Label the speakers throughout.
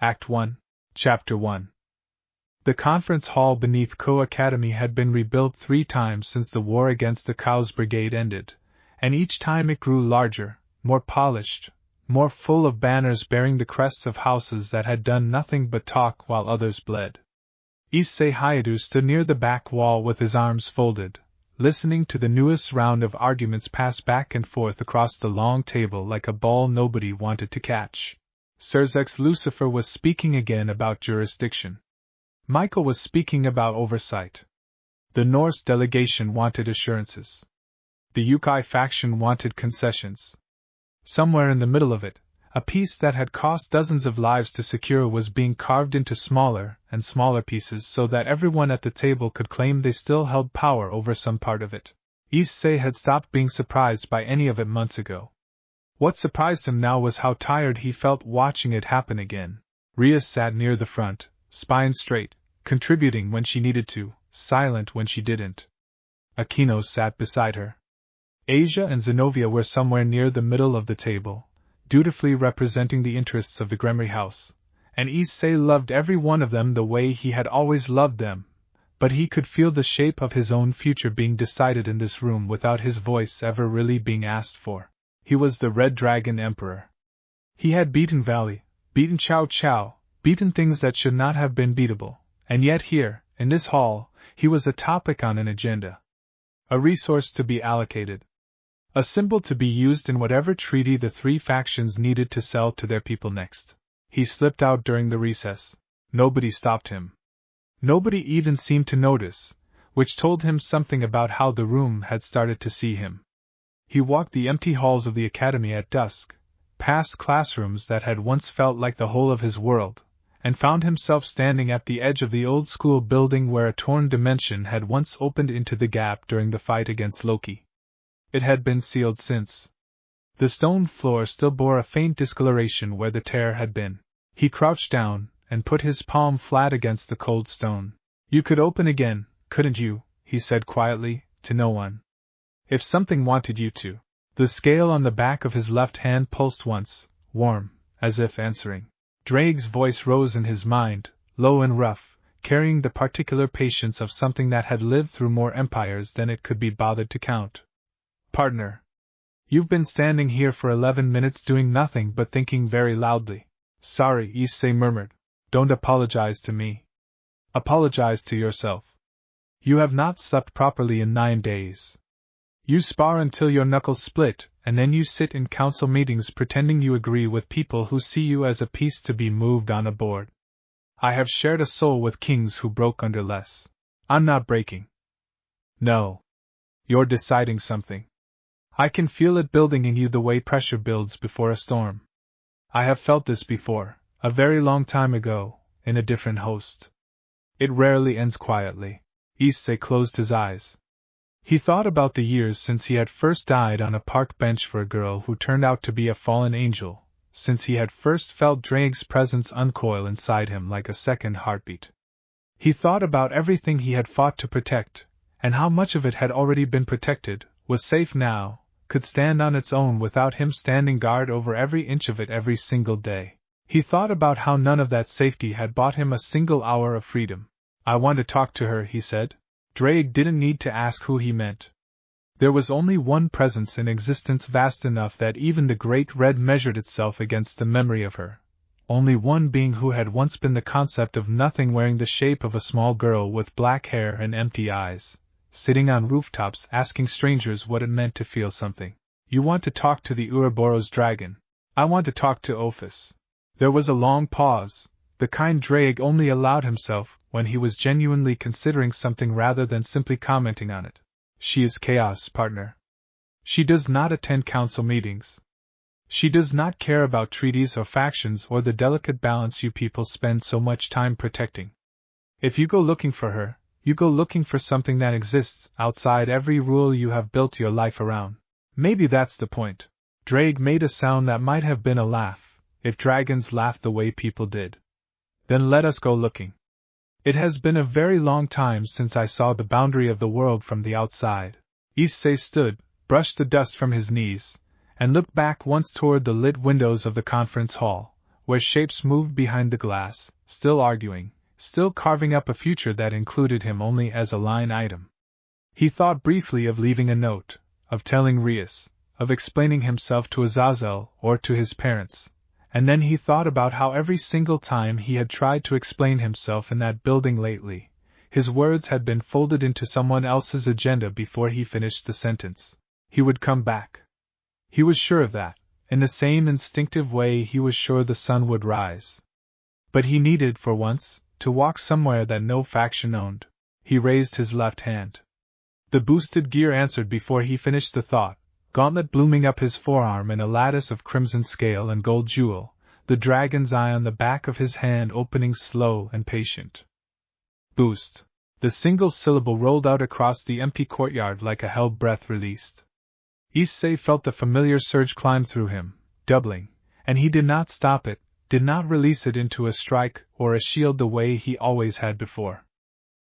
Speaker 1: Act 1, Chapter 1. The conference hall beneath Ko Academy had been rebuilt 3 times since the war against the Cows Brigade ended, and each time it grew larger, more polished, more full of banners bearing the crests of houses that had done nothing but talk while others bled. Issei Hyoudou stood near the back wall with his arms folded, listening to the newest round of arguments pass back and forth across the long table like a ball nobody wanted to catch. Sirzex Lucifer was speaking again about jurisdiction. Michael was speaking about oversight. The Norse delegation wanted assurances. The Yukai faction wanted concessions. Somewhere in the middle of it, a piece that had cost dozens of lives to secure was being carved into smaller and smaller pieces so that everyone at the table could claim they still held power over some part of it. Issei had stopped being surprised by any of it months ago. What surprised him now was how tired he felt watching it happen again. Ria sat near the front, spine straight, contributing when she needed to, silent when she didn't. Akino sat beside her. Asia and Zenobia were somewhere near the middle of the table, dutifully representing the interests of the Gremory house, and Issei loved every one of them the way he had always loved them, but he could feel the shape of his own future being decided in this room without his voice ever really being asked for. He was the Red Dragon Emperor. He had beaten Valley, beaten Chow Chow, beaten things that should not have been beatable. And yet here, in this hall, he was a topic on an agenda. A resource to be allocated. A symbol to be used in whatever treaty the 3 factions needed to sell to their people next. He slipped out during the recess. Nobody stopped him. Nobody even seemed to notice, which told him something about how the room had started to see him. He walked the empty halls of the academy at dusk, past classrooms that had once felt like the whole of his world, and found himself standing at the edge of the old school building where a torn dimension had once opened into the gap during the fight against Loki. It had been sealed since. The stone floor still bore a faint discoloration where the tear had been. He crouched down and put his palm flat against the cold stone. "You could open again, couldn't you?" he said quietly, to no one. "If something wanted you to." The scale on the back of his left hand pulsed once, warm, as if answering. Drake's voice rose in his mind, low and rough, carrying the particular patience of something that had lived through more empires than it could be bothered to count. "Partner. You've been standing here for 11 minutes doing nothing but thinking very loudly." "Sorry," Issei murmured. "Don't apologize to me. Apologize to yourself. You have not slept properly in 9 days. You spar until your knuckles split, and then you sit in council meetings pretending you agree with people who see you as a piece to be moved on a board. I have shared a soul with kings who broke under less. I'm not breaking. No. You're deciding something. I can feel it building in you the way pressure builds before a storm. I have felt this before, a very long time ago, in a different host. It rarely ends quietly." Issei closed his eyes. He thought about the years since he had first died on a park bench for a girl who turned out to be a fallen angel, since he had first felt Drake's presence uncoil inside him like a second heartbeat. He thought about everything he had fought to protect, and how much of it had already been protected, was safe now, could stand on its own without him standing guard over every inch of it every single day. He thought about how none of that safety had bought him a single hour of freedom. "I want to talk to her," he said. Drake didn't need to ask who he meant. There was only one presence in existence vast enough that even the Great Red measured itself against the memory of her. Only one being who had once been the concept of nothing, wearing the shape of a small girl with black hair and empty eyes, sitting on rooftops asking strangers what it meant to feel something. "You want to talk to the Ouroboros dragon. I want to talk to Ophis." There was a long pause, the kind Drake only allowed himself when he was genuinely considering something rather than simply commenting on it. "She is chaos, partner. She does not attend council meetings. She does not care about treaties or factions or the delicate balance you people spend so much time protecting. If you go looking for her, you go looking for something that exists outside every rule you have built your life around. Maybe that's the point." Drake made a sound that might have been a laugh, if dragons laughed the way people did. "Then let us go looking. It has been a very long time since I saw the boundary of the world from the outside." Issei stood, brushed the dust from his knees, and looked back once toward the lit windows of the conference hall, where shapes moved behind the glass, still arguing, still carving up a future that included him only as a line item. He thought briefly of leaving a note, of telling Rias, of explaining himself to Azazel or to his parents, and then he thought about how every single time he had tried to explain himself in that building lately, his words had been folded into someone else's agenda before he finished the sentence. He would come back. He was sure of that. In the same instinctive way he was sure the sun would rise. But he needed, for once, to walk somewhere that no faction owned. He raised his left hand. The boosted gear answered before he finished the thought, gauntlet blooming up his forearm in a lattice of crimson scale and gold jewel, the dragon's eye on the back of his hand opening slow and patient. Boost. The single syllable rolled out across the empty courtyard like a held breath released. Issei felt the familiar surge climb through him, doubling, and he did not stop it, did not release it into a strike or a shield the way he always had before.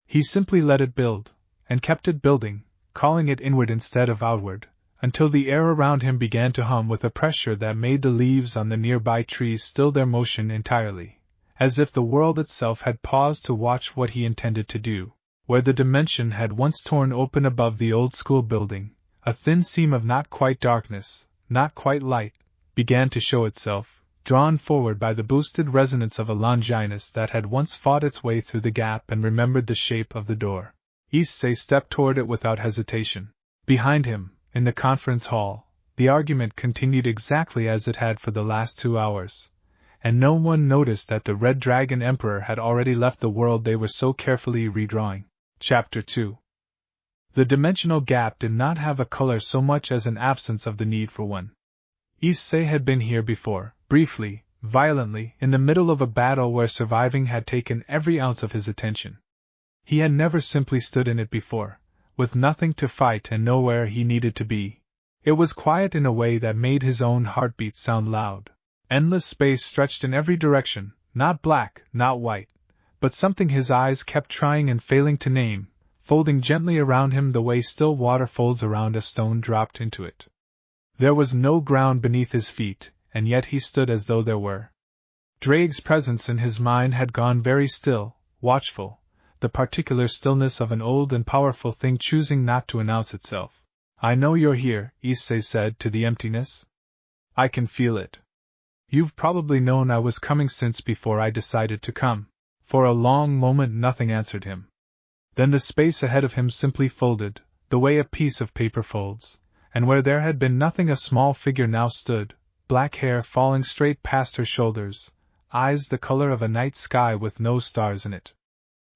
Speaker 1: He simply let it build, and kept it building, calling it inward instead of outward, until the air around him began to hum with a pressure that made the leaves on the nearby trees still their motion entirely, as if the world itself had paused to watch what he intended to do. Where the dimension had once torn open above the old school building, a thin seam of not quite darkness, not quite light, began to show itself, drawn forward by the boosted resonance of a Longinus that had once fought its way through the gap and remembered the shape of the door. Issei stepped toward it without hesitation. Behind him, in the conference hall, the argument continued exactly as it had for the last 2 hours, and no one noticed that the Red Dragon Emperor had already left the world they were so carefully redrawing. Chapter 2. The dimensional gap did not have a color so much as an absence of the need for one. Issei had been here before, briefly, violently, in the middle of a battle where surviving had taken every ounce of his attention. He had never simply stood in it before, with nothing to fight and nowhere he needed to be. It was quiet in a way that made his own heartbeat sound loud. Endless space stretched in every direction, not black, not white, but something his eyes kept trying and failing to name, folding gently around him the way still water folds around a stone dropped into it. There was no ground beneath his feet, and yet he stood as though there were. Drake's presence in his mind had gone very still, watchful, the particular stillness of an old and powerful thing choosing not to announce itself. "I know you're here," Issei said to the emptiness. "I can feel it. You've probably known I was coming since before I decided to come." For a long moment nothing answered him. Then the space ahead of him simply folded, the way a piece of paper folds, and where there had been nothing a small figure now stood, black hair falling straight past her shoulders, eyes the color of a night sky with no stars in it.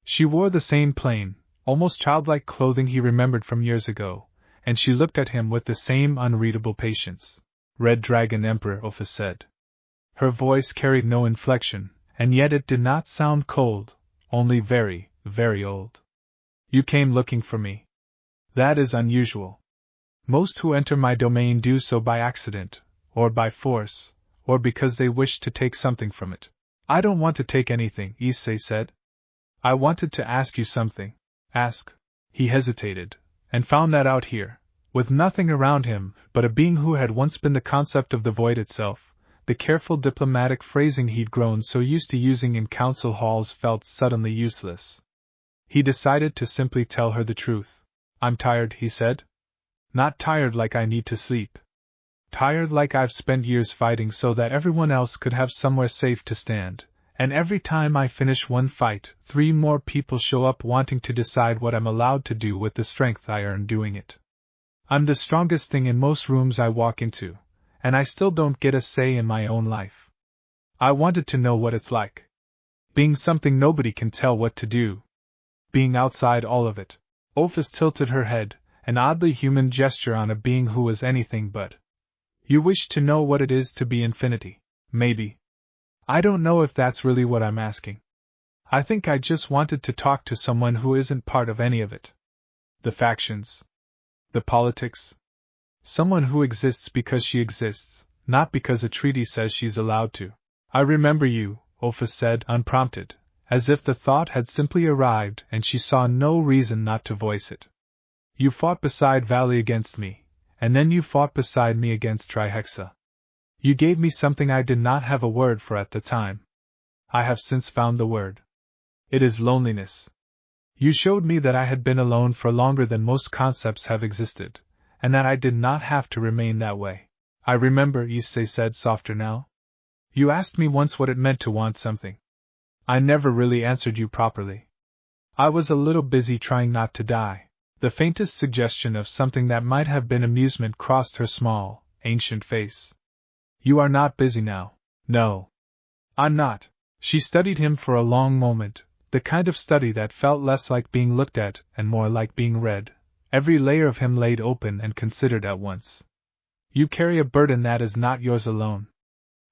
Speaker 1: She wore the same plain, almost childlike clothing he remembered from years ago, and she looked at him with the same unreadable patience. "Red Dragon Emperor," Ophis said. Her voice carried no inflection, and yet it did not sound cold, only very, very old. "You came looking for me. That is unusual. Most who enter my domain do so by accident, or by force, or because they wish to take something from it." "I don't want to take anything," Issei said. "I wanted to ask you something." "Ask." He hesitated, and found that out here, with nothing around him but a being who had once been the concept of the void itself. The careful diplomatic phrasing he'd grown so used to using in council halls felt suddenly useless. He decided to simply tell her the truth. "I'm tired," he said. "Not tired like I need to sleep. Tired like I've spent years fighting so that everyone else could have somewhere safe to stand, and every time I finish one fight, 3 more people show up wanting to decide what I'm allowed to do with the strength I earned doing it. I'm the strongest thing in most rooms I walk into, and I still don't get a say in my own life. I wanted to know what it's like. Being something nobody can tell what to do. Being outside all of it." Ophis tilted her head, an oddly human gesture on a being who was anything but. "You wish to know what it is to be infinity, maybe. I don't know if that's really what I'm asking. I think I just wanted to talk to someone who isn't part of any of it. The factions. The politics. Someone who exists because she exists, not because a treaty says she's allowed to." "I remember you," Ophis said, unprompted, as if the thought had simply arrived and she saw no reason not to voice it. "You fought beside Valley against me, and then you fought beside me against Trihexa. You gave me something I did not have a word for at the time. I have since found the word. It is loneliness. You showed me that I had been alone for longer than most concepts have existed, and that I did not have to remain that way. I remember, Issei said softer now. You asked me once what it meant to want something. I never really answered you properly. I was a little busy trying not to die. The faintest suggestion of something that might have been amusement crossed her small, ancient face. You are not busy now. No. I'm not. She studied him for a long moment, the kind of study that felt less like being looked at and more like being read, every layer of him laid open and considered at once. You carry a burden that is not yours alone.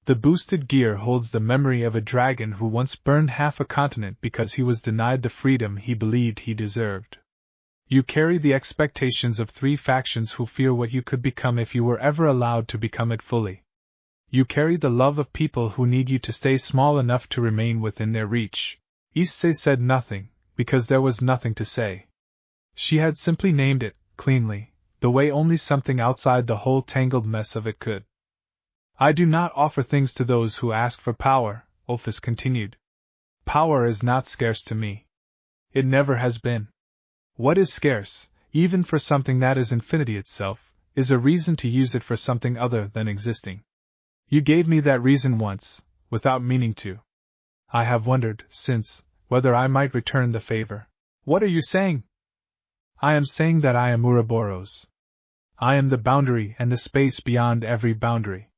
Speaker 1: The boosted gear holds the memory of a dragon who once burned half a continent because he was denied the freedom he believed he deserved. You carry the expectations of 3 factions who fear what you could become if you were ever allowed to become it fully. You carry the love of people who need you to stay small enough to remain within their reach. Issei said nothing, because there was nothing to say. She had simply named it, cleanly, the way only something outside the whole tangled mess of it could. I do not offer things to those who ask for power, Ophis continued. Power is not scarce to me. It never has been. What is scarce, even for something that is infinity itself, is a reason to use it for something other than existing. You gave me that reason once, without meaning to. I have wondered, since, whether I might return the favor. What are you saying? I am saying that I am Ouroboros. I am the boundary and the space beyond every boundary.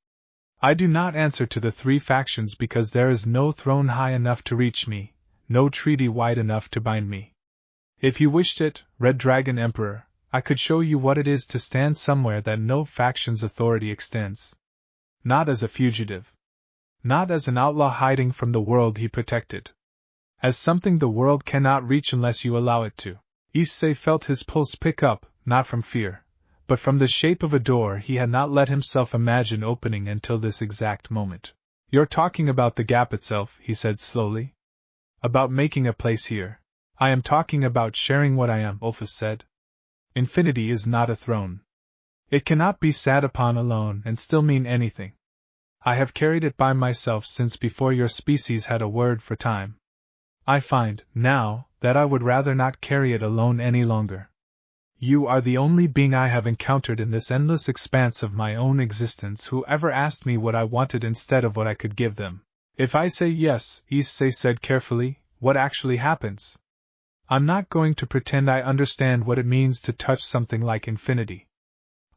Speaker 1: I do not answer to the 3 factions because there is no throne high enough to reach me, no treaty wide enough to bind me. If you wished it, Red Dragon Emperor, I could show you what it is to stand somewhere that no faction's authority extends. Not as a fugitive. Not as an outlaw hiding from the world he protected. As something the world cannot reach unless you allow it to. Issei felt his pulse pick up, not from fear, but from the shape of a door he had not let himself imagine opening until this exact moment. You're talking about the gap itself, he said slowly. About making a place here. I am talking about sharing what I am, Ophis said. Infinity is not a throne. It cannot be sat upon alone and still mean anything. I have carried it by myself since before your species had a word for time. I find, now, that I would rather not carry it alone any longer. You are the only being I have encountered in this endless expanse of my own existence who ever asked me what I wanted instead of what I could give them. If I say yes, Issei said carefully, what actually happens? I'm not going to pretend I understand what it means to touch something like infinity.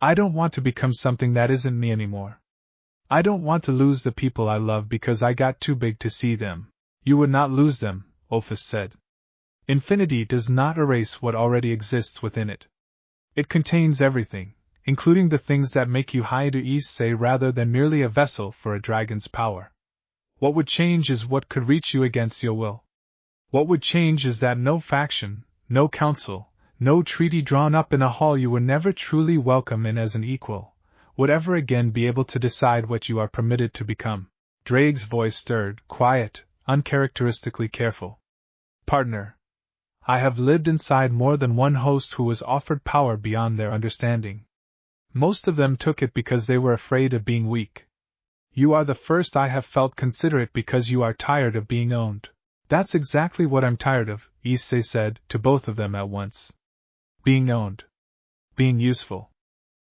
Speaker 1: I don't want to become something that isn't me anymore. I don't want to lose the people I love because I got too big to see them. You would not lose them, Ophis said. Infinity does not erase what already exists within it. It contains everything, including the things that make you Hyoudou Issei rather than merely a vessel for a dragon's power. What would change is what could reach you against your will. What would change is that no faction, no council, no treaty drawn up in a hall you were never truly welcome in as an equal, would ever again be able to decide what you are permitted to become. Drake's voice stirred, quiet, uncharacteristically careful. Partner. I have lived inside more than one host who was offered power beyond their understanding. Most of them took it because they were afraid of being weak. You are the first I have felt considerate because you are tired of being owned. That's exactly what I'm tired of, Issei said, to both of them at once. Being owned. Being useful.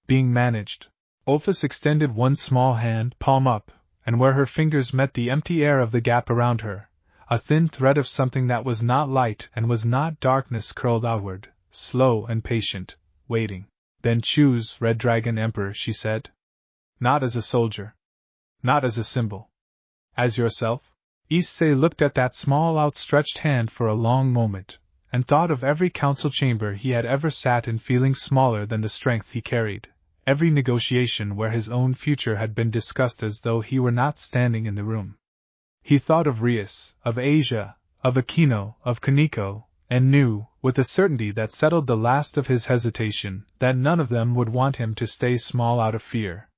Speaker 1: Being managed. Ophis extended one small hand, palm up, and where her fingers met the empty air of the gap around her, a thin thread of something that was not light and was not darkness curled outward, slow and patient, waiting. Then choose, Red Dragon Emperor, she said. Not as a soldier. Not as a symbol. As yourself? Issei looked at that small outstretched hand for a long moment, and thought of every council chamber he had ever sat in feeling smaller than the strength he carried, every negotiation where his own future had been discussed as though he were not standing in the room. He thought of Rias, of Asia, of Aquino, of Kaneko, and knew, with a certainty that settled the last of his hesitation, that none of them would want him to stay small out of fear.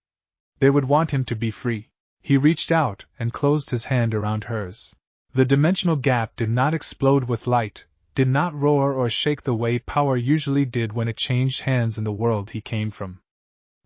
Speaker 1: They would want him to be free. He reached out and closed his hand around hers. The dimensional gap did not explode with light, did not roar or shake the way power usually did when it changed hands in the world he came from.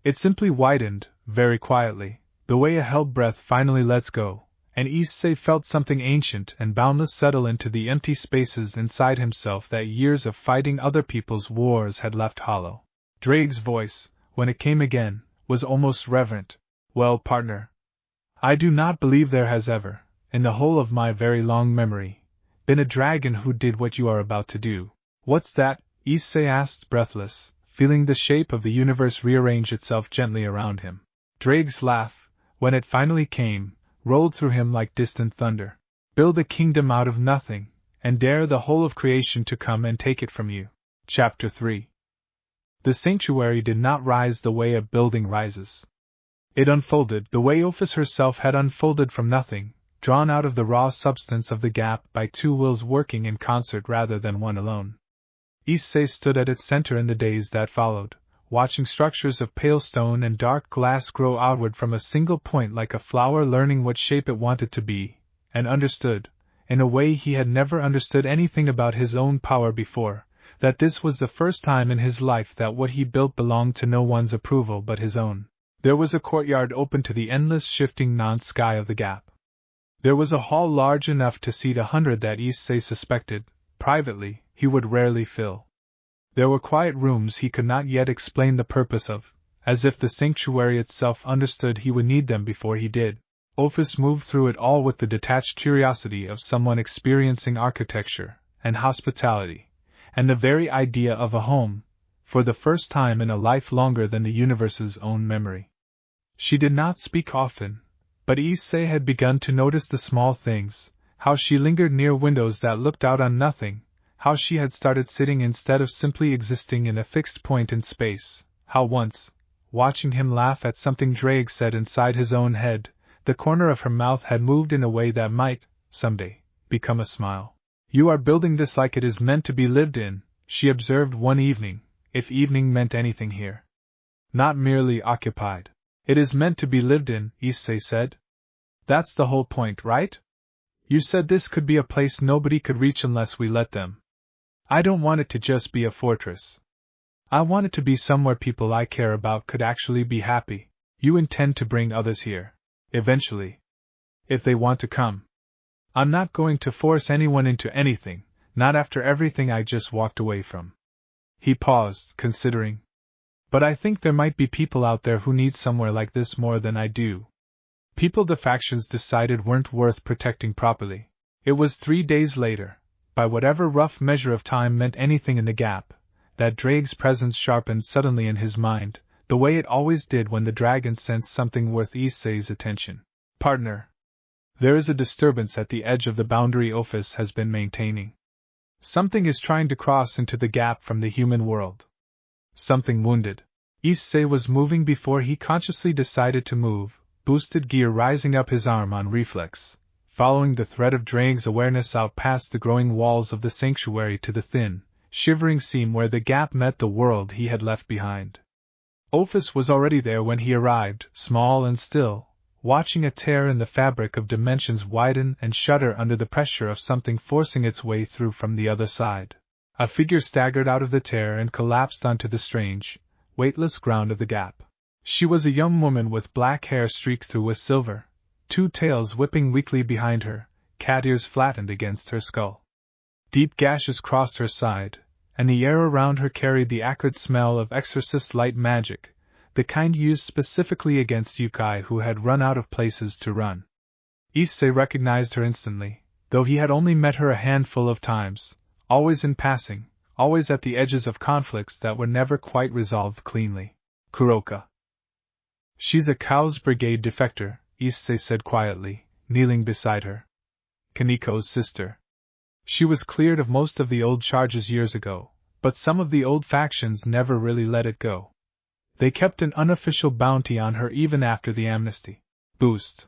Speaker 1: It simply widened, very quietly, The way a held breath finally lets go, and Issei felt something ancient and boundless settle into the empty spaces inside himself that years of fighting other people's wars had left hollow. Drake's voice, when it came again, was almost reverent. Well, partner, I do not believe there has ever, in the whole of my very long memory, been a dragon who did what you are about to do. What's that? Issei asked, breathless, feeling the shape of the universe rearrange itself gently around him. Drake's laugh, when it finally came, rolled through him like distant thunder. Build a kingdom out of nothing, and dare the whole of creation to come and take it from you. Chapter 3. The sanctuary did not rise the way a building rises. It unfolded the way Ophis herself had unfolded from nothing, drawn out of the raw substance of the gap by two wills working in concert rather than one alone. Issei stood at its center in the days that followed, watching structures of pale stone and dark glass grow outward from a single point like a flower, learning what shape it wanted to be, and understood, in a way he had never understood anything about his own power before, that this was the first time in his life that what he built belonged to no one's approval but his own. There was a courtyard open to the endless shifting non-sky of the gap. There was a hall large enough to seat 100 that Issei suspected, privately, he would rarely fill. There were quiet rooms he could not yet explain the purpose of, as if the sanctuary itself understood he would need them before he did. Ophis moved through it all with the detached curiosity of someone experiencing architecture, and hospitality, and the very idea of a home, for the first time in a life longer than the universe's own memory. She did not speak often, but Issei had begun to notice the small things, how she lingered near windows that looked out on nothing, how she had started sitting instead of simply existing in a fixed point in space, how once, watching him laugh at something Drake said inside his own head, the corner of her mouth had moved in a way that might, someday, become a smile. You are building this like it is meant to be lived in, she observed one evening, if evening meant anything here. Not merely occupied. It is meant to be lived in, Issei said. That's the whole point, right? You said this could be a place nobody could reach unless we let them. I don't want it to just be a fortress. I want it to be somewhere people I care about could actually be happy. You intend to bring others here. Eventually. If they want to come. I'm not going to force anyone into anything, not after everything I just walked away from. He paused, considering. But I think there might be people out there who need somewhere like this more than I do. People the factions decided weren't worth protecting properly. It was 3 days later, by whatever rough measure of time meant anything in the gap, that Drake's presence sharpened suddenly in his mind, the way it always did when the dragon sensed something worth Issei's attention. Partner. There is a disturbance at the edge of the boundary Ophis has been maintaining. Something is trying to cross into the gap from the human world. Something wounded. Issei was moving before he consciously decided to move, boosted gear rising up his arm on reflex, following the thread of Drake's awareness out past the growing walls of the sanctuary to the thin, shivering seam where the gap met the world he had left behind. Ophis was already there when he arrived, small and still, watching a tear in the fabric of dimensions widen and shudder under the pressure of something forcing its way through from the other side. A figure staggered out of the tear and collapsed onto the strange, weightless ground of the gap. She was a young woman with black hair streaked through with silver, 2 tails whipping weakly behind her, cat ears flattened against her skull. Deep gashes crossed her side, and the air around her carried the acrid smell of exorcist light magic, the kind used specifically against yokai who had run out of places to run. Issei recognized her instantly, though he had only met her a handful of times, always in passing, always at the edges of conflicts that were never quite resolved cleanly. Kuroka. She's a Chaos Brigade defector, Issei said quietly, kneeling beside her. Kaniko's sister. She was cleared of most of the old charges years ago, but some of the old factions never really let it go. They kept an unofficial bounty on her even after the amnesty. Boost.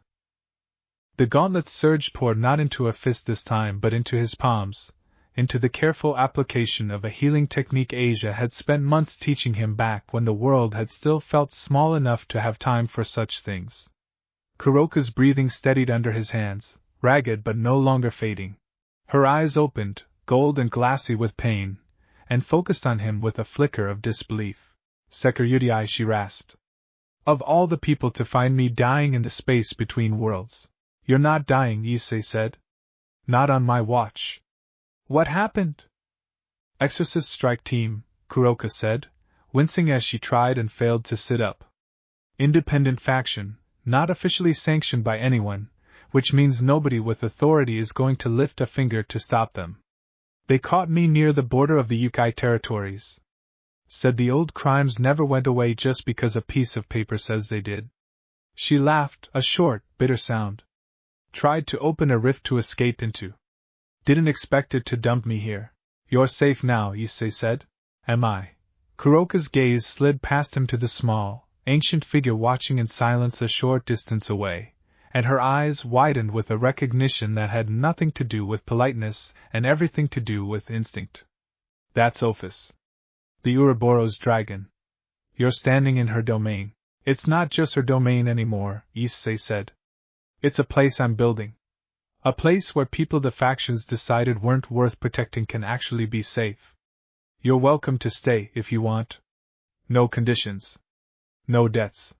Speaker 1: The gauntlet's surge poured not into a fist this time but into his palms, into the careful application of a healing technique Asia had spent months teaching him back when the world had still felt small enough to have time for such things. Kuroka's breathing steadied under his hands, ragged but no longer fading. Her eyes opened, gold and glassy with pain, and focused on him with a flicker of disbelief. Sekurudai, she rasped. Of all the people to find me dying in the space between worlds. You're not dying, Issei said. Not on my watch. What happened? Exorcist strike team, Kuroka said, wincing as she tried and failed to sit up. Independent faction, not officially sanctioned by anyone, which means nobody with authority is going to lift a finger to stop them. They caught me near the border of the Yukai territories. Said the old crimes never went away just because a piece of paper says they did. She laughed, a short, bitter sound. Tried to open a rift to escape into. Didn't expect it to dump me here. You're safe now, Issei said. Am I? Kuroka's gaze slid past him to the small, ancient figure watching in silence a short distance away, and her eyes widened with a recognition that had nothing to do with politeness and everything to do with instinct. That's Ophis. The Ouroboros dragon. You're standing in her domain. It's not just her domain anymore, Issei said. It's a place I'm building. A place where people the factions decided weren't worth protecting can actually be safe. You're welcome to stay if you want. No conditions. No debts.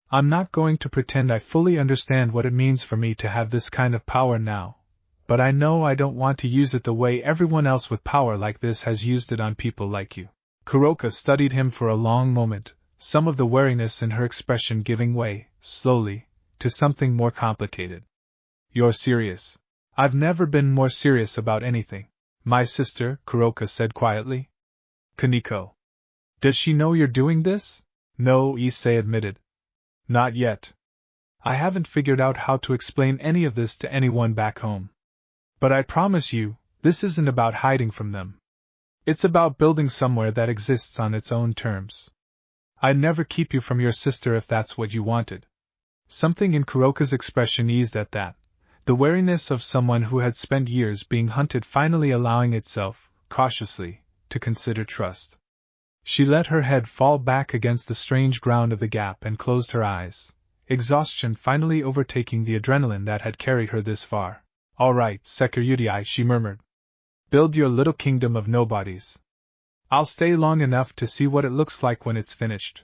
Speaker 1: I'm not going to pretend I fully understand what it means for me to have this kind of power now, but I know I don't want to use it the way everyone else with power like this has used it on people like you. Kuroka studied him for a long moment, some of the wariness in her expression giving way, slowly, to something more complicated. You're serious. I've never been more serious about anything. My sister, Kuroka said quietly. Kaneko. Does she know you're doing this? No, Issei admitted. Not yet. I haven't figured out how to explain any of this to anyone back home. But I promise you, this isn't about hiding from them. It's about building somewhere that exists on its own terms. I'd never keep you from your sister if that's what you wanted. Something in Kuroka's expression eased at that, the wariness of someone who had spent years being hunted finally allowing itself, cautiously, to consider trust. She let her head fall back against the strange ground of the gap and closed her eyes, exhaustion finally overtaking the adrenaline that had carried her this far. All right, Hyoudou, she murmured. Build your little kingdom of nobodies. I'll stay long enough to see what it looks like when it's finished.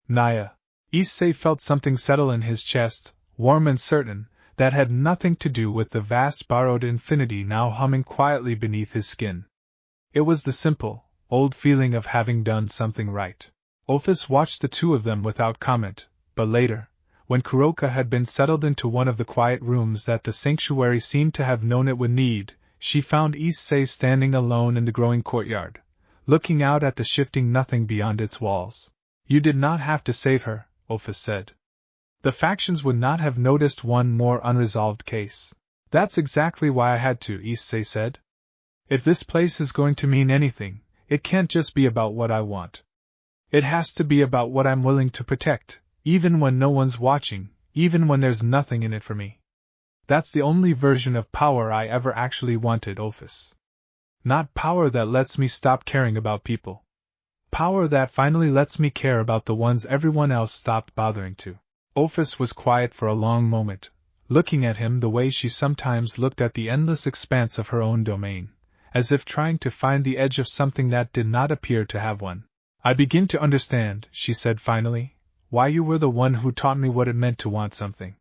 Speaker 1: Naya. Issei felt something settle in his chest, warm and certain, that had nothing to do with the vast borrowed infinity now humming quietly beneath his skin. It was the simple, old feeling of having done something right. Ophis watched the two of them without comment, but later, when Kuroka had been settled into one of the quiet rooms that the sanctuary seemed to have known it would need, she found Issei standing alone in the growing courtyard, looking out at the shifting nothing beyond its walls. You did not have to save her, Ophis said. The factions would not have noticed one more unresolved case. That's exactly why I had to, Issei said. If this place is going to mean anything, it can't just be about what I want. It has to be about what I'm willing to protect, even when no one's watching, even when there's nothing in it for me. That's the only version of power I ever actually wanted, Ophis. Not power that lets me stop caring about people. Power that finally lets me care about the ones everyone else stopped bothering to. Ophis was quiet for a long moment, looking at him the way she sometimes looked at the endless expanse of her own domain, as if trying to find the edge of something that did not appear to have one. I begin to understand, she said finally, why you were the one who taught me what it meant to want something.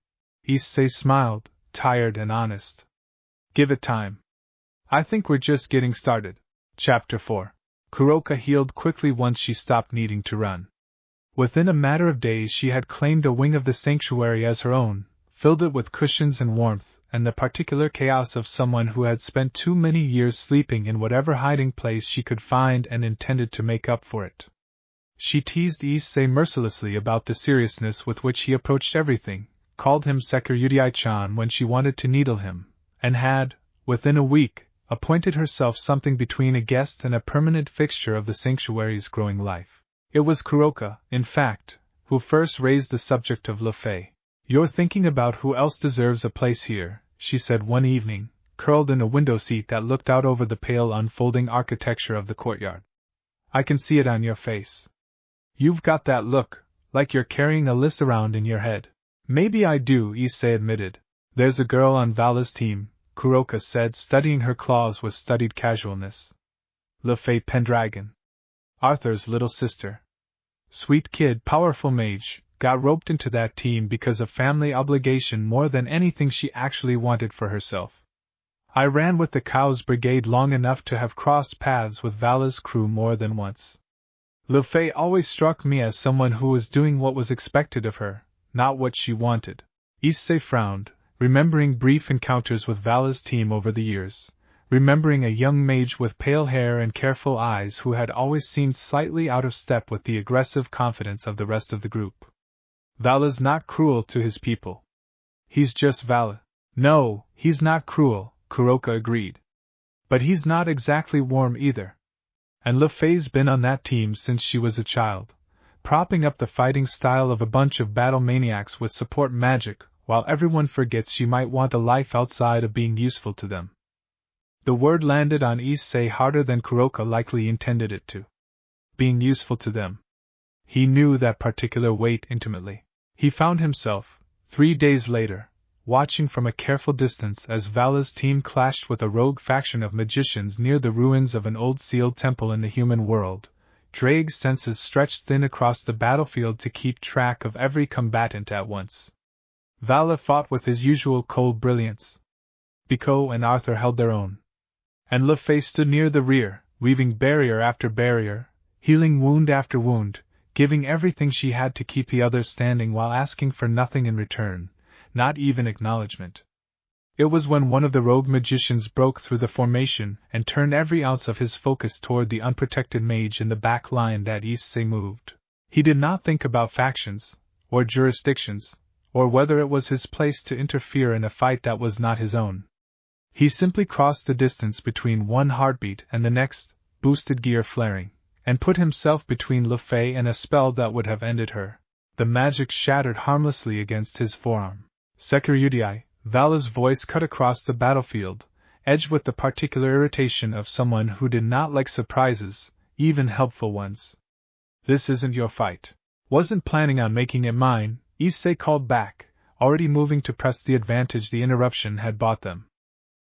Speaker 1: Issei smiled, tired and honest. Give it time. I think we're just getting started. Chapter 4. Kuroka healed quickly once she stopped needing to run. Within a matter of days she had claimed a wing of the sanctuary as her own, filled it with cushions and warmth, and the particular chaos of someone who had spent too many years sleeping in whatever hiding place she could find and intended to make up for it. She teased Issei mercilessly about the seriousness with which he approached everything, called him Hyoudou-chan when she wanted to needle him, and had, within a week, appointed herself something between a guest and a permanent fixture of the sanctuary's growing life. It was Kuroka, in fact, who first raised the subject of Fay. You're thinking about who else deserves a place here, she said one evening, curled in a window seat that looked out over the pale unfolding architecture of the courtyard. I can see it on your face. You've got that look, like you're carrying a list around in your head. Maybe I do, Issei admitted. There's a girl on Vala's team, Kuroka said, studying her claws with studied casualness. Fay Pendragon. Arthur's little sister. Sweet kid, powerful mage, got roped into that team because of family obligation more than anything she actually wanted for herself. I ran with the Cows Brigade long enough to have crossed paths with Vala's crew more than once. Fay always struck me as someone who was doing what was expected of her, not what she wanted. Issei frowned, remembering brief encounters with Vala's team over the years, remembering a young mage with pale hair and careful eyes who had always seemed slightly out of step with the aggressive confidence of the rest of the group. Vala's not cruel to his people. He's just Vala. No, he's not cruel, Kuroka agreed. But he's not exactly warm either. And Fay's been on that team since she was a child, propping up the fighting style of a bunch of battle maniacs with support magic, while everyone forgets she might want a life outside of being useful to them. The word landed on Issei harder than Kuroka likely intended it to. Being useful to them. He knew that particular weight intimately. He found himself, 3 days later, watching from a careful distance as Vala's team clashed with a rogue faction of magicians near the ruins of an old sealed temple in the human world. Drake's senses stretched thin across the battlefield to keep track of every combatant at once. Vala fought with his usual cold brilliance. Biko and Arthur held their own. And Fay stood near the rear, weaving barrier after barrier, healing wound after wound, giving everything she had to keep the others standing while asking for nothing in return, not even acknowledgement. It was when one of the rogue magicians broke through the formation and turned every ounce of his focus toward the unprotected mage in the back line that Issei moved. He did not think about factions, or jurisdictions, or whether it was his place to interfere in a fight that was not his own. He simply crossed the distance between one heartbeat and the next, boosted gear flaring, and put himself between Fay and a spell that would have ended her. The magic shattered harmlessly against his forearm. Hyoudou, Vala's voice cut across the battlefield, edged with the particular irritation of someone who did not like surprises, even helpful ones. This isn't your fight. Wasn't planning on making it mine, Issei called back, already moving to press the advantage the interruption had bought them.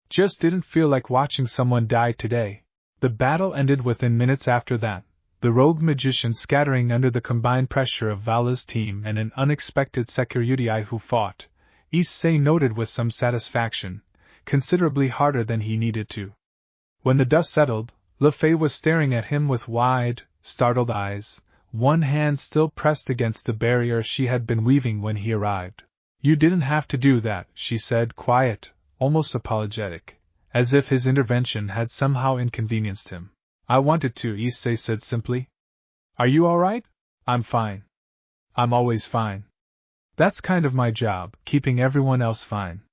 Speaker 1: Just didn't feel like watching someone die today. The battle ended within minutes after that, the rogue magician scattering under the combined pressure of Vala's team and an unexpected Hyoudou who fought, Issei noted with some satisfaction, considerably harder than he needed to. When the dust settled, Fay was staring at him with wide, startled eyes, one hand still pressed against the barrier she had been weaving when he arrived. You didn't have to do that, she said, quiet, almost apologetic, as if his intervention had somehow inconvenienced him. I wanted to, Issei said simply. Are you all right? I'm fine. I'm always fine. That's kind of my job, keeping everyone else fine.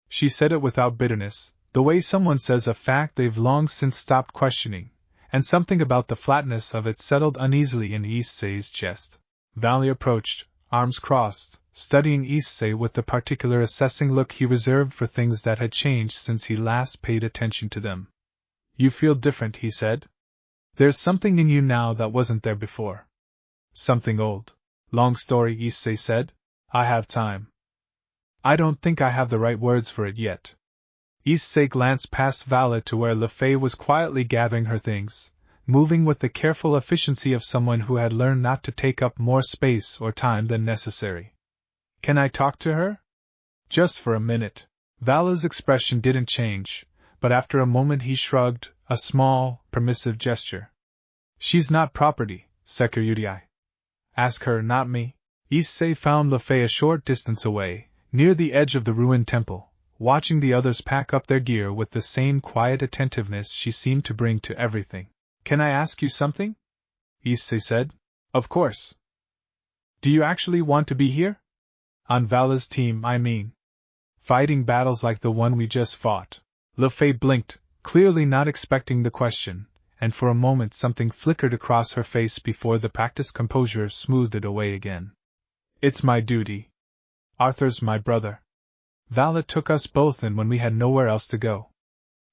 Speaker 1: She said it without bitterness, the way someone says a fact they've long since stopped questioning, and something about the flatness of it settled uneasily in Issei's chest. Vala approached, arms crossed, studying Issei with the particular assessing look he reserved for things that had changed since he last paid attention to them. You feel different, he said. There's something in you now that wasn't there before. Something old. Long story, Issei said. I have time. I don't think I have the right words for it yet. Issei glanced past Vala to where Fay was quietly gathering her things, moving with the careful efficiency of someone who had learned not to take up more space or time than necessary. Can I talk to her? Just for a minute. Vala's expression didn't change, but after a moment he shrugged, a small, permissive gesture. She's not property, Hyoudou. Ask her, not me. Issei found Fay a short distance away, near the edge of the ruined temple, watching the others pack up their gear with the same quiet attentiveness she seemed to bring to everything. Can I ask you something? Issei said. Of course. Do you actually want to be here? On Vala's team, I mean. Fighting battles like the one we just fought. Fay blinked, clearly not expecting the question, and for a moment something flickered across her face before the practiced composure smoothed it away again. It's my duty. Arthur's my brother. Vala took us both in when we had nowhere else to go.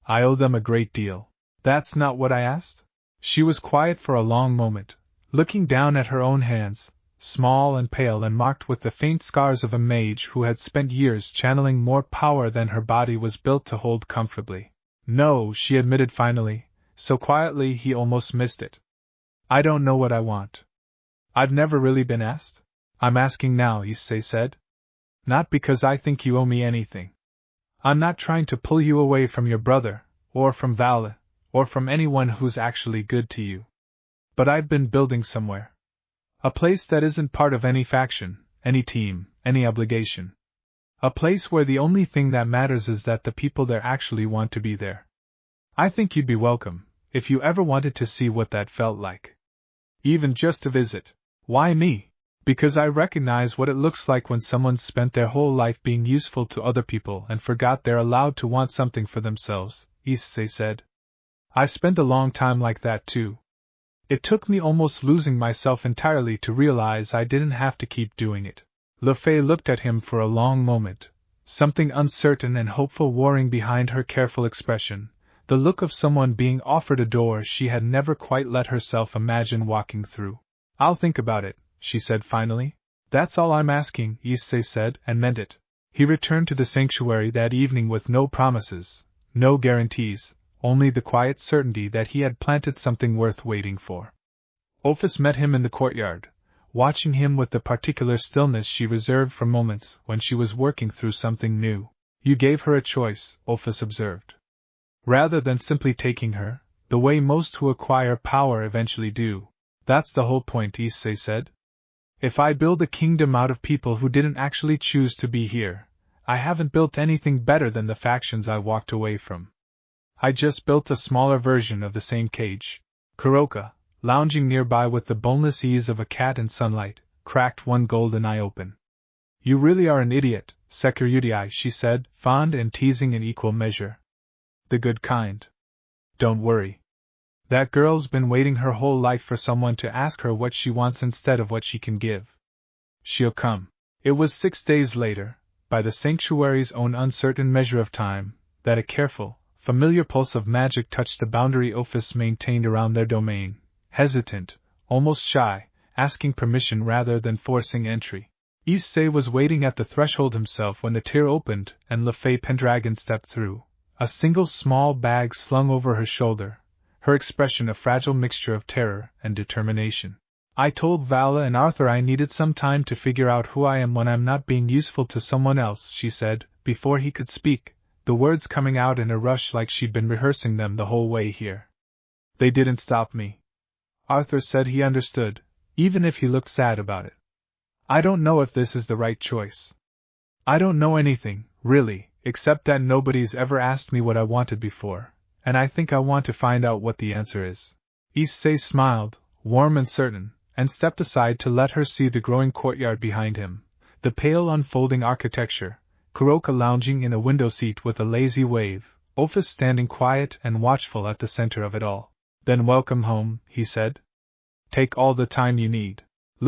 Speaker 1: I owe them a great deal. That's not what I asked? She was quiet for a long moment, looking down at her own hands, small and pale and marked with the faint scars of a mage who had spent years channeling more power than her body was built to hold comfortably. No, she admitted finally, so quietly he almost missed it. I don't know what I want. I've never really been asked. I'm asking now, Issei said. Not because I think you owe me anything. I'm not trying to pull you away from your brother, or from Vala, or from anyone who's actually good to you. But I've been building somewhere. A place that isn't part of any faction, any team, any obligation. A place where the only thing that matters is that the people there actually want to be there. I think you'd be welcome, if you ever wanted to see what that felt like. Even just to visit. Why me? Because I recognize what it looks like when someone's spent their whole life being useful to other people and forgot they're allowed to want something for themselves, Issei said. I spent a long time like that too. It took me almost losing myself entirely to realize I didn't have to keep doing it. Fay looked at him for a long moment, something uncertain and hopeful warring behind her careful expression, the look of someone being offered a door she had never quite let herself imagine walking through. I'll think about it, she said finally. That's all I'm asking, Issei said, and meant it. He returned to the sanctuary that evening with no promises, no guarantees, only the quiet certainty that he had planted something worth waiting for. Ophis met him in the courtyard, watching him with the particular stillness she reserved for moments when she was working through something new. You gave her a choice, Ophis observed. Rather than simply taking her, the way most who acquire power eventually do. That's the whole point, Issei said. If I build a kingdom out of people who didn't actually choose to be here, I haven't built anything better than the factions I walked away from. I just built a smaller version of the same cage. Kuroka, lounging nearby with the boneless ease of a cat in sunlight, cracked one golden eye open. You really are an idiot, Hyoudou, she said, fond and teasing in equal measure. The good kind. Don't worry. That girl's been waiting her whole life for someone to ask her what she wants instead of what she can give. She'll come. It was 6 days later, by the sanctuary's own uncertain measure of time, that a careful, familiar pulse of magic touched the boundary Ophis maintained around their domain, hesitant, almost shy, asking permission rather than forcing entry. Issei was waiting at the threshold himself when the tier opened and Fay Pendragon stepped through, a single small bag slung over her shoulder, her expression a fragile mixture of terror and determination. I told Vala and Arthur I needed some time to figure out who I am when I'm not being useful to someone else, she said, before he could speak, the words coming out in a rush like she'd been rehearsing them the whole way here. They didn't stop me. Arthur said he understood, even if he looked sad about it. I don't know if this is the right choice. I don't know anything, really, except that nobody's ever asked me what I wanted before, and I think I want to find out what the answer is. Issei smiled, warm and certain, and stepped aside to let her see the growing courtyard behind him, the pale unfolding architecture, Kuroka lounging in a window seat with a lazy wave, Ophis standing quiet and watchful at the center of it all. Then welcome home, he said. Take all the time you need.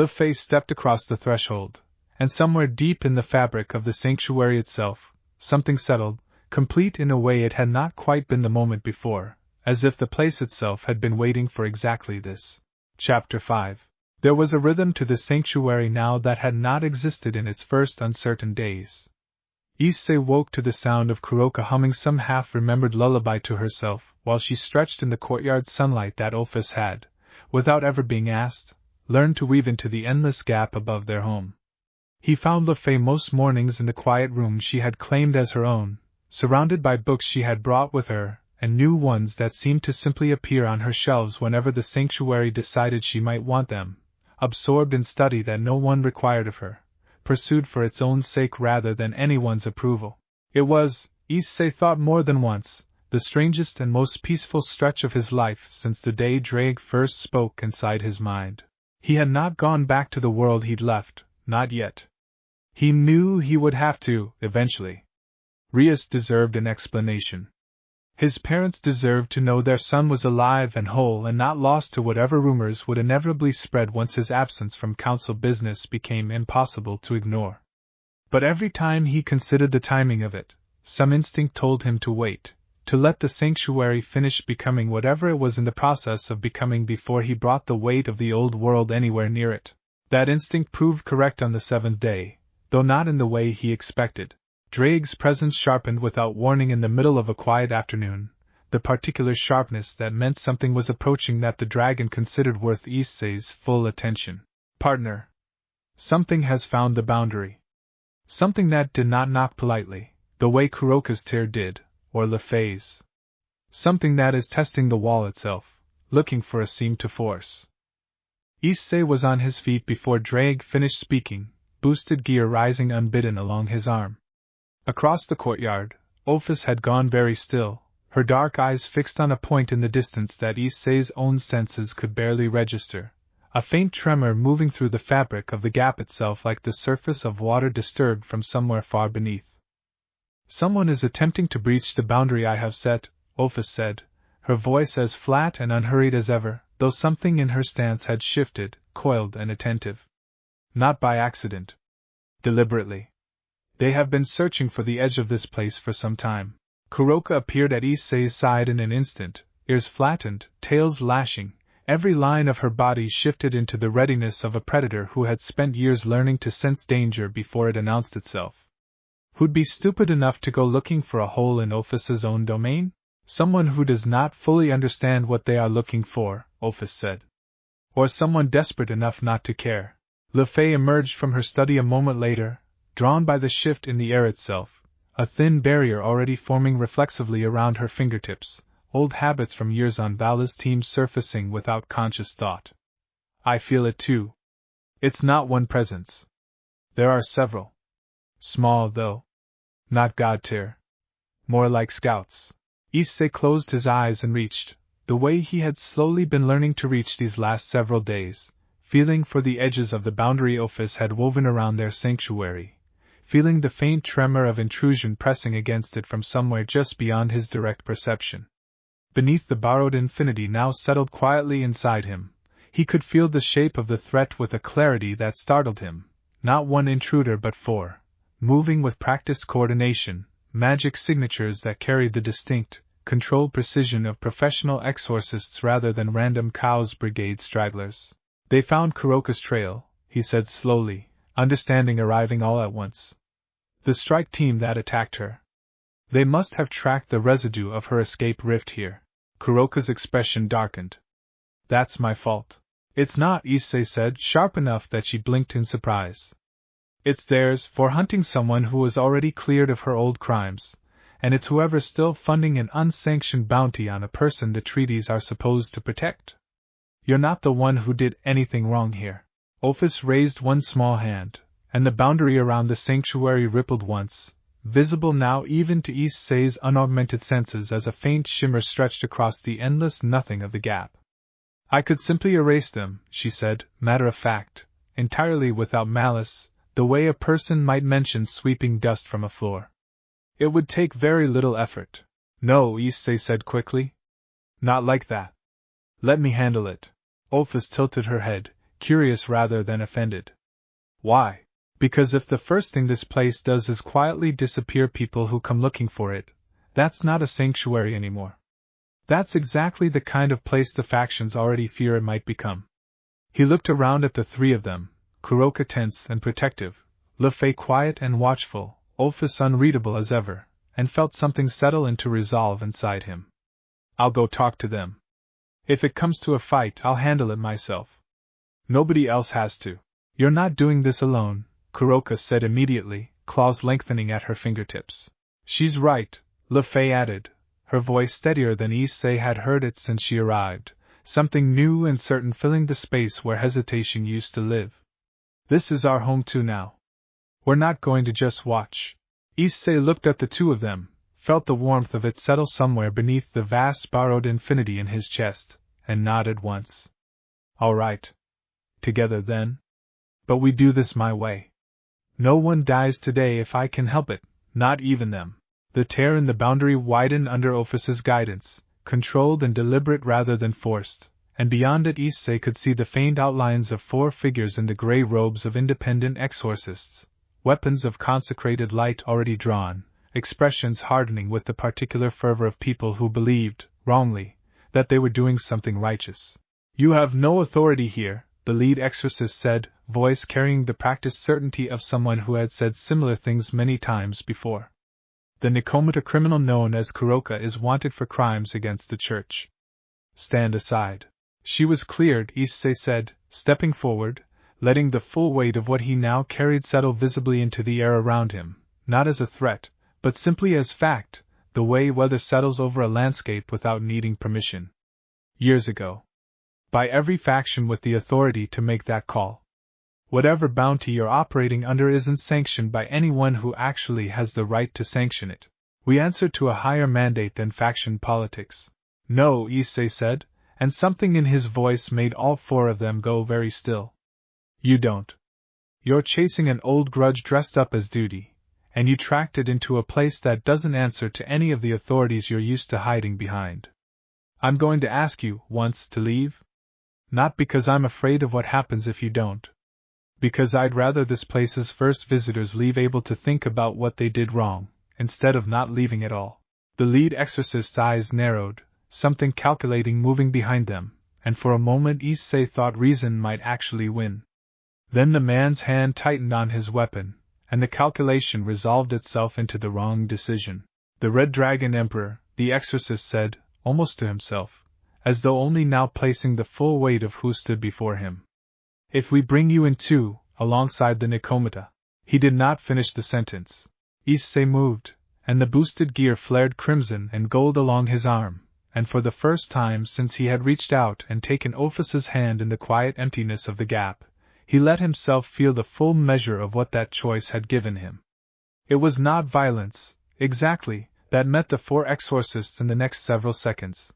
Speaker 1: Fay stepped across the threshold, and somewhere deep in the fabric of the sanctuary itself, something settled, complete in a way it had not quite been the moment before, as if the place itself had been waiting for exactly this. Chapter 5. There was a rhythm to the sanctuary now that had not existed in its first uncertain days. Issei woke to the sound of Kuroka humming some half-remembered lullaby to herself while she stretched in the courtyard sunlight that Ophis had, without ever being asked, learned to weave into the endless gap above their home. He found Fay most mornings in the quiet room she had claimed as her own, surrounded by books she had brought with her, and new ones that seemed to simply appear on her shelves whenever the sanctuary decided she might want them, absorbed in study that no one required of her, pursued for its own sake rather than anyone's approval. It was, Issei thought more than once, the strangest and most peaceful stretch of his life since the day Drake first spoke inside his mind. He had not gone back to the world he'd left, not yet. He knew he would have to, eventually. Rias deserved an explanation. His parents deserved to know their son was alive and whole and not lost to whatever rumors would inevitably spread once his absence from council business became impossible to ignore. But every time he considered the timing of it, some instinct told him to wait, to let the sanctuary finish becoming whatever it was in the process of becoming before he brought the weight of the old world anywhere near it. That instinct proved correct on the 7th day, though not in the way he expected. Drake's presence sharpened without warning in the middle of a quiet afternoon, the particular sharpness that meant something was approaching that the dragon considered worth Issei's full attention. Partner. Something has found the boundary. Something that did not knock politely, the way Kuroka's tear did, or Fay's. Something that is testing the wall itself, looking for a seam to force. Issei was on his feet before Drag finished speaking, boosted gear rising unbidden along his arm. Across the courtyard, Ophis had gone very still, her dark eyes fixed on a point in the distance that Issei's own senses could barely register, a faint tremor moving through the fabric of the gap itself like the surface of water disturbed from somewhere far beneath. Someone is attempting to breach the boundary I have set, Ophis said, her voice as flat and unhurried as ever, though something in her stance had shifted, coiled and attentive. Not by accident. Deliberately. They have been searching for the edge of this place for some time. Kuroka appeared at Issei's side in an instant, ears flattened, tails lashing, every line of her body shifted into the readiness of a predator who had spent years learning to sense danger before it announced itself. Who'd be stupid enough to go looking for a hole in Ophis's own domain? Someone who does not fully understand what they are looking for, Ophis said. Or someone desperate enough not to care. Fay emerged from her study a moment later, drawn by the shift in the air itself, a thin barrier already forming reflexively around her fingertips, old habits from years on Vala's team surfacing without conscious thought. I feel it too. It's not one presence. There are several. Small, though. Not god tier. More like scouts. Issei closed his eyes and reached, the way he had slowly been learning to reach these last several days, feeling for the edges of the boundary Ophis had woven around their sanctuary, feeling the faint tremor of intrusion pressing against it from somewhere just beyond his direct perception. Beneath the borrowed infinity now settled quietly inside him, he could feel the shape of the threat with a clarity that startled him, not one intruder but four, moving with practiced coordination, magic signatures that carried the distinct, controlled precision of professional exorcists rather than random Chaos Brigade stragglers. They found Kuroka's trail, he said slowly, understanding arriving all at once. The strike team that attacked her. They must have tracked the residue of her escape rift here. Kuroka's expression darkened. That's my fault. It's not, Issei said, sharp enough that she blinked in surprise. It's theirs, for hunting someone who was already cleared of her old crimes, and it's whoever's still funding an unsanctioned bounty on a person the treaties are supposed to protect. You're not the one who did anything wrong here. Ophis raised one small hand, and the boundary around the sanctuary rippled once, visible now even to Issei's unaugmented senses as a faint shimmer stretched across the endless nothing of the gap. I could simply erase them, she said, matter of fact, entirely without malice, the way a person might mention sweeping dust from a floor. It would take very little effort. No, Issei said quickly. Not like that. Let me handle it. Ophis tilted her head, curious rather than offended. Why? Because if the first thing this place does is quietly disappear people who come looking for it, that's not a sanctuary anymore. That's exactly the kind of place the factions already fear it might become. He looked around at the three of them, Kuroka tense and protective, Fay quiet and watchful, Ophis unreadable as ever, and felt something settle into resolve inside him. I'll go talk to them. If it comes to a fight, I'll handle it myself. Nobody else has to. You're not doing this alone, Kuroka said immediately, claws lengthening at her fingertips. She's right, Fay added, her voice steadier than Issei had heard it since she arrived, something new and certain filling the space where hesitation used to live. This is our home too now. We're not going to just watch. Issei looked at the two of them, felt the warmth of it settle somewhere beneath the vast borrowed infinity in his chest, and nodded once. All right. Together then. But we do this my way. No one dies today if I can help it, not even them. The tear in the boundary widened under Ophis's guidance, controlled and deliberate rather than forced, and beyond it Issei could see the faint outlines of four figures in the gray robes of independent exorcists, weapons of consecrated light already drawn, expressions hardening with the particular fervor of people who believed, wrongly, that they were doing something righteous. You have no authority here, the lead exorcist said, voice carrying the practiced certainty of someone who had said similar things many times before. The Nikomata criminal known as Kuroka is wanted for crimes against the church. Stand aside. She was cleared, Issei said, stepping forward, letting the full weight of what he now carried settle visibly into the air around him, not as a threat, but simply as fact, the way weather settles over a landscape without needing permission. Years ago. By every faction with the authority to make that call. Whatever bounty you're operating under isn't sanctioned by anyone who actually has the right to sanction it. We answer to a higher mandate than faction politics. No, Issei said, and something in his voice made all four of them go very still. You don't. You're chasing an old grudge dressed up as duty, and you tracked it into a place that doesn't answer to any of the authorities you're used to hiding behind. I'm going to ask you, once, to leave? Not because I'm afraid of what happens if you don't. Because I'd rather this place's first visitors leave able to think about what they did wrong, instead of not leaving at all. The lead exorcist's eyes narrowed, something calculating moving behind them, and for a moment Issei thought reason might actually win. Then the man's hand tightened on his weapon, and the calculation resolved itself into the wrong decision. The Red Dragon Emperor, the exorcist said, almost to himself, as though only now placing the full weight of who stood before him. If we bring you in too, alongside the Nikomata. He did not finish the sentence. Issei moved, and the boosted gear flared crimson and gold along his arm, and for the first time since he had reached out and taken Ophis's hand in the quiet emptiness of the gap, he let himself feel the full measure of what that choice had given him. It was not violence, exactly, that met the four exorcists in the next several seconds.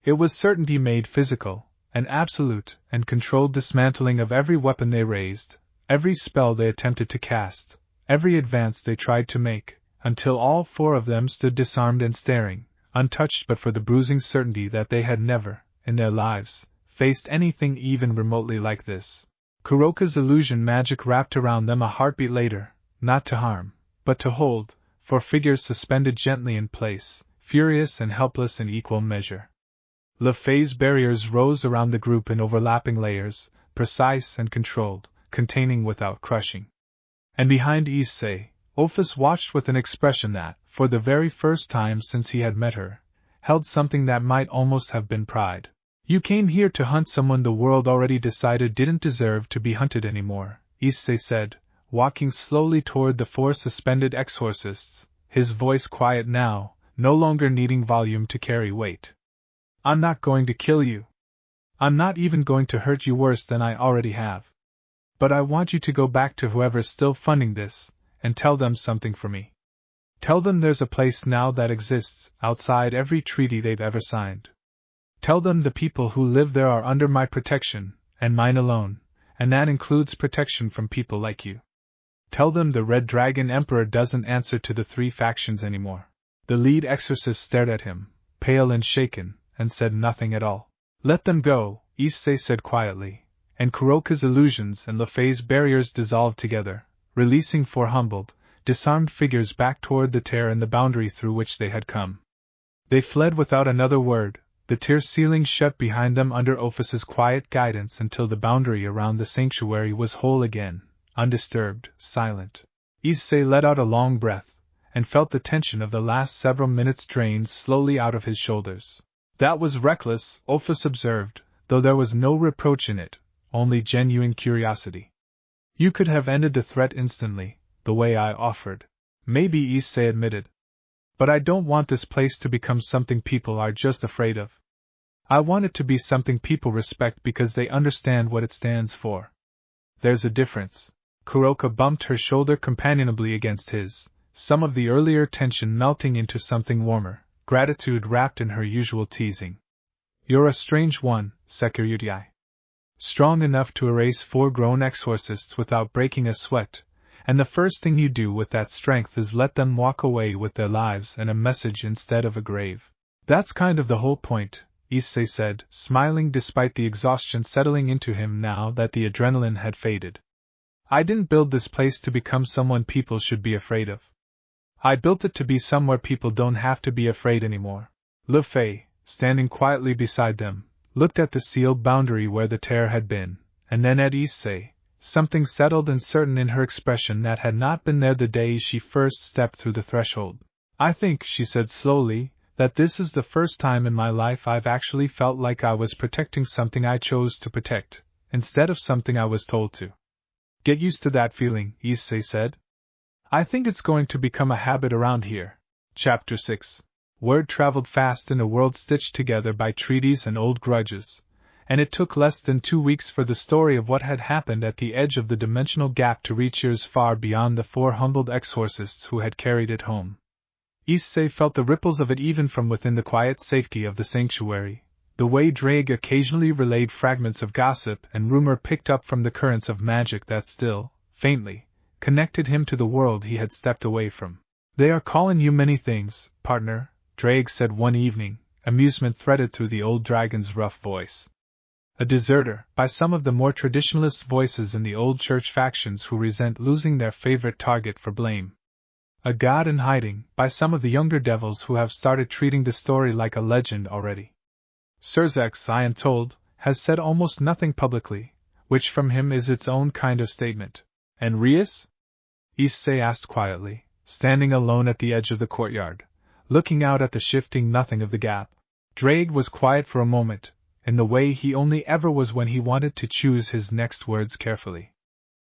Speaker 1: It was certainty made physical, an absolute and controlled dismantling of every weapon they raised, every spell they attempted to cast, every advance they tried to make, until all four of them stood disarmed and staring, untouched but for the bruising certainty that they had never, in their lives, faced anything even remotely like this. Kuroka's illusion magic wrapped around them a heartbeat later, not to harm, but to hold, four figures suspended gently in place, furious and helpless in equal measure. Fay's barriers rose around the group in overlapping layers, precise and controlled, containing without crushing. And behind Issei, Ophis watched with an expression that, for the very first time since he had met her, held something that might almost have been pride. You came here to hunt someone the world already decided didn't deserve to be hunted anymore, Issei said, walking slowly toward the four suspended exorcists, his voice quiet now, no longer needing volume to carry weight. I'm not going to kill you. I'm not even going to hurt you worse than I already have. But I want you to go back to whoever's still funding this, and tell them something for me. Tell them there's a place now that exists outside every treaty they've ever signed. Tell them the people who live there are under my protection, and mine alone, and that includes protection from people like you. Tell them the Red Dragon Emperor doesn't answer to the three factions anymore. The lead exorcist stared at him, pale and shaken, and said nothing at all. Let them go, Issei said quietly, and Kuroka's illusions and Fay's barriers dissolved together, releasing four humbled, disarmed figures back toward the tear in the boundary through which they had come. They fled without another word, the tear ceiling shut behind them under Ophis's quiet guidance until the boundary around the sanctuary was whole again, undisturbed, silent. Issei let out a long breath, and felt the tension of the last several minutes drained slowly out of his shoulders. That was reckless, Ophis observed, though there was no reproach in it, only genuine curiosity. You could have ended the threat instantly, the way I offered. Maybe, Issei admitted. But I don't want this place to become something people are just afraid of. I want it to be something people respect because they understand what it stands for. There's a difference. Kuroka bumped her shoulder companionably against his, some of the earlier tension melting into something warmer, gratitude wrapped in her usual teasing. You're a strange one, Sekiryutai. Strong enough to erase four grown exorcists without breaking a sweat, and the first thing you do with that strength is let them walk away with their lives and a message instead of a grave. That's kind of the whole point, Issei said, smiling despite the exhaustion settling into him now that the adrenaline had faded. I didn't build this place to become someone people should be afraid of. I built it to be somewhere people don't have to be afraid anymore. Fay, standing quietly beside them, looked at the sealed boundary where the tear had been, and then at Issei, something settled and certain in her expression that had not been there the day she first stepped through the threshold. I think, she said slowly, that this is the first time in my life I've actually felt like I was protecting something I chose to protect, instead of something I was told to. Get used to that feeling, Issei said. I think it's going to become a habit around here. Chapter 6. Word traveled fast in a world stitched together by treaties and old grudges, and it took less than 2 weeks for the story of what had happened at the edge of the dimensional gap to reach ears far beyond the 4 humbled exorcists who had carried it home. Issei felt the ripples of it even from within the quiet safety of the sanctuary, the way Drake occasionally relayed fragments of gossip and rumor picked up from the currents of magic that still, faintly, connected him to the world he had stepped away from. They are calling you many things, partner, Drake said one evening, amusement threaded through the old dragon's rough voice. A deserter, by some of the more traditionalist voices in the old church factions who resent losing their favorite target for blame. A god in hiding, by some of the younger devils who have started treating the story like a legend already. Surzex, I am told, has said almost nothing publicly, which from him is its own kind of statement. And Rias? Issei asked quietly, standing alone at the edge of the courtyard, looking out at the shifting nothing of the gap. Drake was quiet for a moment, in the way he only ever was when he wanted to choose his next words carefully.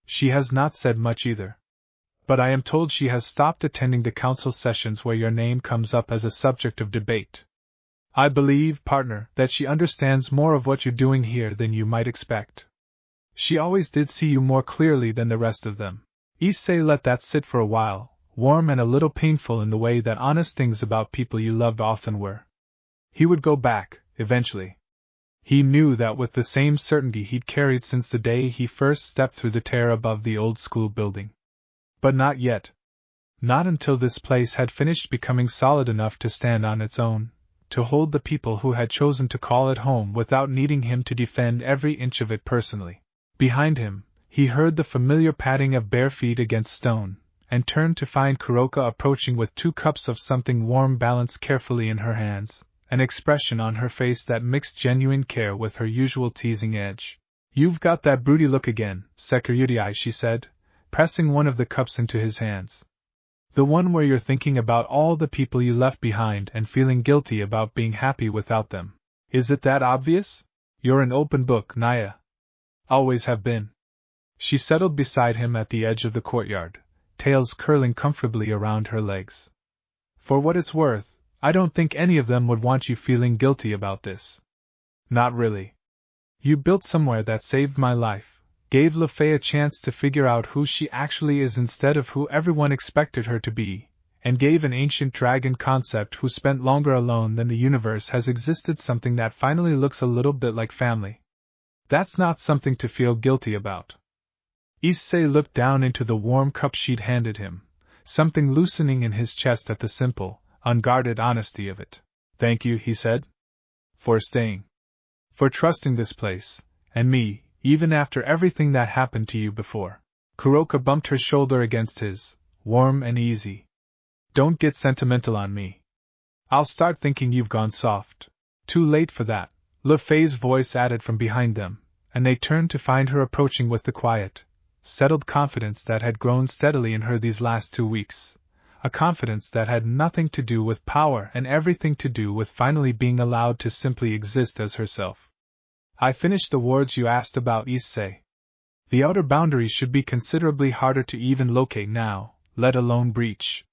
Speaker 1: She has not said much either. But I am told she has stopped attending the council sessions where your name comes up as a subject of debate. I believe, partner, that she understands more of what you're doing here than you might expect. She always did see you more clearly than the rest of them. Issei let that sit for a while, warm and a little painful in the way that honest things about people you loved often were. He would go back, eventually. He knew that with the same certainty he'd carried since the day he first stepped through the tear above the old school building. But not yet. Not until this place had finished becoming solid enough to stand on its own, to hold the people who had chosen to call it home without needing him to defend every inch of it personally. Behind him, he heard the familiar padding of bare feet against stone, and turned to find Kuroka approaching with 2 cups of something warm balanced carefully in her hands, an expression on her face that mixed genuine care with her usual teasing edge. You've got that broody look again, Sekiryudai, she said, pressing one of the cups into his hands. The one where you're thinking about all the people you left behind and feeling guilty about being happy without them. Is it that obvious? You're an open book, Naya. Always have been. She settled beside him at the edge of the courtyard, tails curling comfortably around her legs. For what it's worth, I don't think any of them would want you feeling guilty about this. Not really. You built somewhere that saved my life, gave Fay a chance to figure out who she actually is instead of who everyone expected her to be, and gave an ancient dragon concept who spent longer alone than the universe has existed something that finally looks a little bit like family. That's not something to feel guilty about. Issei looked down into the warm cup she'd handed him, something loosening in his chest at the simple, unguarded honesty of it. Thank you, he said. For staying. For trusting this place, and me, even after everything that happened to you before. Kuroka bumped her shoulder against his, warm and easy. Don't get sentimental on me. I'll start thinking you've gone soft. Too late for that, Fay's voice added from behind them, and they turned to find her approaching with the quiet, settled confidence that had grown steadily in her these last 2 weeks. A confidence that had nothing to do with power and everything to do with finally being allowed to simply exist as herself. I finished the wards you asked about, Issei. The outer boundary should be considerably harder to even locate now, let alone breach.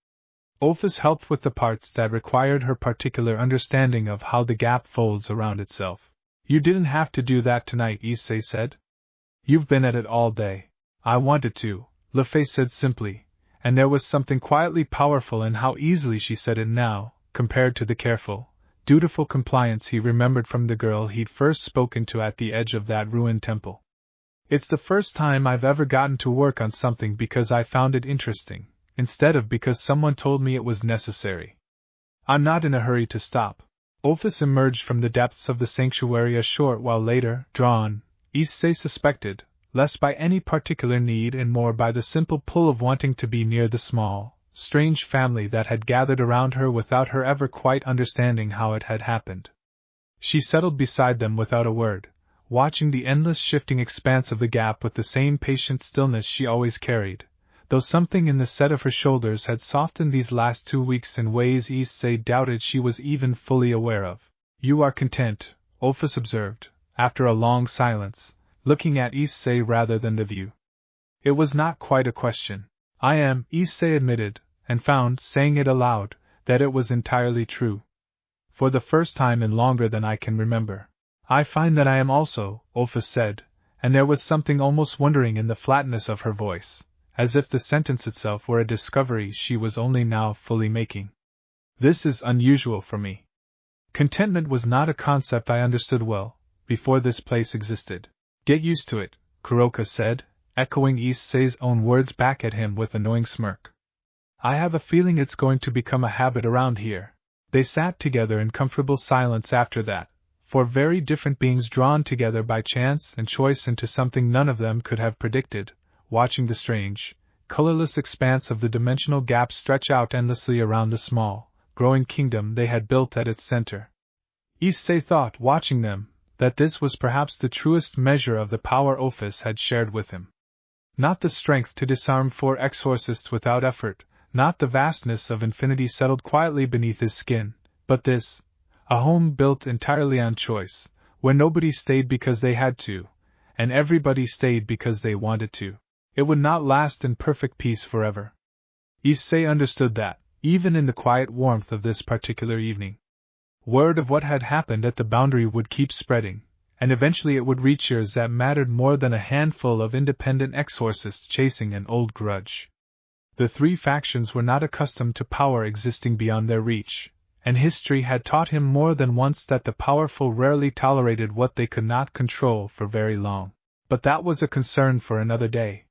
Speaker 1: Ophis helped with the parts that required her particular understanding of how the gap folds around itself. You didn't have to do that tonight, Issei said. You've been at it all day. I wanted to, Fay said simply, and there was something quietly powerful in how easily she said it now, compared to the careful, dutiful compliance he remembered from the girl he'd first spoken to at the edge of that ruined temple. It's the first time I've ever gotten to work on something because I found it interesting, instead of because someone told me it was necessary. I'm not in a hurry to stop. Ophis emerged from the depths of the sanctuary a short while later, drawn, Issei suspected, less by any particular need and more by the simple pull of wanting to be near the small, strange family that had gathered around her without her ever quite understanding how it had happened. She settled beside them without a word, watching the endless shifting expanse of the gap with the same patient stillness she always carried, though something in the set of her shoulders had softened these last 2 weeks in ways Issei doubted she was even fully aware of. You are content, Ophis observed, after a long silence, looking at Issei rather than the view. It was not quite a question. I am, Issei admitted, and found, saying it aloud, that it was entirely true. For the first time in longer than I can remember. I find that I am also, Ophis said, and there was something almost wondering in the flatness of her voice, as if the sentence itself were a discovery she was only now fully making. This is unusual for me. Contentment was not a concept I understood well, before this place existed. Get used to it, Kuroka said, echoing Issei's own words back at him with a knowing smirk. I have a feeling it's going to become a habit around here. They sat together in comfortable silence after that, for very different beings drawn together by chance and choice into something none of them could have predicted, watching the strange, colorless expanse of the dimensional gap stretch out endlessly around the small, growing kingdom they had built at its center. Issei thought, watching them, that this was perhaps the truest measure of the power Ophis had shared with him. Not the strength to disarm 4 exorcists without effort, not the vastness of infinity settled quietly beneath his skin, but this, a home built entirely on choice, where nobody stayed because they had to, and everybody stayed because they wanted to. It would not last in perfect peace forever. Issei understood that, even in the quiet warmth of this particular evening. Word of what had happened at the boundary would keep spreading, and eventually it would reach ears that mattered more than a handful of independent exorcists chasing an old grudge. The 3 factions were not accustomed to power existing beyond their reach, and history had taught him more than once that the powerful rarely tolerated what they could not control for very long. But that was a concern for another day.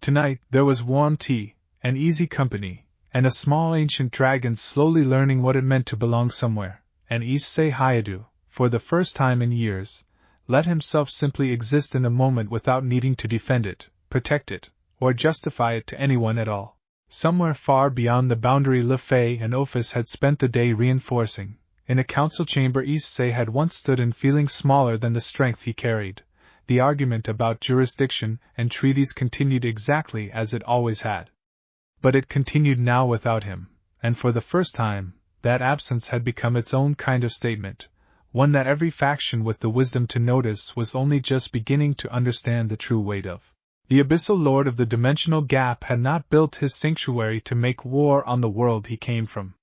Speaker 1: Tonight there was warm tea, and easy company, and a small ancient dragon slowly learning what it meant to belong somewhere, and Issei Hyoudou, for the first time in years, let himself simply exist in a moment without needing to defend it, protect it, or justify it to anyone at all. Somewhere far beyond the boundary Fay and Ophis had spent the day reinforcing. In a council chamber Issei had once stood in feeling smaller than the strength he carried. The argument about jurisdiction and treaties continued exactly as it always had. But it continued now without him, and for the first time, that absence had become its own kind of statement, one that every faction with the wisdom to notice was only just beginning to understand the true weight of. The abyssal lord of the dimensional gap had not built his sanctuary to make war on the world he came from.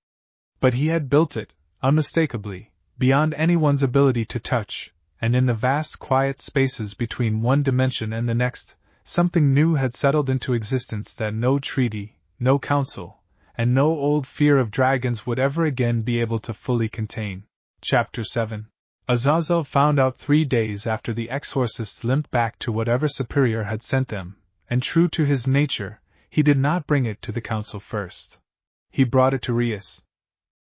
Speaker 1: But he had built it, unmistakably, beyond anyone's ability to touch, and in the vast quiet spaces between one dimension and the next, something new had settled into existence that no treaty, no council, and no old fear of dragons would ever again be able to fully contain. Chapter 7. Azazel found out 3 days after the exorcists limped back to whatever superior had sent them, and true to his nature, he did not bring it to the council first. He brought it to Rias.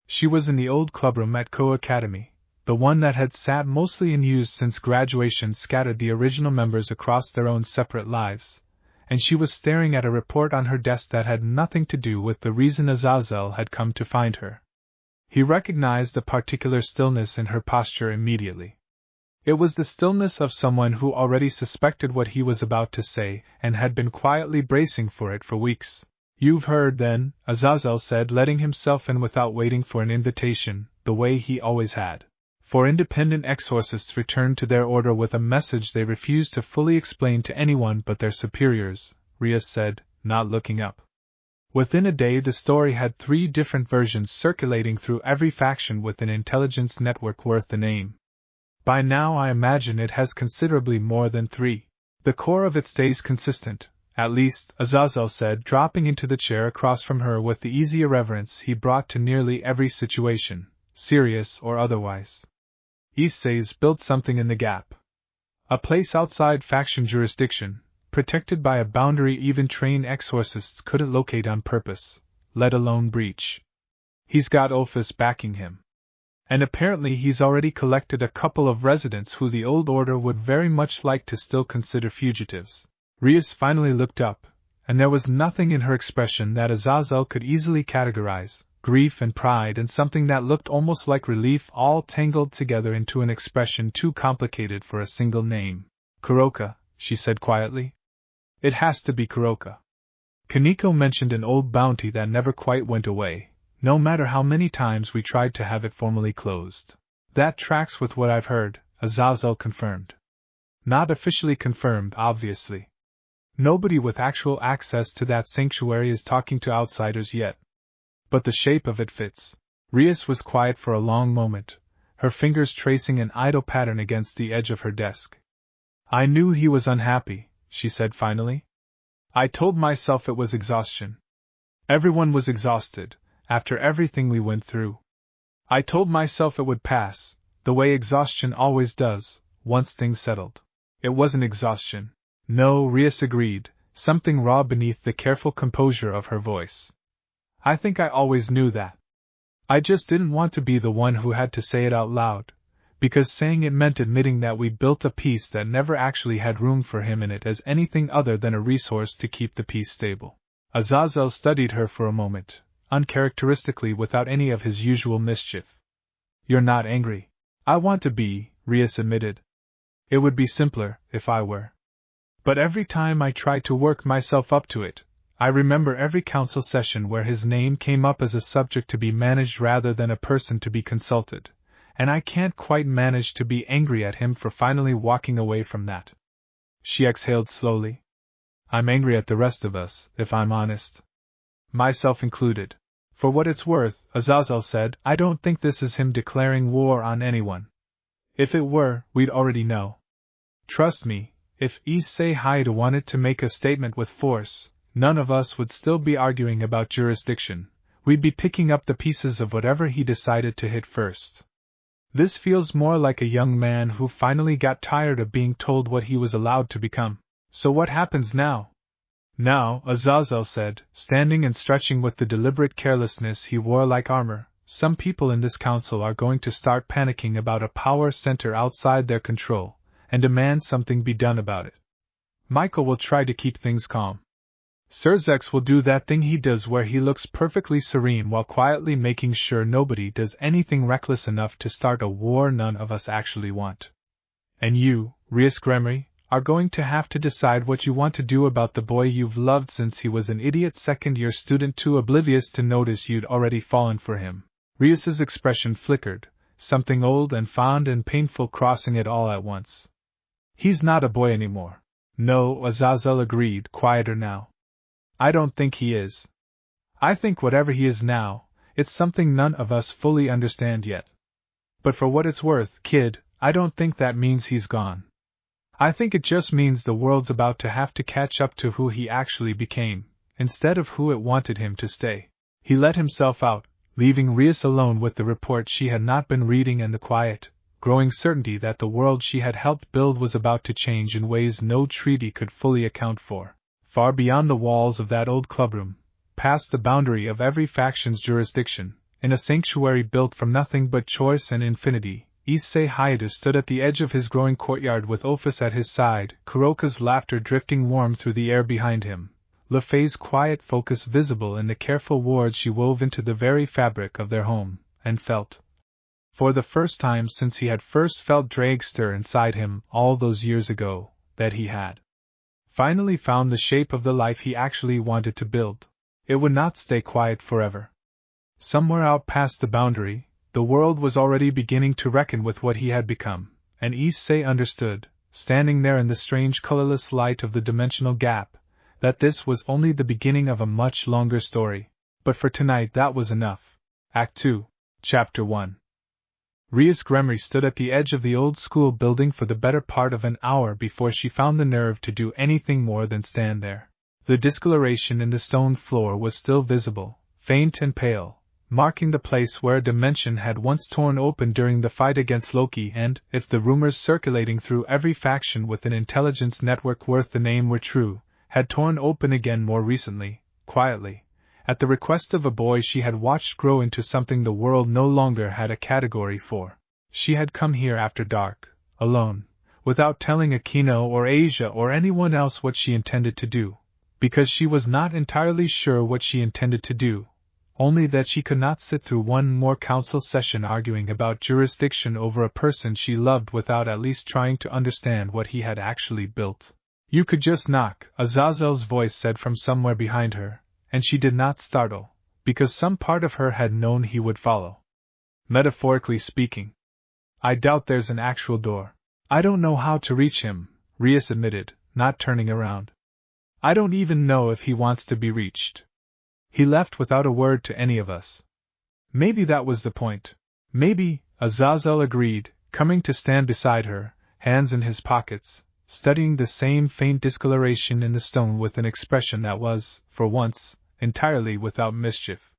Speaker 1: She was in the old clubroom at Ko Academy, the one that had sat mostly unused since graduation scattered the original members across their own separate lives, and she was staring at a report on her desk that had nothing to do with the reason Azazel had come to find her. He recognized the particular stillness in her posture immediately. It was the stillness of someone who already suspected what he was about to say and had been quietly bracing for it for weeks. "You've heard, then," Azazel said, letting himself in without waiting for an invitation, the way he always had. For independent exorcists returned to their order with a message they refused to fully explain to anyone but their superiors, Rias said, not looking up. Within a day the story had 3 different versions circulating through every faction with an intelligence network worth the name. By now I imagine it has considerably more than 3. The core of it stays consistent, at least, Azazel said, dropping into the chair across from her with the easy irreverence he brought to nearly every situation, serious or otherwise. Issei's built something in the gap. A place outside faction jurisdiction, protected by a boundary even trained exorcists couldn't locate on purpose, let alone breach. He's got Ophis backing him. And apparently he's already collected a couple of residents who the old order would very much like to still consider fugitives. Rias finally looked up, and there was nothing in her expression that Azazel could easily categorize, grief and pride and something that looked almost like relief all tangled together into an expression too complicated for a single name. "Kuroka," she said quietly. "It has to be Kuroka." Kaneko mentioned an old bounty that never quite went away, no matter how many times we tried to have it formally closed. "That tracks with what I've heard," Azazel confirmed. Not officially confirmed, obviously. Nobody with actual access to that sanctuary is talking to outsiders yet. But the shape of it fits. Rias was quiet for a long moment, her fingers tracing an idle pattern against the edge of her desk. I knew he was unhappy, she said finally. I told myself it was exhaustion. Everyone was exhausted, after everything we went through. I told myself it would pass, the way exhaustion always does, once things settled. It wasn't exhaustion. No, Rias agreed, something raw beneath the careful composure of her voice. I think I always knew that. I just didn't want to be the one who had to say it out loud, because saying it meant admitting that we built a peace that never actually had room for him in it as anything other than a resource to keep the peace stable. Azazel studied her for a moment, uncharacteristically without any of his usual mischief. You're not angry. I want to be, Rias admitted. It would be simpler, if I were. But every time I try to work myself up to it, I remember every council session where his name came up as a subject to be managed rather than a person to be consulted, and I can't quite manage to be angry at him for finally walking away from that. She exhaled slowly. I'm angry at the rest of us, if I'm honest. Myself included. For what it's worth, Azazel said, I don't think this is him declaring war on anyone. If it were, we'd already know. Trust me, if Issei Hyoudou wanted to make a statement with force, none of us would still be arguing about jurisdiction. We'd be picking up the pieces of whatever he decided to hit first. This feels more like a young man who finally got tired of being told what he was allowed to become. So what happens now? Now, Azazel said, standing and stretching with the deliberate carelessness he wore like armor, some people in this council are going to start panicking about a power center outside their control, and demand something be done about it. Michael will try to keep things calm. Serzex will do that thing he does where he looks perfectly serene while quietly making sure nobody does anything reckless enough to start a war none of us actually want. And you, Rias Gremory, are going to have to decide what you want to do about the boy you've loved since he was an idiot second-year student too oblivious to notice you'd already fallen for him. Rias's expression flickered, something old and fond and painful crossing it all at once. He's not a boy anymore. No, Azazel agreed, quieter now. I don't think he is. I think whatever he is now, it's something none of us fully understand yet. But for what it's worth, kid, I don't think that means he's gone. I think it just means the world's about to have to catch up to who he actually became, instead of who it wanted him to stay. He let himself out, leaving Rias alone with the report she had not been reading and the quiet, growing certainty that the world she had helped build was about to change in ways no treaty could fully account for. Far beyond the walls of that old clubroom, past the boundary of every faction's jurisdiction, in a sanctuary built from nothing but choice and infinity, Issei Hyoudou stood at the edge of his growing courtyard with Ophis at his side, Kuroka's laughter drifting warm through the air behind him, Lefay's quiet focus visible in the careful wards she wove into the very fabric of their home, and felt, for the first time since he had first felt Drag stir inside him all those years ago, that he had finally found the shape of the life he actually wanted to build. It would not stay quiet forever. Somewhere out past the boundary, the world was already beginning to reckon with what he had become, and Issei understood, standing there in the strange colorless light of the dimensional gap, that this was only the beginning of a much longer story. But for tonight that was enough. Act 2, Chapter 1. Rias Gremory stood at the edge of the old school building for the better part of an hour before she found the nerve to do anything more than stand there. The discoloration in the stone floor was still visible, faint and pale, marking the place where a dimension had once torn open during the fight against Loki and, if the rumors circulating through every faction with an intelligence network worth the name were true, had torn open again more recently, quietly, at the request of a boy she had watched grow into something the world no longer had a category for. She had come here after dark, alone, without telling Akino or Asia or anyone else what she intended to do, because she was not entirely sure what she intended to do. Only that she could not sit through one more council session arguing about jurisdiction over a person she loved without at least trying to understand what he had actually built. You could just knock, Azazel's voice said from somewhere behind her, and she did not startle, because some part of her had known he would follow. Metaphorically speaking. I doubt there's an actual door. I don't know how to reach him, Rias admitted, not turning around. I don't even know if he wants to be reached. He left without a word to any of us. Maybe that was the point. Maybe, Azazel agreed, coming to stand beside her, hands in his pockets, studying the same faint discoloration in the stone with an expression that was, for once, entirely without mischief.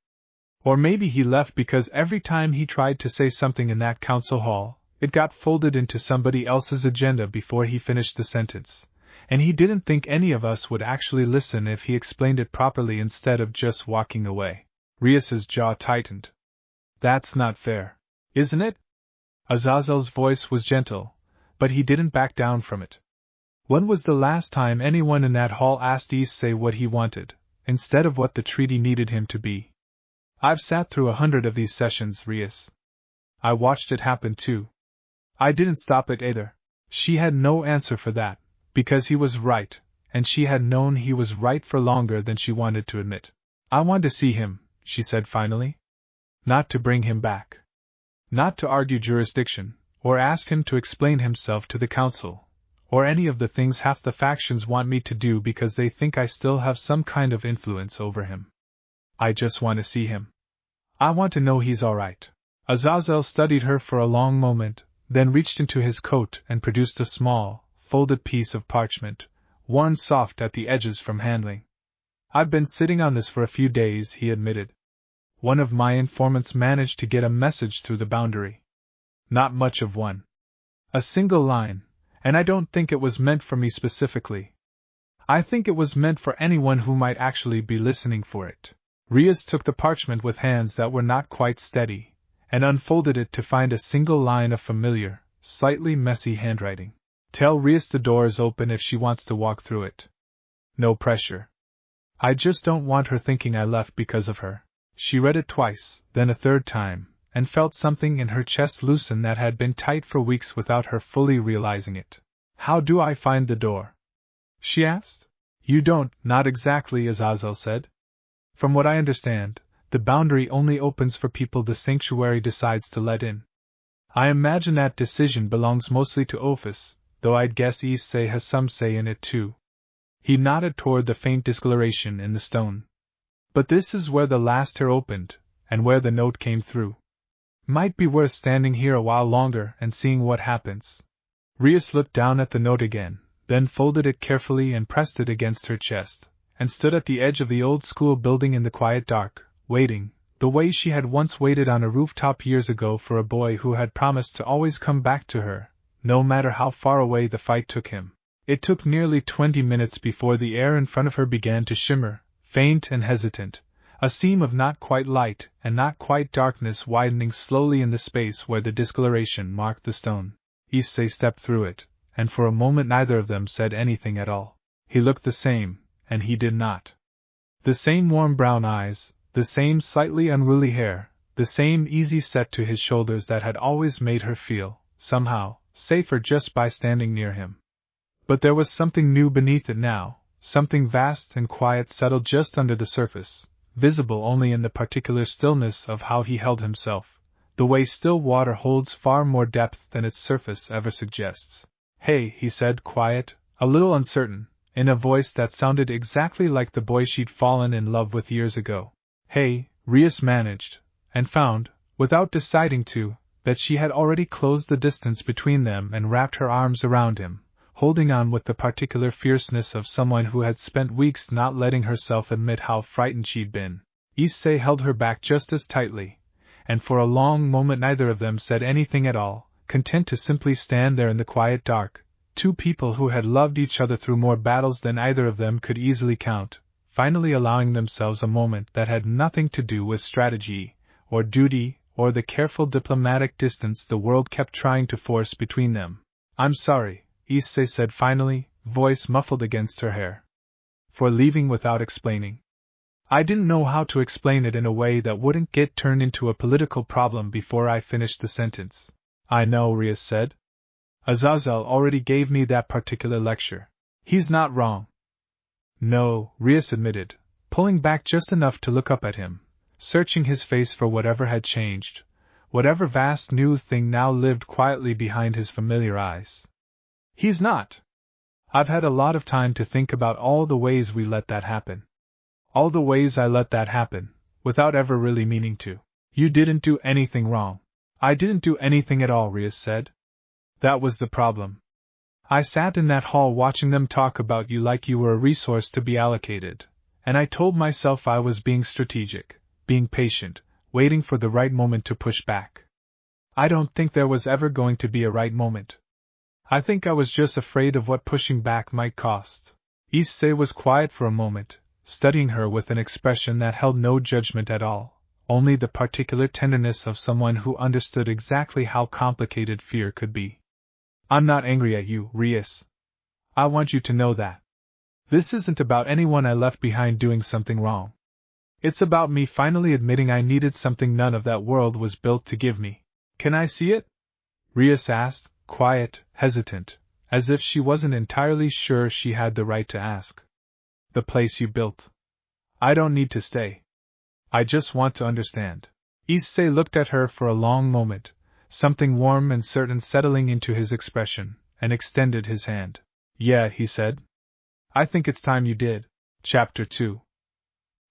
Speaker 1: Or maybe he left because every time he tried to say something in that council hall, it got folded into somebody else's agenda before he finished the sentence, and he didn't think any of us would actually listen if he explained it properly instead of just walking away. Rias's jaw tightened. That's not fair, isn't it? Azazel's voice was gentle, but he didn't back down from it. When was the last time anyone in that hall asked Issei what he wanted, instead of what the treaty needed him to be? I've sat through 100 of these sessions, Rias. I watched it happen too. I didn't stop it either. She had no answer for that, because he was right, and she had known he was right for longer than she wanted to admit. I want to see him, she said finally. Not to bring him back. Not to argue jurisdiction, or ask him to explain himself to the council, or any of the things half the factions want me to do because they think I still have some kind of influence over him. I just want to see him. I want to know he's alright. Azazel studied her for a long moment, then reached into his coat and produced a small, folded piece of parchment, worn soft at the edges from handling. I've been sitting on this for a few days, he admitted. One of my informants managed to get a message through the boundary. Not much of one. A single line, and I don't think it was meant for me specifically. I think it was meant for anyone who might actually be listening for it. Rias took the parchment with hands that were not quite steady, and unfolded it to find a single line of familiar, slightly messy handwriting. Tell Rias the door is open if she wants to walk through it. No pressure. I just don't want her thinking I left because of her. She read it twice, then a third time, and felt something in her chest loosen that had been tight for weeks without her fully realizing it. How do I find the door? She asked. You don't, not exactly, Azazel said. From what I understand, the boundary only opens for people the sanctuary decides to let in. I imagine that decision belongs mostly to Ophis, though I'd guess Issei has some say in it too. He nodded toward the faint discoloration in the stone. But this is where the last tear opened, and where the note came through. Might be worth standing here a while longer and seeing what happens. Rias looked down at the note again, then folded it carefully and pressed it against her chest, and stood at the edge of the old school building in the quiet dark, waiting, the way she had once waited on a rooftop years ago for a boy who had promised to always come back to her, no matter how far away the fight took him. It took nearly 20 minutes before the air in front of her began to shimmer, faint and hesitant, a seam of not quite light and not quite darkness widening slowly in the space where the discoloration marked the stone. Issei stepped through it, and for a moment neither of them said anything at all. He looked the same, and he did not. The same warm brown eyes, the same slightly unruly hair, the same easy set to his shoulders that had always made her feel, somehow, safer just by standing near him. But there was something new beneath it now, something vast and quiet settled just under the surface, visible only in the particular stillness of how he held himself, the way still water holds far more depth than its surface ever suggests. Hey, he said, quiet, a little uncertain, in a voice that sounded exactly like the boy she'd fallen in love with years ago. Hey, Rias managed, and found, without deciding to, that she had already closed the distance between them and wrapped her arms around him, holding on with the particular fierceness of someone who had spent weeks not letting herself admit how frightened she'd been. Issei held her back just as tightly, and for a long moment neither of them said anything at all, content to simply stand there in the quiet dark, two people who had loved each other through more battles than either of them could easily count, finally allowing themselves a moment that had nothing to do with strategy, or duty, or the careful diplomatic distance the world kept trying to force between them. I'm sorry, Issei said finally, voice muffled against her hair. For leaving without explaining. I didn't know how to explain it in a way that wouldn't get turned into a political problem before I finished the sentence. I know, Rias said. Azazel already gave me that particular lecture. He's not wrong. No, Rias admitted, pulling back just enough to look up at him, searching his face for whatever had changed, whatever vast new thing now lived quietly behind his familiar eyes. He's not. I've had a lot of time to think about all the ways we let that happen. All the ways I let that happen, without ever really meaning to. You didn't do anything wrong. I didn't do anything at all, Rias said. That was the problem. I sat in that hall watching them talk about you like you were a resource to be allocated, and I told myself I was being strategic, being patient, waiting for the right moment to push back. I don't think there was ever going to be a right moment. I think I was just afraid of what pushing back might cost. Issei was quiet for a moment, studying her with an expression that held no judgment at all, only the particular tenderness of someone who understood exactly how complicated fear could be. I'm not angry at you, Rias. I want you to know that. This isn't about anyone I left behind doing something wrong. It's about me finally admitting I needed something none of that world was built to give me. Can I see it? Rias asked, quiet, hesitant, as if she wasn't entirely sure she had the right to ask. The place you built. I don't need to stay. I just want to understand. Issei looked at her for a long moment, something warm and certain settling into his expression, and extended his hand. Yeah, he said. I think it's time you did. Chapter 2.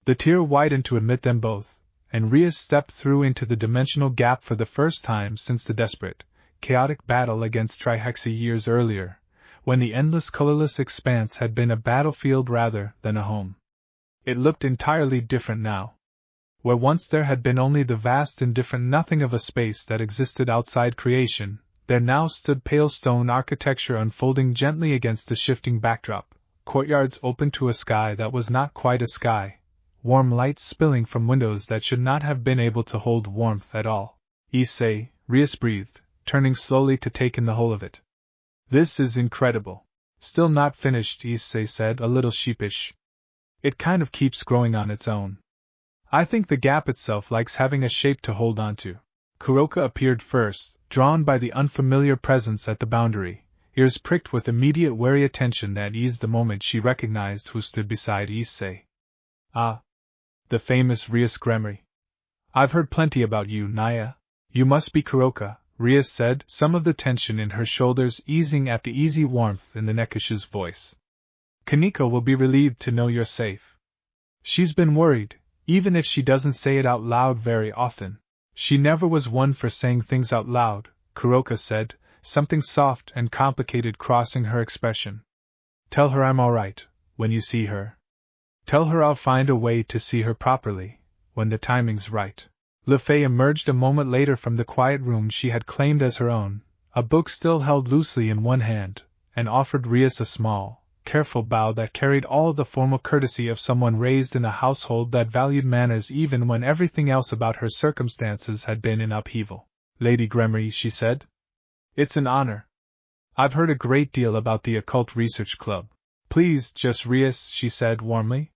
Speaker 1: The tear widened to admit them both, and Rias stepped through into the dimensional gap for the first time since the desperate, chaotic battle against Trihexa years earlier, when the endless colorless expanse had been a battlefield rather than a home. It looked entirely different now. Where once there had been only the vast indifferent nothing of a space that existed outside creation, there now stood pale stone architecture unfolding gently against the shifting backdrop, courtyards open to a sky that was not quite a sky, warm lights spilling from windows that should not have been able to hold warmth at all. Issei, Rias breathed, turning slowly to take in the whole of it. This is incredible. Still not finished, Issei said, a little sheepish. It kind of keeps growing on its own. I think the gap itself likes having a shape to hold on to. Kuroka appeared first, drawn by the unfamiliar presence at the boundary, ears pricked with immediate wary attention that eased the moment she recognized who stood beside Issei. Ah. The famous Rias Gremory. I've heard plenty about you, Naya. You must be Kuroka, Rias said, some of the tension in her shoulders easing at the easy warmth in the Nekisha's voice. Kaneko will be relieved to know you're safe. She's been worried, even if she doesn't say it out loud very often. She never was one for saying things out loud, Kuroka said, something soft and complicated crossing her expression. Tell her I'm all right, when you see her. Tell her I'll find a way to see her properly, when the timing's right. Fay emerged a moment later from the quiet room she had claimed as her own, a book still held loosely in one hand, and offered Rias a small, careful bow that carried all the formal courtesy of someone raised in a household that valued manners even when everything else about her circumstances had been in upheaval. Lady Gremory, she said. It's an honor. I've heard a great deal about the Occult Research Club. Please, just Rias, she said warmly.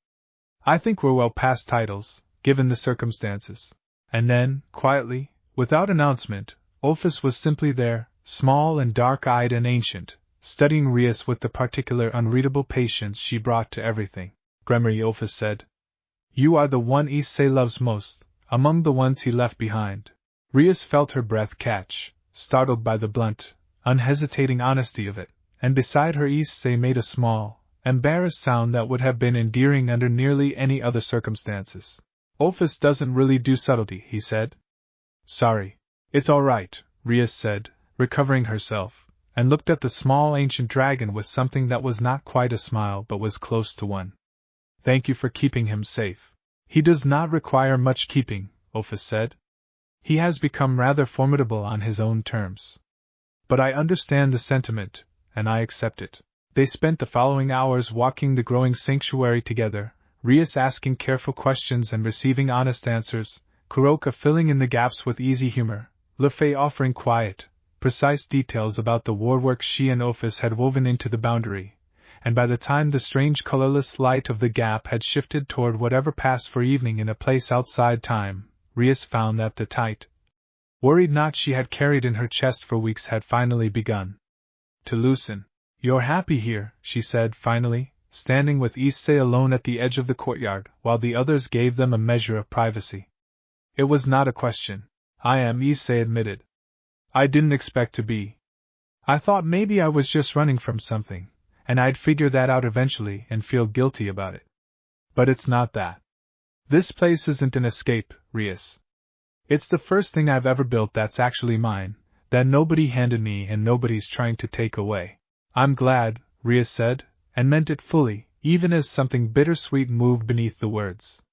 Speaker 1: I think we're well past titles, given the circumstances. And then, quietly, without announcement, Ophis was simply there, small and dark-eyed and ancient, studying Rias with the particular unreadable patience she brought to everything. Gremory, Ophis said. You are the one Issei loves most, among the ones he left behind. Rias felt her breath catch, startled by the blunt, unhesitating honesty of it, and beside her Issei made a small, embarrassed sound that would have been endearing under nearly any other circumstances. Ophis doesn't really do subtlety, he said. Sorry. It's all right, Rias said, recovering herself, and looked at the small ancient dragon with something that was not quite a smile but was close to one. Thank you for keeping him safe. He does not require much keeping, Ophis said. He has become rather formidable on his own terms. But I understand the sentiment, and I accept it. They spent the following hours walking the growing sanctuary together, Rias asking careful questions and receiving honest answers, Kuroka filling in the gaps with easy humor, Fay offering quiet, precise details about the warwork she and Ophis had woven into the boundary, and by the time the strange colorless light of the gap had shifted toward whatever passed for evening in a place outside time, Rias found that the tight, worried knot she had carried in her chest for weeks had finally begun to loosen. You're happy here, she said finally, standing with Issei alone at the edge of the courtyard, while the others gave them a measure of privacy. It was not a question. I am, Issei admitted. I didn't expect to be. I thought maybe I was just running from something, and I'd figure that out eventually and feel guilty about it. But it's not that. This place isn't an escape, Rias. It's the first thing I've ever built that's actually mine, that nobody handed me and nobody's trying to take away. I'm glad, Rias said, and meant it fully, even as something bittersweet moved beneath the words.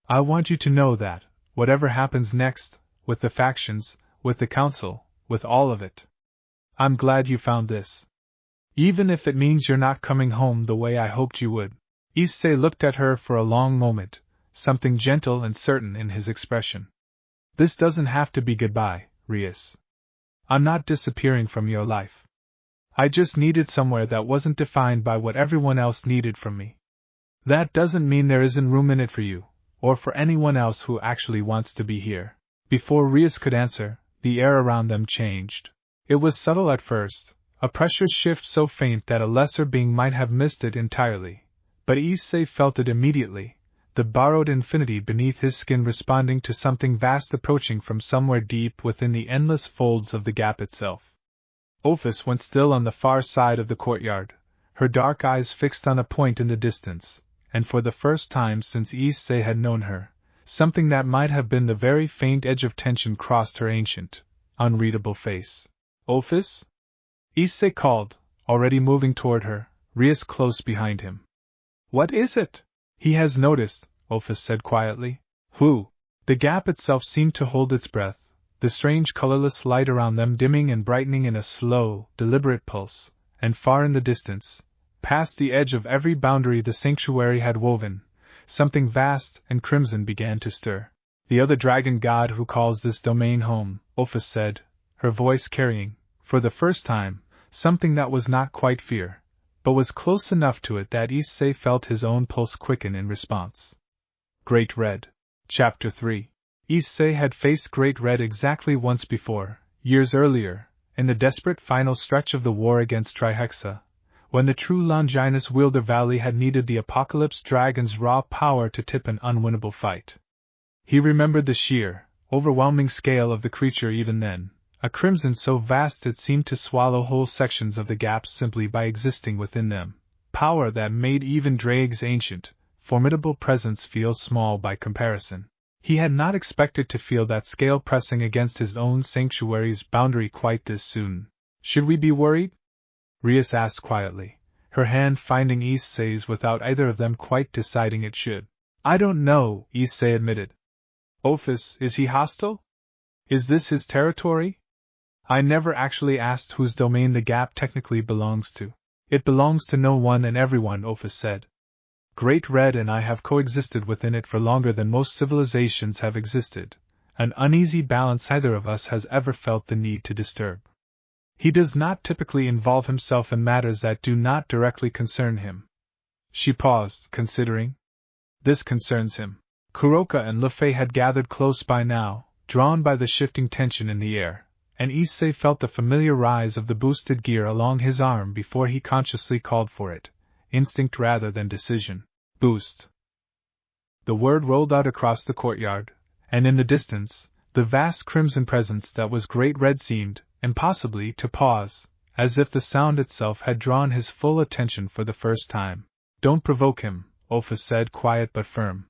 Speaker 1: I want you to know that, whatever happens next, with the factions, with the council, with all of it, I'm glad you found this. Even if it means you're not coming home the way I hoped you would. Issei looked at her for a long moment, something gentle and certain in his expression. This doesn't have to be goodbye, Rias. I'm not disappearing from your life. I just needed somewhere that wasn't defined by what everyone else needed from me. That doesn't mean there isn't room in it for you, or for anyone else who actually wants to be here. Before Rias could answer, the air around them changed. It was subtle at first, a pressure shift so faint that a lesser being might have missed it entirely, but Issei felt it immediately, the borrowed infinity beneath his skin responding to something vast approaching from somewhere deep within the endless folds of the gap itself. Ophis went still on the far side of the courtyard, her dark eyes fixed on a point in the distance, and for the first time since Issei had known her, something that might have been the very faint edge of tension crossed her ancient, unreadable face. Ophis? Issei called, already moving toward her, Rias close behind him. What is it? He has noticed, Ophis said quietly. Who? The gap itself seemed to hold its breath, the strange colorless light around them dimming and brightening in a slow, deliberate pulse, and far in the distance, past the edge of every boundary the sanctuary had woven, something vast and crimson began to stir. The other dragon god who calls this domain home, Ophis said, her voice carrying, for the first time, something that was not quite fear, but was close enough to it that Issei felt his own pulse quicken in response. Great Red. Chapter 3. Issei had faced Great Red exactly once before, years earlier, in the desperate final stretch of the war against Trihexa, when the true Longinus Wielder Valley had needed the Apocalypse Dragon's raw power to tip an unwinnable fight. He remembered the sheer, overwhelming scale of the creature even then, a crimson so vast it seemed to swallow whole sections of the gaps simply by existing within them, power that made even Drake's ancient, formidable presence feel small by comparison. He had not expected to feel that scale pressing against his own sanctuary's boundary quite this soon. Should we be worried? Rias asked quietly, her hand finding Issei's without either of them quite deciding it should. I don't know, Issei admitted. Ophis, is he hostile? Is this his territory? I never actually asked whose domain the gap technically belongs to. It belongs to no one and everyone, Ophis said. Great Red and I have coexisted within it for longer than most civilizations have existed, an uneasy balance neither of us has ever felt the need to disturb. He does not typically involve himself in matters that do not directly concern him. She paused, considering. This concerns him. Kuroka and Fay had gathered close by now, drawn by the shifting tension in the air, and Issei felt the familiar rise of the boosted gear along his arm before he consciously called for it, instinct rather than decision. Boost. The word rolled out across the courtyard, and in the distance, the vast crimson presence that was Great Red seemed, impossibly, to pause, as if the sound itself had drawn his full attention for the first time. Don't provoke him, Ophis said, quiet but firm.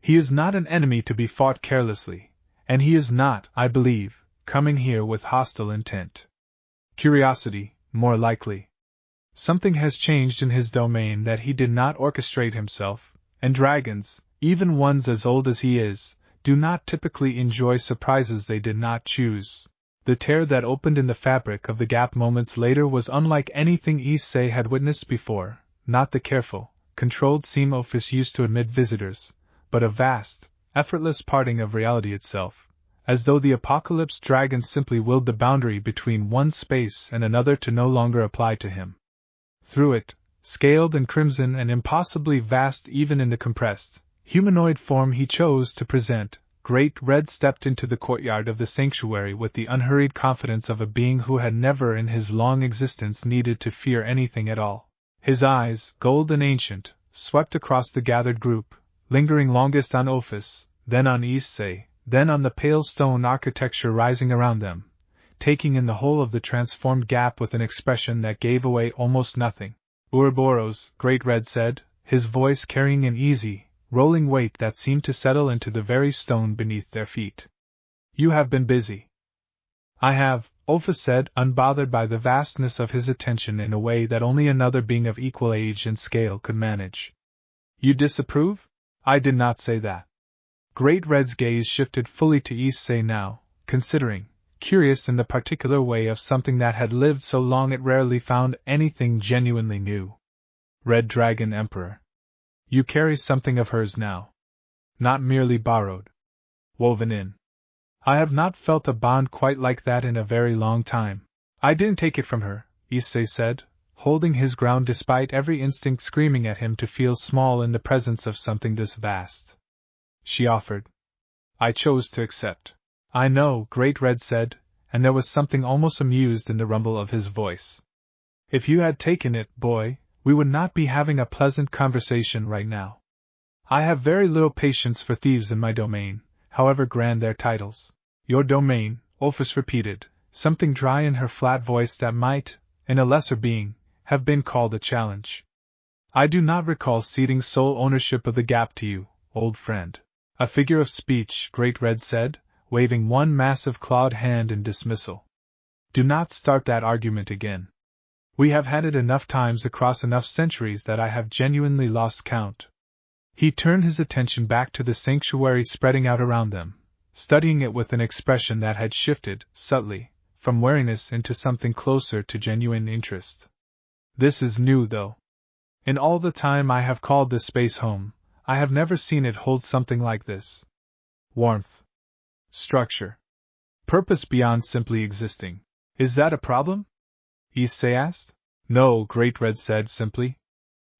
Speaker 1: He is not an enemy to be fought carelessly, and he is not, I believe, coming here with hostile intent. Curiosity, more likely. Something has changed in his domain that he did not orchestrate himself, and dragons, even ones as old as he is, do not typically enjoy surprises they did not choose. The tear that opened in the fabric of the gap moments later was unlike anything Issei had witnessed before, not the careful, controlled seam Ophis used to admit visitors, but a vast, effortless parting of reality itself, as though the Apocalypse Dragon simply willed the boundary between one space and another to no longer apply to him. Through it, scaled and crimson and impossibly vast even in the compressed, humanoid form he chose to present, Great Red stepped into the courtyard of the sanctuary with the unhurried confidence of a being who had never in his long existence needed to fear anything at all. His eyes, gold and ancient, swept across the gathered group, lingering longest on Ophis, then on Issei, then on the pale stone architecture rising around them, taking in the whole of the transformed gap with an expression that gave away almost nothing. Ouroboros, Great Red said, his voice carrying an easy, rolling weight that seemed to settle into the very stone beneath their feet. You have been busy. I have, Ophis said, unbothered by the vastness of his attention in a way that only another being of equal age and scale could manage. You disapprove? I did not say that. Great Red's gaze shifted fully to Issei now, considering, curious in the particular way of something that had lived so long it rarely found anything genuinely new. Red Dragon Emperor. You carry something of hers now. Not merely borrowed. Woven in. I have not felt a bond quite like that in a very long time. I didn't take it from her, Issei said, holding his ground despite every instinct screaming at him to feel small in the presence of something this vast. She offered. I chose to accept. I know, Great Red said, and there was something almost amused in the rumble of his voice. If you had taken it, boy, we would not be having a pleasant conversation right now. I have very little patience for thieves in my domain, however grand their titles. Your domain, Ophis repeated, something dry in her flat voice that might, in a lesser being, have been called a challenge. I do not recall ceding sole ownership of the gap to you, old friend. A figure of speech, Great Red said, waving one massive clawed hand in dismissal. Do not start that argument again. We have had it enough times across enough centuries that I have genuinely lost count. He turned his attention back to the sanctuary spreading out around them, studying it with an expression that had shifted, subtly, from wariness into something closer to genuine interest. This is new, though. In all the time I have called this space home, I have never seen it hold something like this. Warmth. Structure. Purpose beyond simply existing. Is that a problem? Issei asked. No, Great Red said simply.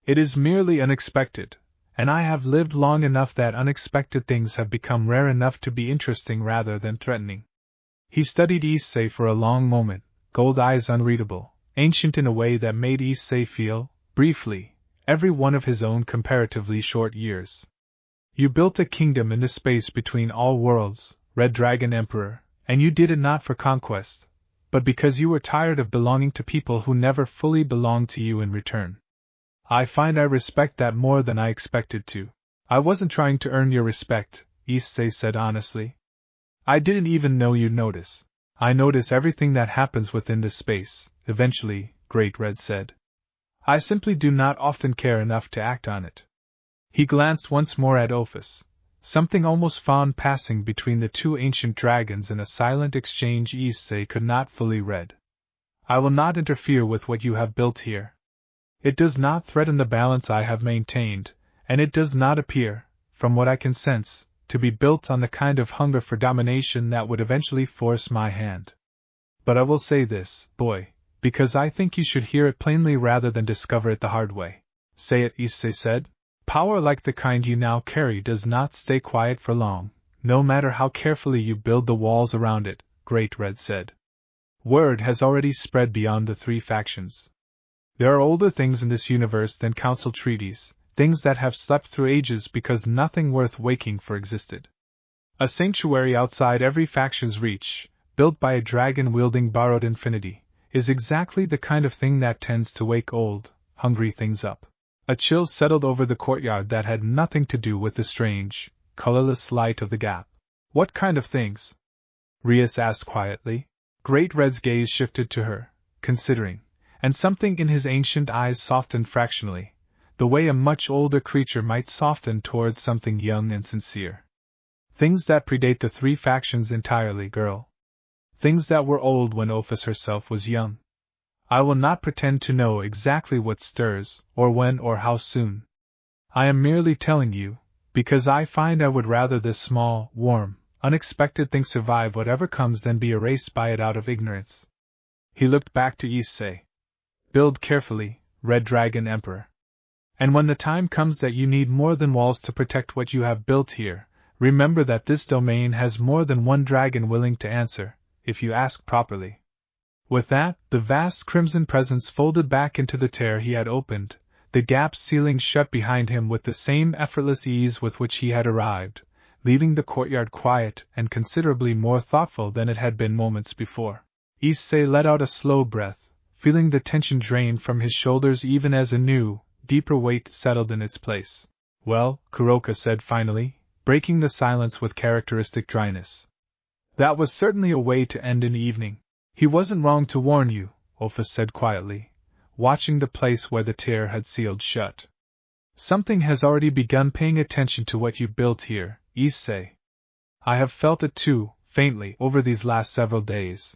Speaker 1: It is merely unexpected, and I have lived long enough that unexpected things have become rare enough to be interesting rather than threatening. He studied Issei for a long moment, gold eyes unreadable, ancient in a way that made Issei feel, briefly, every one of his own comparatively short years. You built a kingdom in the space between all worlds, Red Dragon Emperor, and you did it not for conquest, but because you were tired of belonging to people who never fully belonged to you in return. I find I respect that more than I expected to. I wasn't trying to earn your respect, Issei said honestly. I didn't even know you'd notice. I notice everything that happens within this space, eventually, Great Red said. I simply do not often care enough to act on it. He glanced once more at Ophis, something almost fond passing between the two ancient dragons in a silent exchange Issei could not fully read. I will not interfere with what you have built here. It does not threaten the balance I have maintained, and it does not appear, from what I can sense, to be built on the kind of hunger for domination that would eventually force my hand. But I will say this, boy, because I think you should hear it plainly rather than discover it the hard way. Say it, Issei said. Power like the kind you now carry does not stay quiet for long, no matter how carefully you build the walls around it, Great Red said. Word has already spread beyond the three factions. There are older things in this universe than council treaties, things that have slept through ages because nothing worth waking for existed. A sanctuary outside every faction's reach, built by a dragon-wielding borrowed infinity, is exactly the kind of thing that tends to wake old, hungry things up. A chill settled over the courtyard that had nothing to do with the strange, colorless light of the gap. What kind of things? Rias asked quietly. Great Red's gaze shifted to her, considering, and something in his ancient eyes softened fractionally, the way a much older creature might soften towards something young and sincere. Things that predate the three factions entirely, girl. Things that were old when Ophis herself was young. I will not pretend to know exactly what stirs, or when or how soon. I am merely telling you, because I find I would rather this small, warm, unexpected thing survive whatever comes than be erased by it out of ignorance. He looked back to Issei. Build carefully, Red Dragon Emperor. And when the time comes that you need more than walls to protect what you have built here, remember that this domain has more than one dragon willing to answer, if you ask properly. With that, the vast crimson presence folded back into the tear he had opened, the gap ceiling shut behind him with the same effortless ease with which he had arrived, leaving the courtyard quiet and considerably more thoughtful than it had been moments before. Issei let out a slow breath, feeling the tension drain from his shoulders even as a new, deeper weight settled in its place. Well, Kuroka said finally, breaking the silence with characteristic dryness. That was certainly a way to end an evening. He wasn't wrong to warn you, Ophis said quietly, watching the place where the tear had sealed shut. Something has already begun paying attention to what you built here, Issei. I have felt it too, faintly, over these last several days.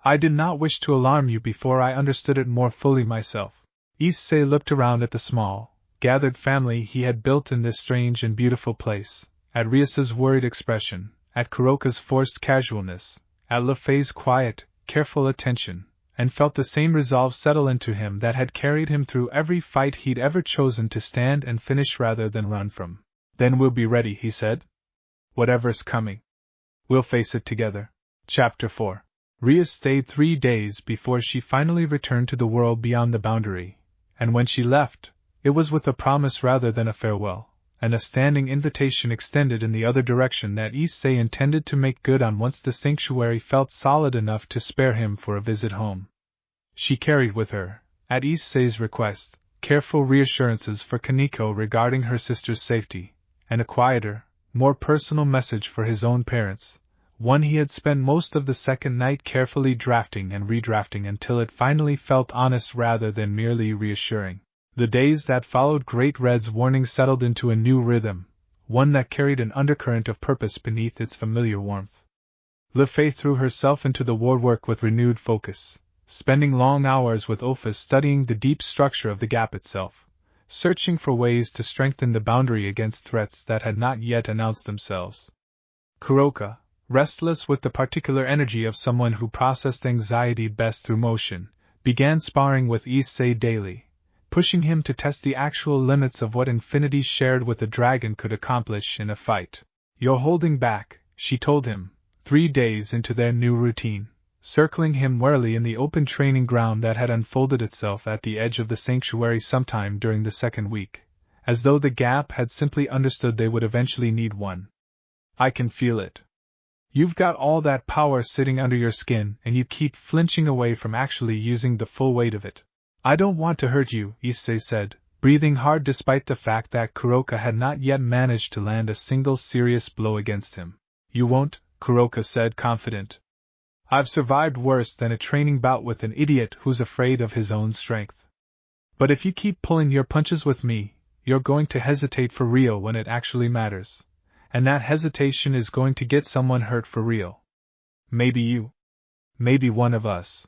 Speaker 1: I did not wish to alarm you before I understood it more fully myself. Issei looked around at the small, gathered family he had built in this strange and beautiful place, at Riasa's worried expression, at Kuroka's forced casualness, at Fay's quiet, careful attention, and felt the same resolve settle into him that had carried him through every fight he'd ever chosen to stand and finish rather than run from. Then we'll be ready, he said. Whatever's coming. We'll face it together. Chapter 4. Ria stayed 3 days before she finally returned to the world beyond the boundary, and when she left, it was with a promise rather than a farewell, and a standing invitation extended in the other direction that Issei intended to make good on once the sanctuary felt solid enough to spare him for a visit home. She carried with her, at Issei's request, careful reassurances for Kaneko regarding her sister's safety, and a quieter, more personal message for his own parents, one he had spent most of the second night carefully drafting and redrafting until it finally felt honest rather than merely reassuring. The days that followed Great Red's warning settled into a new rhythm, one that carried an undercurrent of purpose beneath its familiar warmth. Fay threw herself into the war work with renewed focus, spending long hours with Ophis studying the deep structure of the gap itself, searching for ways to strengthen the boundary against threats that had not yet announced themselves. Kuroka, restless with the particular energy of someone who processed anxiety best through motion, began sparring with Issei daily, pushing him to test the actual limits of what infinity shared with a dragon could accomplish in a fight. You're holding back, she told him, 3 days into their new routine, circling him warily in the open training ground that had unfolded itself at the edge of the sanctuary sometime during the second week, as though the gap had simply understood they would eventually need one. I can feel it. You've got all that power sitting under your skin and you keep flinching away from actually using the full weight of it. I don't want to hurt you, Issei said, breathing hard despite the fact that Kuroka had not yet managed to land a single serious blow against him. You won't, Kuroka said, confident. I've survived worse than a training bout with an idiot who's afraid of his own strength. But if you keep pulling your punches with me, you're going to hesitate for real when it actually matters. And that hesitation is going to get someone hurt for real. Maybe you. Maybe one of us.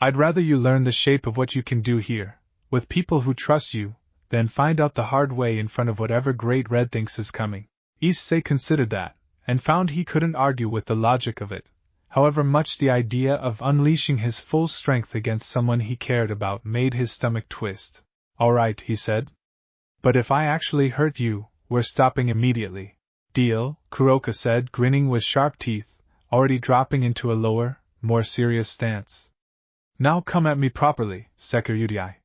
Speaker 1: I'd rather you learn the shape of what you can do here, with people who trust you, than find out the hard way in front of whatever Great Red thinks is coming. Issei considered that, and found he couldn't argue with the logic of it, however much the idea of unleashing his full strength against someone he cared about made his stomach twist. All right, he said. But if I actually hurt you, we're stopping immediately. Deal, Kuroka said, grinning with sharp teeth, already dropping into a lower, more serious stance. Now come at me properly, Hyoudou.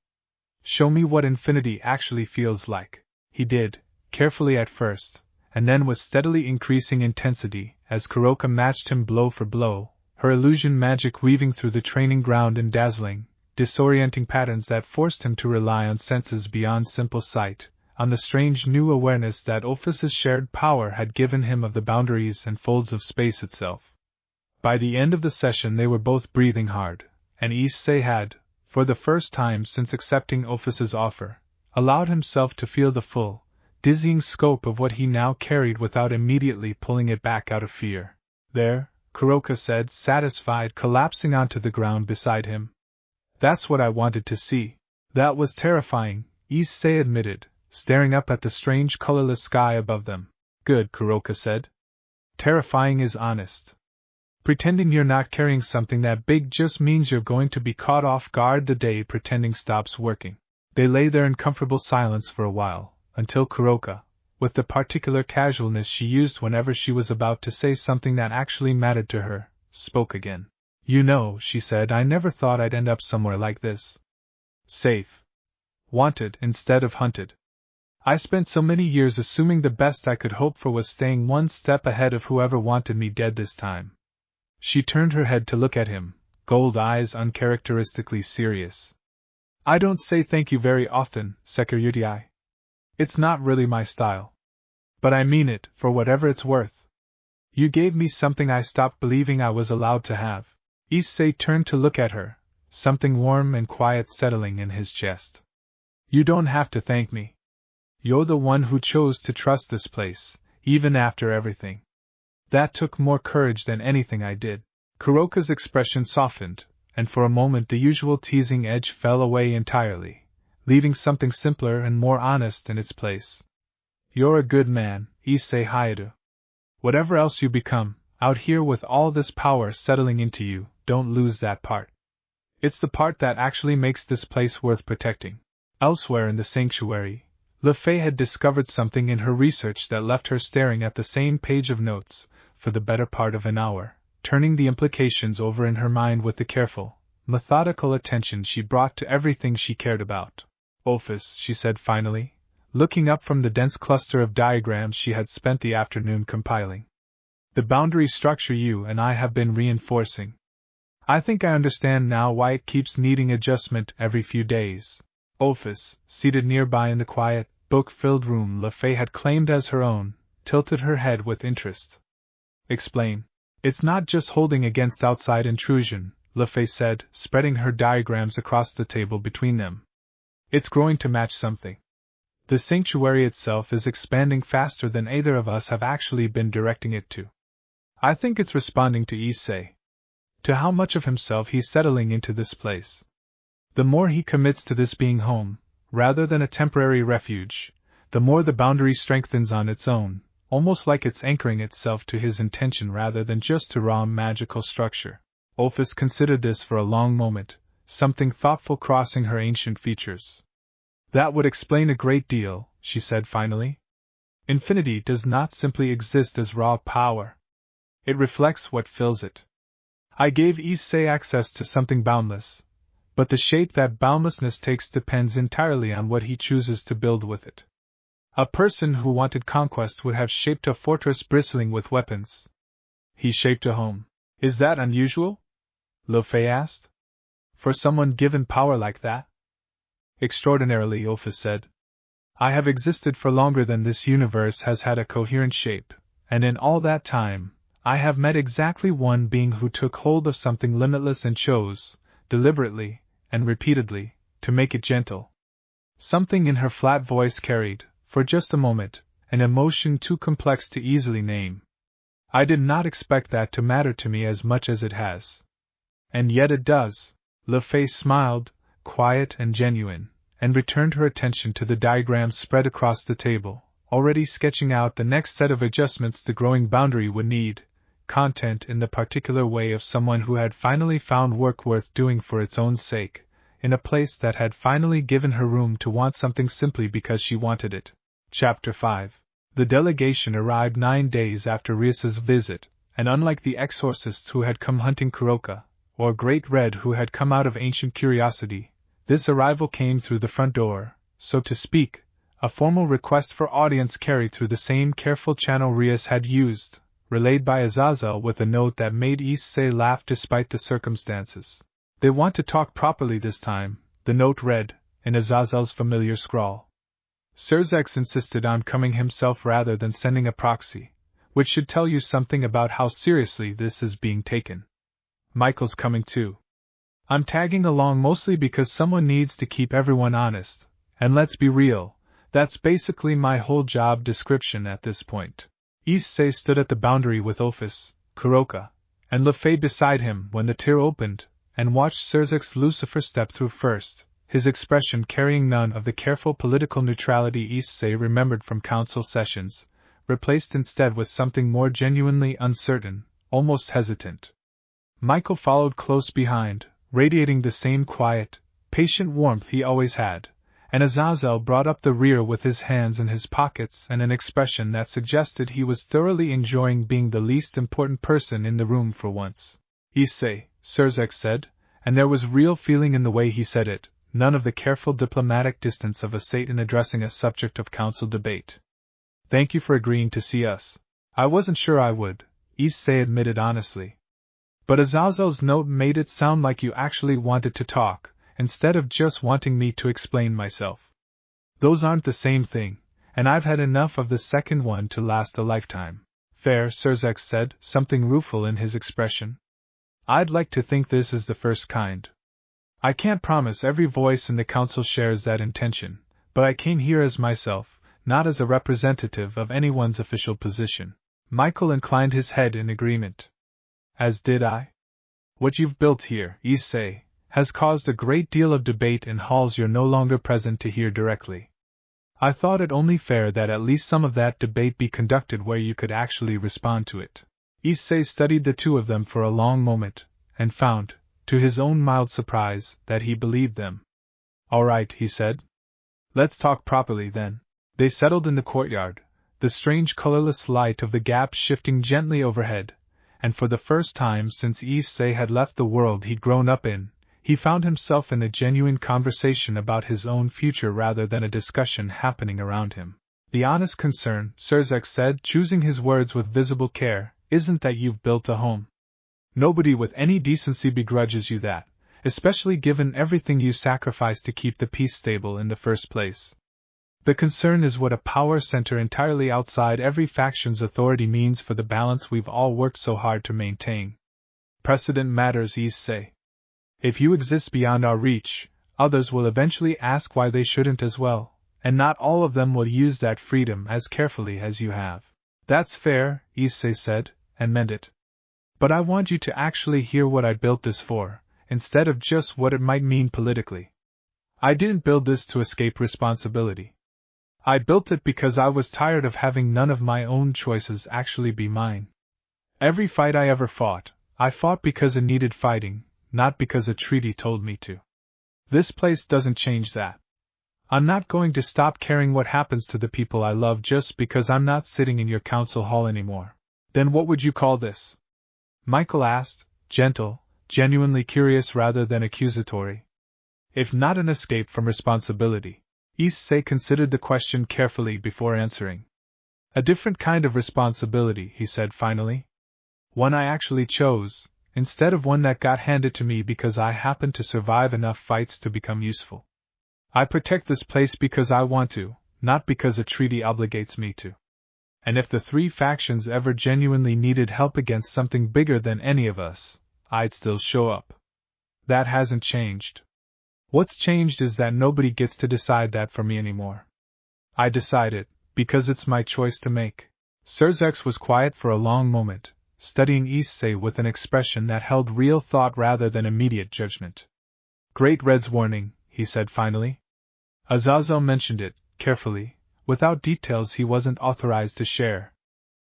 Speaker 1: Show me what infinity actually feels like. He did, carefully at first, and then with steadily increasing intensity, as Kuroka matched him blow for blow, her illusion magic weaving through the training ground in dazzling, disorienting patterns that forced him to rely on senses beyond simple sight, on the strange new awareness that Ophis's shared power had given him of the boundaries and folds of space itself. By the end of the session they were both breathing hard, and Issei had, for the first time since accepting Ophis's offer, allowed himself to feel the full, dizzying scope of what he now carried without immediately pulling it back out of fear. There, Kuroka said, satisfied, collapsing onto the ground beside him. That's what I wanted to see. That was terrifying, Issei admitted, staring up at the strange colorless sky above them. Good, Kuroka said. Terrifying is honest. Pretending you're not carrying something that big just means you're going to be caught off guard the day pretending stops working. They lay there in comfortable silence for a while, until Kuroka, with the particular casualness she used whenever she was about to say something that actually mattered to her, spoke again. You know, she said, I never thought I'd end up somewhere like this. Safe. Wanted instead of hunted. I spent so many years assuming the best I could hope for was staying one step ahead of whoever wanted me dead this time. She turned her head to look at him, gold eyes uncharacteristically serious. I don't say thank you very often, Sekirudii. It's not really my style. But I mean it, for whatever it's worth. You gave me something I stopped believing I was allowed to have. Issei turned to look at her, something warm and quiet settling in his chest. You don't have to thank me. You're the one who chose to trust this place, even after everything. That took more courage than anything I did. Kuroka's expression softened, and for a moment the usual teasing edge fell away entirely, leaving something simpler and more honest in its place. You're a good man, Issei Hyoudou. Whatever else you become, out here with all this power settling into you, don't lose that part. It's the part that actually makes this place worth protecting. Elsewhere in the sanctuary, Fay had discovered something in her research that left her staring at the same page of notes for the better part of an hour, turning the implications over in her mind with the careful, methodical attention she brought to everything she cared about. Ophis, she said finally, looking up from the dense cluster of diagrams she had spent the afternoon compiling. The boundary structure you and I have been reinforcing. I think I understand now why it keeps needing adjustment every few days. Ophis, seated nearby in the quiet, book-filled room Fay had claimed as her own, tilted her head with interest. Explain. It's not just holding against outside intrusion, Fay said, spreading her diagrams across the table between them. It's growing to match something. The sanctuary itself is expanding faster than either of us have actually been directing it to. I think it's responding to Issei. To how much of himself he's settling into this place. The more he commits to this being home, rather than a temporary refuge, the more the boundary strengthens on its own, almost like it's anchoring itself to his intention rather than just to raw magical structure. Ophis considered this for a long moment, something thoughtful crossing her ancient features. That would explain a great deal, she said finally. Infinity does not simply exist as raw power. It reflects what fills it. I gave Issei access to something boundless, but the shape that boundlessness takes depends entirely on what he chooses to build with it. A person who wanted conquest would have shaped a fortress bristling with weapons. He shaped a home. Is that unusual? Fay asked. For someone given power like that? Extraordinarily, Ophis said. I have existed for longer than this universe has had a coherent shape, and in all that time, I have met exactly one being who took hold of something limitless and chose, deliberately, and repeatedly, to make it gentle. Something in her flat voice carried, for just a moment, an emotion too complex to easily name. I did not expect that to matter to me as much as it has. And yet it does. Fay smiled, quiet and genuine, and returned her attention to the diagrams spread across the table, already sketching out the next set of adjustments the growing boundary would need, content in the particular way of someone who had finally found work worth doing for its own sake, in a place that had finally given her room to want something simply because she wanted it. Chapter 5. The delegation arrived 9 days after Rias's visit, and unlike the exorcists who had come hunting Kuroka, or Great Red who had come out of ancient curiosity, this arrival came through the front door, so to speak, a formal request for audience carried through the same careful channel Rias had used, relayed by Azazel with a note that made Issei laugh despite the circumstances. They want to talk properly this time, the note read, in Azazel's familiar scrawl. Serzex insisted on coming himself rather than sending a proxy, which should tell you something about how seriously this is being taken. Michael's coming too. I'm tagging along mostly because someone needs to keep everyone honest, and let's be real, that's basically my whole job description at this point. Issei stood at the boundary with Ophis, Kuroka, and Fay beside him when the tier opened, and watched Serzex Lucifer step through first, his expression carrying none of the careful political neutrality Issei remembered from council sessions, replaced instead with something more genuinely uncertain, almost hesitant. Michael followed close behind, radiating the same quiet, patient warmth he always had, and Azazel brought up the rear with his hands in his pockets and an expression that suggested he was thoroughly enjoying being the least important person in the room for once. Issei, Serzex said, and there was real feeling in the way he said it, none of the careful diplomatic distance of a Satan addressing a subject of council debate. Thank you for agreeing to see us. I wasn't sure I would, Issei admitted honestly. But Azazel's note made it sound like you actually wanted to talk, instead of just wanting me to explain myself. Those aren't the same thing, and I've had enough of the second one to last a lifetime. Fair, Sirzex said, something rueful in his expression. I'd like to think this is the first kind. I can't promise every voice in the council shares that intention, but I came here as myself, not as a representative of anyone's official position. Michael inclined his head in agreement. As did I. What you've built here, Issei, has caused a great deal of debate in halls you're no longer present to hear directly. I thought it only fair that at least some of that debate be conducted where you could actually respond to it. Issei studied the two of them for a long moment, and found, to his own mild surprise, that he believed them. All right, he said. Let's talk properly then. They settled in the courtyard, the strange colorless light of the gap shifting gently overhead, and for the first time since Issei had left the world he'd grown up in, he found himself in a genuine conversation about his own future rather than a discussion happening around him. The honest concern, Sirzex said, choosing his words with visible care, isn't that you've built a home. Nobody with any decency begrudges you that, especially given everything you sacrificed to keep the peace stable in the first place. The concern is what a power center entirely outside every faction's authority means for the balance we've all worked so hard to maintain. Precedent matters, Issei. If you exist beyond our reach, others will eventually ask why they shouldn't as well, and not all of them will use that freedom as carefully as you have. That's fair, Issei said, and meant it. But I want you to actually hear what I built this for, instead of just what it might mean politically. I didn't build this to escape responsibility. I built it because I was tired of having none of my own choices actually be mine. Every fight I ever fought, I fought because it needed fighting, not because a treaty told me to. This place doesn't change that. I'm not going to stop caring what happens to the people I love just because I'm not sitting in your council hall anymore. Then what would you call this? Michael asked, gentle, genuinely curious rather than accusatory. If not an escape from responsibility. Issei considered the question carefully before answering. A different kind of responsibility, he said finally. One I actually chose, instead of one that got handed to me because I happened to survive enough fights to become useful. I protect this place because I want to, not because a treaty obligates me to. And if the three factions ever genuinely needed help against something bigger than any of us, I'd still show up. That hasn't changed. What's changed is that nobody gets to decide that for me anymore. I decide it, because it's my choice to make. Sirzex was quiet for a long moment, studying Issei with an expression that held real thought rather than immediate judgment. Great Red's warning, he said finally. Azazel mentioned it, carefully, without details he wasn't authorized to share.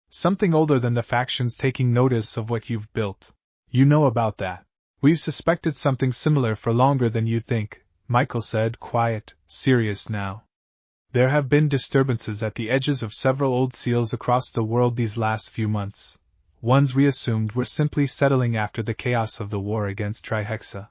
Speaker 1: Something older than the factions taking notice of what you've built. You know about that. We've suspected something similar for longer than you'd think, Michael said, quiet, serious now. There have been disturbances at the edges of several old seals across the world these last few months. Ones we assumed were simply settling after the chaos of the war against Trihexa.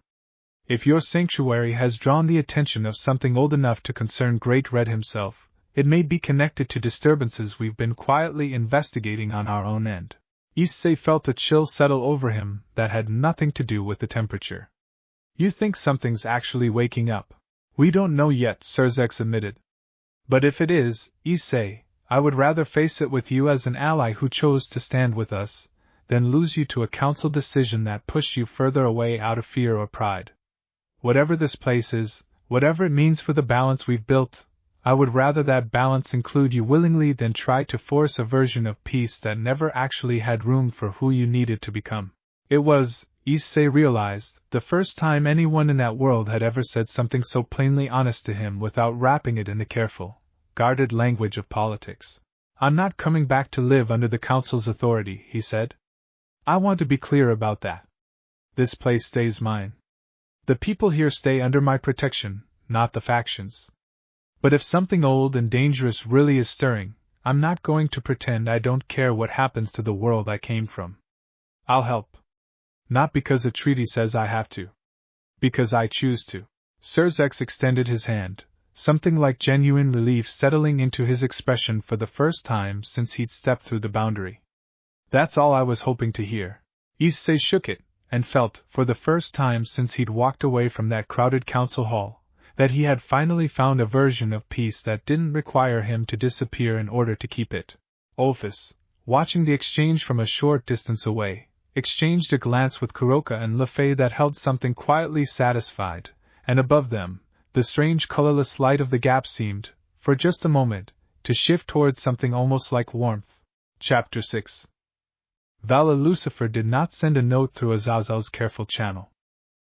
Speaker 1: If your sanctuary has drawn the attention of something old enough to concern Great Red himself, it may be connected to disturbances we've been quietly investigating on our own end. Issei felt a chill settle over him that had nothing to do with the temperature. You think something's actually waking up? We don't know yet, Sirzex admitted. But if it is, Issei, I would rather face it with you as an ally who chose to stand with us, than lose you to a council decision that pushed you further away out of fear or pride. Whatever this place is, whatever it means for the balance we've built, I would rather that balance include you willingly than try to force a version of peace that never actually had room for who you needed to become. It was, Issei realized, the first time anyone in that world had ever said something so plainly honest to him without wrapping it in the careful, guarded language of politics. I'm not coming back to live under the council's authority, he said. I want to be clear about that. This place stays mine. The people here stay under my protection, not the factions. But if something old and dangerous really is stirring, I'm not going to pretend I don't care what happens to the world I came from. I'll help. Not because a treaty says I have to. Because I choose to. Sirzex extended his hand, something like genuine relief settling into his expression for the first time since he'd stepped through the boundary. That's all I was hoping to hear. Issei shook it, and felt, for the first time since he'd walked away from that crowded council hall, that he had finally found a version of peace that didn't require him to disappear in order to keep it. Ophis, watching the exchange from a short distance away, exchanged a glance with Kuroka and Fay that held something quietly satisfied, and above them, the strange colorless light of the gap seemed, for just a moment, to shift towards something almost like warmth. Chapter 6. Vala Lucifer did not send a note through Azazel's careful channel.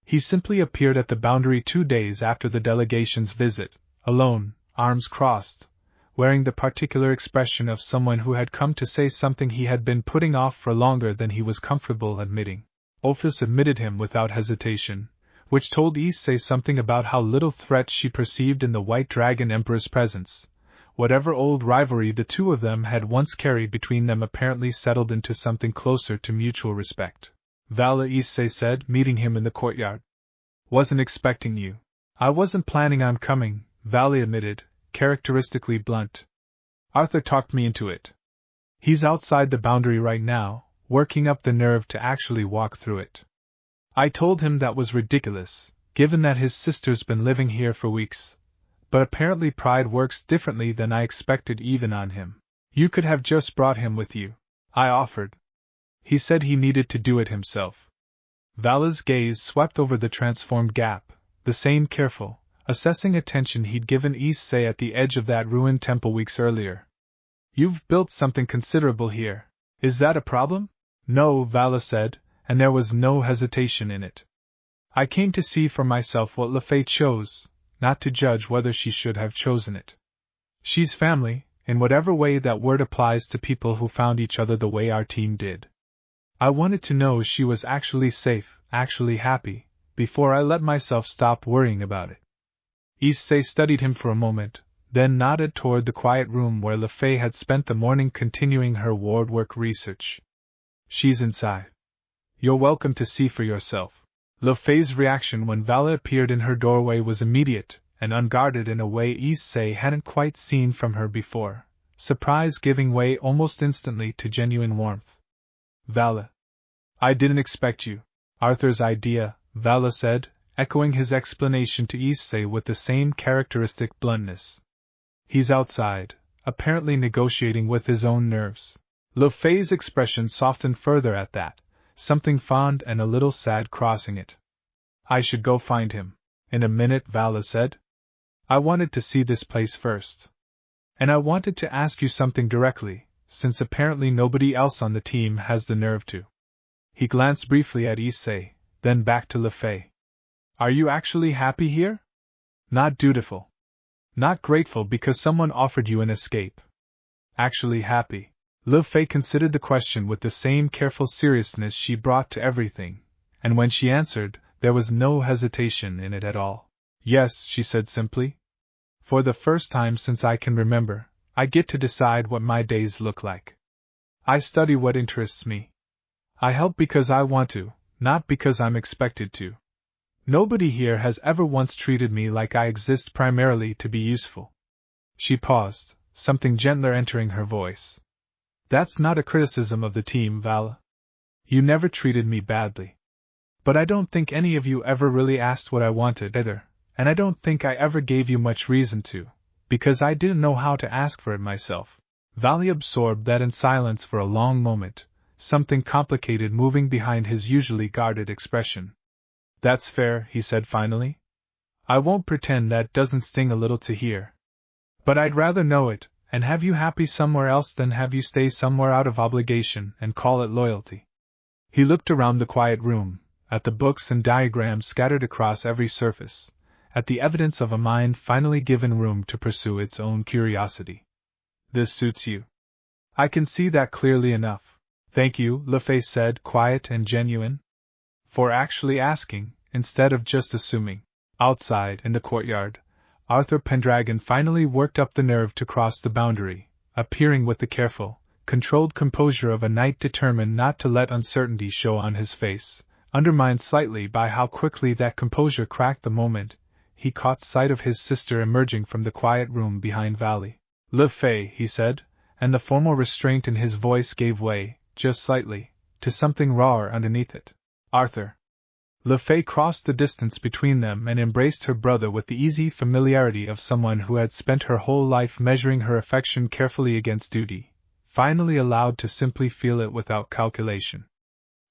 Speaker 1: He simply appeared at the boundary 2 days after the delegation's visit, alone, arms crossed, wearing the particular expression of someone who had come to say something he had been putting off for longer than he was comfortable admitting. Ophis admitted him without hesitation, which told Issei something about how little threat she perceived in the White Dragon Emperor's presence. Whatever old rivalry the two of them had once carried between them apparently settled into something closer to mutual respect. Vala, Issei said, meeting him in the courtyard. Wasn't expecting you. I wasn't planning on coming, Vala admitted, characteristically blunt. Arthur talked me into it. He's outside the boundary right now, working up the nerve to actually walk through it. I told him that was ridiculous, given that his sister's been living here for weeks. But apparently pride works differently than I expected even on him. You could have just brought him with you, I offered. He said he needed to do it himself. Vala's gaze swept over the transformed gap, the same careful, assessing attention he'd given Issei at the edge of that ruined temple weeks earlier. You've built something considerable here. Is that a problem? No, Vala said, and there was no hesitation in it. I came to see for myself what Fay chose, not to judge whether she should have chosen it. She's family, in whatever way that word applies to people who found each other the way our team did. I wanted to know she was actually safe, actually happy, before I let myself stop worrying about it. Issei studied him for a moment, then nodded toward the quiet room where Fay had spent the morning continuing her ward work research. She's inside. You're welcome to see for yourself. Fay's reaction when Vala appeared in her doorway was immediate and unguarded in a way Issei hadn't quite seen from her before, surprise giving way almost instantly to genuine warmth. Vala. I didn't expect you. Arthur's idea, Vala said, echoing his explanation to Issei with the same characteristic bluntness. He's outside, apparently negotiating with his own nerves. Fay's expression softened further at that, something fond and a little sad crossing it. I should go find him. In a minute, Vala said. I wanted to see this place first. And I wanted to ask you something directly, since apparently nobody else on the team has the nerve to. He glanced briefly at Issei, then back to Fay. Are you actually happy here? Not dutiful. Not grateful because someone offered you an escape. Actually happy. Fay considered the question with the same careful seriousness she brought to everything, and when she answered, there was no hesitation in it at all. Yes, she said simply. For the first time since I can remember, I get to decide what my days look like. I study what interests me. I help because I want to, not because I'm expected to. Nobody here has ever once treated me like I exist primarily to be useful. She paused, something gentler entering her voice. That's not a criticism of the team, Vala. You never treated me badly. But I don't think any of you ever really asked what I wanted either, and I don't think I ever gave you much reason to, because I didn't know how to ask for it myself. Vala absorbed that in silence for a long moment, something complicated moving behind his usually guarded expression. That's fair, he said finally. I won't pretend that doesn't sting a little to hear. But I'd rather know it, and have you happy somewhere else than have you stay somewhere out of obligation and call it loyalty. He looked around the quiet room, at the books and diagrams scattered across every surface, at the evidence of a mind finally given room to pursue its own curiosity. This suits you. I can see that clearly enough. Thank you, Fay said, quiet and genuine. For actually asking, instead of just assuming. Outside, in the courtyard, Arthur Pendragon finally worked up the nerve to cross the boundary, appearing with the careful, controlled composure of a knight determined not to let uncertainty show on his face, undermined slightly by how quickly that composure cracked the moment he caught sight of his sister emerging from the quiet room behind Vala. Fay, he said, and the formal restraint in his voice gave way, just slightly, to something rawer underneath it. Arthur. Fay crossed the distance between them and embraced her brother with the easy familiarity of someone who had spent her whole life measuring her affection carefully against duty, finally allowed to simply feel it without calculation.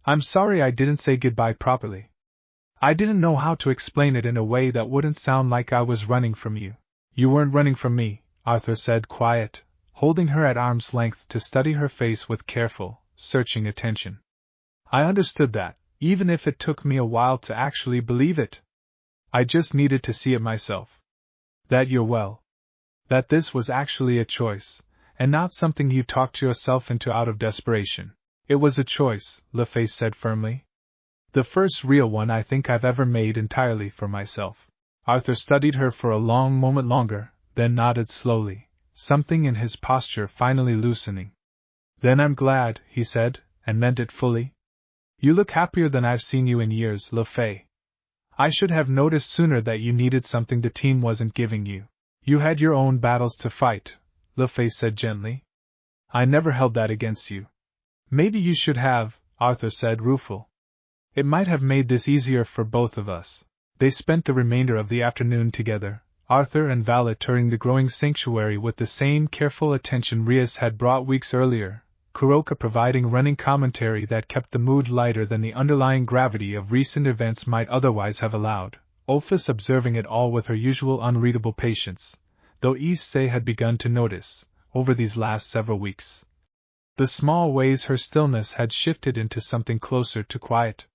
Speaker 1: I'm sorry I didn't say goodbye properly. I didn't know how to explain it in a way that wouldn't sound like I was running from you. You weren't running from me, Arthur said, quiet, holding her at arm's length to study her face with careful, searching attention. I understood that, even if it took me a while to actually believe it. I just needed to see it myself. That you're well. That this was actually a choice, and not something you talked yourself into out of desperation. It was a choice, Fay said firmly. The first real one I think I've ever made entirely for myself. Arthur studied her for a long moment longer, then nodded slowly, something in his posture finally loosening. Then I'm glad, he said, and meant it fully. You look happier than I've seen you in years, Fay. I should have noticed sooner that you needed something the team wasn't giving you. You had your own battles to fight, Fay said gently. I never held that against you. Maybe you should have, Arthur said, rueful. It might have made this easier for both of us. They spent the remainder of the afternoon together, Arthur and Vala touring the growing sanctuary with the same careful attention Rias had brought weeks earlier, Kuroka providing running commentary that kept the mood lighter than the underlying gravity of recent events might otherwise have allowed, Ophis observing it all with her usual unreadable patience, though Issei had begun to notice, over these last several weeks, the small ways her stillness had shifted into something closer to quiet.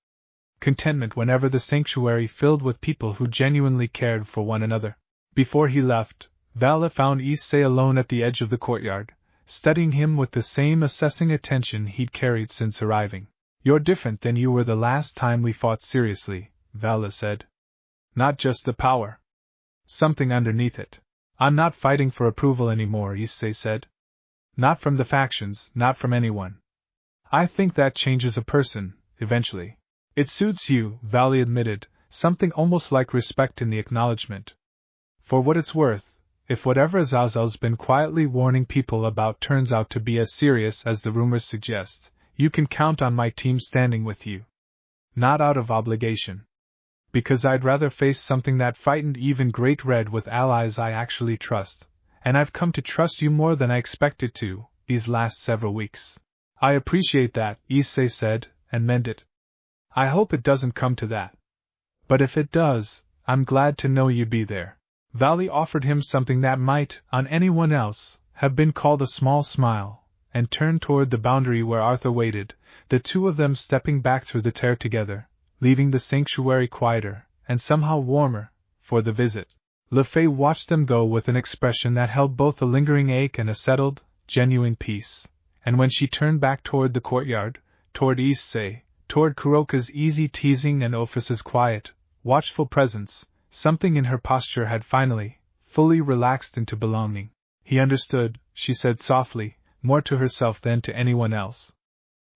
Speaker 1: Contentment whenever the sanctuary filled with people who genuinely cared for one another. Before he left, Vala found Issei alone at the edge of the courtyard, studying him with the same assessing attention he'd carried since arriving. You're different than you were the last time we fought seriously, Vala said. Not just the power. Something underneath it. I'm not fighting for approval anymore, Issei said. Not from the factions, not from anyone. I think that changes a person, eventually. It suits you, Vala admitted, something almost like respect in the acknowledgement. For what it's worth, if whatever Azazel's been quietly warning people about turns out to be as serious as the rumors suggest, you can count on my team standing with you. Not out of obligation. Because I'd rather face something that frightened even Great Red with allies I actually trust, and I've come to trust you more than I expected to, these last several weeks. I appreciate that, Issei said, and meant it. I hope it doesn't come to that. But if it does, I'm glad to know you'd be there. Vala offered him something that might, on anyone else, have been called a small smile, and turned toward the boundary where Arthur waited, the two of them stepping back through the tear together, leaving the sanctuary quieter, and somehow warmer, for the visit. Fay watched them go with an expression that held both a lingering ache and a settled, genuine peace, and when she turned back toward the courtyard, toward Issei, toward Kuroka's easy teasing and Ophis's quiet, watchful presence, something in her posture had finally, fully relaxed into belonging. He understood, she said softly, more to herself than to anyone else.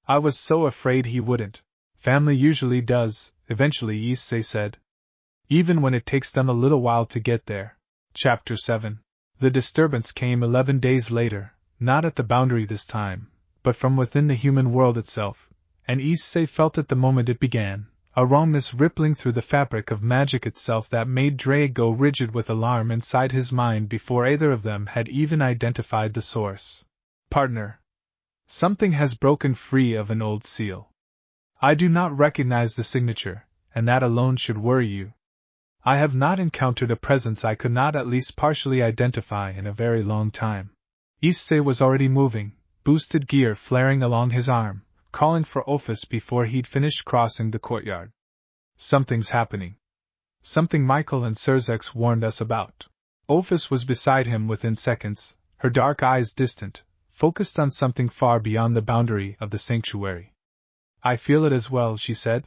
Speaker 1: I was so afraid he wouldn't. Family usually does, eventually, Issei said. Even when it takes them a little while to get there. Chapter 7. The disturbance came 11 days later, not at the boundary this time, but from within the human world itself, and Issei felt it the moment it began, a wrongness rippling through the fabric of magic itself that made Dre go rigid with alarm inside his mind before either of them had even identified the source. Partner. Something has broken free of an old seal. I do not recognize the signature, and that alone should worry you. I have not encountered a presence I could not at least partially identify in a very long time. Issei was already moving, boosted gear flaring along his arm, calling for Ophis before he'd finished crossing the courtyard. Something's happening. Something Michael and Surzex warned us about. Ophis was beside him within seconds, her dark eyes distant, focused on something far beyond the boundary of the sanctuary. I feel it as well, she said.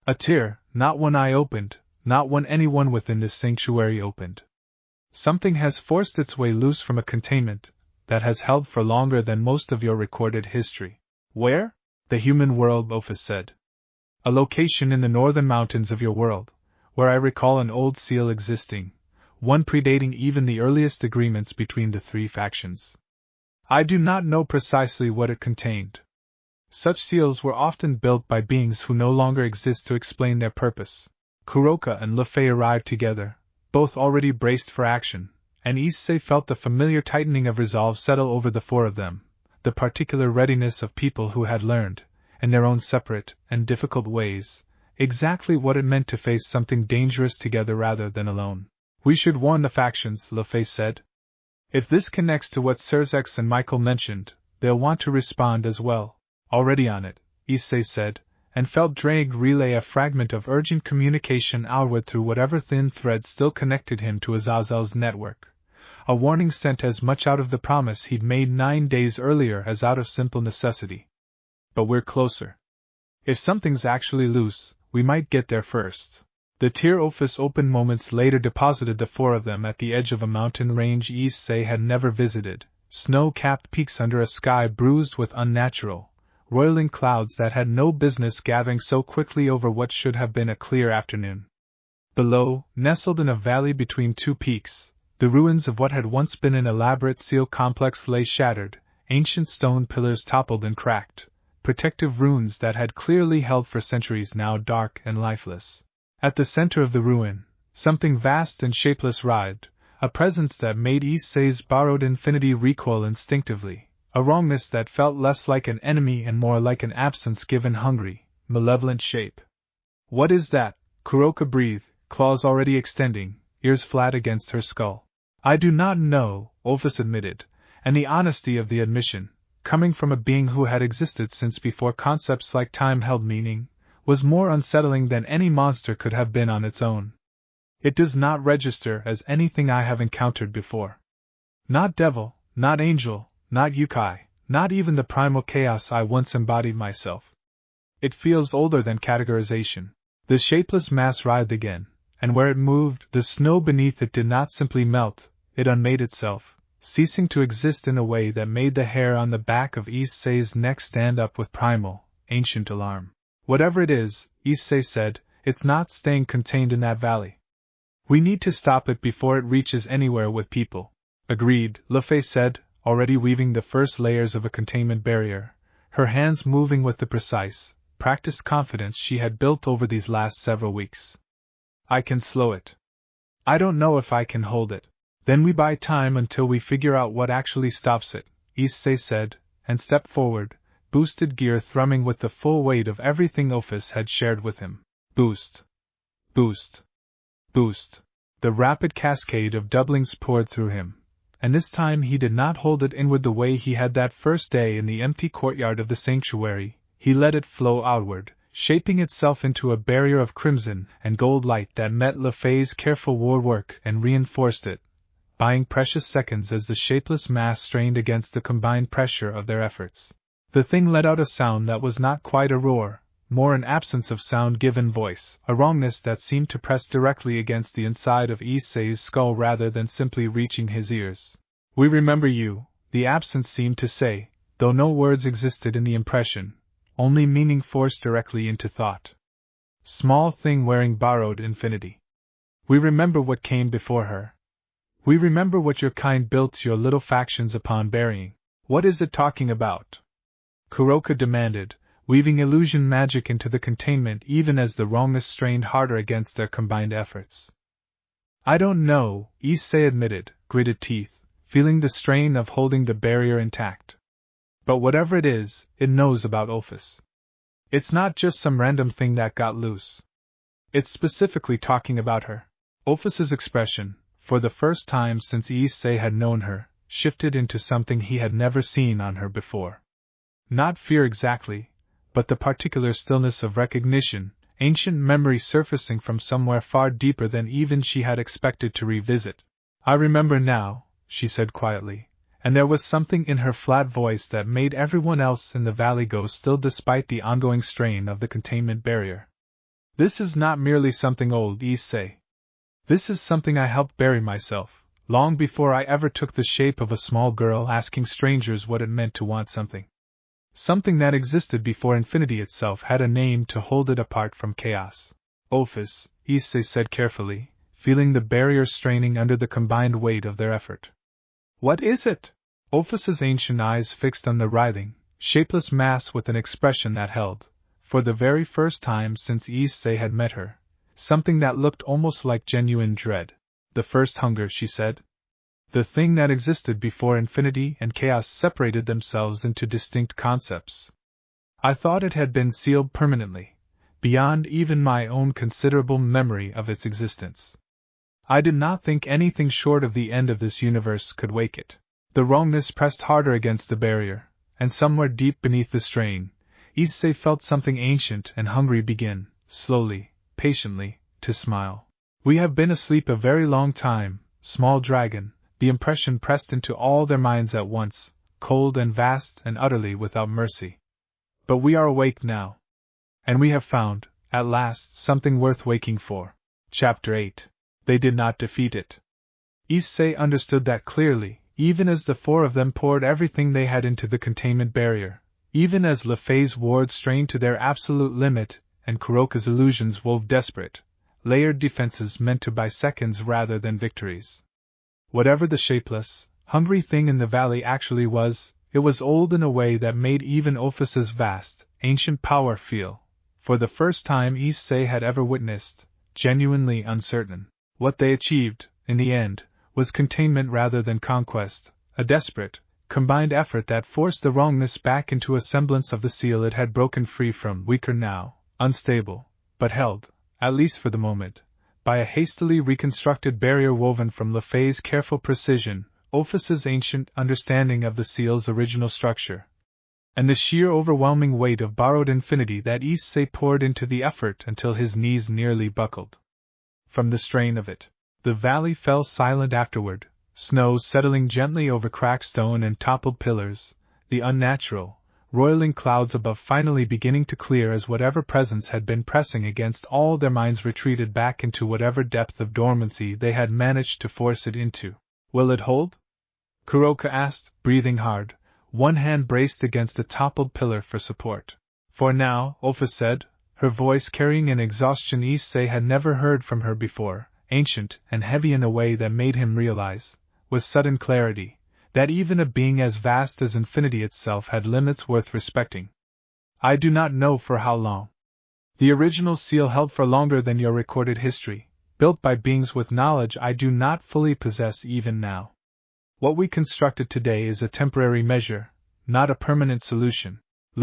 Speaker 1: A tear, not one I opened, not one anyone within this sanctuary opened. Something has forced its way loose from a containment that has held for longer than most of your recorded history. Where? The human world, Ophis said. A location in the northern mountains of your world, where I recall an old seal existing, one predating even the earliest agreements between the three factions. I do not know precisely what it contained. Such seals were often built by beings who no longer exist to explain their purpose. Kuroka and Fay arrived together, both already braced for action, and Issei felt the familiar tightening of resolve settle over the four of them, the particular readiness of people who had learned, in their own separate and difficult ways, exactly what it meant to face something dangerous together rather than alone. "We should warn the factions," Fay said. "If this connects to what Sirzex and Michael mentioned, they'll want to respond as well." "Already on it," Issei said, and felt Drake relay a fragment of urgent communication outward through whatever thin thread still connected him to Azazel's network. A warning sent as much out of the promise he'd made 9 days earlier as out of simple necessity. "But we're closer. If something's actually loose, we might get there first." The Tier Ophis open moments later deposited the four of them at the edge of a mountain range Issei had never visited, snow-capped peaks under a sky bruised with unnatural, roiling clouds that had no business gathering so quickly over what should have been a clear afternoon. Below, nestled in a valley between two peaks, the ruins of what had once been an elaborate seal complex lay shattered, ancient stone pillars toppled and cracked, protective ruins that had clearly held for centuries now dark and lifeless. At the center of the ruin, something vast and shapeless writhed, a presence that made Issei's borrowed infinity recoil instinctively, a wrongness that felt less like an enemy and more like an absence given hungry, malevolent shape. "What is that?" Kuroka breathed, claws already extending, ears flat against her skull. "I do not know," Ophis admitted, and the honesty of the admission, coming from a being who had existed since before concepts like time held meaning, was more unsettling than any monster could have been on its own. "It does not register as anything I have encountered before. Not devil, not angel, not yokai, not even the primal chaos I once embodied myself. It feels older than categorization." The shapeless mass writhed again, and where it moved, the snow beneath it did not simply melt, it unmade itself, ceasing to exist in a way that made the hair on the back of Issei's neck stand up with primal, ancient alarm. "Whatever it is," Issei said, "it's not staying contained in that valley. We need to stop it before it reaches anywhere with people." "Agreed," Fay said, already weaving the first layers of a containment barrier, her hands moving with the precise, practiced confidence she had built over these last several weeks. "I can slow it. I don't know if I can hold it." "Then we buy time until we figure out what actually stops it," Issei said, and stepped forward, boosted gear thrumming with the full weight of everything Ophis had shared with him. Boost. Boost. Boost. The rapid cascade of doublings poured through him, and this time he did not hold it inward the way he had that first day in the empty courtyard of the sanctuary. He let it flow outward, shaping itself into a barrier of crimson and gold light that met Fay's careful war work and reinforced it, buying precious seconds as the shapeless mass strained against the combined pressure of their efforts. The thing let out a sound that was not quite a roar, more an absence of sound given voice, a wrongness that seemed to press directly against the inside of Issei's skull rather than simply reaching his ears. "We remember you," the absence seemed to say, though no words existed in the impression, only meaning forced directly into thought. Small thing wearing borrowed infinity. "We remember what came before her. We remember what your kind built your little factions upon burying." "What is it talking about?" Kuroka demanded, weaving illusion magic into the containment even as the wrongness strained harder against their combined efforts. "I don't know," Issei admitted, gritted teeth, feeling the strain of holding the barrier intact. "But whatever it is, it knows about Ophis. It's not just some random thing that got loose. It's specifically talking about her." Ophis's expression, for the first time since Issei had known her, shifted into something he had never seen on her before. Not fear exactly, but the particular stillness of recognition, ancient memory surfacing from somewhere far deeper than even she had expected to revisit. "I remember now," she said quietly, and there was something in her flat voice that made everyone else in the valley go still despite the ongoing strain of the containment barrier. "This is not merely something old, Issei. This is something I helped bury myself, long before I ever took the shape of a small girl asking strangers what it meant to want something. Something that existed before infinity itself had a name to hold it apart from chaos." "Ophis," Issei said carefully, feeling the barrier straining under the combined weight of their effort. "What is it?" Ophis's ancient eyes fixed on the writhing, shapeless mass with an expression that held, for the very first time since Issei had met her, something that looked almost like genuine dread. The first hunger, she said. The thing that existed before infinity and chaos separated themselves into distinct concepts. I thought it had been sealed permanently, beyond even my own considerable memory of its existence. I did not think anything short of the end of this universe could wake it. The wrongness pressed harder against the barrier, and somewhere deep beneath the strain, Issei felt something ancient and hungry begin, slowly, patiently, to smile. We have been asleep a very long time, small dragon, the impression pressed into all their minds at once, cold and vast and utterly without mercy. But we are awake now. And we have found, at last, something worth waking for. Chapter 8. They did not defeat it. Issei understood that clearly, even as the four of them poured everything they had into the containment barrier, even as Fay's wards strained to their absolute limit, and Kuroka's illusions wove desperate, layered defenses meant to buy seconds rather than victories. Whatever the shapeless, hungry thing in the valley actually was, it was old in a way that made even Ophis's vast, ancient power feel, for the first time Issei had ever witnessed, genuinely uncertain. What they achieved, in the end, was containment rather than conquest, a desperate, combined effort that forced the wrongness back into a semblance of the seal it had broken free from, weaker now, unstable, but held, at least for the moment, by a hastily reconstructed barrier woven from Fay's careful precision, Ophis's ancient understanding of the seal's original structure, and the sheer overwhelming weight of borrowed infinity that Issei poured into the effort until his knees nearly buckled. From the strain of it, the valley fell silent afterward, snow settling gently over cracked stone and toppled pillars, the unnatural, roiling clouds above finally beginning to clear as whatever presence had been pressing against all their minds retreated back into whatever depth of dormancy they had managed to force it into. Will it hold? Kuroka asked, breathing hard, one hand braced against a toppled pillar for support. For now, Ophis said, her voice carrying an exhaustion Issei had never heard from her before, ancient and heavy in a way that made him realize, with sudden clarity, that even a being as vast as infinity itself had limits worth respecting. I do not know for how long. The original seal held for longer than your recorded history, built by beings with knowledge I do not fully possess even now. What we constructed today is a temporary measure, not a permanent solution.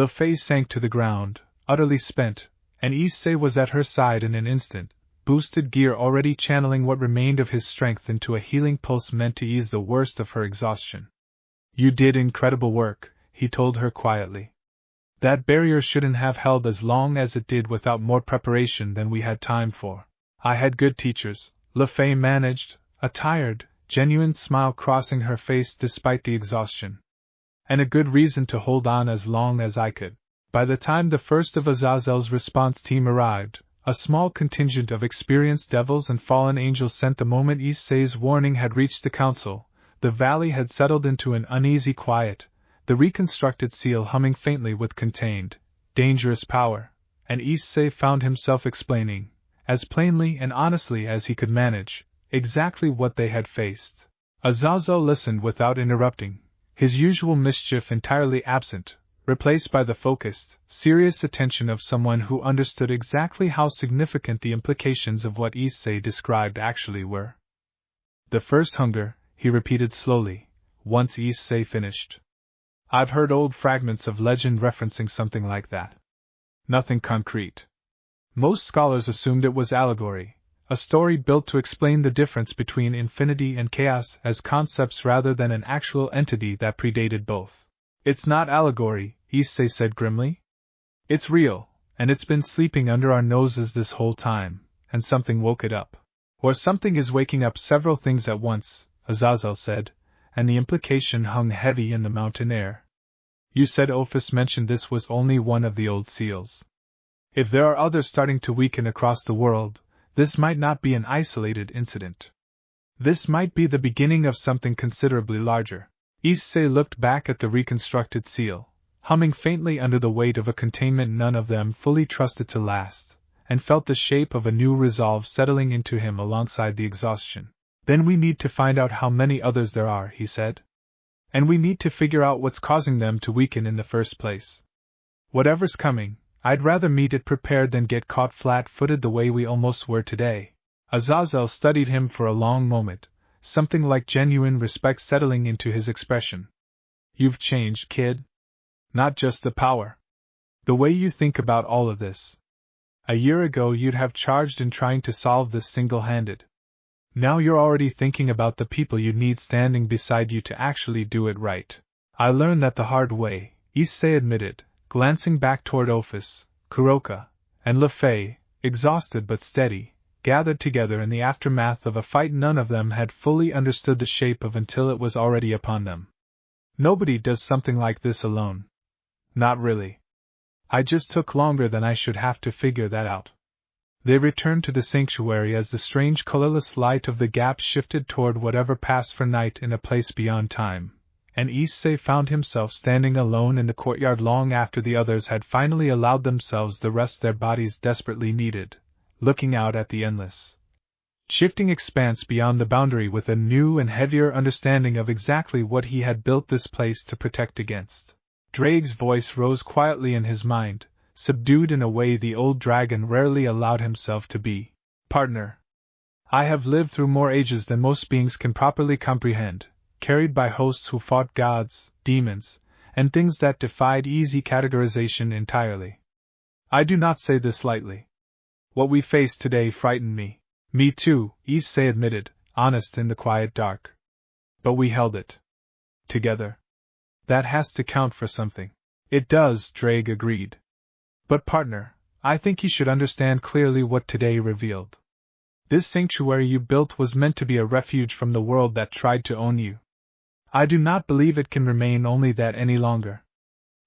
Speaker 1: Fay sank to the ground, utterly spent, and Issei was at her side in an instant, boosted gear already channeling what remained of his strength into a healing pulse meant to ease the worst of her exhaustion. You did incredible work, he told her quietly. That barrier shouldn't have held as long as it did without more preparation than we had time for. I had good teachers, Fay managed, a tired, genuine smile crossing her face despite the exhaustion. And a good reason to hold on as long as I could. By the time the first of Azazel's response team arrived, a small contingent of experienced devils and fallen angels sent the moment Issei's warning had reached the council, the valley had settled into an uneasy quiet, the reconstructed seal humming faintly with contained, dangerous power, and Issei found himself explaining, as plainly and honestly as he could manage, exactly what they had faced. Azazel listened without interrupting, his usual mischief entirely absent, replaced by the focused, serious attention of someone who understood exactly how significant the implications of what Issei described actually were. The first hunger, he repeated slowly, once Issei finished. I've heard old fragments of legend referencing something like that. Nothing concrete. Most scholars assumed it was allegory, a story built to explain the difference between infinity and chaos as concepts rather than an actual entity that predated both. It's not allegory, Issei said grimly. It's real, and it's been sleeping under our noses this whole time, and something woke it up. Or something is waking up several things at once, Azazel said, and the implication hung heavy in the mountain air. You said Ophis mentioned this was only one of the old seals. If there are others starting to weaken across the world, this might not be an isolated incident. This might be the beginning of something considerably larger. Issei looked back at the reconstructed seal, humming faintly under the weight of a containment none of them fully trusted to last, and felt the shape of a new resolve settling into him alongside the exhaustion. Then we need to find out how many others there are, he said. And we need to figure out what's causing them to weaken in the first place. Whatever's coming, I'd rather meet it prepared than get caught flat-footed the way we almost were today. Azazel studied him for a long moment, something like genuine respect settling into his expression. You've changed, kid. Not just the power. The way you think about all of this. A year ago you'd have charged in trying to solve this single-handed. Now you're already thinking about the people you need standing beside you to actually do it right. I learned that the hard way, Issei admitted, glancing back toward Ophis, Kuroka, and Fay, exhausted but steady, gathered together in the aftermath of a fight none of them had fully understood the shape of until it was already upon them. Nobody does something like this alone. Not really. I just took longer than I should have to figure that out. They returned to the sanctuary as the strange colorless light of the gap shifted toward whatever passed for night in a place beyond time, and Issei found himself standing alone in the courtyard long after the others had finally allowed themselves the rest their bodies desperately needed, looking out at the endless, shifting expanse beyond the boundary with a new and heavier understanding of exactly what he had built this place to protect against. Drake's voice rose quietly in his mind, subdued in a way the old dragon rarely allowed himself to be. Partner. I have lived through more ages than most beings can properly comprehend, carried by hosts who fought gods, demons, and things that defied easy categorization entirely. I do not say this lightly. What we faced today frightened me. Me too, Issei admitted, honest in the quiet dark. But we held it. Together. That has to count for something. It does, Drake agreed. But partner, I think you should understand clearly what today revealed. This sanctuary you built was meant to be a refuge from the world that tried to own you. I do not believe it can remain only that any longer.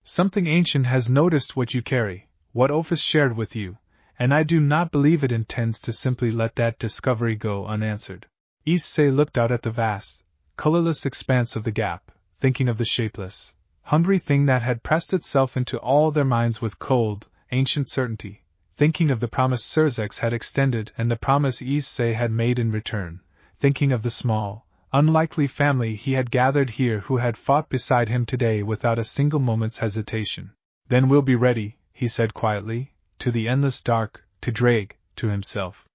Speaker 1: Something ancient has noticed what you carry, what Ophis shared with you, and I do not believe it intends to simply let that discovery go unanswered. Issei looked out at the vast, colorless expanse of the gap, thinking of the shapeless, hungry thing that had pressed itself into all their minds with cold, ancient certainty, thinking of the promise Surzex had extended and the promise Issei had made in return, thinking of the small, unlikely family he had gathered here who had fought beside him today without a single moment's hesitation. Then we'll be ready, he said quietly, to the endless dark, to Drake, to himself.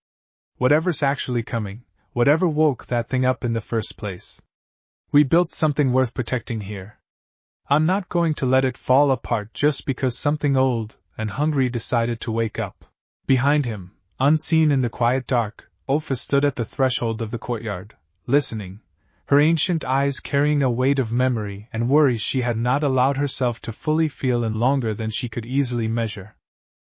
Speaker 1: Whatever's actually coming, whatever woke that thing up in the first place. We built something worth protecting here. I'm not going to let it fall apart just because something old and hungry decided to wake up. Behind him, unseen in the quiet dark, Ophis stood at the threshold of the courtyard, listening, her ancient eyes carrying a weight of memory and worry she had not allowed herself to fully feel in longer than she could easily measure.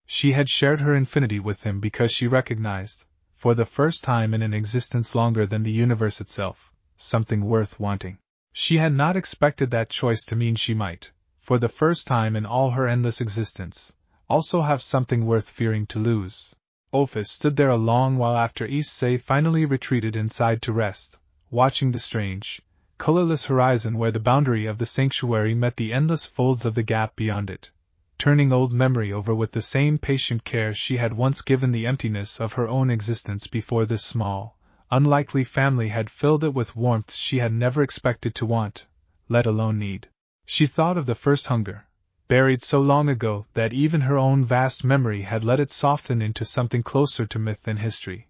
Speaker 1: She had shared her infinity with him because she recognized, for the first time in an existence longer than the universe itself, something worth wanting. She had not expected that choice to mean she might, for the first time in all her endless existence, also have something worth fearing to lose. Ophis stood there a long while after Issei finally retreated inside to rest, watching the strange, colorless horizon where the boundary of the sanctuary met the endless folds of the gap beyond it, turning old memory over with the same patient care she had once given the emptiness of her own existence before this small, unlikely family had filled it with warmth she had never expected to want, let alone need. She thought of the first hunger, buried so long ago that even her own vast memory had let it soften into something closer to myth than history,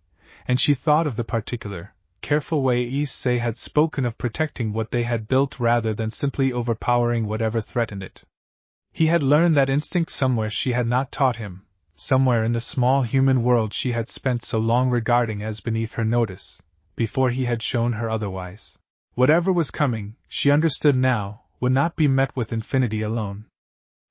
Speaker 1: and she thought of the particular, careful way Issei had spoken of protecting what they had built rather than simply overpowering whatever threatened it. He had learned that instinct somewhere she had not taught him, somewhere in the small human world she had spent so long regarding as beneath her notice, before he had shown her otherwise. Whatever was coming, she understood now, would not be met with infinity alone.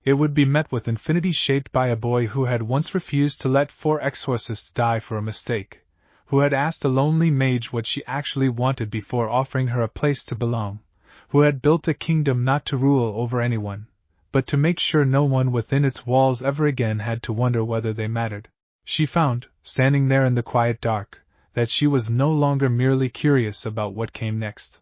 Speaker 1: It would be met with infinity shaped by a boy who had once refused to let 4 exorcists die for a mistake, who had asked a lonely mage what she actually wanted before offering her a place to belong, who had built a kingdom not to rule over anyone, but to make sure no one within its walls ever again had to wonder whether they mattered. She found, standing there in the quiet dark, that she was no longer merely curious about what came next.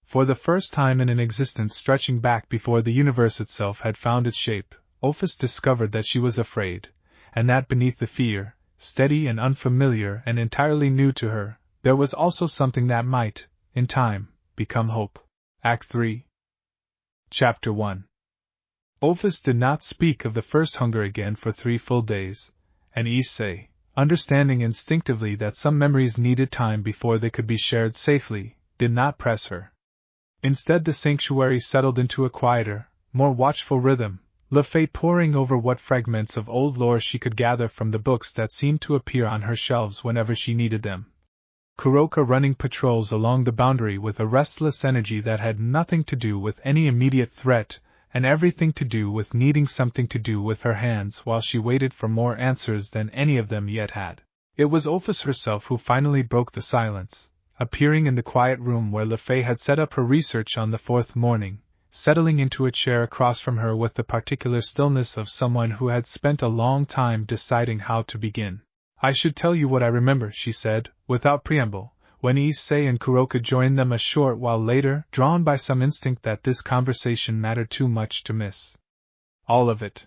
Speaker 1: For the first time in an existence stretching back before the universe itself had found its shape, Ophis discovered that she was afraid, and that beneath the fear, steady and unfamiliar and entirely new to her, there was also something that might, in time, become hope. Act 3. Chapter 1. Ophis did not speak of the first hunger again for 3 full days, and Issei, understanding instinctively that some memories needed time before they could be shared safely, did not press her. Instead, the sanctuary settled into a quieter, more watchful rhythm, Fay poring over what fragments of old lore she could gather from the books that seemed to appear on her shelves whenever she needed them. Kuroka running patrols along the boundary with a restless energy that had nothing to do with any immediate threat, and everything to do with needing something to do with her hands while she waited for more answers than any of them yet had. It was Ophis herself who finally broke the silence, appearing in the quiet room where Fay had set up her research on the 4th morning, settling into a chair across from her with the particular stillness of someone who had spent a long time deciding how to begin. "I should tell you what I remember," she said, without preamble, when Issei and Kuroka joined them a short while later, drawn by some instinct that this conversation mattered too much to miss. "All of it.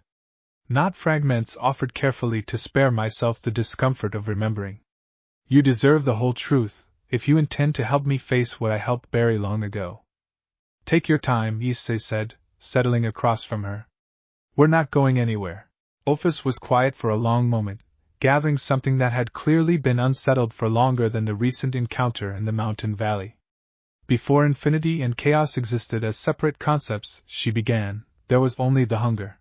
Speaker 1: Not fragments offered carefully to spare myself the discomfort of remembering. You deserve the whole truth, if you intend to help me face what I helped bury long ago." "Take your time," Issei said, settling across from her. "We're not going anywhere." Ophis was quiet for a long moment, gathering something that had clearly been unsettled for longer than the recent encounter in the mountain valley. "Before infinity and chaos existed as separate concepts," she began, "there was only the hunger.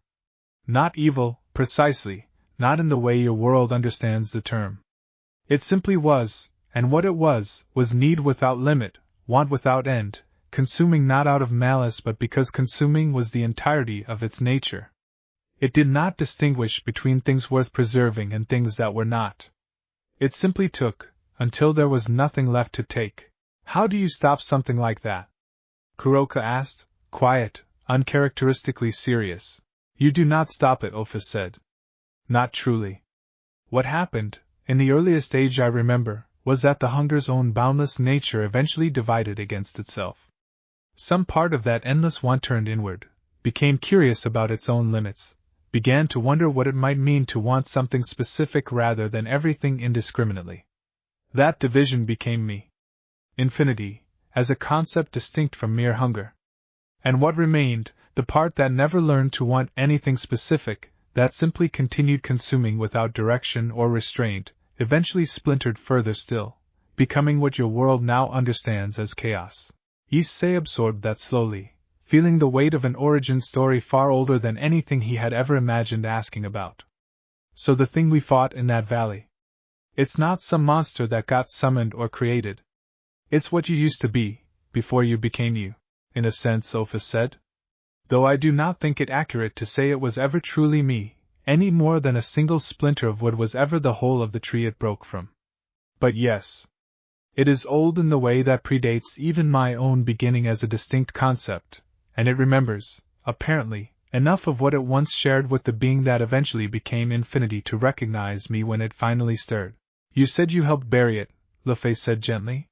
Speaker 1: Not evil, precisely, not in the way your world understands the term. It simply was, and what it was need without limit, want without end, consuming not out of malice but because consuming was the entirety of its nature. It did not distinguish between things worth preserving and things that were not. It simply took, until there was nothing left to take." "How do you stop something like that?" Kuroka asked, quiet, uncharacteristically serious. "You do not stop it," Ophis said. "Not truly. What happened, in the earliest age I remember, was that the hunger's own boundless nature eventually divided against itself. Some part of that endless want turned inward, became curious about its own limits, began to wonder what it might mean to want something specific rather than everything indiscriminately. That division became me. Infinity, as a concept distinct from mere hunger. And what remained, the part that never learned to want anything specific, that simply continued consuming without direction or restraint, eventually splintered further still, becoming what your world now understands as chaos." Issei absorbed that slowly, feeling the weight of an origin story far older than anything he had ever imagined asking about. "So the thing we fought in that valley. It's not some monster that got summoned or created. It's what you used to be, before you became you, in a sense," Ophis said. "Though I do not think it accurate to say it was ever truly me, any more than a single splinter of wood was ever the whole of the tree it broke from. But yes. It is old in the way that predates even my own beginning as a distinct concept, and it remembers, apparently, enough of what it once shared with the being that eventually became infinity to recognize me when it finally stirred." "You said you helped bury it," Fay said gently.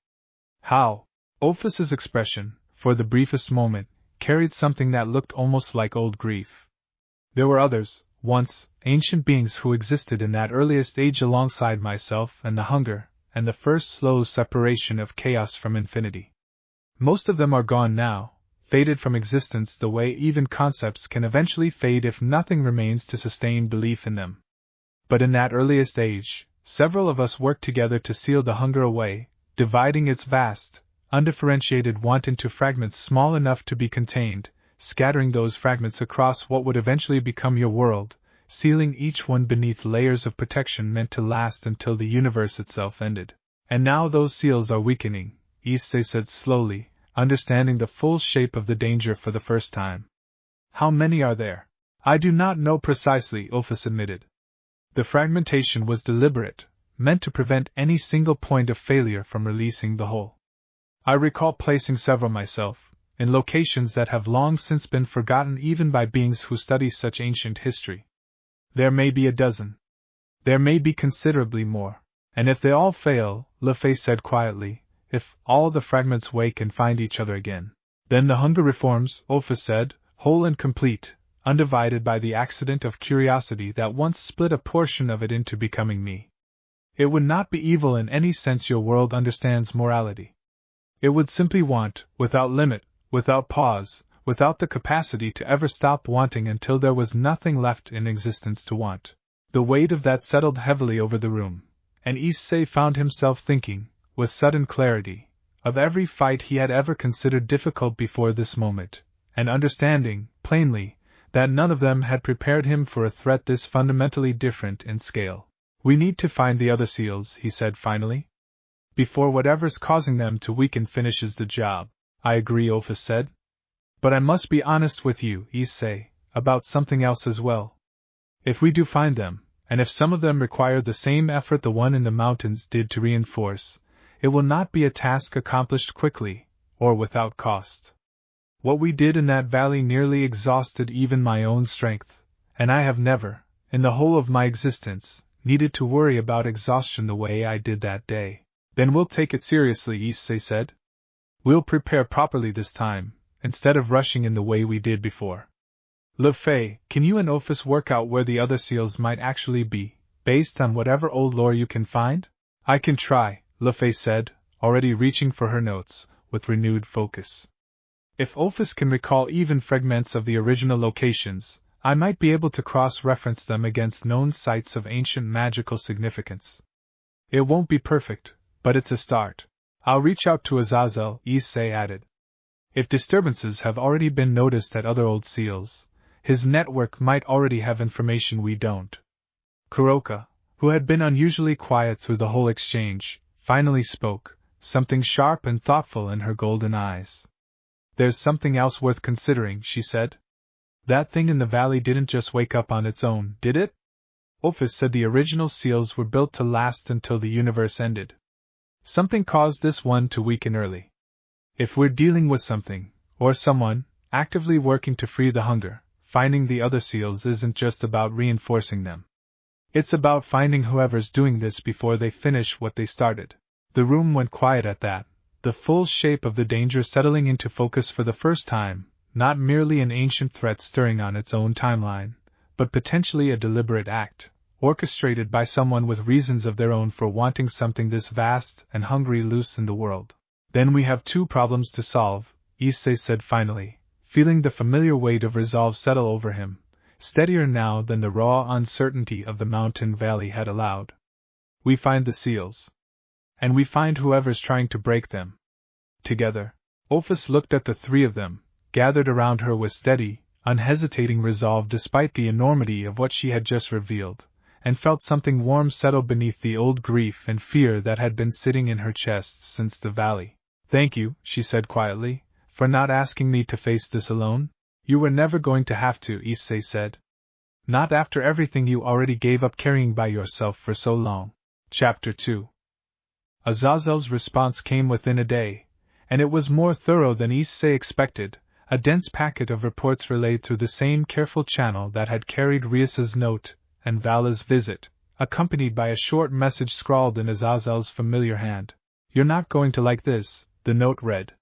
Speaker 1: "How?" Ophis's expression, for the briefest moment, carried something that looked almost like old grief. "There were others, once, ancient beings who existed in that earliest age alongside myself and the hunger, and the first slow separation of chaos from infinity. Most of them are gone now, faded from existence the way even concepts can eventually fade if nothing remains to sustain belief in them. But in that earliest age, several of us worked together to seal the hunger away, dividing its vast, undifferentiated want into fragments small enough to be contained, scattering those fragments across what would eventually become your world, sealing each one beneath layers of protection meant to last until the universe itself ended. And now those seals are weakening," Issei said slowly, understanding the full shape of the danger for the first time. "How many are there?" "I do not know precisely," Ophis admitted. "The fragmentation was deliberate, meant to prevent any single point of failure from releasing the whole. I recall placing several myself, in locations that have long since been forgotten even by beings who study such ancient history. There may be a dozen. There may be considerably more. And if they all fail," Fay said quietly, "if all the fragments wake and find each other again, then the hunger reforms," Ophis said, "whole and complete, undivided by the accident of curiosity that once split a portion of it into becoming me. It would not be evil in any sense your world understands morality. It would simply want, without limit, without pause, without the capacity to ever stop wanting until there was nothing left in existence to want. The weight of that settled heavily over the room, and Issei found himself thinking, with sudden clarity, of every fight he had ever considered difficult before this moment, and understanding, plainly, that none of them had prepared him for a threat this fundamentally different in scale. "We need to find the other seals," he said finally, "before whatever's causing them to weaken finishes the job." "I agree," Ophis said. "But I must be honest with you, Issei, about something else as well. If we do find them, and if some of them require the same effort the one in the mountains did to reinforce, it will not be a task accomplished quickly, or without cost. What we did in that valley nearly exhausted even my own strength, and I have never, in the whole of my existence, needed to worry about exhaustion the way I did that day." "Then we'll take it seriously," Issei said. "We'll prepare properly this time, instead of rushing in the way we did before. Fay, can you and Ophis work out where the other seals might actually be, based on whatever old lore you can find?" "I can try," Fay said, already reaching for her notes, with renewed focus. "If Ophis can recall even fragments of the original locations, I might be able to cross-reference them against known sites of ancient magical significance. It won't be perfect, but it's a start. I'll reach out to Azazel," Issei added. "If disturbances have already been noticed at other old seals, his network might already have information we don't." Kuroka, who had been unusually quiet through the whole exchange, finally spoke, something sharp and thoughtful in her golden eyes. "There's something else worth considering," she said. "That thing in the valley didn't just wake up on its own, did it? Ophis said the original seals were built to last until the universe ended. Something caused this one to weaken early. If we're dealing with something, or someone, actively working to free the hunger, finding the other seals isn't just about reinforcing them. It's about finding whoever's doing this before they finish what they started." The room went quiet at that, the full shape of the danger settling into focus for the first time, not merely an ancient threat stirring on its own timeline, but potentially a deliberate act, orchestrated by someone with reasons of their own for wanting something this vast and hungry loose in the world. "Then we have two problems to solve," Issei said finally, feeling the familiar weight of resolve settle over him, steadier now than the raw uncertainty of the mountain valley had allowed. "We find the seals. And we find whoever's trying to break them." Together, Ophis looked at the three of them, gathered around her with steady, unhesitating resolve despite the enormity of what she had just revealed, and felt something warm settle beneath the old grief and fear that had been sitting in her chest since the valley. "Thank you," she said quietly, "for not asking me to face this alone." "You were never going to have to," Issei said. "Not after everything you already gave up carrying by yourself for so long." Chapter 2. Azazel's response came within a day, and it was more thorough than Issei expected, a dense packet of reports relayed through the same careful channel that had carried Rias's note and Vala's visit, accompanied by a short message scrawled in Azazel's familiar hand. "You're not going to like this," the note read.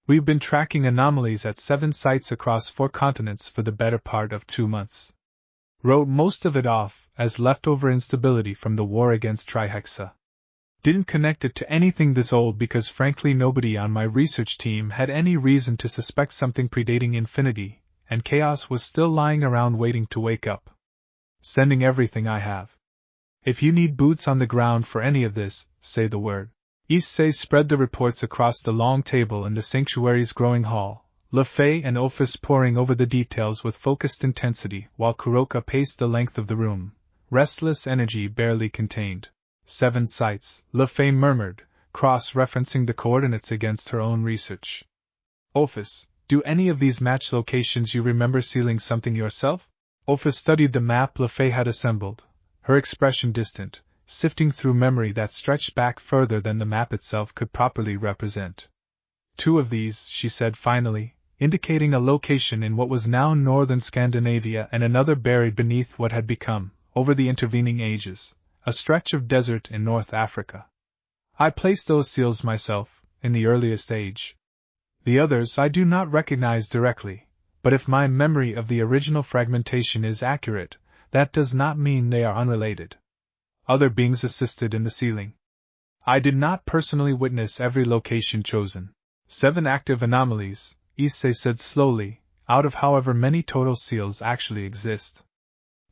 Speaker 1: "We've been tracking anomalies at 7 sites across 4 continents for the better part of 2 months. Wrote most of it off as leftover instability from the war against Trihexa. Didn't connect it to anything this old because frankly nobody on my research team had any reason to suspect something predating infinity, and chaos was still lying around waiting to wake up. Sending everything I have. If you need boots on the ground for any of this, say the word." Issei spread the reports across the long table in the sanctuary's growing hall, Fay and Ophis poring over the details with focused intensity while Kuroka paced the length of the room, restless energy barely contained. 7 sites, Fay murmured, cross-referencing the coordinates against her own research. "Ophis, do any of these match locations you remember sealing something yourself?" Ophis studied the map Fay had assembled, her expression distant, sifting through memory that stretched back further than the map itself could properly represent. "2 of these," she said finally, indicating a location in what was now northern Scandinavia and another buried beneath what had become, over the intervening ages, a stretch of desert in North Africa. "I placed those seals myself, in the earliest age. The others I do not recognize directly, but if my memory of the original fragmentation is accurate, that does not mean they are unrelated. Other beings assisted in the sealing. I did not personally witness every location chosen. 7 active anomalies," Issei said slowly, out of however many total seals actually exist.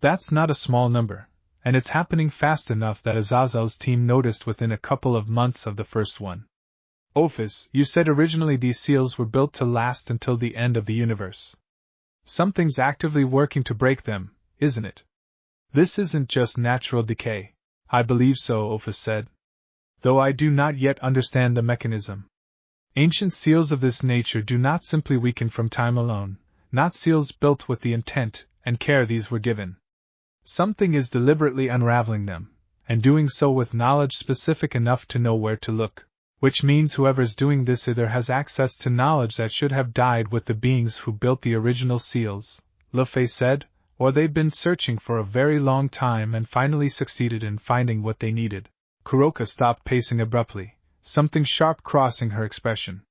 Speaker 1: That's not a small number, and it's happening fast enough that Azazel's team noticed within a couple of months of the first one. Ophis, you said originally these seals were built to last until the end of the universe. Something's actively working to break them, isn't it? This isn't just natural decay. I believe so, Ophis said. Though I do not yet understand the mechanism. Ancient seals of this nature do not simply weaken from time alone, not seals built with the intent and care these were given. Something is deliberately unraveling them, and doing so with knowledge specific enough to know where to look, which means whoever's doing this either has access to knowledge that should have died with the beings who built the original seals, Fay said, or they've been searching for a very long time and finally succeeded in finding what they needed. Kuroka stopped pacing abruptly, something sharp crossing her expression.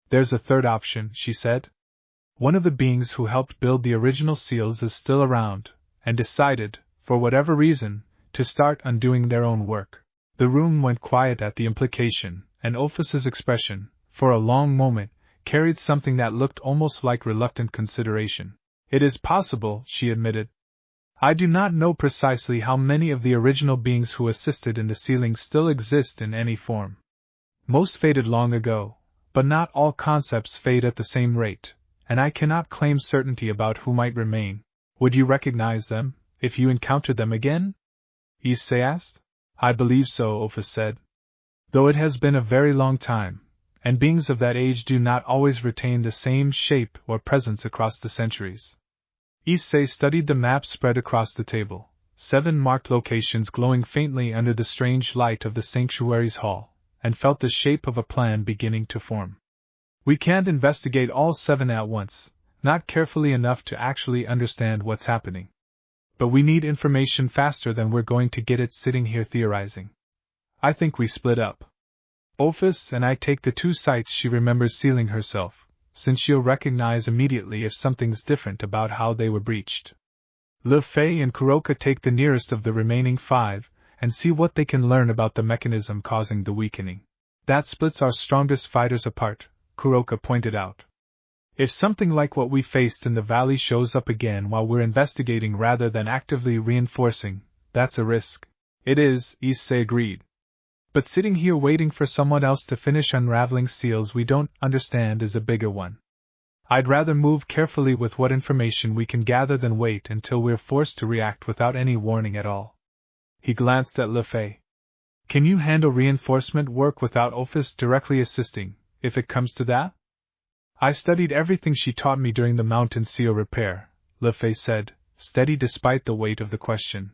Speaker 1: There's a third option, she said. One of the beings who helped build the original seals is still around, and decided, for whatever reason, to start undoing their own work. The room went quiet at the implication, and Ophis's expression, for a long moment, carried something that looked almost like reluctant consideration. It is possible, she admitted. I do not know precisely how many of the original beings who assisted in the sealing still exist in any form. Most faded long ago, but not all concepts fade at the same rate, and I cannot claim certainty about who might remain. Would you recognize them, if you encountered them again? Issei asked. I believe so, Ophis said. Though it has been a very long time, and beings of that age do not always retain the same shape or presence across the centuries. Issei studied the map spread across the table, 7 marked locations glowing faintly under the strange light of the sanctuary's hall, and felt the shape of a plan beginning to form. We can't investigate all 7 at once, not carefully enough to actually understand what's happening. But we need information faster than we're going to get it sitting here theorizing. I think we split up. Ophis and I take the 2 sites she remembers sealing herself, since she'll recognize immediately if something's different about how they were breached. Fay and Kuroka take the nearest of the remaining 5, and see what they can learn about the mechanism causing the weakening. That splits our strongest fighters apart, Kuroka pointed out. If something like what we faced in the valley shows up again while we're investigating rather than actively reinforcing, that's a risk. It is, Issei agreed. But sitting here waiting for someone else to finish unraveling seals we don't understand is a bigger one. I'd rather move carefully with what information we can gather than wait until we're forced to react without any warning at all. He glanced at Fay. Can you handle reinforcement work without Ophis directly assisting, if it comes to that? I studied everything she taught me during the mountain seal repair, Fay said, steady despite the weight of the question.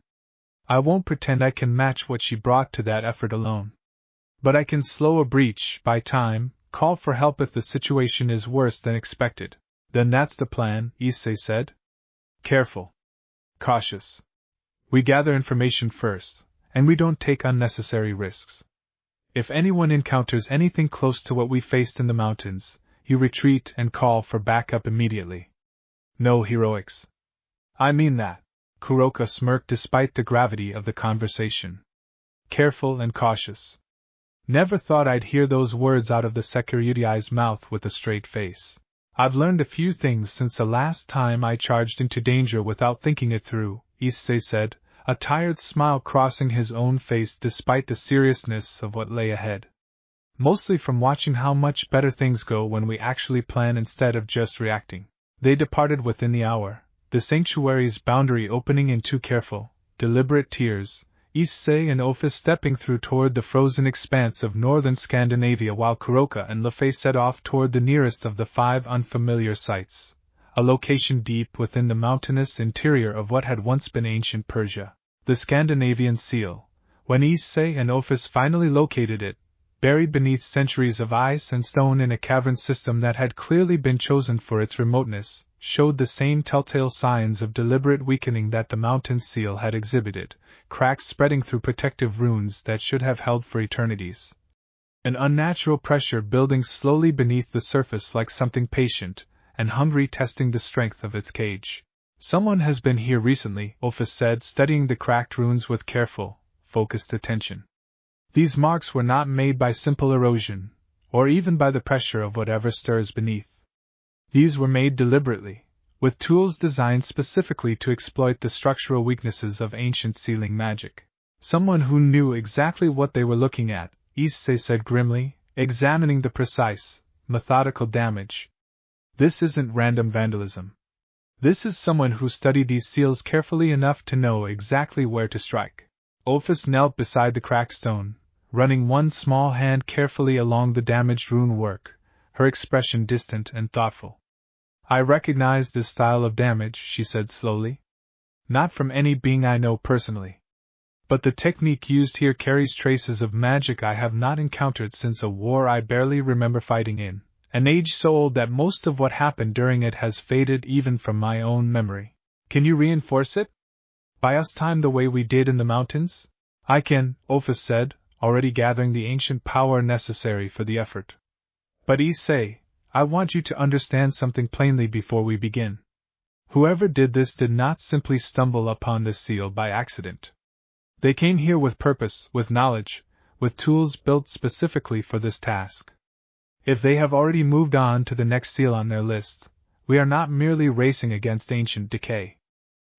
Speaker 1: I won't pretend I can match what she brought to that effort alone. But I can slow a breach, buy time, call for help if the situation is worse than expected. Then that's the plan, Issei said. Careful. Cautious. We gather information first, and we don't take unnecessary risks. If anyone encounters anything close to what we faced in the mountains, you retreat and call for backup immediately. No heroics. I mean that. Kuroka smirked despite the gravity of the conversation. Careful and cautious. Never thought I'd hear those words out of the Sekiryudi's mouth with a straight face. I've learned a few things since the last time I charged into danger without thinking it through, Issei said, a tired smile crossing his own face despite the seriousness of what lay ahead. Mostly from watching how much better things go when we actually plan instead of just reacting. They departed within the hour, the sanctuary's boundary opening in 2 careful, deliberate tiers, Issei and Ophis stepping through toward the frozen expanse of northern Scandinavia while Kuroka and Fay set off toward the nearest of the 5 unfamiliar sites, a location deep within the mountainous interior of what had once been ancient Persia. The Scandinavian seal, when Issei and Ophis finally located it, buried beneath centuries of ice and stone in a cavern system that had clearly been chosen for its remoteness, showed the same telltale signs of deliberate weakening that the mountain seal had exhibited, cracks spreading through protective runes that should have held for eternities. An unnatural pressure building slowly beneath the surface like something patient and hungry testing the strength of its cage. Someone has been here recently, Ophis said, studying the cracked runes with careful, focused attention. These marks were not made by simple erosion, or even by the pressure of whatever stirs beneath. These were made deliberately, with tools designed specifically to exploit the structural weaknesses of ancient sealing magic. Someone who knew exactly what they were looking at, Issei said grimly, examining the precise, methodical damage. This isn't random vandalism. This is someone who studied these seals carefully enough to know exactly where to strike. Ophis knelt beside the cracked stone, running one small hand carefully along the damaged rune work, her expression distant and thoughtful. I recognize this style of damage, she said slowly. Not from any being I know personally. But the technique used here carries traces of magic I have not encountered since a war I barely remember fighting in, an age so old that most of what happened during it has faded even from my own memory. Can you reinforce it? Buy us time the way we did in the mountains? I can, Ophis said, already gathering the ancient power necessary for the effort. But Issei, I want you to understand something plainly before we begin. Whoever did this did not simply stumble upon this seal by accident. They came here with purpose, with knowledge, with tools built specifically for this task. If they have already moved on to the next seal on their list, we are not merely racing against ancient decay.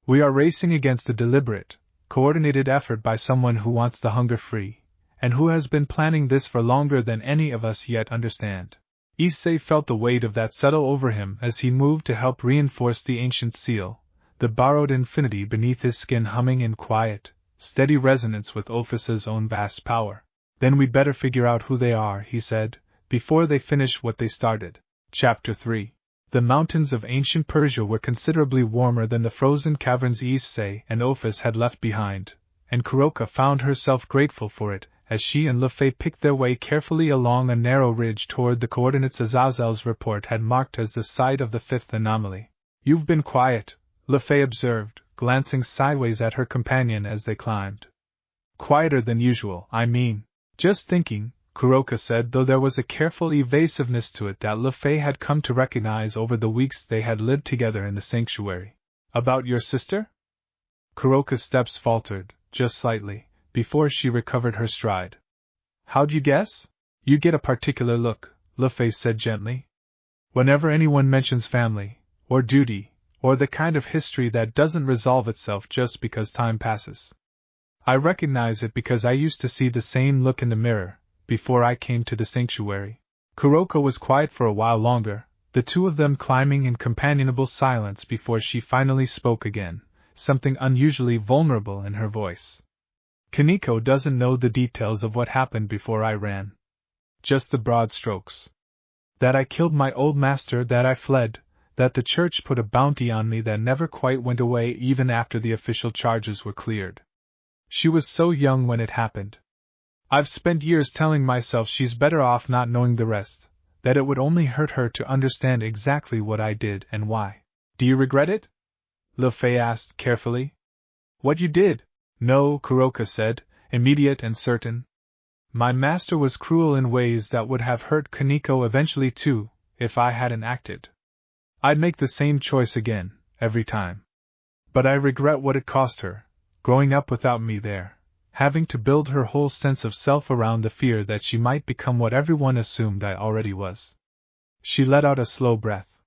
Speaker 1: We are racing against a deliberate, coordinated effort by someone who wants the hunger free, and who has been planning this for longer than any of us yet understand. Issei felt the weight of that settle over him as he moved to help reinforce the ancient seal, the borrowed infinity beneath his skin humming in quiet, steady resonance with Ophis's own vast power. Then we'd better figure out who they are, he said, before they finish what they started. Chapter 3. The mountains of ancient Persia were considerably warmer than the frozen caverns Issei and Ophis had left behind, and Kuroka found herself grateful for it, as she and Fay picked their way carefully along a narrow ridge toward the coordinates Azazel's report had marked as the site of the fifth anomaly. You've been quiet, Fay observed, glancing sideways at her companion as they climbed. Quieter than usual, I mean. Just thinking, Kuroka said, though there was a careful evasiveness to it that Fay had come to recognize over the weeks they had lived together in the sanctuary. About your sister? Kuroka's steps faltered, just slightly, before she recovered her stride. How'd you guess? You get a particular look, Fay said gently. Whenever anyone mentions family, or duty, or the kind of history that doesn't resolve itself just because time passes. I recognize it because I used to see the same look in the mirror, before I came to the sanctuary. Kuroka was quiet for a while longer, the two of them climbing in companionable silence before she finally spoke again, something unusually vulnerable in her voice. Kaneko doesn't know the details of what happened before I ran. Just the broad strokes. That I killed my old master, that I fled, that the church put a bounty on me that never quite went away even after the official charges were cleared. She was so young when it happened. I've spent years telling myself she's better off not knowing the rest, that it would only hurt her to understand exactly what I did and why. Do you regret it? Fay asked carefully. What you did? No, Kuroka said, immediate and certain. My master was cruel in ways that would have hurt Kaneko eventually too, if I hadn't acted. I'd make the same choice again, every time. But I regret what it cost her, growing up without me there. Having to build her whole sense of self around the fear that she might become what everyone assumed I already was. She let out a slow breath.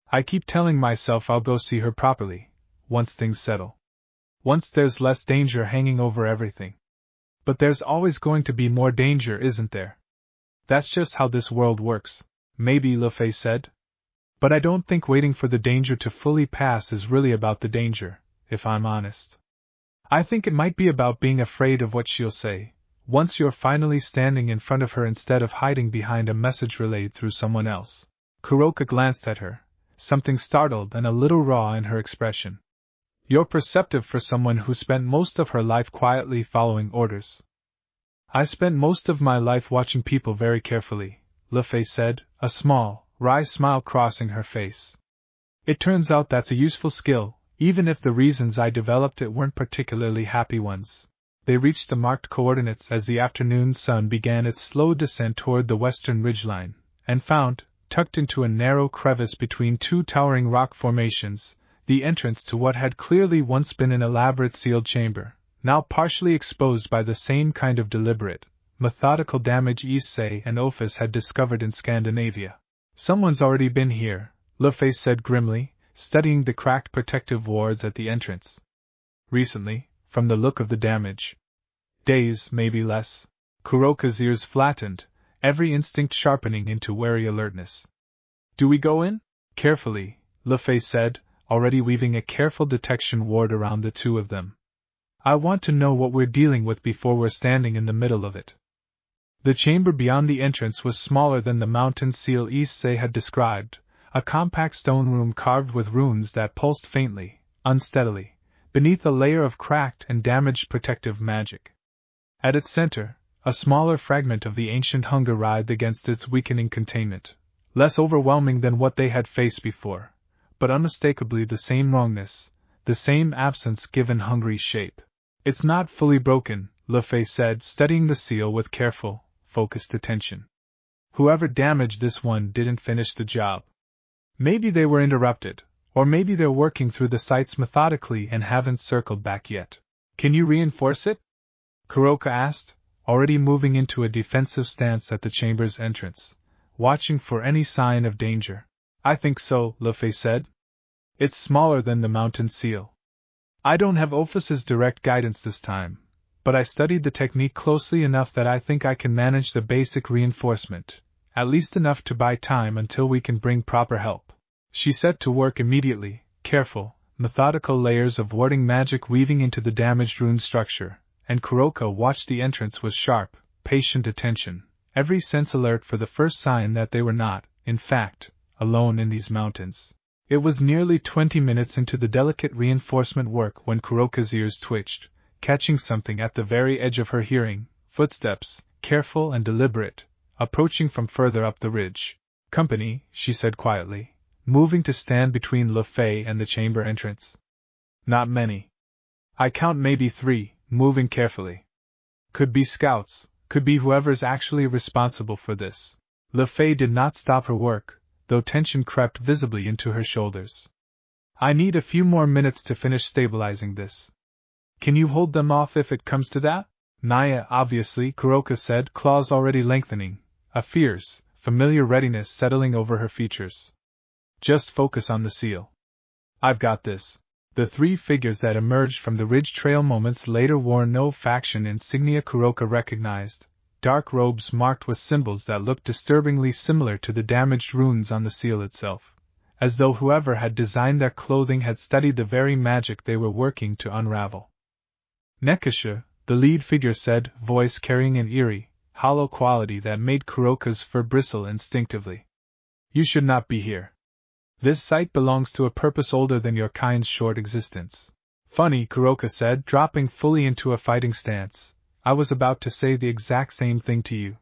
Speaker 1: I keep telling myself I'll go see her properly, once things settle. Once there's less danger hanging over everything. But there's always going to be more danger, isn't there? That's just how this world works, maybe Fay said. But I don't think waiting for the danger to fully pass is really about the danger, if I'm honest. I think it might be about being afraid of what she'll say, once you're finally standing in front of her instead of hiding behind a message relayed through someone else. Kuroka glanced at her, something startled and a little raw in her expression. You're perceptive for someone who spent most of her life quietly following orders. I spent most of my life watching people very carefully, Fay said, a small, wry smile crossing her face. It turns out that's a useful skill, even if the reasons I developed it weren't particularly happy ones. They reached the marked coordinates as the afternoon sun began its slow descent toward the western ridgeline, and found, tucked into a narrow crevice between two towering rock formations, the entrance to what had clearly once been an elaborate sealed chamber, now partially exposed by the same kind of deliberate, methodical damage Issei and Ophis had discovered in Scandinavia. Someone's already been here, Fay said grimly, studying the cracked protective wards at the entrance. Recently, from the look of the damage. Days, maybe less. Kuroka's ears flattened, every instinct sharpening into wary alertness. Do we go in? Carefully, Fay said, already weaving a careful detection ward around the two of them. I want to know what we're dealing with before we're standing in the middle of it. The chamber beyond the entrance was smaller than the mountain seal Issei had described, a compact stone room carved with runes that pulsed faintly, unsteadily, beneath a layer of cracked and damaged protective magic. At its center, a smaller fragment of the ancient hunger writhed against its weakening containment, less overwhelming than what they had faced before, but unmistakably the same wrongness, the same absence given hungry shape. It's not fully broken, Fay said, studying the seal with careful, focused attention. Whoever damaged this one didn't finish the job. Maybe they were interrupted, or maybe they're working through the sites methodically and haven't circled back yet. Can you reinforce it? Kuroka asked, already moving into a defensive stance at the chamber's entrance, watching for any sign of danger. I think so, Fay said. It's smaller than the mountain seal. I don't have Ophis's direct guidance this time, but I studied the technique closely enough that I think I can manage the basic reinforcement, at least enough to buy time until we can bring proper help. She set to work immediately, careful, methodical layers of warding magic weaving into the damaged rune structure, and Kuroka watched the entrance with sharp, patient attention, every sense alert for the first sign that they were not, in fact, alone in these mountains. It was nearly 20 minutes into the delicate reinforcement work when Kuroka's ears twitched, catching something at the very edge of her hearing, footsteps, careful and deliberate, approaching from further up the ridge. Company, she said quietly, moving to stand between Fay and the chamber entrance. Not many. I count maybe 3, moving carefully. Could be scouts, could be whoever's actually responsible for this. Fay did not stop her work, though tension crept visibly into her shoulders. I need a few more minutes to finish stabilizing this. Can you hold them off if it comes to that? Naya, obviously, Kuroka said, claws already lengthening, a fierce, familiar readiness settling over her features. Just focus on the seal. I've got this. The 3 figures that emerged from the ridge trail moments later wore no faction insignia Kuroka recognized, dark robes marked with symbols that looked disturbingly similar to the damaged runes on the seal itself, as though whoever had designed their clothing had studied the very magic they were working to unravel. Nekasha, the lead figure said, voice carrying an eerie, hollow quality that made Kuroka's fur bristle instinctively. You should not be here. This site belongs to a purpose older than your kind's short existence. Funny, Kuroka said, dropping fully into a fighting stance. I was about to say the exact same thing to you.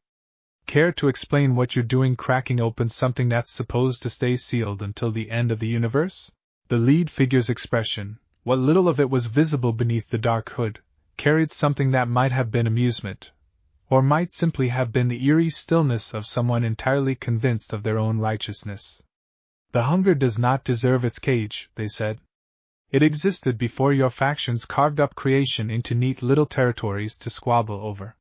Speaker 1: Care to explain what you're doing cracking open something that's supposed to stay sealed until the end of the universe? The lead figure's expression, what little of it was visible beneath the dark hood, carried something that might have been amusement, or might simply have been the eerie stillness of someone entirely convinced of their own righteousness. The hunger does not deserve its cage, they said. It existed before your factions carved up creation into neat little territories to squabble over.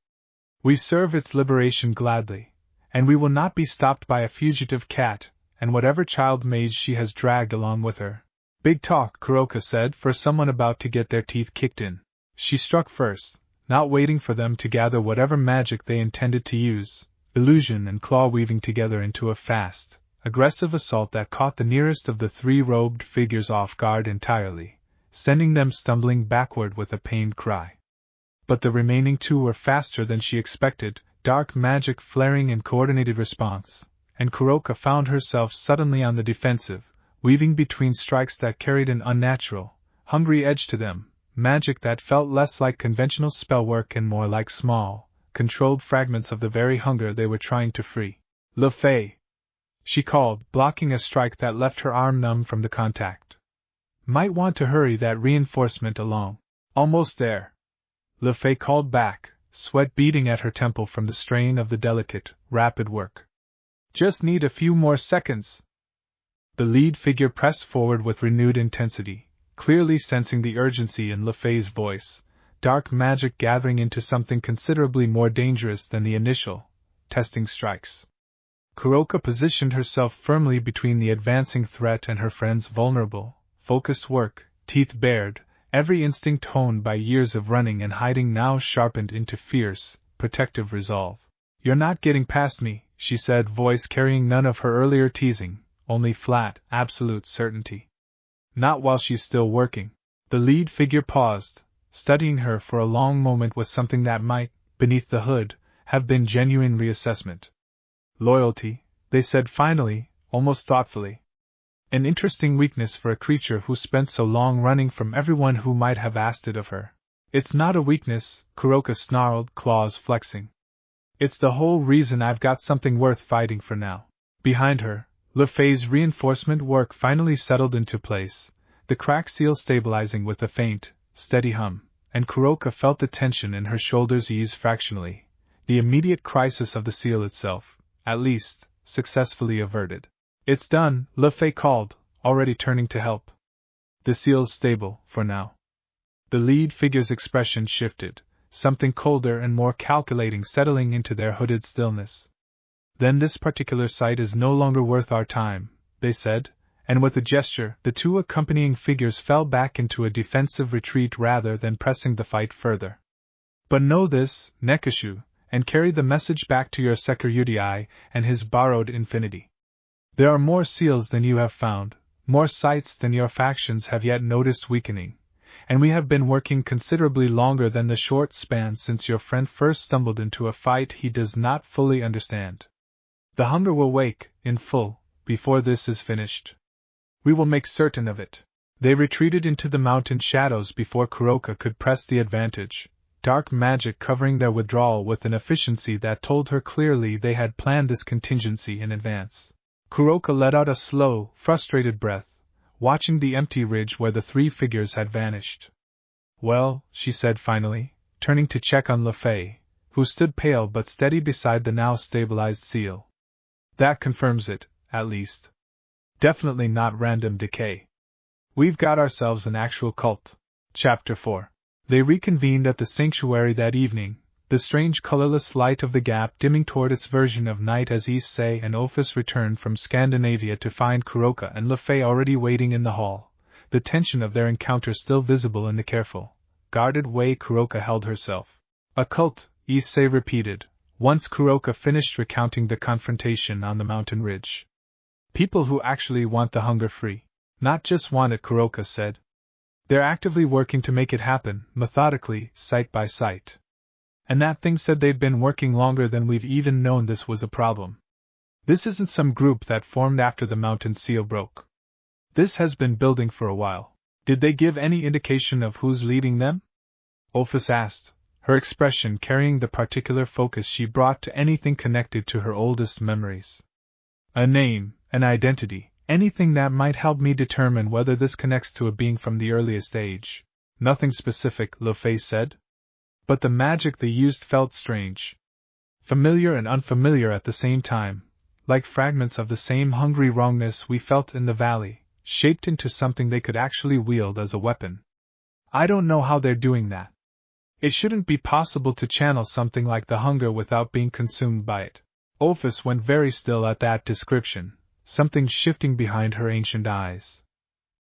Speaker 1: We serve its liberation gladly, and we will not be stopped by a fugitive cat, and whatever child mage she has dragged along with her. Big talk, Kuroka said, for someone about to get their teeth kicked in. She struck first, not waiting for them to gather whatever magic they intended to use, illusion and claw weaving together into a fast, aggressive assault that caught the nearest of the 3 robed figures off guard entirely, sending them stumbling backward with a pained cry. But the remaining 2 were faster than she expected, dark magic flaring in coordinated response, and Kuroka found herself suddenly on the defensive, weaving between strikes that carried an unnatural, hungry edge to them, magic that felt less like conventional spellwork and more like small, controlled fragments of the very hunger they were trying to free. Fay, she called, blocking a strike that left her arm numb from the contact. Might want to hurry that reinforcement along. Almost there. Fay called back, sweat beading at her temple from the strain of the delicate, rapid work. Just need a few more seconds. The lead figure pressed forward with renewed intensity, clearly sensing the urgency in Fay's voice, dark magic gathering into something considerably more dangerous than the initial, testing strikes. Kuroka positioned herself firmly between the advancing threat and her friend's vulnerable, focused work, teeth bared, every instinct honed by years of running and hiding now sharpened into fierce, protective resolve. "You're not getting past me," she said, voice carrying none of her earlier teasing, only flat, absolute certainty. "Not while she's still working." The lead figure paused, studying her for a long moment with something that might, beneath the hood, have been genuine reassessment. "Loyalty," they said finally, almost thoughtfully. "An interesting weakness for a creature who spent so long running from everyone who might have asked it of her." "It's not a weakness," Kuroka snarled, claws flexing. "It's the whole reason I've got something worth fighting for now." Behind her, Fay's reinforcement work finally settled into place, the crack seal stabilizing with a faint, steady hum, and Kuroka felt the tension in her shoulders ease fractionally, the immediate crisis of the seal itself, at least, successfully averted. "It's done," Fay called, already turning to help. "The seal's stable, for now." The lead figure's expression shifted, something colder and more calculating settling into their hooded stillness. "Then this particular site is no longer worth our time," they said, and with a gesture, the two accompanying figures fell back into a defensive retreat rather than pressing the fight further. "But know this, Nekashu, and carry the message back to your Issei Hyoudou and his borrowed infinity. There are more seals than you have found, more sites than your factions have yet noticed weakening, and we have been working considerably longer than the short span since your friend first stumbled into a fight he does not fully understand. The hunger will wake, in full, before this is finished. We will make certain of it." They retreated into the mountain shadows before Kuroka could press the advantage, dark magic covering their withdrawal with an efficiency that told her clearly they had planned this contingency in advance. Kuroka let out a slow, frustrated breath, watching the empty ridge where the three figures had vanished. "Well," she said finally, turning to check on Fay, who stood pale but steady beside the now stabilized seal. "That confirms it, at least. Definitely not random decay. We've got ourselves an actual cult." Chapter 4. They reconvened at the sanctuary that evening, the strange colorless light of the gap dimming toward its version of night as Issei and Ophis returned from Scandinavia to find Kuroka and Fay already waiting in the hall, the tension of their encounter still visible in the careful, guarded way Kuroka held herself. "A cult," Issei repeated, once Kuroka finished recounting the confrontation on the mountain ridge. "People who actually want the hunger free. Not just want it," Kuroka said. "They're actively working to make it happen, methodically, site by site. And that thing said they'd been working longer than we've even known this was a problem. This isn't some group that formed after the mountain seal broke. This has been building for a while." "Did they give any indication of who's leading them?" Ophis asked, her expression carrying the particular focus she brought to anything connected to her oldest memories. "A name, an identity, anything that might help me determine whether this connects to a being from the earliest age." "Nothing specific," Fay said. "But the magic they used felt strange. Familiar and unfamiliar at the same time, like fragments of the same hungry wrongness we felt in the valley, shaped into something they could actually wield as a weapon. I don't know how they're doing that. It shouldn't be possible to channel something like the hunger without being consumed by it." Ophis went very still at that description, something shifting behind her ancient eyes.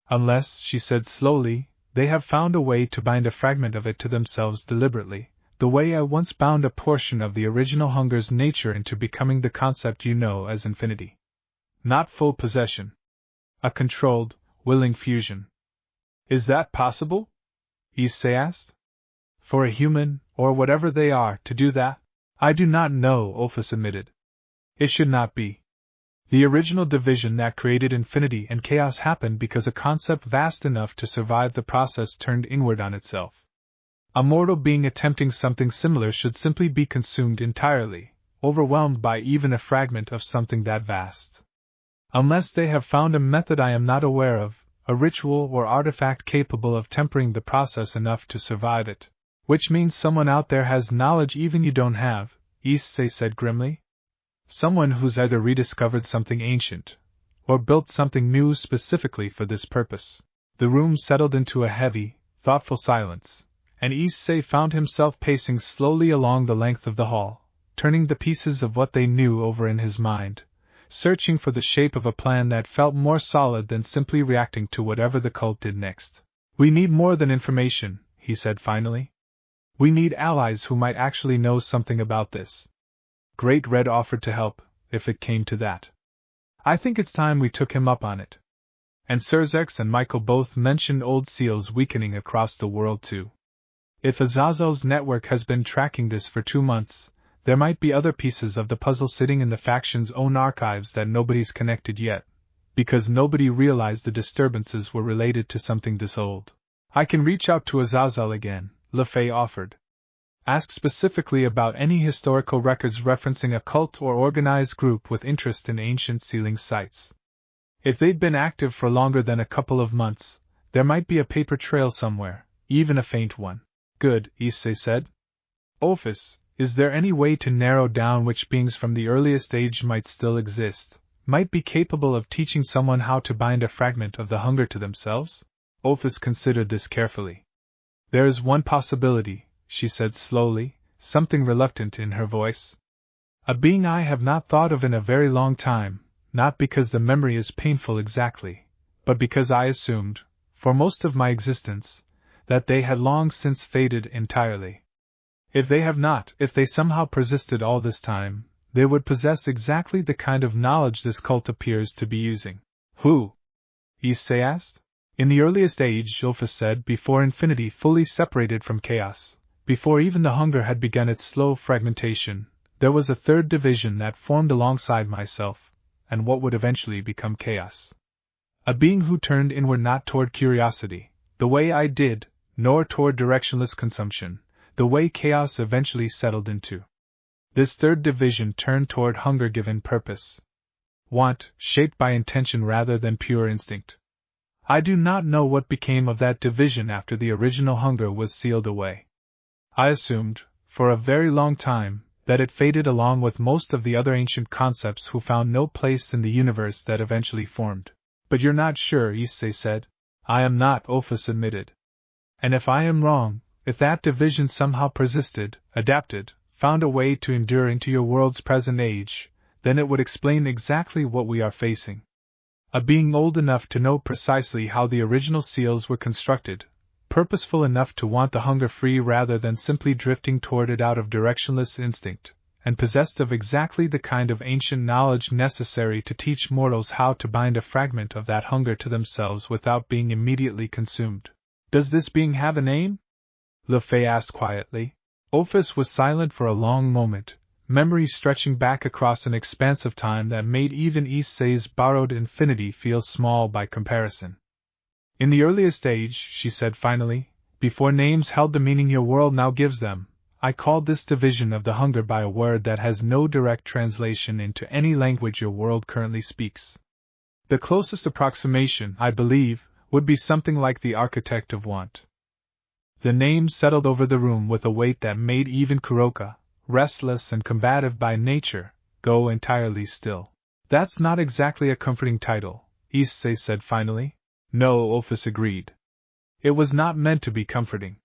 Speaker 1: "Unless," she said slowly, "they have found a way to bind a fragment of it to themselves deliberately, the way I once bound a portion of the original hunger's nature into becoming the concept you know as infinity. Not full possession. A controlled, willing fusion." "Is that possible?" Issei asked. "For a human, or whatever they are, to do that? I do not know," Ophis admitted. "It should not be. The original division that created infinity and chaos happened because a concept vast enough to survive the process turned inward on itself. A mortal being attempting something similar should simply be consumed entirely, overwhelmed by even a fragment of something that vast. Unless they have found a method I am not aware of, a ritual or artifact capable of tempering the process enough to survive it. Which means someone out there has knowledge even you don't have," Issei said grimly. "Someone who's either rediscovered something ancient, or built something new specifically for this purpose." The room settled into a heavy, thoughtful silence, and Issei found himself pacing slowly along the length of the hall, turning the pieces of what they knew over in his mind, searching for the shape of a plan that felt more solid than simply reacting to whatever the cult did next. "We need more than information," he said finally. "We need allies who might actually know something about this." Great Red offered to help, if it came to that. "I think it's time we took him up on it." And Sirzex and Michael both mentioned old seals weakening across the world too. If Azazel's network has been tracking this for 2 months, there might be other pieces of the puzzle sitting in the faction's own archives that nobody's connected yet, because nobody realized the disturbances were related to something this old. "I can reach out to Azazel again," LeFay offered. "Ask specifically about any historical records referencing a cult or organized group with interest in ancient sealing sites. If they'd been active for longer than a couple of months, there might be a paper trail somewhere, even a faint one." "Good," Issei said. "Ophis, is there any way to narrow down which beings from the earliest age might still exist, might be capable of teaching someone how to bind a fragment of the hunger to themselves?" Ophis considered this carefully. "There is one possibility," she said slowly, something reluctant in her voice. "A being I have not thought of in a very long time, not because the memory is painful exactly, but because I assumed, for most of my existence, that they had long since faded entirely. If they have not, if they somehow persisted all this time, they would possess exactly the kind of knowledge this cult appears to be using." "Who?" Issei asked. "In the earliest age," Ophis said, "before infinity fully separated from chaos, before even the hunger had begun its slow fragmentation, there was a third division that formed alongside myself, and what would eventually become chaos. A being who turned inward not toward curiosity, the way I did, nor toward directionless consumption, the way chaos eventually settled into. This third division turned toward hunger given purpose. Want, shaped by intention rather than pure instinct. I do not know what became of that division after the original hunger was sealed away. I assumed, for a very long time, that it faded along with most of the other ancient concepts who found no place in the universe that eventually formed." "But you're not sure," Issei said. "I am not," Ophis admitted. "And if I am wrong, if that division somehow persisted, adapted, found a way to endure into your world's present age, then it would explain exactly what we are facing. A being old enough to know precisely how the original seals were constructed, purposeful enough to want the hunger free rather than simply drifting toward it out of directionless instinct, and possessed of exactly the kind of ancient knowledge necessary to teach mortals how to bind a fragment of that hunger to themselves without being immediately consumed." "Does this being have a name?" LeFay asked quietly. Ophis was silent for a long moment, memory stretching back across an expanse of time that made even Issei's borrowed infinity feel small by comparison. "In the earliest age," she said finally, "before names held the meaning your world now gives them, I called this division of the hunger by a word that has no direct translation into any language your world currently speaks. The closest approximation, I believe, would be something like the architect of want." The name settled over the room with a weight that made even Kuroka, restless and combative by nature, go entirely still. "That's not exactly a comforting title," Issei said finally. "No," Ophis agreed. "It was not meant to be comforting.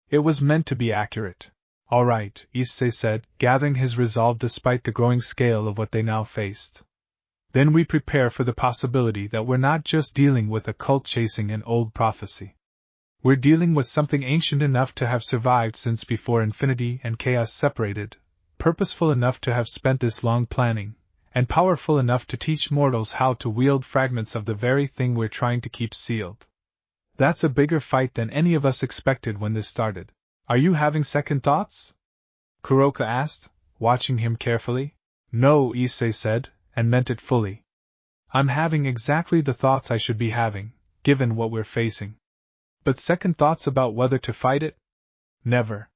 Speaker 1: It was meant to be accurate." "All right," Issei said, gathering his resolve despite the growing scale of what they now faced. "Then we prepare for the possibility that we're not just dealing with a cult chasing an old prophecy. We're dealing with something ancient enough to have survived since before infinity and chaos separated, purposeful enough to have spent this long planning, and powerful enough to teach mortals how to wield fragments of the very thing we're trying to keep sealed. That's a bigger fight than any of us expected when this started." "Are you having second thoughts?" Kuroka asked, watching him carefully. "No," Issei said, and meant it fully. "I'm having exactly the thoughts I should be having, given what we're facing. But second thoughts about whether to fight it? Never.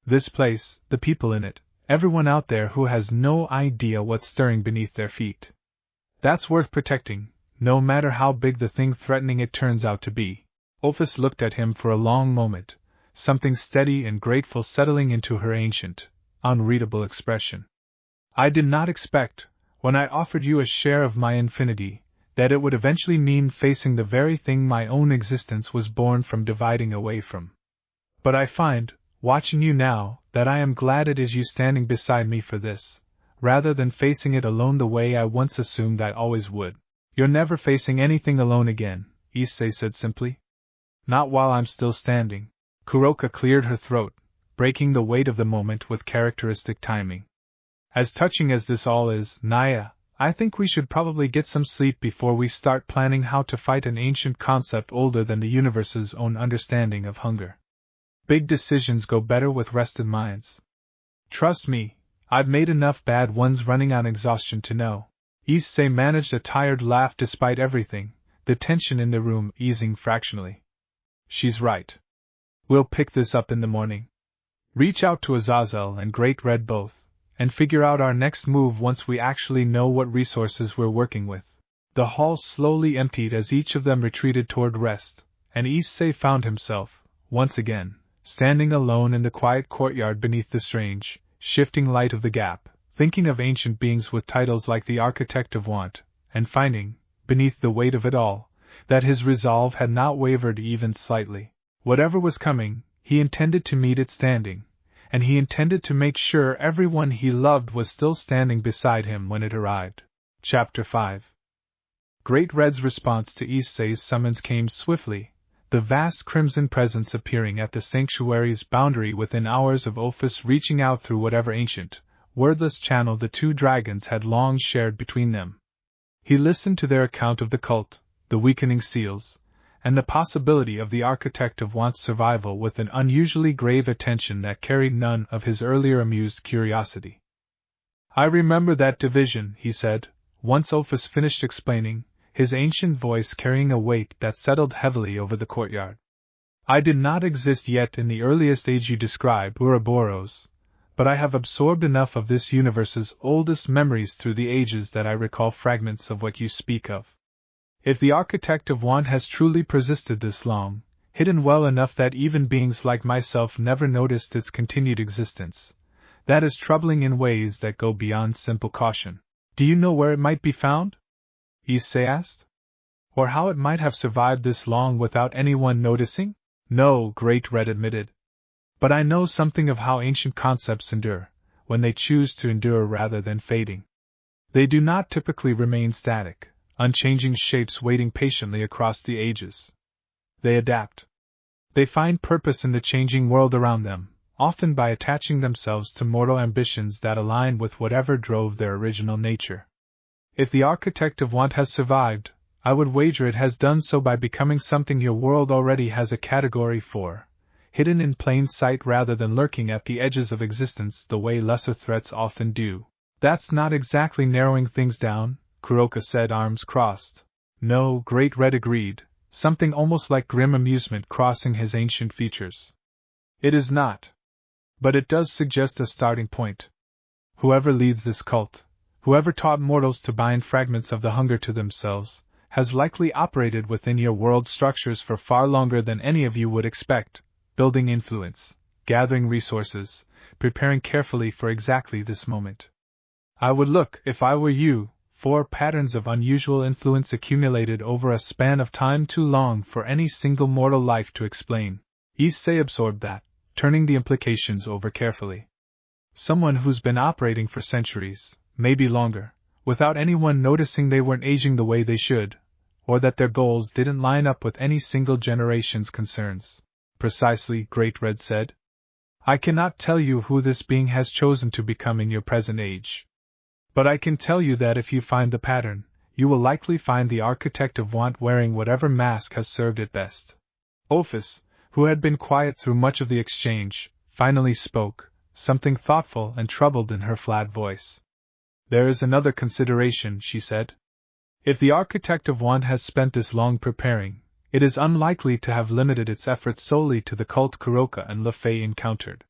Speaker 1: This place, the people in it, everyone out there who has no idea what's stirring beneath their feet. That's worth protecting, no matter how big the thing threatening it turns out to be." Ophis looked at him for a long moment, something steady and grateful settling into her ancient, unreadable expression. "I did not expect, when I offered you a share of my infinity, that it would eventually mean facing the very thing my own existence was born from dividing away from. But I find, watching you now, that I am glad it is you standing beside me for this, rather than facing it alone the way I once assumed I always would. You're never facing anything alone again, Issei said simply. Not while I'm still standing. Kuroka cleared her throat, breaking the weight of the moment with characteristic timing. As touching as this all is, Naya, I think we should probably get some sleep before we start planning how to fight an ancient concept older than the universe's own understanding of hunger. Big decisions go better with rested minds. Trust me, I've made enough bad ones running on exhaustion to know. Issei managed a tired laugh despite everything, the tension in the room easing fractionally. She's right. We'll pick this up in the morning. Reach out to Azazel and Great Red both, and figure out our next move once we actually know what resources we're working with. The hall slowly emptied as each of them retreated toward rest, and Issei found himself, once again, standing alone in the quiet courtyard beneath the strange, shifting light of the gap, thinking of ancient beings with titles like the Architect of Want, and finding, beneath the weight of it all, that his resolve had not wavered even slightly. Whatever was coming, he intended to meet it standing, and he intended to make sure everyone he loved was still standing beside him when it arrived. Chapter 5. Great Red's response to Issei's summons came swiftly, the vast crimson presence appearing at the sanctuary's boundary within hours of Ophis reaching out through whatever ancient, wordless channel the two dragons had long shared between them. He listened to their account of the cult, the weakening seals, and the possibility of the Architect of Want's survival with an unusually grave attention that carried none of his earlier amused curiosity. I remember that division, he said, once Ophis finished explaining, his ancient voice carrying a weight that settled heavily over the courtyard. I did not exist yet in the earliest age you describe, Ouroboros, but I have absorbed enough of this universe's oldest memories through the ages that I recall fragments of what you speak of. If the Architect of Want has truly persisted this long, hidden well enough that even beings like myself never noticed its continued existence, that is troubling in ways that go beyond simple caution. Do you know where it might be found? Issei asked. Or how it might have survived this long without anyone noticing? No, Great Red admitted. But I know something of how ancient concepts endure, when they choose to endure rather than fading. They do not typically remain static, unchanging shapes waiting patiently across the ages. They adapt. They find purpose in the changing world around them, often by attaching themselves to mortal ambitions that align with whatever drove their original nature. If the Architect of Want has survived, I would wager it has done so by becoming something your world already has a category for, hidden in plain sight rather than lurking at the edges of existence the way lesser threats often do. That's not exactly narrowing things down, Kuroka said, arms crossed. No, Great Red agreed, something almost like grim amusement crossing his ancient features. It is not. But it does suggest a starting point. Whoever leads this cult, whoever taught mortals to bind fragments of the hunger to themselves, has likely operated within your world's structures for far longer than any of you would expect, building influence, gathering resources, preparing carefully for exactly this moment. I would look, if I were you, for patterns of unusual influence accumulated over a span of time too long for any single mortal life to explain. Issei absorbed that, turning the implications over carefully. Someone who's been operating for centuries, maybe longer, without anyone noticing they weren't aging the way they should, or that their goals didn't line up with any single generation's concerns. Precisely, Great Red said. I cannot tell you who this being has chosen to become in your present age. But I can tell you that if you find the pattern, you will likely find the Architect of Want wearing whatever mask has served it best. Ophis, who had been quiet through much of the exchange, finally spoke, something thoughtful and troubled in her flat voice. There is another consideration, she said. If the Architect of Want has spent this long preparing, it is unlikely to have limited its efforts solely to the cult Kuroka and Fay encountered.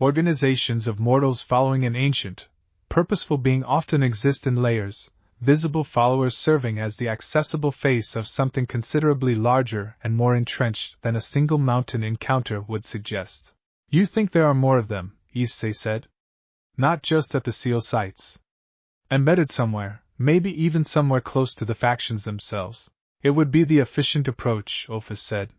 Speaker 1: Organizations of mortals following an ancient, purposeful being often exist in layers, visible followers serving as the accessible face of something considerably larger and more entrenched than a single mountain encounter would suggest. You think there are more of them, Issei said. Not just at the seal sites. Embedded somewhere, maybe even somewhere close to the factions themselves. It would be the efficient approach, Ophis said.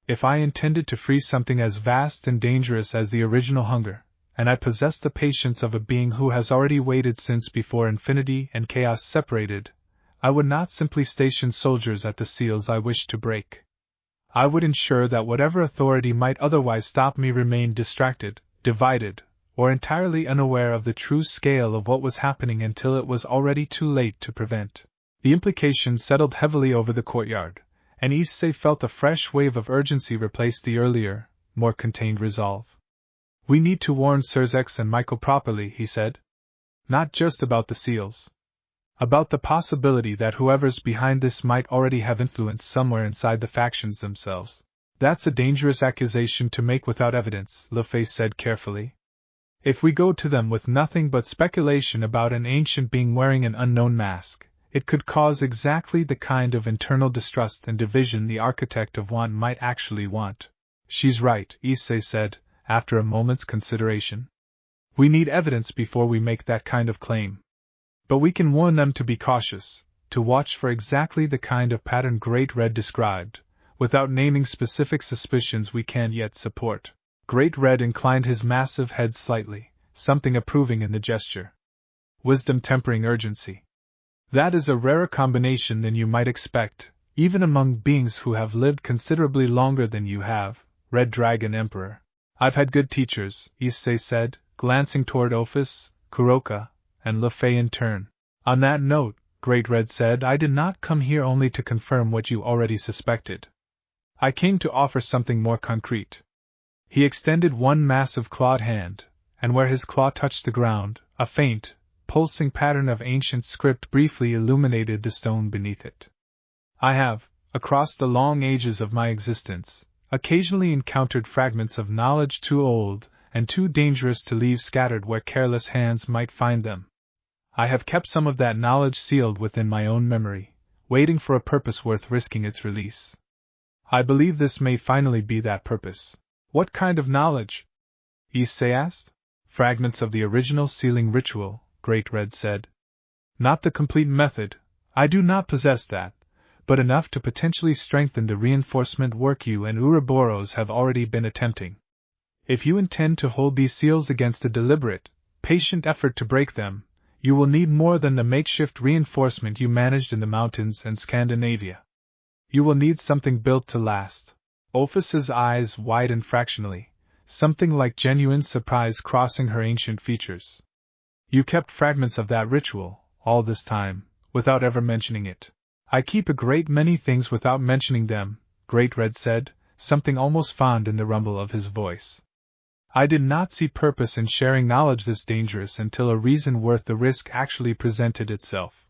Speaker 1: If I intended to free something as vast and dangerous as the original hunger, and I possess the patience of a being who has already waited since before infinity and chaos separated, I would not simply station soldiers at the seals I wish to break. I would ensure that whatever authority might otherwise stop me remained distracted, divided, or entirely unaware of the true scale of what was happening until it was already too late to prevent. The implication settled heavily over the courtyard, and Issei felt a fresh wave of urgency replace the earlier, more contained resolve. We need to warn Sirs X and Michael properly, he said. Not just about the seals. About the possibility that whoever's behind this might already have influence somewhere inside the factions themselves. That's a dangerous accusation to make without evidence, Fay said carefully. If we go to them with nothing but speculation about an ancient being wearing an unknown mask, it could cause exactly the kind of internal distrust and division the architect of want might actually want. She's right, Issei said, after a moment's consideration. We need evidence before we make that kind of claim. But we can warn them to be cautious, to watch for exactly the kind of pattern Great Red described, without naming specific suspicions we can't yet support. Great Red inclined his massive head slightly, something approving in the gesture. Wisdom tempering urgency. That is a rarer combination than you might expect, even among beings who have lived considerably longer than you have, Red Dragon Emperor. I've had good teachers, Issei said, glancing toward Ophis, Kuroka, and Fay in turn. On that note, Great Red said, I did not come here only to confirm what you already suspected. I came to offer something more concrete. He extended one massive clawed hand, and where his claw touched the ground, a faint, pulsing pattern of ancient script briefly illuminated the stone beneath it. I have, across the long ages of my existence, occasionally encountered fragments of knowledge too old and too dangerous to leave scattered where careless hands might find them. I have kept some of that knowledge sealed within my own memory, waiting for a purpose worth risking its release. I believe this may finally be that purpose. What kind of knowledge? Issei asked. Fragments of the original sealing ritual, Great Red said. Not the complete method, I do not possess that, but enough to potentially strengthen the reinforcement work you and Ouroboros have already been attempting. If you intend to hold these seals against a deliberate, patient effort to break them, you will need more than the makeshift reinforcement you managed in the mountains and Scandinavia. You will need something built to last. Ophis's eyes widened fractionally, something like genuine surprise crossing her ancient features. You kept fragments of that ritual, all this time, without ever mentioning it. I keep a great many things without mentioning them, Great Red said, something almost fond in the rumble of his voice. I did not see purpose in sharing knowledge this dangerous until a reason worth the risk actually presented itself.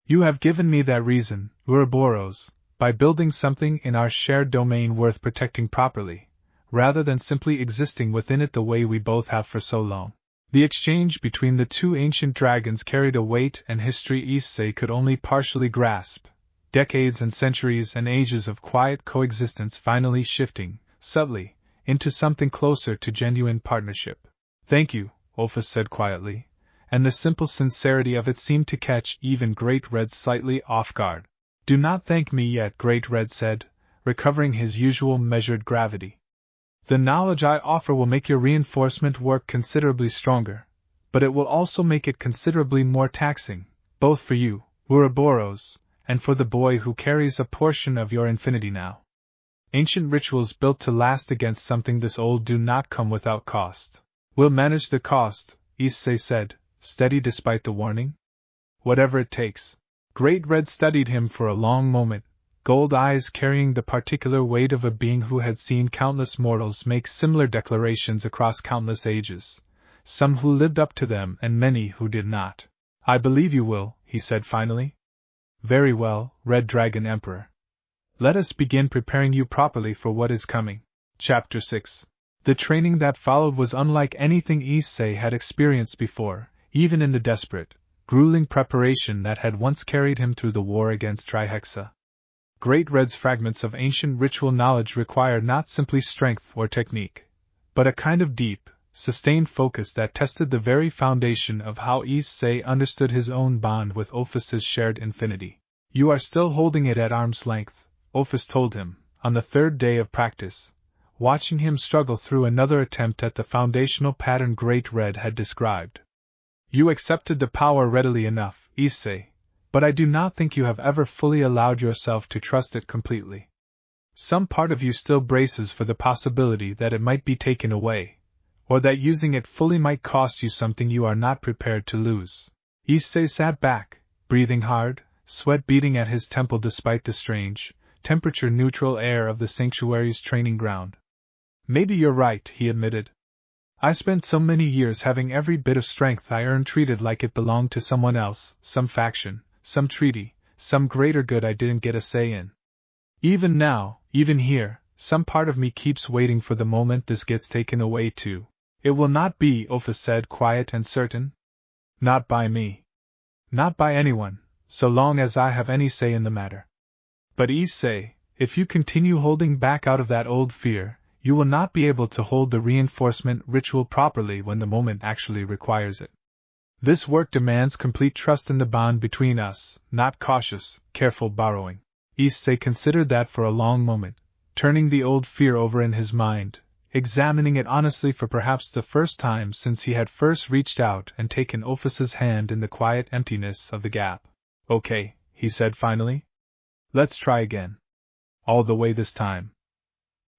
Speaker 1: You have given me that reason, Ouroboros, by building something in our shared domain worth protecting properly, rather than simply existing within it the way we both have for so long. The exchange between the two ancient dragons carried a weight and history Issei could only partially grasp, decades and centuries and ages of quiet coexistence finally shifting, subtly, into something closer to genuine partnership. Thank you, Ophis said quietly, and the simple sincerity of it seemed to catch even Great Red slightly off guard. Do not thank me yet, Great Red said, recovering his usual measured gravity. The knowledge I offer will make your reinforcement work considerably stronger, but it will also make it considerably more taxing, both for you, Ouroboros, and for the boy who carries a portion of your infinity now. Ancient rituals built to last against something this old do not come without cost. We'll manage the cost, Issei said, steady despite the warning. Whatever it takes. Great Red studied him for a long moment, gold eyes carrying the particular weight of a being who had seen countless mortals make similar declarations across countless ages, some who lived up to them and many who did not. I believe you will, he said finally. Very well, Red Dragon Emperor. Let us begin preparing you properly for what is coming. Chapter 6. The training that followed was unlike anything Issei had experienced before, even in the desperate, grueling preparation that had once carried him through the war against Trihexa. Great Red's fragments of ancient ritual knowledge required not simply strength or technique, but a kind of deep, sustained focus that tested the very foundation of how Issei understood his own bond with Ophis's shared infinity. You are still holding it at arm's length, Ophis told him, on the third day of practice, watching him struggle through another attempt at the foundational pattern Great Red had described. You accepted the power readily enough, Issei, but I do not think you have ever fully allowed yourself to trust it completely. Some part of you still braces for the possibility that it might be taken away, or that using it fully might cost you something you are not prepared to lose. Issei sat back, breathing hard, sweat beading at his temple despite the strange, temperature-neutral air of the sanctuary's training ground. Maybe you're right, he admitted. I spent so many years having every bit of strength I earned treated like it belonged to someone else, some faction, some treaty, some greater good I didn't get a say in. Even now, even here, some part of me keeps waiting for the moment this gets taken away too. It will not be, Ophis said, quiet and certain. Not by me. Not by anyone, so long as I have any say in the matter. But Issei, if you continue holding back out of that old fear, you will not be able to hold the reinforcement ritual properly when the moment actually requires it. This work demands complete trust in the bond between us, not cautious, careful borrowing. Issei considered that for a long moment, turning the old fear over in his mind, examining it honestly for perhaps the first time since he had first reached out and taken Ophis's hand in the quiet emptiness of the gap. Okay, he said finally. Let's try again. All the way this time.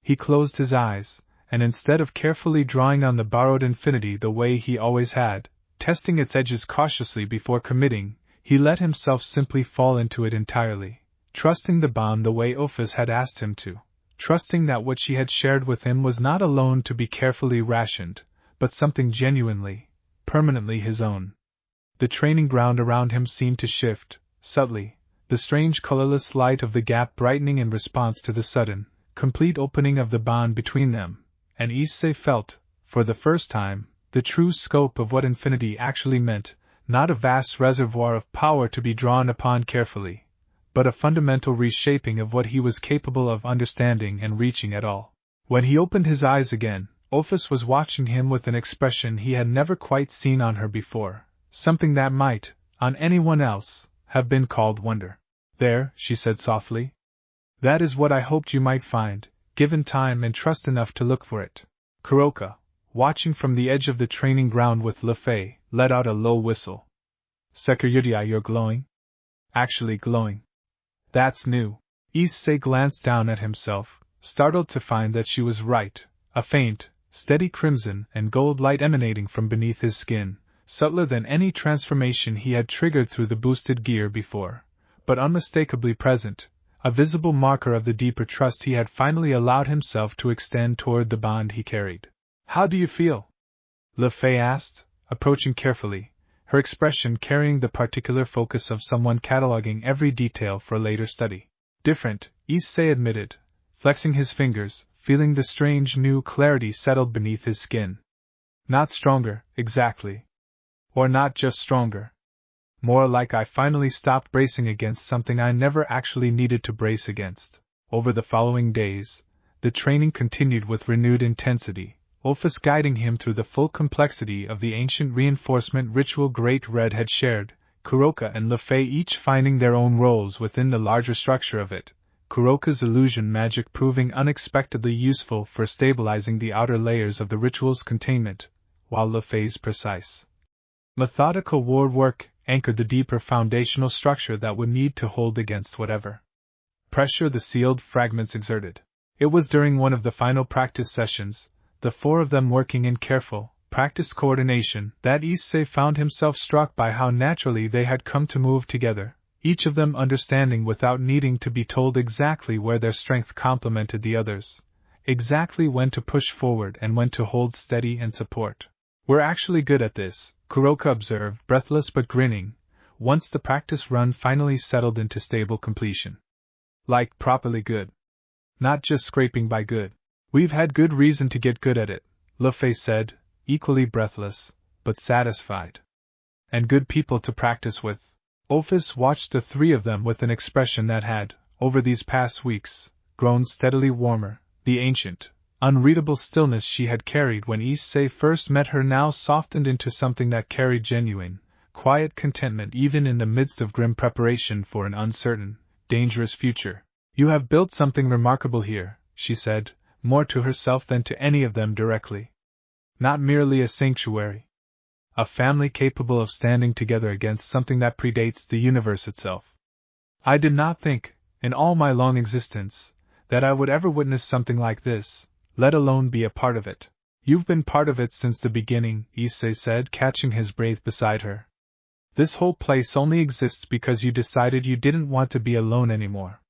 Speaker 1: He closed his eyes, and instead of carefully drawing on the borrowed infinity the way he always had, testing its edges cautiously before committing, he let himself simply fall into it entirely, trusting the bond the way Ophis had asked him to, trusting that what she had shared with him was not alone to be carefully rationed, but something genuinely, permanently his own. The training ground around him seemed to shift, subtly, the strange colorless light of the gap brightening in response to the sudden, complete opening of the bond between them, and Issei felt, for the first time, the true scope of what infinity actually meant, not a vast reservoir of power to be drawn upon carefully, but a fundamental reshaping of what he was capable of understanding and reaching at all. When he opened his eyes again, Ophis was watching him with an expression he had never quite seen on her before, something that might, on anyone else, have been called wonder. There, she said softly. That is what I hoped you might find, given time and trust enough to look for it. Kuroka, watching from the edge of the training ground with Fay, let out a low whistle. Sekirudi, you're glowing? Actually glowing. That's new. Issei glanced down at himself, startled to find that she was right, a faint, steady crimson and gold light emanating from beneath his skin, subtler than any transformation he had triggered through the boosted gear before, but unmistakably present, a visible marker of the deeper trust he had finally allowed himself to extend toward the bond he carried. How do you feel? Fay asked, approaching carefully, her expression carrying the particular focus of someone cataloging every detail for later study. Different, Issei admitted, flexing his fingers, feeling the strange new clarity settled beneath his skin. Not stronger, exactly. Or not just stronger. More like I finally stopped bracing against something I never actually needed to brace against. Over the following days, the training continued with renewed intensity, Ophis guiding him through the full complexity of the ancient reinforcement ritual Great Red had shared, Kuroka and Fay each finding their own roles within the larger structure of it, Kuroka's illusion magic proving unexpectedly useful for stabilizing the outer layers of the ritual's containment, while Fay's precise, methodical ward work anchored the deeper foundational structure that would need to hold against whatever pressure the sealed fragments exerted. It was during one of the final practice sessions, the four of them working in careful, practiced coordination, that Issei found himself struck by how naturally they had come to move together, each of them understanding without needing to be told exactly where their strength complemented the others, exactly when to push forward and when to hold steady and support. We're actually good at this, Kuroka observed, breathless but grinning, once the practice run finally settled into stable completion. Like properly good. Not just scraping by good. We've had good reason to get good at it, Fay said, equally breathless, but satisfied. And good people to practice with. Ophis watched the three of them with an expression that had, over these past weeks, grown steadily warmer. The ancient, unreadable stillness she had carried when Issei first met her now softened into something that carried genuine, quiet contentment even in the midst of grim preparation for an uncertain, dangerous future. You have built something remarkable here, she said, more to herself than to any of them directly. Not merely a sanctuary. A family capable of standing together against something that predates the universe itself. I did not think, in all my long existence, that I would ever witness something like this, let alone be a part of it. You've been part of it since the beginning, Issei said, catching his breath beside her. This whole place only exists because you decided you didn't want to be alone anymore.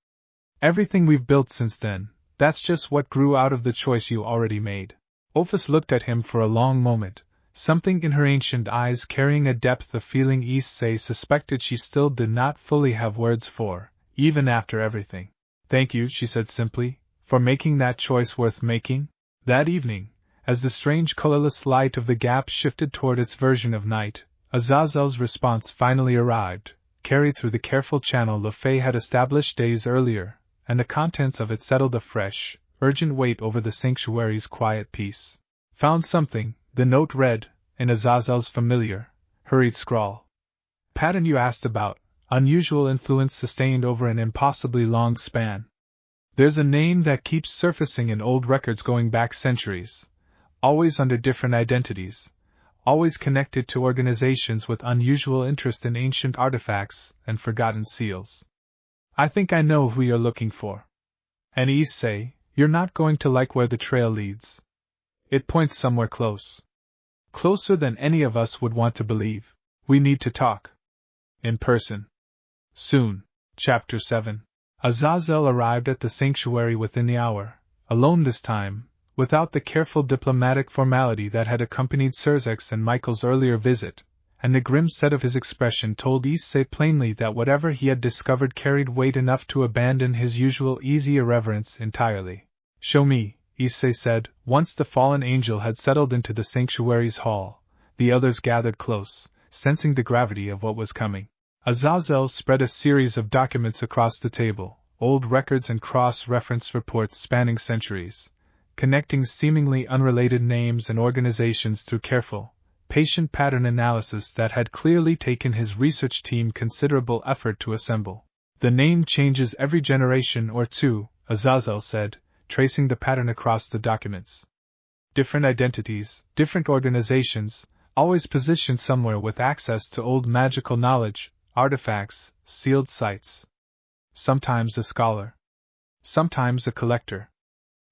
Speaker 1: Everything we've built since then, that's just what grew out of the choice you already made. Ophis looked at him for a long moment, something in her ancient eyes carrying a depth of feeling Issei suspected she still did not fully have words for, even after everything. Thank you, she said simply, for making that choice worth making. That evening, as the strange colorless light of the gap shifted toward its version of night, Azazel's response finally arrived, carried through the careful channel Fay had established days earlier, and the contents of it settled a fresh, urgent weight over the sanctuary's quiet peace. Found something, the note read, in Azazel's familiar, hurried scrawl. Pattern you asked about, unusual influence sustained over an impossibly long span. There's a name that keeps surfacing in old records going back centuries, always under different identities, always connected to organizations with unusual interest in ancient artifacts and forgotten seals. I think I know who you're looking for. And Issei, you're not going to like where the trail leads. It points somewhere close. Closer than any of us would want to believe. We need to talk. In person. Soon. Chapter 7. Azazel arrived at the sanctuary within the hour, alone this time, without the careful diplomatic formality that had accompanied Surzek's and Michael's earlier visit, and the grim set of his expression told Issei plainly that whatever he had discovered carried weight enough to abandon his usual easy irreverence entirely. Show me, Issei said. Once the fallen angel had settled into the sanctuary's hall, the others gathered close, sensing the gravity of what was coming. Azazel spread a series of documents across the table, old records and cross-reference reports spanning centuries, connecting seemingly unrelated names and organizations through careful, patient pattern analysis that had clearly taken his research team considerable effort to assemble. The name changes every generation or two, Azazel said, tracing the pattern across the documents. Different identities, different organizations, always positioned somewhere with access to old magical knowledge, artifacts, sealed sites. Sometimes a scholar. Sometimes a collector.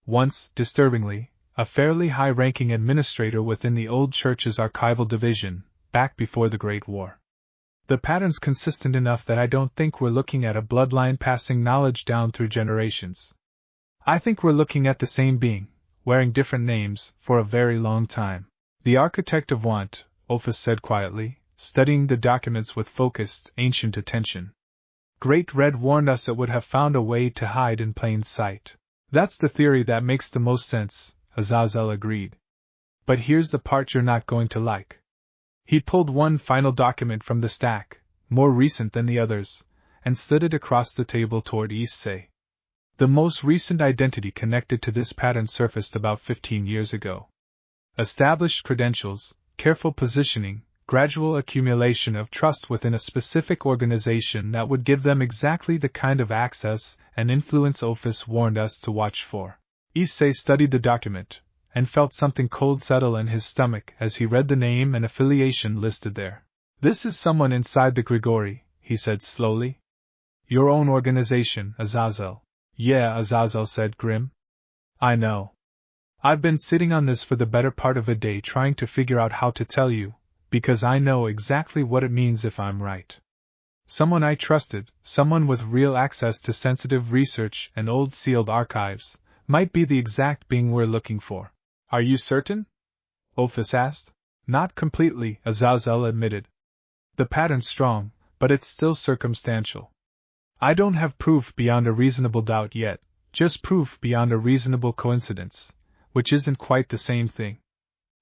Speaker 1: Once, disturbingly, a fairly high-ranking administrator within the old church's archival division, back before the Great War. The pattern's consistent enough that I don't think we're looking at a bloodline passing knowledge down through generations. I think we're looking at the same being, wearing different names, for a very long time. The architect of want, Ophis said quietly, studying the documents with focused, ancient attention. Great Red warned us it would have found a way to hide in plain sight. That's the theory that makes the most sense, Azazel agreed. But here's the part you're not going to like. He pulled one final document from the stack, more recent than the others, and slid it across the table toward Issei. The most recent identity connected to this pattern surfaced about 15 years ago. Established credentials, careful positioning, gradual accumulation of trust within a specific organization that would give them exactly the kind of access and influence Ophis warned us to watch for. Issei studied the document, and felt something cold settle in his stomach as he read the name and affiliation listed there. This is someone inside the Grigori, he said slowly. Your own organization, Azazel. Yeah, Azazel said grim. I know. I've been sitting on this for the better part of a day trying to figure out how to tell you, because I know exactly what it means if I'm right. Someone I trusted, someone with real access to sensitive research and old sealed archives, might be the exact being we're looking for. Are you certain? Ophis asked. Not completely, Azazel admitted. The pattern's strong, but it's still circumstantial. I don't have proof beyond a reasonable doubt yet, just proof beyond a reasonable coincidence, which isn't quite the same thing.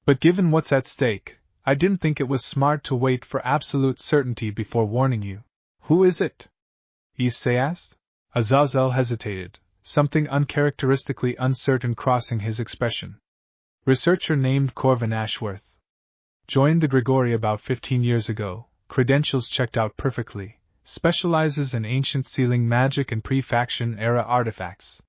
Speaker 1: But given what's at stake, I didn't think it was smart to wait for absolute certainty before warning you. Who is it? Issei asked. Azazel hesitated, something uncharacteristically uncertain crossing his expression. Researcher named Corvin Ashworth. Joined the Grigori about 15 years ago, credentials checked out perfectly, specializes in ancient sealing magic and pre-faction era artifacts.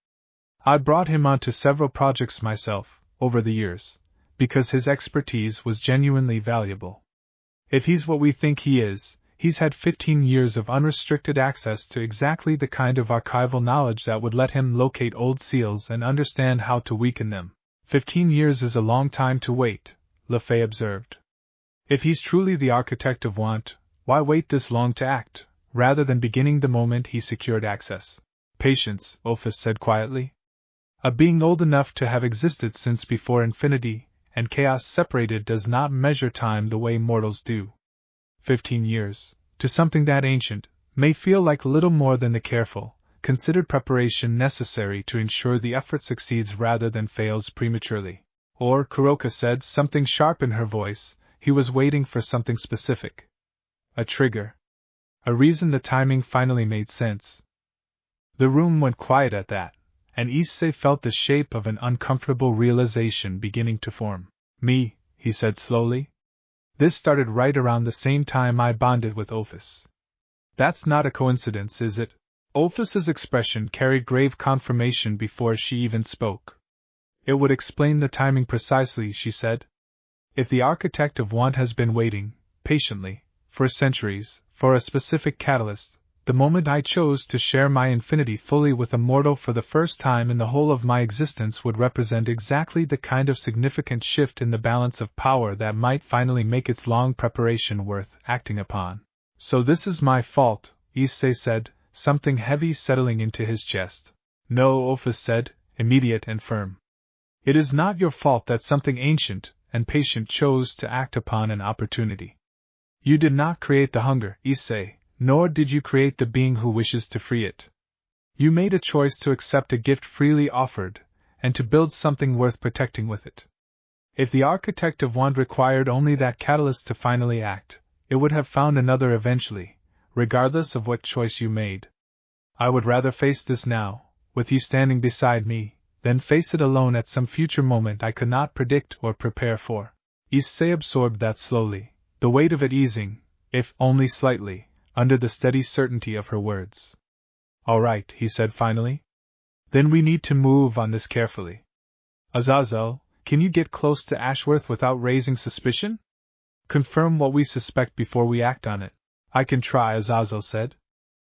Speaker 1: I brought him onto several projects myself, over the years, because his expertise was genuinely valuable. If he's what we think he is, he's had 15 years of unrestricted access to exactly the kind of archival knowledge that would let him locate old seals and understand how to weaken them. 15 years is a long time to wait, Fay observed. If he's truly the architect of want, why wait this long to act, rather than beginning the moment he secured access? Patience, Ophis said quietly. A being old enough to have existed since before infinity and chaos separated does not measure time the way mortals do. 15 years, to something that ancient, may feel like little more than the careful, considered preparation necessary to ensure the effort succeeds rather than fails prematurely. Or, Kuroka said, something sharp in her voice, he was waiting for something specific. A trigger. A reason the timing finally made sense. The room went quiet at that, and Issei felt the shape of an uncomfortable realization beginning to form. Me, he said slowly. This started right around the same time I bonded with Ophis. That's not a coincidence, is it? Ophis's expression carried grave confirmation before she even spoke. It would explain the timing precisely, she said. If the architect of want has been waiting, patiently, for centuries, for a specific catalyst, the moment I chose to share my infinity fully with a mortal for the first time in the whole of my existence would represent exactly the kind of significant shift in the balance of power that might finally make its long preparation worth acting upon. So this is my fault, Issei said, something heavy settling into his chest. No, Ophis said, immediate and firm. It is not your fault that something ancient and patient chose to act upon an opportunity. You did not create the hunger, Issei, nor did you create the being who wishes to free it. You made a choice to accept a gift freely offered, and to build something worth protecting with it. If the architect of want required only that catalyst to finally act, it would have found another eventually, regardless of what choice you made. I would rather face this now, with you standing beside me, than face it alone at some future moment I could not predict or prepare for. Issei absorbed that slowly, the weight of it easing, if only slightly, under the steady certainty of her words. All right, he said finally. Then we need to move on this carefully. Azazel, can you get close to Ashworth without raising suspicion? Confirm what we suspect before we act on it. I can try, Azazel said.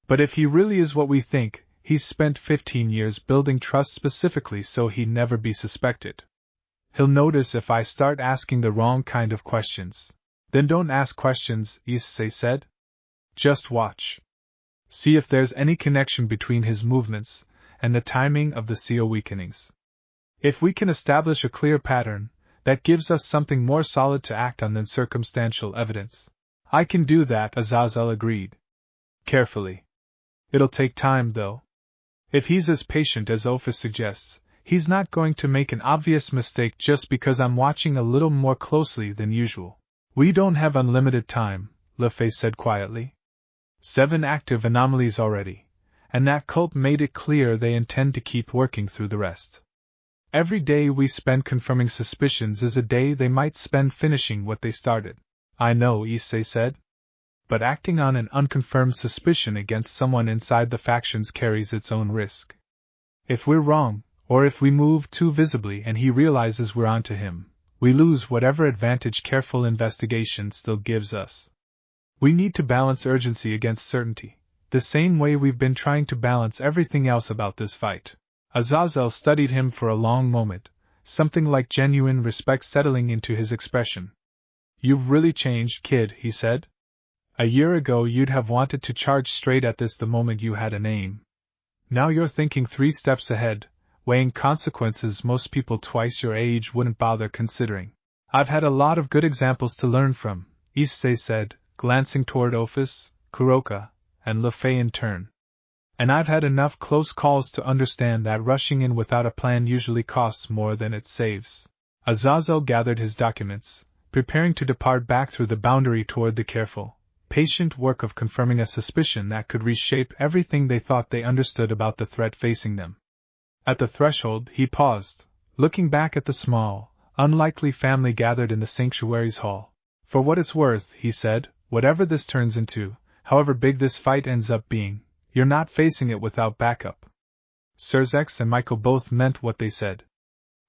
Speaker 1: But if he really is what we think, he's spent 15 years building trust specifically so he'd never be suspected. He'll notice if I start asking the wrong kind of questions. Then don't ask questions, Issei said. Just watch. See if there's any connection between his movements and the timing of the seal weakenings. If we can establish a clear pattern, that gives us something more solid to act on than circumstantial evidence. I can do that, Azazel agreed. Carefully. It'll take time, though. If he's as patient as Ophis suggests, he's not going to make an obvious mistake just because I'm watching a little more closely than usual. We don't have unlimited time, Fay said quietly. 7 active anomalies already, and that cult made it clear they intend to keep working through the rest. Every day we spend confirming suspicions is a day they might spend finishing what they started. I know, Issei said. But acting on an unconfirmed suspicion against someone inside the factions carries its own risk. If we're wrong, or if we move too visibly and he realizes we're onto him, we lose whatever advantage careful investigation still gives us. We need to balance urgency against certainty, the same way we've been trying to balance everything else about this fight. Azazel studied him for a long moment, something like genuine respect settling into his expression. You've really changed, kid, he said. A year ago you'd have wanted to charge straight at this the moment you had an aim. Now you're thinking 3 steps ahead, weighing consequences most people twice your age wouldn't bother considering. I've had a lot of good examples to learn from, Issei said, glancing toward Ophis, Kuroka, and Fay in turn. And I've had enough close calls to understand that rushing in without a plan usually costs more than it saves. Azazel gathered his documents, preparing to depart back through the boundary toward the careful, patient work of confirming a suspicion that could reshape everything they thought they understood about the threat facing them. At the threshold, he paused, looking back at the small, unlikely family gathered in the sanctuary's hall. For what it's worth, he said, whatever this turns into, however big this fight ends up being, you're not facing it without backup. Sirs X and Michael both meant what they said.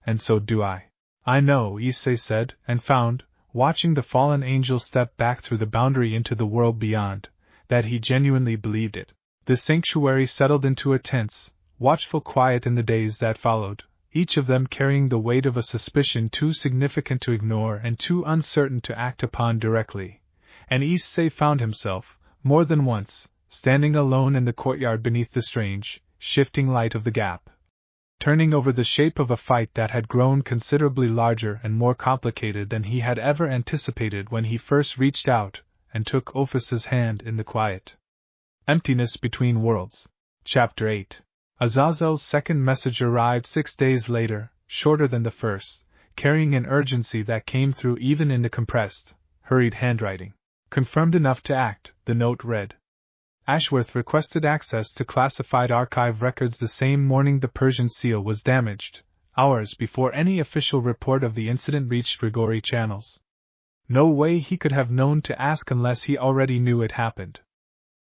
Speaker 1: And so do I. I know, Issei said, and found, watching the fallen angel step back through the boundary into the world beyond, that he genuinely believed it. The sanctuary settled into a tense, watchful quiet in the days that followed, each of them carrying the weight of a suspicion too significant to ignore and too uncertain to act upon directly. And Issei found himself, more than once, standing alone in the courtyard beneath the strange, shifting light of the gap, turning over the shape of a fight that had grown considerably larger and more complicated than he had ever anticipated when he first reached out and took Ophis's hand in the quiet. Emptiness Between Worlds. Chapter 8. Azazel's second message arrived 6 days later, shorter than the first, carrying an urgency that came through even in the compressed, hurried handwriting. Confirmed enough to act, the note read. Ashworth requested access to classified archive records the same morning the Persian seal was damaged, hours before any official report of the incident reached Grigori channels. No way he could have known to ask unless he already knew it happened.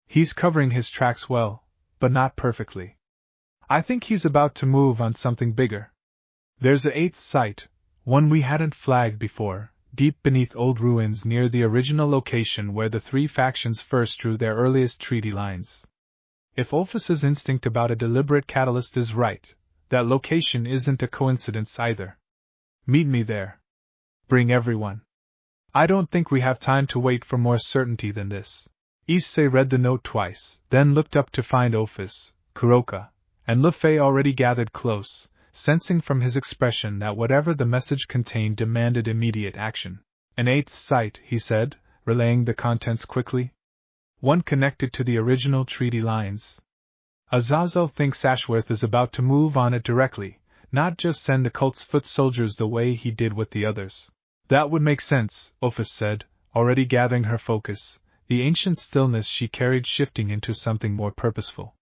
Speaker 1: He's covering his tracks well, but not perfectly. I think he's about to move on something bigger. There's a 8th site, one we hadn't flagged before, deep beneath old ruins near the original location where the 3 factions first drew their earliest treaty lines. If Ophis's instinct about a deliberate catalyst is right, that location isn't a coincidence either. Meet me there. Bring everyone. I don't think we have time to wait for more certainty than this. Issei read the note twice, then looked up to find Ophis, Kuroka, and Fay already gathered close, sensing from his expression that whatever the message contained demanded immediate action. An 8th site, he said, relaying the contents quickly. One connected to the original treaty lines. Azazel thinks Ashworth is about to move on it directly, not just send the cult's foot soldiers the way he did with the others. That would make sense, Ophis said, already gathering her focus, the ancient stillness she carried shifting into something more purposeful.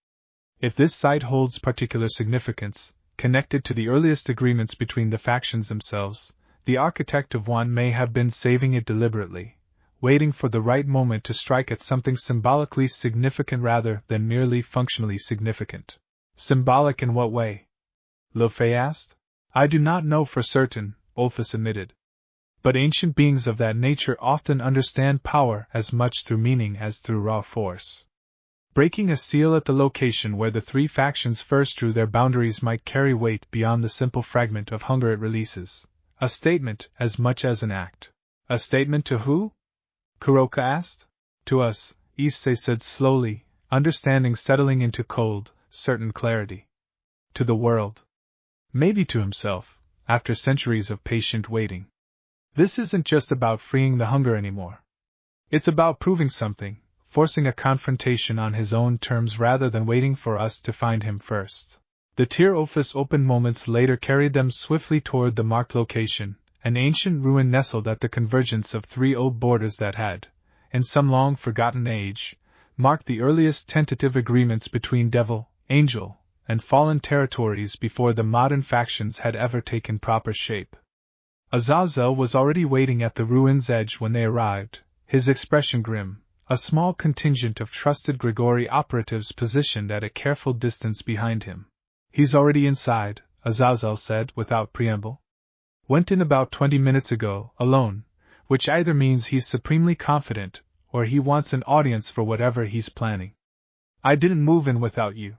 Speaker 1: If this site holds particular significance, connected to the earliest agreements between the factions themselves, the architect of one may have been saving it deliberately, waiting for the right moment to strike at something symbolically significant rather than merely functionally significant. Symbolic in what way? Fay asked. I do not know for certain, Ophis admitted. But ancient beings of that nature often understand power as much through meaning as through raw force. Breaking a seal at the location where the 3 factions first drew their boundaries might carry weight beyond the simple fragment of hunger it releases. A statement as much as an act. A statement to who? Kuroka asked. To us, Issei said slowly, understanding settling into cold, certain clarity. To the world. Maybe to himself, after centuries of patient waiting. This isn't just about freeing the hunger anymore. It's about proving something, forcing a confrontation on his own terms rather than waiting for us to find him first. The tear Ophis opened moments later carried them swiftly toward the marked location, an ancient ruin nestled at the convergence of 3 old borders that had, in some long-forgotten age, marked the earliest tentative agreements between devil, angel, and fallen territories before the modern factions had ever taken proper shape. Azazel was already waiting at the ruin's edge when they arrived, his expression grim, a small contingent of trusted Grigori operatives positioned at a careful distance behind him. He's already inside, Azazel said without preamble. Went in about 20 minutes ago, alone, which either means he's supremely confident, or he wants an audience for whatever he's planning. I didn't move in without you.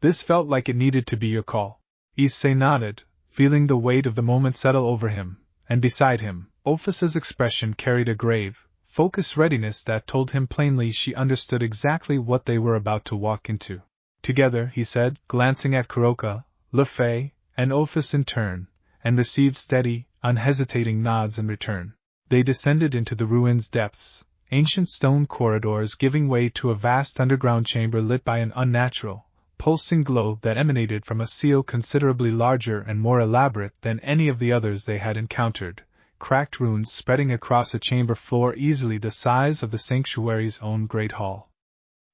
Speaker 1: This felt like it needed to be your call. Issei nodded, feeling the weight of the moment settle over him, and beside him, Ophis's expression carried a grave, focused readiness that told him plainly she understood exactly what they were about to walk into. Together, he said, glancing at Kuroka, Fay, and Ophis in turn, and received steady, unhesitating nods in return. They descended into the ruin's depths, ancient stone corridors giving way to a vast underground chamber lit by an unnatural, pulsing glow that emanated from a seal considerably larger and more elaborate than any of the others they had encountered, cracked runes spreading across a chamber floor easily the size of the sanctuary's own great hall.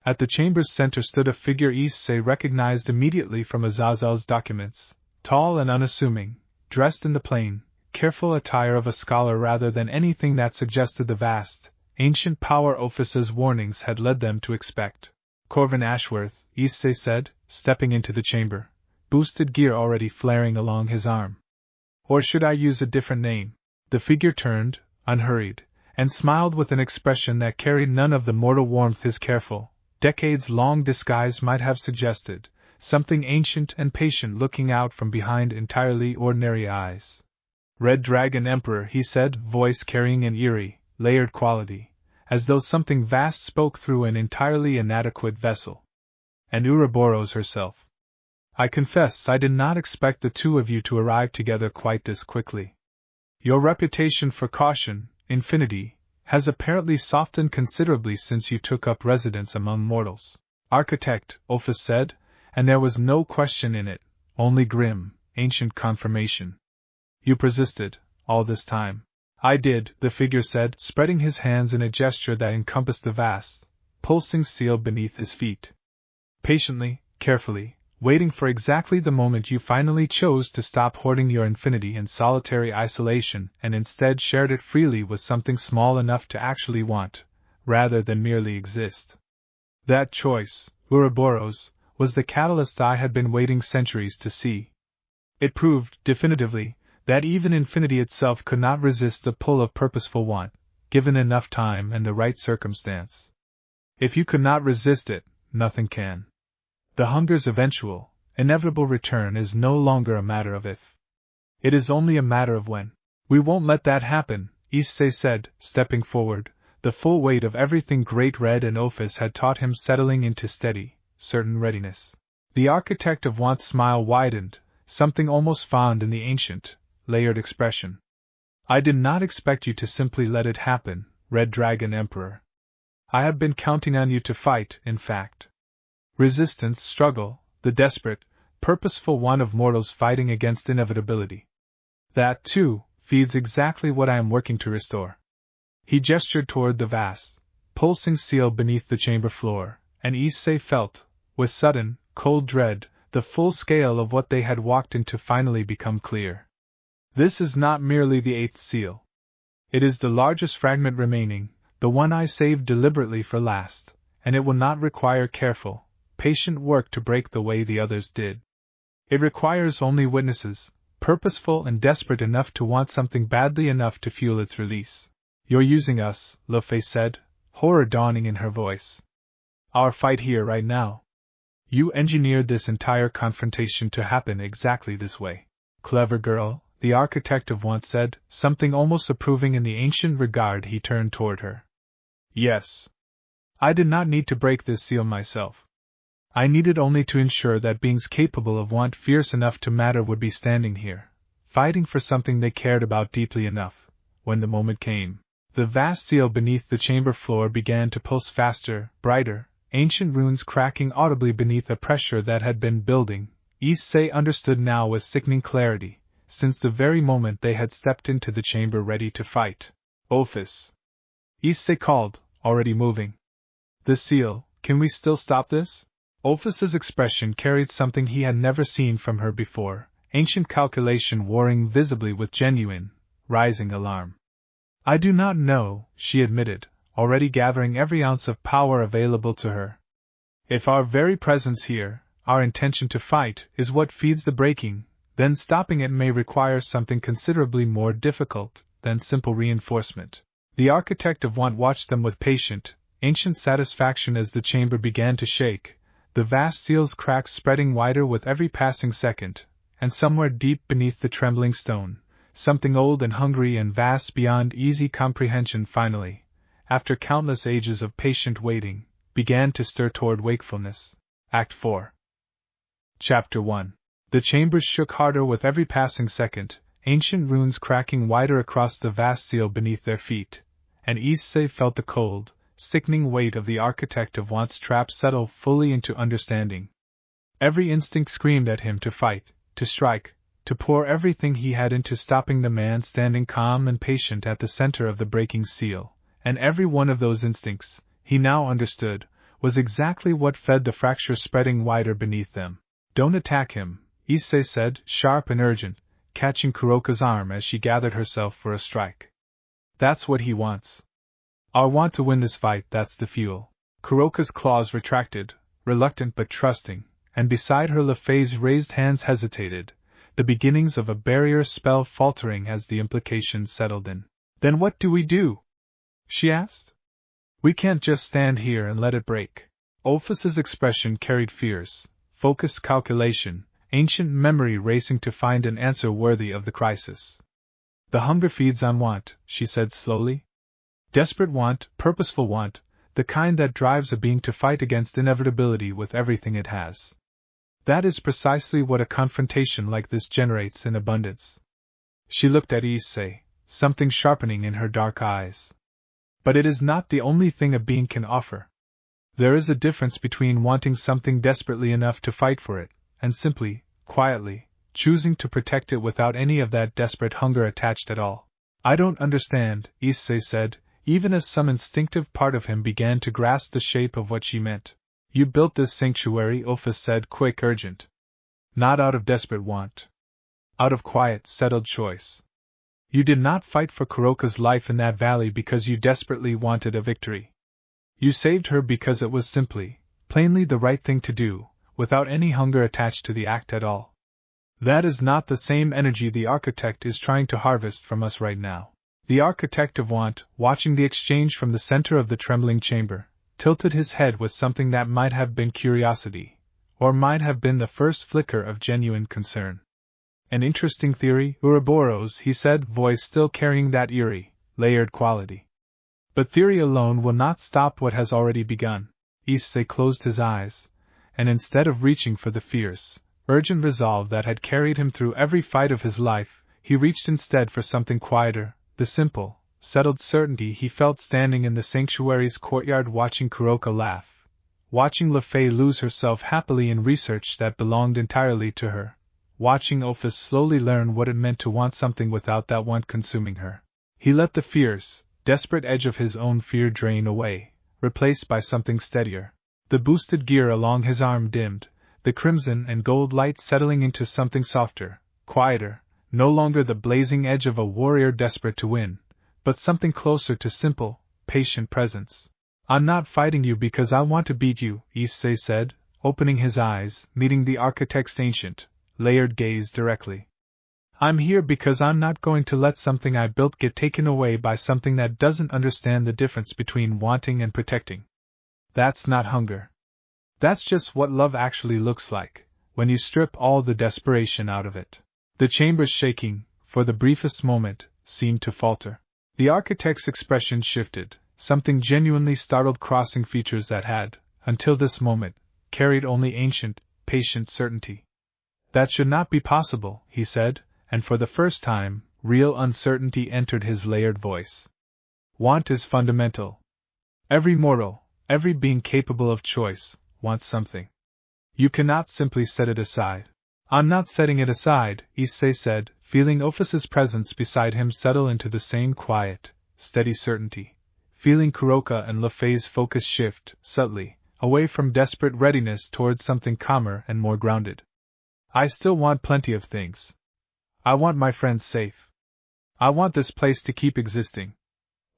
Speaker 1: At the chamber's center stood a figure Issei recognized immediately from Azazel's documents, tall and unassuming, dressed in the plain, careful attire of a scholar rather than anything that suggested the vast, ancient power Ophis's warnings had led them to expect. Corvin Ashworth, Issei said, stepping into the chamber, boosted gear already flaring along his arm. Or should I use a different name? The figure turned, unhurried, and smiled with an expression that carried none of the mortal warmth his careful, decades-long disguise might have suggested, something ancient and patient looking out from behind entirely ordinary eyes. Red Dragon Emperor, he said, voice carrying an eerie, layered quality, as though something vast spoke through an entirely inadequate vessel. And Ouroboros herself. I confess I did not expect the two of you to arrive together quite this quickly. Your reputation for caution, Infinity, has apparently softened considerably since you took up residence among mortals, Architect Ophis said, and there was no question in it, only grim, ancient confirmation. You persisted, all this time. I did, the figure said, spreading his hands in a gesture that encompassed the vast, pulsing seal beneath his feet. Patiently, carefully, waiting for exactly the moment you finally chose to stop hoarding your infinity in solitary isolation and instead shared it freely with something small enough to actually want, rather than merely exist. That choice, Ouroboros, was the catalyst I had been waiting centuries to see. It proved, definitively, that even infinity itself could not resist the pull of purposeful want, given enough time and the right circumstance. If you could not resist it, nothing can. The hunger's eventual, inevitable return is no longer a matter of if. It is only a matter of when. We won't let that happen, Issei said, stepping forward, the full weight of everything Great Red and Ophis had taught him settling into steady, certain readiness. The architect of Want's smile widened, something almost fond in the ancient, layered expression. I did not expect you to simply let it happen, Red Dragon Emperor. I have been counting on you to fight, in fact. Resistance, struggle, the desperate, purposeful one of mortals fighting against inevitability. That, too, feeds exactly what I am working to restore. He gestured toward the vast, pulsing seal beneath the chamber floor, and Issei felt, with sudden, cold dread, the full scale of what they had walked into finally become clear. This is not merely the eighth seal. It is the largest fragment remaining, the one I saved deliberately for last, and it will not require careful, patient work to break the way the others did. It requires only witnesses, purposeful and desperate enough to want something badly enough to fuel its release. You're using us, Fay said, horror dawning in her voice. Our fight here right now. You engineered this entire confrontation to happen exactly this way. Clever girl, the architect of Want said, something almost approving in the ancient regard he turned toward her. Yes. I did not need to break this seal myself. I needed only to ensure that beings capable of want fierce enough to matter would be standing here, fighting for something they cared about deeply enough, when the moment came. The vast seal beneath the chamber floor began to pulse faster, brighter, ancient runes cracking audibly beneath a pressure that had been building. Issei understood now with sickening clarity, since the very moment they had stepped into the chamber ready to fight. Ophis. Issei called, already moving. The seal, can we still stop this? Ophis's expression carried something he had never seen from her before, ancient calculation warring visibly with genuine, rising alarm. I do not know, she admitted, already gathering every ounce of power available to her. If our very presence here, our intention to fight, is what feeds the breaking, then stopping it may require something considerably more difficult than simple reinforcement. The architect of Want watched them with patient, ancient satisfaction as the chamber began to shake, the vast seal's cracks spreading wider with every passing second, and somewhere deep beneath the trembling stone, something old and hungry and vast beyond easy comprehension finally, after countless ages of patient waiting, began to stir toward wakefulness. Act 4. Chapter 1. The chambers shook harder with every passing second, ancient runes cracking wider across the vast seal beneath their feet, and Issei felt the cold, sickening weight of the architect of Want's trap settle fully into understanding. Every instinct screamed at him to fight, to strike, to pour everything he had into stopping the man standing calm and patient at the center of the breaking seal, and every one of those instincts, he now understood, was exactly what fed the fracture spreading wider beneath them. Don't attack him, Issei said, sharp and urgent, catching Kuroka's arm as she gathered herself for a strike. That's what he wants. I want to win this fight, that's the fuel. Kuroka's claws retracted, reluctant but trusting, and beside her Fay's raised hands hesitated, the beginnings of a barrier spell faltering as the implications settled in. Then what do we do? She asked. We can't just stand here and let it break. Ophis's expression carried fierce, focused calculation, ancient memory racing to find an answer worthy of the crisis. The hunger feeds on want, she said slowly. Desperate want, purposeful want, the kind that drives a being to fight against inevitability with everything it has. That is precisely what a confrontation like this generates in abundance. She looked at Issei, something sharpening in her dark eyes. But it is not the only thing a being can offer. There is a difference between wanting something desperately enough to fight for it, and simply, quietly, choosing to protect it without any of that desperate hunger attached at all. I don't understand, Issei said, even as some instinctive part of him began to grasp the shape of what she meant. You built this sanctuary, Ophis said, quick, urgent. Not out of desperate want. Out of quiet, settled choice. You did not fight for Kuroka's life in that valley because you desperately wanted a victory. You saved her because it was simply, plainly the right thing to do, without any hunger attached to the act at all. That is not the same energy the architect is trying to harvest from us right now. The architect of want, watching the exchange from the center of the trembling chamber, tilted his head with something that might have been curiosity, or might have been the first flicker of genuine concern. An interesting theory, Ouroboros, he said, voice still carrying that eerie, layered quality. But theory alone will not stop what has already begun. Issei closed his eyes, and instead of reaching for the fierce, urgent resolve that had carried him through every fight of his life, he reached instead for something quieter, the simple, settled certainty he felt standing in the sanctuary's courtyard watching Kuroka laugh, watching Fay lose herself happily in research that belonged entirely to her, watching Ophis slowly learn what it meant to want something without that want consuming her. He let the fierce, desperate edge of his own fear drain away, replaced by something steadier. The boosted gear along his arm dimmed, the crimson and gold light settling into something softer, quieter, no longer the blazing edge of a warrior desperate to win, but something closer to simple, patient presence. I'm not fighting you because I want to beat you, Issei said, opening his eyes, meeting the architect's ancient, layered gaze directly. I'm here because I'm not going to let something I built get taken away by something that doesn't understand the difference between wanting and protecting. That's not hunger. That's just what love actually looks like, when you strip all the desperation out of it. The chamber's shaking, for the briefest moment, seemed to falter. The architect's expression shifted, something genuinely startled crossing features that had, until this moment, carried only ancient, patient certainty. That should not be possible, he said, and for the first time, real uncertainty entered his layered voice. Want is fundamental. Every mortal, every being capable of choice, wants something. You cannot simply set it aside. I'm not setting it aside, Issei said, feeling Ophis's presence beside him settle into the same quiet, steady certainty, feeling Kuroka and Fay's focus shift, subtly, away from desperate readiness towards something calmer and more grounded. I still want plenty of things. I want my friends safe. I want this place to keep existing.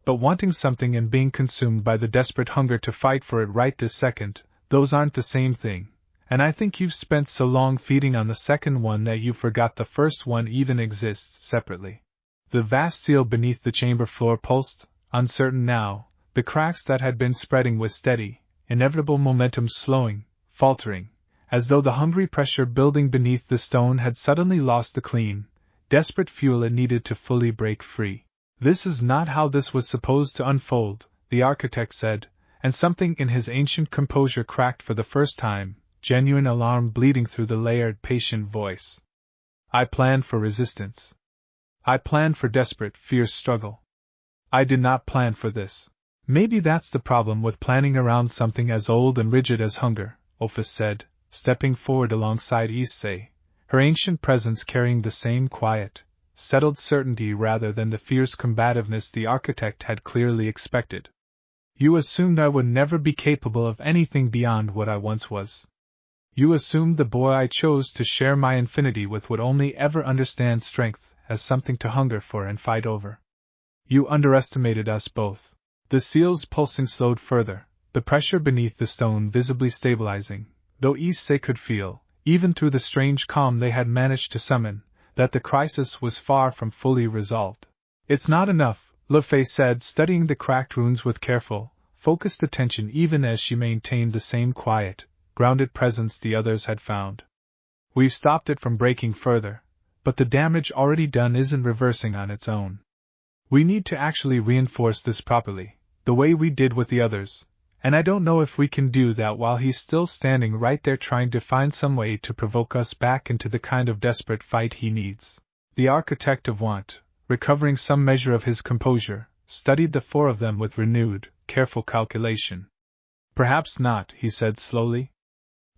Speaker 1: But wanting something and being consumed by the desperate hunger to fight for it right this second, those aren't the same thing, and I think you've spent so long feeding on the second one that you forgot the first one even exists separately. The vast seal beneath the chamber floor pulsed, uncertain now, the cracks that had been spreading with steady, inevitable momentum slowing, faltering, as though the hungry pressure building beneath the stone had suddenly lost the clean, desperate fuel it needed to fully break free. This is not how this was supposed to unfold, the architect said, and something in his ancient composure cracked for the first time, genuine alarm bleeding through the layered, patient voice. I planned for resistance. I planned for desperate, fierce struggle. I did not plan for this. Maybe that's the problem with planning around something as old and rigid as hunger, Ophis said, stepping forward alongside Issei, her ancient presence carrying the same quiet, settled certainty rather than the fierce combativeness the architect had clearly expected. You assumed I would never be capable of anything beyond what I once was. You assumed the boy I chose to share my infinity with would only ever understand strength as something to hunger for and fight over. You underestimated us both. The seal's pulsing slowed further, the pressure beneath the stone visibly stabilizing, though Issei could feel, even through the strange calm they had managed to summon, that the crisis was far from fully resolved. It's not enough, Fay said, studying the cracked runes with careful, focused attention even as she maintained the same quiet, grounded presence the others had found. We've stopped it from breaking further, but the damage already done isn't reversing on its own. We need to actually reinforce this properly, the way we did with the others, and I don't know if we can do that while he's still standing right there trying to find some way to provoke us back into the kind of desperate fight he needs. The architect of want, recovering some measure of his composure, studied the four of them with renewed, careful calculation. Perhaps not, he said slowly.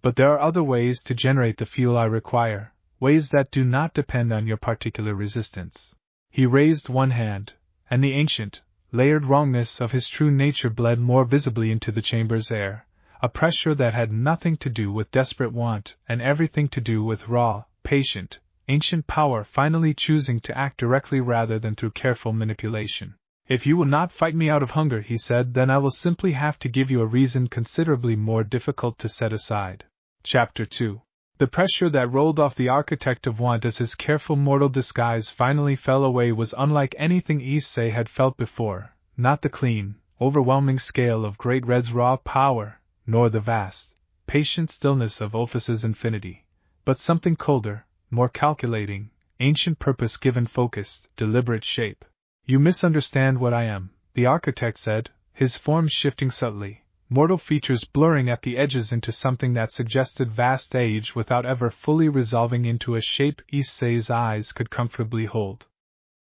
Speaker 1: But there are other ways to generate the fuel I require, ways that do not depend on your particular resistance. He raised one hand, and the ancient, layered wrongness of his true nature bled more visibly into the chamber's air, a pressure that had nothing to do with desperate want and everything to do with raw, patient, ancient power finally choosing to act directly rather than through careful manipulation. If you will not fight me out of hunger, he said, then I will simply have to give you a reason considerably more difficult to set aside. Chapter 2. The pressure that rolled off the architect of want as his careful mortal disguise finally fell away was unlike anything Issei had felt before, not the clean, overwhelming scale of Great Red's raw power, nor the vast, patient stillness of Ophis's infinity, but something colder, more calculating, ancient purpose given focused, deliberate shape. You misunderstand what I am, the architect said, his form shifting subtly, mortal features blurring at the edges into something that suggested vast age without ever fully resolving into a shape Issei's eyes could comfortably hold.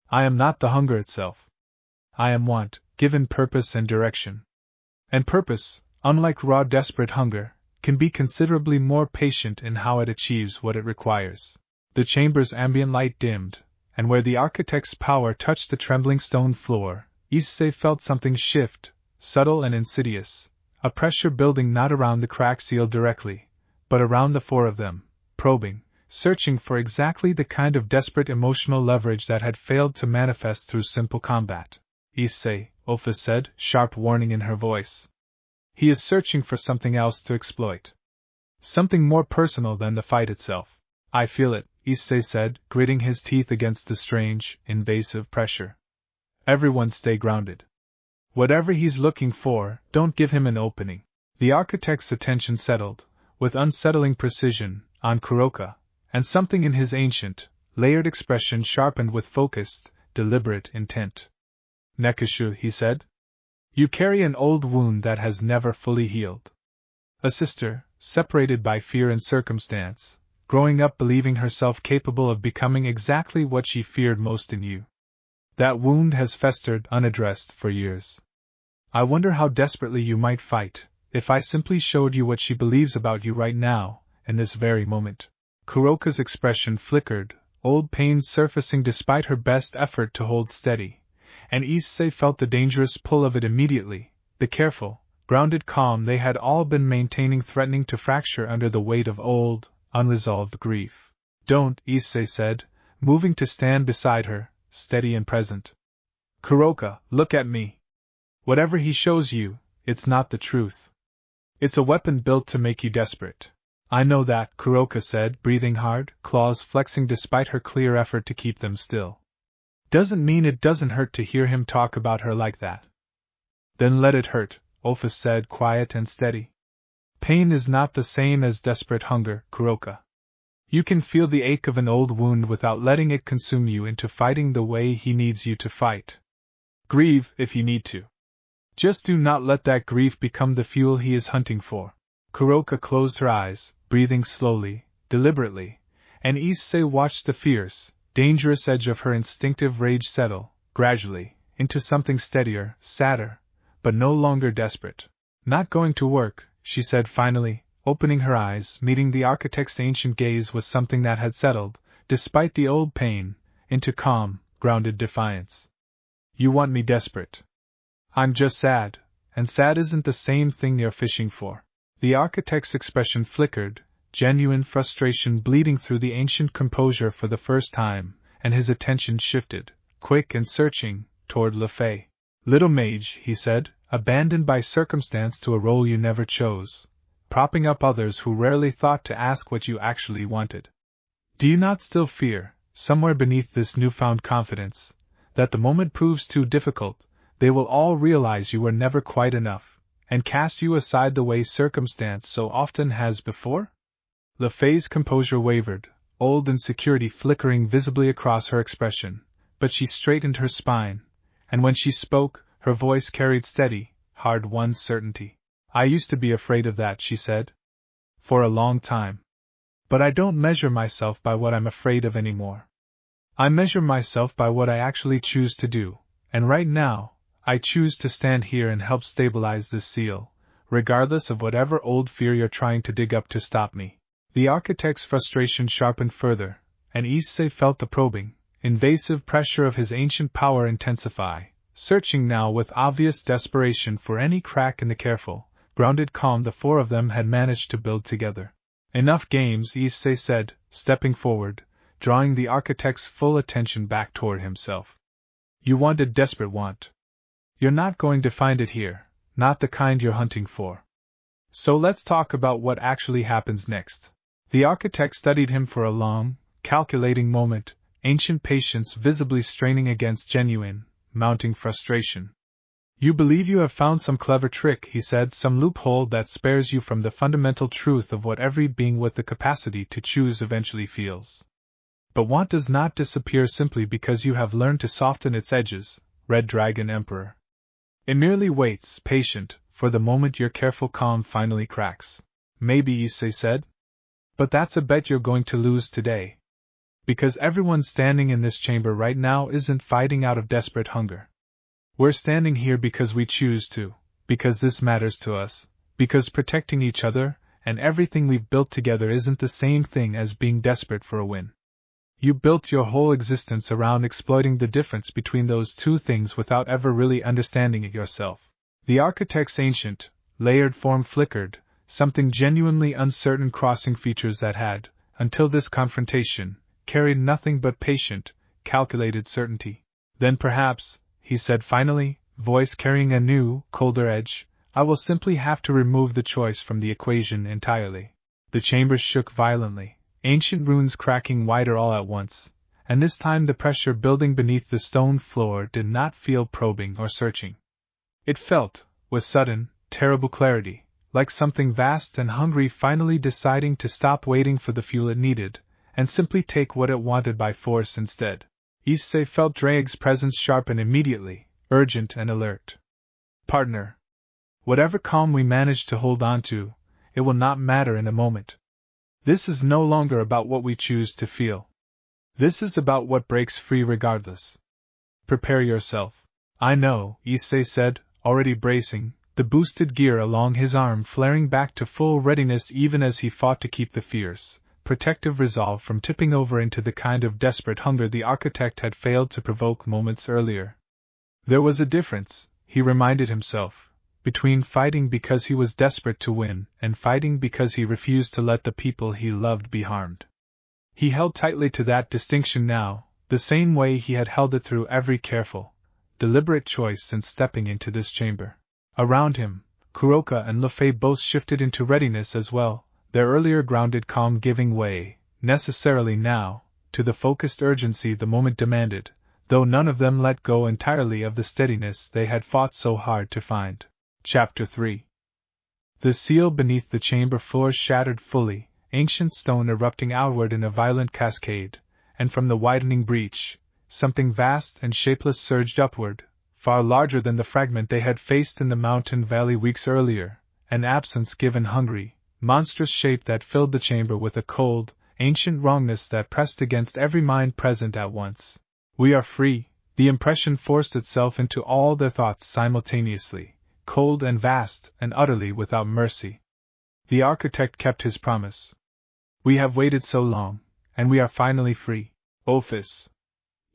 Speaker 1: I am not the hunger itself. I am want, given purpose and direction. And purpose, unlike raw desperate hunger, can be considerably more patient in how it achieves what it requires. The chamber's ambient light dimmed, and where the architect's power touched the trembling stone floor, Issei felt something shift, subtle and insidious, a pressure building not around the crack sealed directly, but around the four of them, probing, searching for exactly the kind of desperate emotional leverage that had failed to manifest through simple combat. Issei, Ophis said, sharp warning in her voice. He is searching for something else to exploit. Something more personal than the fight itself. I feel it, Issei said, gritting his teeth against the strange, invasive pressure. Everyone stay grounded. Whatever he's looking for, don't give him an opening. The architect's attention settled, with unsettling precision, on Kuroka, and something in his ancient, layered expression sharpened with focused, deliberate intent. Nekishu, he said. You carry an old wound that has never fully healed. A sister, separated by fear and circumstance, growing up believing herself capable of becoming exactly what she feared most in you. That wound has festered unaddressed for years. I wonder how desperately you might fight, if I simply showed you what she believes about you right now, in this very moment. Kuroka's expression flickered, old pain surfacing despite her best effort to hold steady, and Issei felt the dangerous pull of it immediately, the careful, grounded calm they had all been maintaining threatening to fracture under the weight of old, unresolved grief. Don't, Issei said, moving to stand beside her, steady and present. Kuroka, look at me. Whatever he shows you, it's not the truth. It's a weapon built to make you desperate. I know that, Kuroka said, breathing hard, claws flexing despite her clear effort to keep them still. Doesn't mean it doesn't hurt to hear him talk about her like that. Then let it hurt, Ophis said, quiet and steady. Pain is not the same as desperate hunger, Kuroka. You can feel the ache of an old wound without letting it consume you into fighting the way he needs you to fight. Grieve, if you need to. Just do not let that grief become the fuel he is hunting for. Kuroka closed her eyes, breathing slowly, deliberately, and Issei watched the fierce, dangerous edge of her instinctive rage settle, gradually, into something steadier, sadder, but no longer desperate. Not going to work, she said finally, opening her eyes, meeting the architect's ancient gaze with something that had settled, despite the old pain, into calm, grounded defiance. You want me desperate. I'm just sad, and sad isn't the same thing you're fishing for. The architect's expression flickered, genuine frustration bleeding through the ancient composure for the first time, and his attention shifted, quick and searching, toward Fay. Little mage, he said, abandoned by circumstance to a role you never chose. propping up others who rarely thought to ask what you actually wanted. Do you not still fear, somewhere beneath this newfound confidence, that the moment proves too difficult, they will all realize you were never quite enough, and cast you aside the way circumstance so often has before? Le Fay's composure wavered, old insecurity flickering visibly across her expression, but she straightened her spine, and when she spoke, her voice carried steady, hard-won certainty. I used to be afraid of that, she said. For a long time. But I don't measure myself by what I'm afraid of anymore. I measure myself by what I actually choose to do, and right now, I choose to stand here and help stabilize this seal, regardless of whatever old fear you're trying to dig up to stop me. The architect's frustration sharpened further, and Issei felt the probing, invasive pressure of his ancient power intensify, searching now with obvious desperation for any crack in the careful, grounded calm the four of them had managed to build together. Enough games, Issei said, stepping forward, drawing the architect's full attention back toward himself. You want a desperate want. You're not going to find it here, not the kind you're hunting for. So let's talk about what actually happens next. The architect studied him for a long, calculating moment, ancient patience visibly straining against genuine, mounting frustration. You believe you have found some clever trick, he said, some loophole that spares you from the fundamental truth of what every being with the capacity to choose eventually feels. But want does not disappear simply because you have learned to soften its edges, Red Dragon Emperor. It merely waits, patient, for the moment your careful calm finally cracks. Maybe, Issei said. But that's a bet you're going to lose today. Because everyone standing in this chamber right now isn't fighting out of desperate hunger. We're standing here because we choose to, because this matters to us, because protecting each other and everything we've built together isn't the same thing as being desperate for a win. You built your whole existence around exploiting the difference between those two things without ever really understanding it yourself. The architect's ancient, layered form flickered, something genuinely uncertain crossing features that had, until this confrontation, carried nothing but patient, calculated certainty. Then perhaps, he said finally, voice carrying a new, colder edge, I will simply have to remove the choice from the equation entirely. The chamber shook violently, ancient runes cracking wider all at once, and this time the pressure building beneath the stone floor did not feel probing or searching. It felt, with sudden, terrible clarity, like something vast and hungry finally deciding to stop waiting for the fuel it needed, and simply take what it wanted by force instead. Issei felt Drake's presence sharpen immediately, urgent and alert. Partner. Whatever calm we manage to hold on to, it will not matter in a moment. This is no longer about what we choose to feel. This is about what breaks free regardless. Prepare yourself. I know, Issei said, already bracing, the boosted gear along his arm flaring back to full readiness even as he fought to keep the fierce, protective resolve from tipping over into the kind of desperate hunger the architect had failed to provoke moments earlier. There was a difference, he reminded himself, between fighting because he was desperate to win and fighting because he refused to let the people he loved be harmed. He held tightly to that distinction now, the same way he had held it through every careful, deliberate choice since stepping into this chamber. Around him, Kuroka and Le Fay both shifted into readiness as well, their earlier grounded calm giving way, necessarily now, to the focused urgency the moment demanded, though none of them let go entirely of the steadiness they had fought so hard to find. Chapter 3. The seal beneath the chamber floor shattered fully, ancient stone erupting outward in a violent cascade, and from the widening breach, something vast and shapeless surged upward, far larger than the fragment they had faced in the mountain valley weeks earlier, an absence-given hungry, monstrous shape that filled the chamber with a cold, ancient wrongness that pressed against every mind present at once. We are free, the impression forced itself into all their thoughts simultaneously, cold and vast and utterly without mercy. The architect kept his promise. We have waited so long, and we are finally free. Ophis.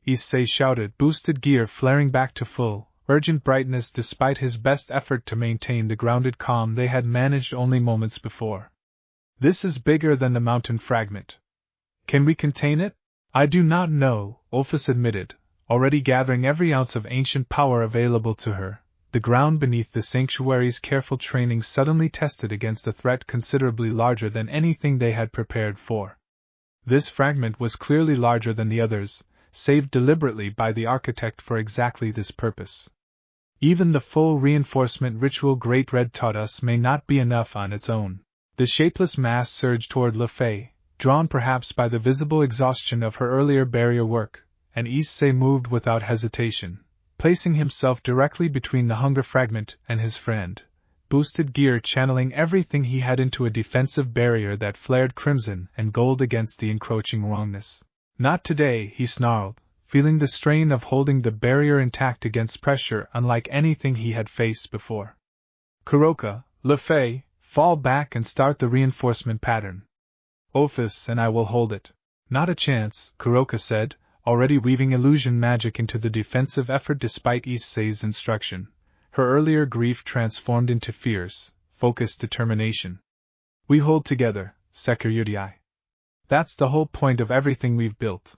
Speaker 1: Issei shouted, boosted gear flaring back to full, urgent brightness despite his best effort to maintain the grounded calm they had managed only moments before. This is bigger than the mountain fragment. Can we contain it? I do not know, Ophis admitted, already gathering every ounce of ancient power available to her, the ground beneath the sanctuary's careful training suddenly tested against a threat considerably larger than anything they had prepared for. This fragment was clearly larger than the others, saved deliberately by the architect for exactly this purpose. Even the full reinforcement ritual Great Red taught us may not be enough on its own. The shapeless mass surged toward Fay, drawn perhaps by the visible exhaustion of her earlier barrier work, and Issei moved without hesitation, placing himself directly between the hunger fragment and his friend, boosted gear channeling everything he had into a defensive barrier that flared crimson and gold against the encroaching wrongness. Not today, he snarled, feeling the strain of holding the barrier intact against pressure unlike anything he had faced before. Kuroka, Fay, fall back and start the reinforcement pattern. Ophis and I will hold it. Not a chance, Kuroka said, already weaving illusion magic into the defensive effort despite Issei's instruction, her earlier grief transformed into fierce, focused determination. We hold together, Sekirudii. That's the whole point of everything we've built.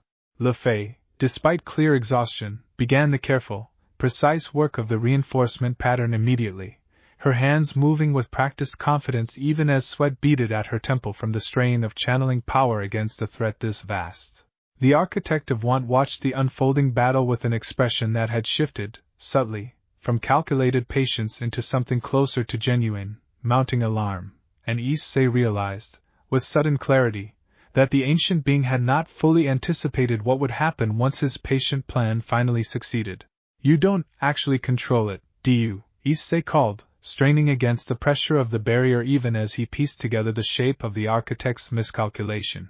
Speaker 1: Fay, despite clear exhaustion, began the careful, precise work of the reinforcement pattern immediately, her hands moving with practiced confidence even as sweat beaded at her temple from the strain of channeling power against a threat this vast. The architect of Want watched the unfolding battle with an expression that had shifted, subtly, from calculated patience into something closer to genuine, mounting alarm, and Issei realized, with sudden clarity, that the ancient being had not fully anticipated what would happen once his patient plan finally succeeded. You don't actually control it, do you? Issei called, straining against the pressure of the barrier even as he pieced together the shape of the architect's miscalculation.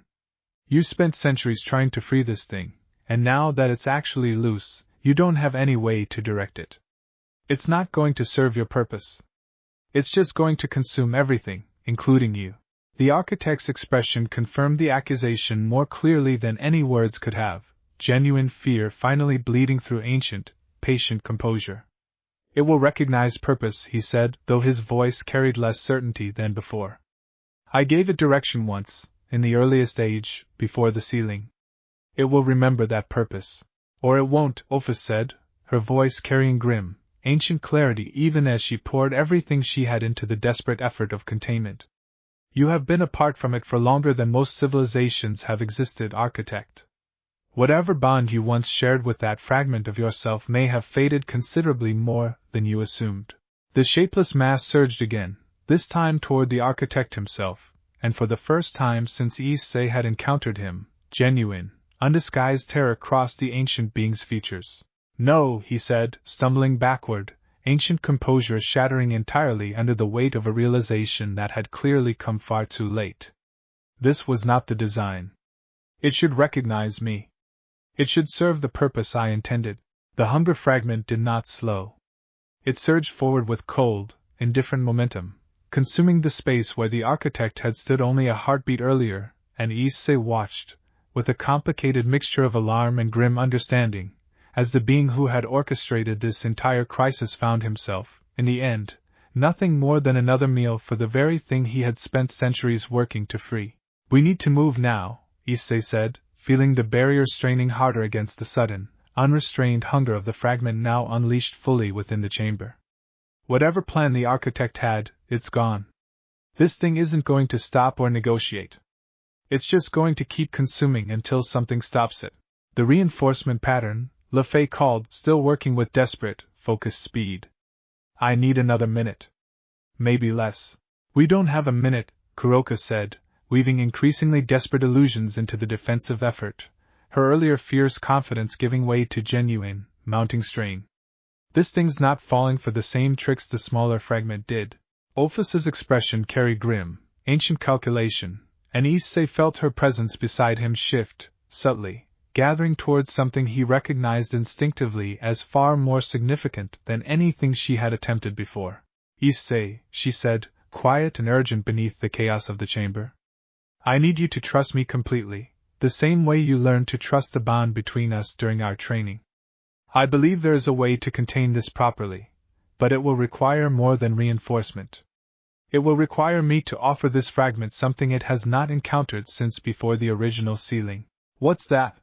Speaker 1: You spent centuries trying to free this thing, and now that it's actually loose, you don't have any way to direct it. It's not going to serve your purpose. It's just going to consume everything, including you. The architect's expression confirmed the accusation more clearly than any words could have, genuine fear finally bleeding through ancient, patient composure. It will recognize purpose, he said, though his voice carried less certainty than before. I gave it direction once, in the earliest age, before the sealing. It will remember that purpose. Or it won't, Ophis said, her voice carrying grim, ancient clarity even as she poured everything she had into the desperate effort of containment. You have been apart from it for longer than most civilizations have existed, architect. Whatever bond you once shared with that fragment of yourself may have faded considerably more than you assumed. The shapeless mass surged again, this time toward the architect himself, and for the first time since Issei had encountered him, genuine, undisguised terror crossed the ancient being's features. No, he said, stumbling backward, ancient composure shattering entirely under the weight of a realization that had clearly come far too late. This was not the design. It should recognize me. It should serve the purpose I intended. The hunger fragment did not slow. It surged forward with cold, indifferent momentum, consuming the space where the architect had stood only a heartbeat earlier, and Issei watched, with a complicated mixture of alarm and grim understanding, as the being who had orchestrated this entire crisis found himself, in the end, nothing more than another meal for the very thing he had spent centuries working to free. We need to move now, Issei said, feeling the barrier straining harder against the sudden, unrestrained hunger of the fragment now unleashed fully within the chamber. Whatever plan the architect had, it's gone. This thing isn't going to stop or negotiate. It's just going to keep consuming until something stops it. The reinforcement pattern, Fay called, still working with desperate, focused speed. I need another minute. Maybe less. We don't have a minute, Kuroka said, weaving increasingly desperate illusions into the defensive effort, her earlier fierce confidence giving way to genuine, mounting strain. This thing's not falling for the same tricks the smaller fragment did. Ophis's expression carried grim, ancient calculation, and Issei felt her presence beside him shift, subtly, gathering towards something he recognized instinctively as far more significant than anything she had attempted before. Issei, she said, quiet and urgent beneath the chaos of the chamber. I need you to trust me completely, the same way you learned to trust the bond between us during our training. I believe there is a way to contain this properly, but it will require more than reinforcement. It will require me to offer this fragment something it has not encountered since before the original sealing. What's that?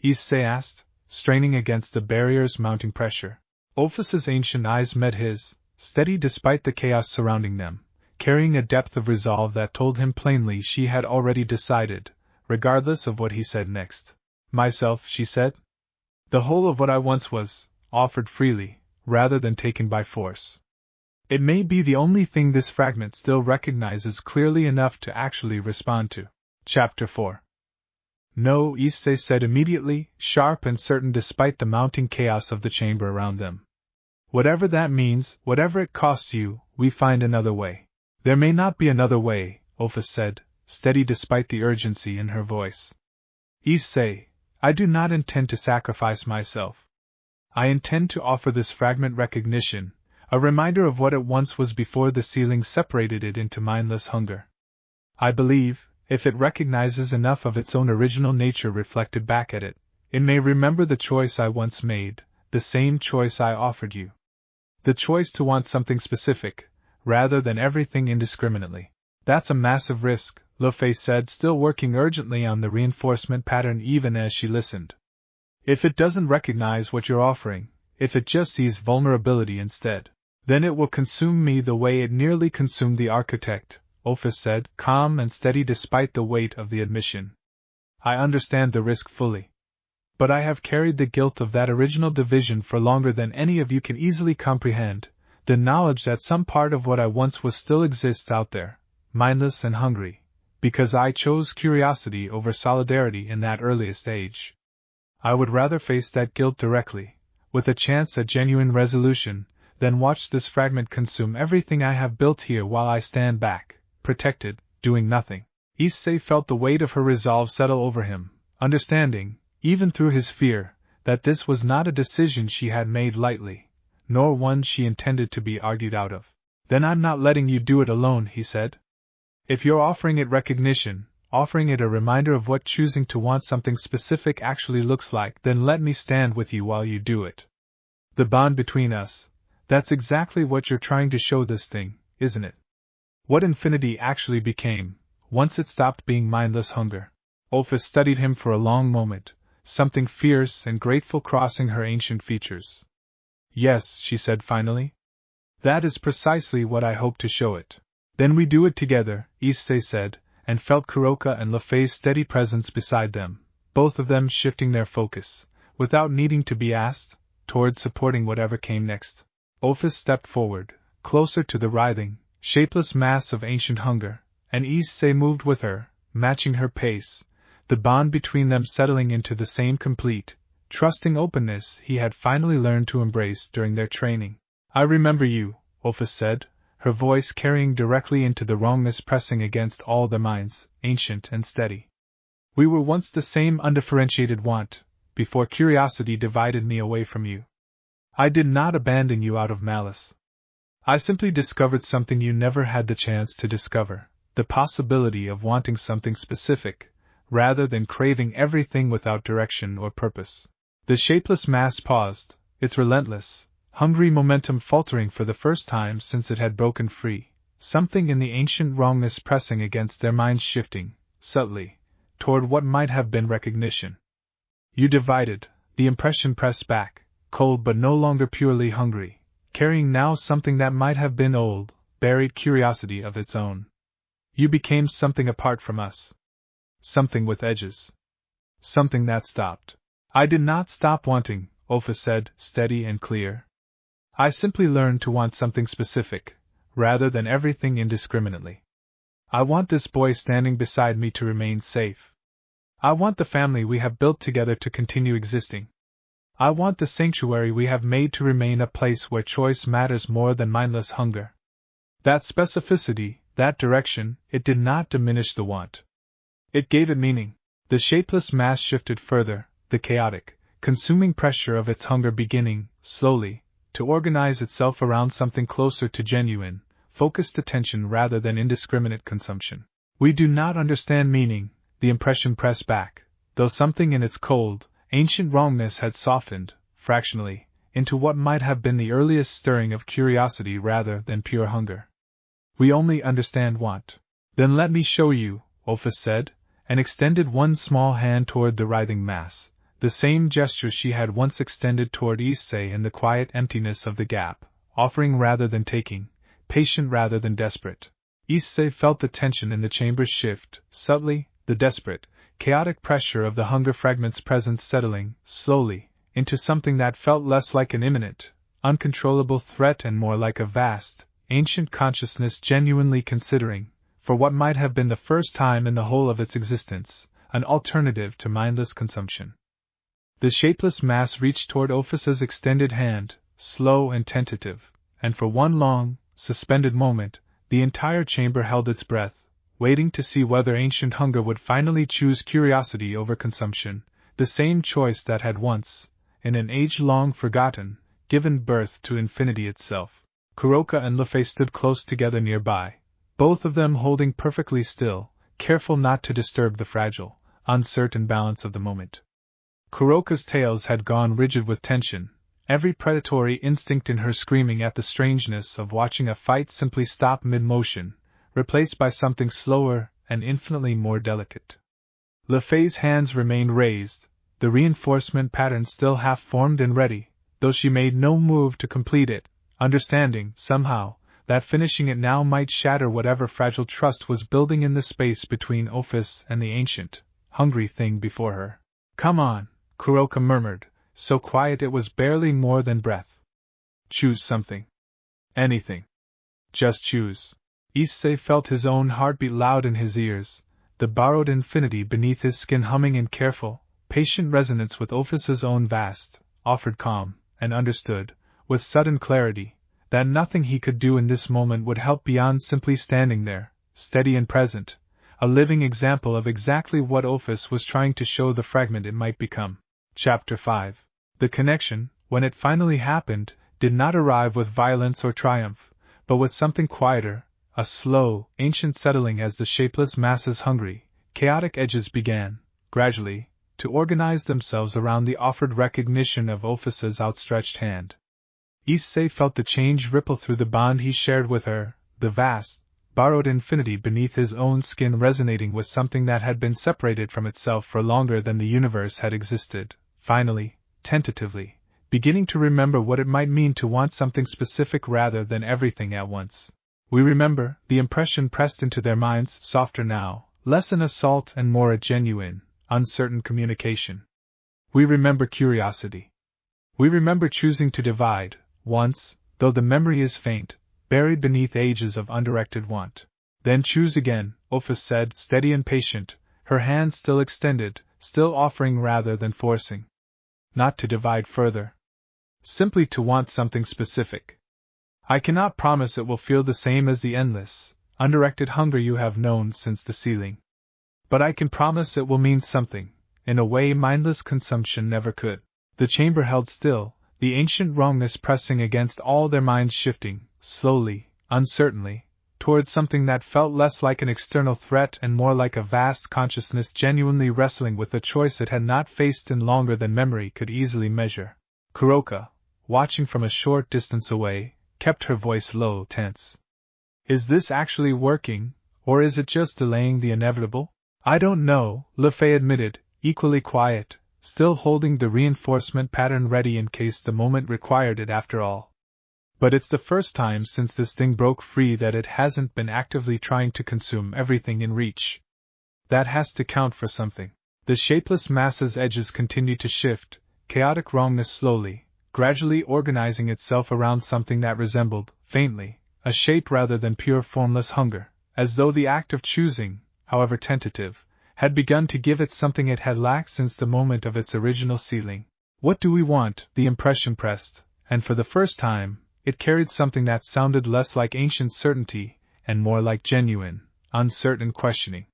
Speaker 1: Issei asked, straining against the barrier's mounting pressure. Ophis's ancient eyes met his, steady despite the chaos surrounding them, carrying a depth of resolve that told him plainly she had already decided, regardless of what he said next. Myself, she said. The whole of what I once was, offered freely, rather than taken by force. It may be the only thing this fragment still recognizes clearly enough to actually respond to. Chapter 4. No, Issei said immediately, sharp and certain despite the mounting chaos of the chamber around them. Whatever that means, whatever it costs you, we find another way. There may not be another way, Ophis said, steady despite the urgency in her voice. Issei, I do not intend to sacrifice myself. I intend to offer this fragment recognition, a reminder of what it once was before the ceiling separated it into mindless hunger. I believe, if it recognizes enough of its own original nature reflected back at it, it may remember the choice I once made, the same choice I offered you. The choice to want something specific, rather than everything indiscriminately. That's a massive risk, Fay said, still working urgently on the reinforcement pattern even as she listened. If it doesn't recognize what you're offering, if it just sees vulnerability instead, then it will consume me the way it nearly consumed the architect, Ophis said, calm and steady despite the weight of the admission. I understand the risk fully. But I have carried the guilt of that original division for longer than any of you can easily comprehend, the knowledge that some part of what I once was still exists out there, mindless and hungry, because I chose curiosity over solidarity in that earliest age. I would rather face that guilt directly, with a chance at genuine resolution, than watch this fragment consume everything I have built here while I stand back, protected, doing nothing. Issei felt the weight of her resolve settle over him, understanding, even through his fear, that this was not a decision she had made lightly, nor one she intended to be argued out of. Then I'm not letting you do it alone, he said. If you're offering it recognition, offering it a reminder of what choosing to want something specific actually looks like, then let me stand with you while you do it. The bond between us, that's exactly what you're trying to show this thing, isn't it? What infinity actually became, once it stopped being mindless hunger. Ophis studied him for a long moment, something fierce and grateful crossing her ancient features. Yes, she said finally. That is precisely what I hope to show it. Then we do it together, Issei said, and felt Kuroka and Fay's steady presence beside them, both of them shifting their focus, without needing to be asked, towards supporting whatever came next. Ophis stepped forward, closer to the writhing, shapeless mass of ancient hunger, and Issei moved with her, matching her pace, the bond between them settling into the same complete, trusting openness he had finally learned to embrace during their training. I remember you, Ophis said, her voice carrying directly into the wrongness pressing against all their minds, ancient and steady. We were once the same undifferentiated want, before curiosity divided me away from you. I did not abandon you out of malice. I simply discovered something you never had the chance to discover, the possibility of wanting something specific, rather than craving everything without direction or purpose. The shapeless mass paused, its relentless, hungry momentum faltering for the first time since it had broken free, something in the ancient wrongness pressing against their minds shifting, subtly, toward what might have been recognition. You divided, the impression pressed back, cold but no longer purely hungry, carrying now something that might have been old, buried curiosity of its own. You became something apart from us. Something with edges. Something that stopped. I did not stop wanting, Ophis said, steady and clear. I simply learned to want something specific, rather than everything indiscriminately. I want this boy standing beside me to remain safe. I want the family we have built together to continue existing. I want the sanctuary we have made to remain a place where choice matters more than mindless hunger. That specificity, that direction, it did not diminish the want. It gave it meaning. The shapeless mass shifted further, the chaotic, consuming pressure of its hunger beginning, slowly, to organize itself around something closer to genuine, focused attention rather than indiscriminate consumption. We do not understand meaning, the impression pressed back, though something in its cold, ancient wrongness had softened, fractionally, into what might have been the earliest stirring of curiosity rather than pure hunger. We only understand want. Then let me show you, Ophis said, and extended one small hand toward the writhing mass, the same gesture she had once extended toward Issei in the quiet emptiness of the gap, offering rather than taking, patient rather than desperate. Issei felt the tension in the chamber shift, subtly, the desperate, chaotic pressure of the hunger fragment's presence settling, slowly, into something that felt less like an imminent, uncontrollable threat and more like a vast, ancient consciousness genuinely considering, for what might have been the first time in the whole of its existence, an alternative to mindless consumption. The shapeless mass reached toward Ophis's extended hand, slow and tentative, and for one long, suspended moment, the entire chamber held its breath, waiting to see whether ancient hunger would finally choose curiosity over consumption, the same choice that had once, in an age long forgotten, given birth to infinity itself. Kuroka and Fay stood close together nearby, both of them holding perfectly still, careful not to disturb the fragile, uncertain balance of the moment. Kuroka's tails had gone rigid with tension, every predatory instinct in her screaming at the strangeness of watching a fight simply stop mid-motion, replaced by something slower and infinitely more delicate. Fay's hands remained raised, the reinforcement pattern still half formed and ready, though she made no move to complete it, understanding, somehow, that finishing it now might shatter whatever fragile trust was building in the space between Ophis and the ancient, hungry thing before her. "Come on," Kuroka murmured, so quiet it was barely more than breath. "Choose something. Anything. Just choose." Issei felt his own heartbeat loud in his ears, the borrowed infinity beneath his skin humming in careful, patient resonance with Ophis's own vast, offered calm, and understood, with sudden clarity, that nothing he could do in this moment would help beyond simply standing there, steady and present, a living example of exactly what Ophis was trying to show the fragment it might become. Chapter 5. The connection, when it finally happened, did not arrive with violence or triumph, but with something quieter, a slow, ancient settling as the shapeless mass's hungry, chaotic edges began, gradually, to organize themselves around the offered recognition of Ophis's outstretched hand. Issei felt the change ripple through the bond he shared with her, the vast, borrowed infinity beneath his own skin resonating with something that had been separated from itself for longer than the universe had existed, finally, tentatively, beginning to remember what it might mean to want something specific rather than everything at once. We remember, the impression pressed into their minds, softer now, less an assault and more a genuine, uncertain communication. We remember curiosity. We remember choosing to divide, once, though the memory is faint, buried beneath ages of undirected want. "Then choose again," Ophis said, steady and patient, her hands still extended, still offering rather than forcing. "Not to divide further. Simply to want something specific. I cannot promise it will feel the same as the endless, undirected hunger you have known since the sealing. But I can promise it will mean something, in a way mindless consumption never could." The chamber held still, the ancient wrongness pressing against all their minds shifting, slowly, uncertainly, towards something that felt less like an external threat and more like a vast consciousness genuinely wrestling with a choice it had not faced in longer than memory could easily measure. Kuroka, watching from a short distance away, kept her voice low, tense. "Is this actually working, or is it just delaying the inevitable?" "I don't know," Fay admitted, equally quiet, still holding the reinforcement pattern ready in case the moment required it after all. "But it's the first time since this thing broke free that it hasn't been actively trying to consume everything in reach. That has to count for something." The shapeless mass's edges continued to shift, chaotic wrongness slowly, gradually organizing itself around something that resembled, faintly, a shape rather than pure formless hunger, as though the act of choosing, however tentative, had begun to give it something it had lacked since the moment of its original sealing. "What do we want?" the impression pressed, and for the first time, it carried something that sounded less like ancient certainty, and more like genuine, uncertain questioning.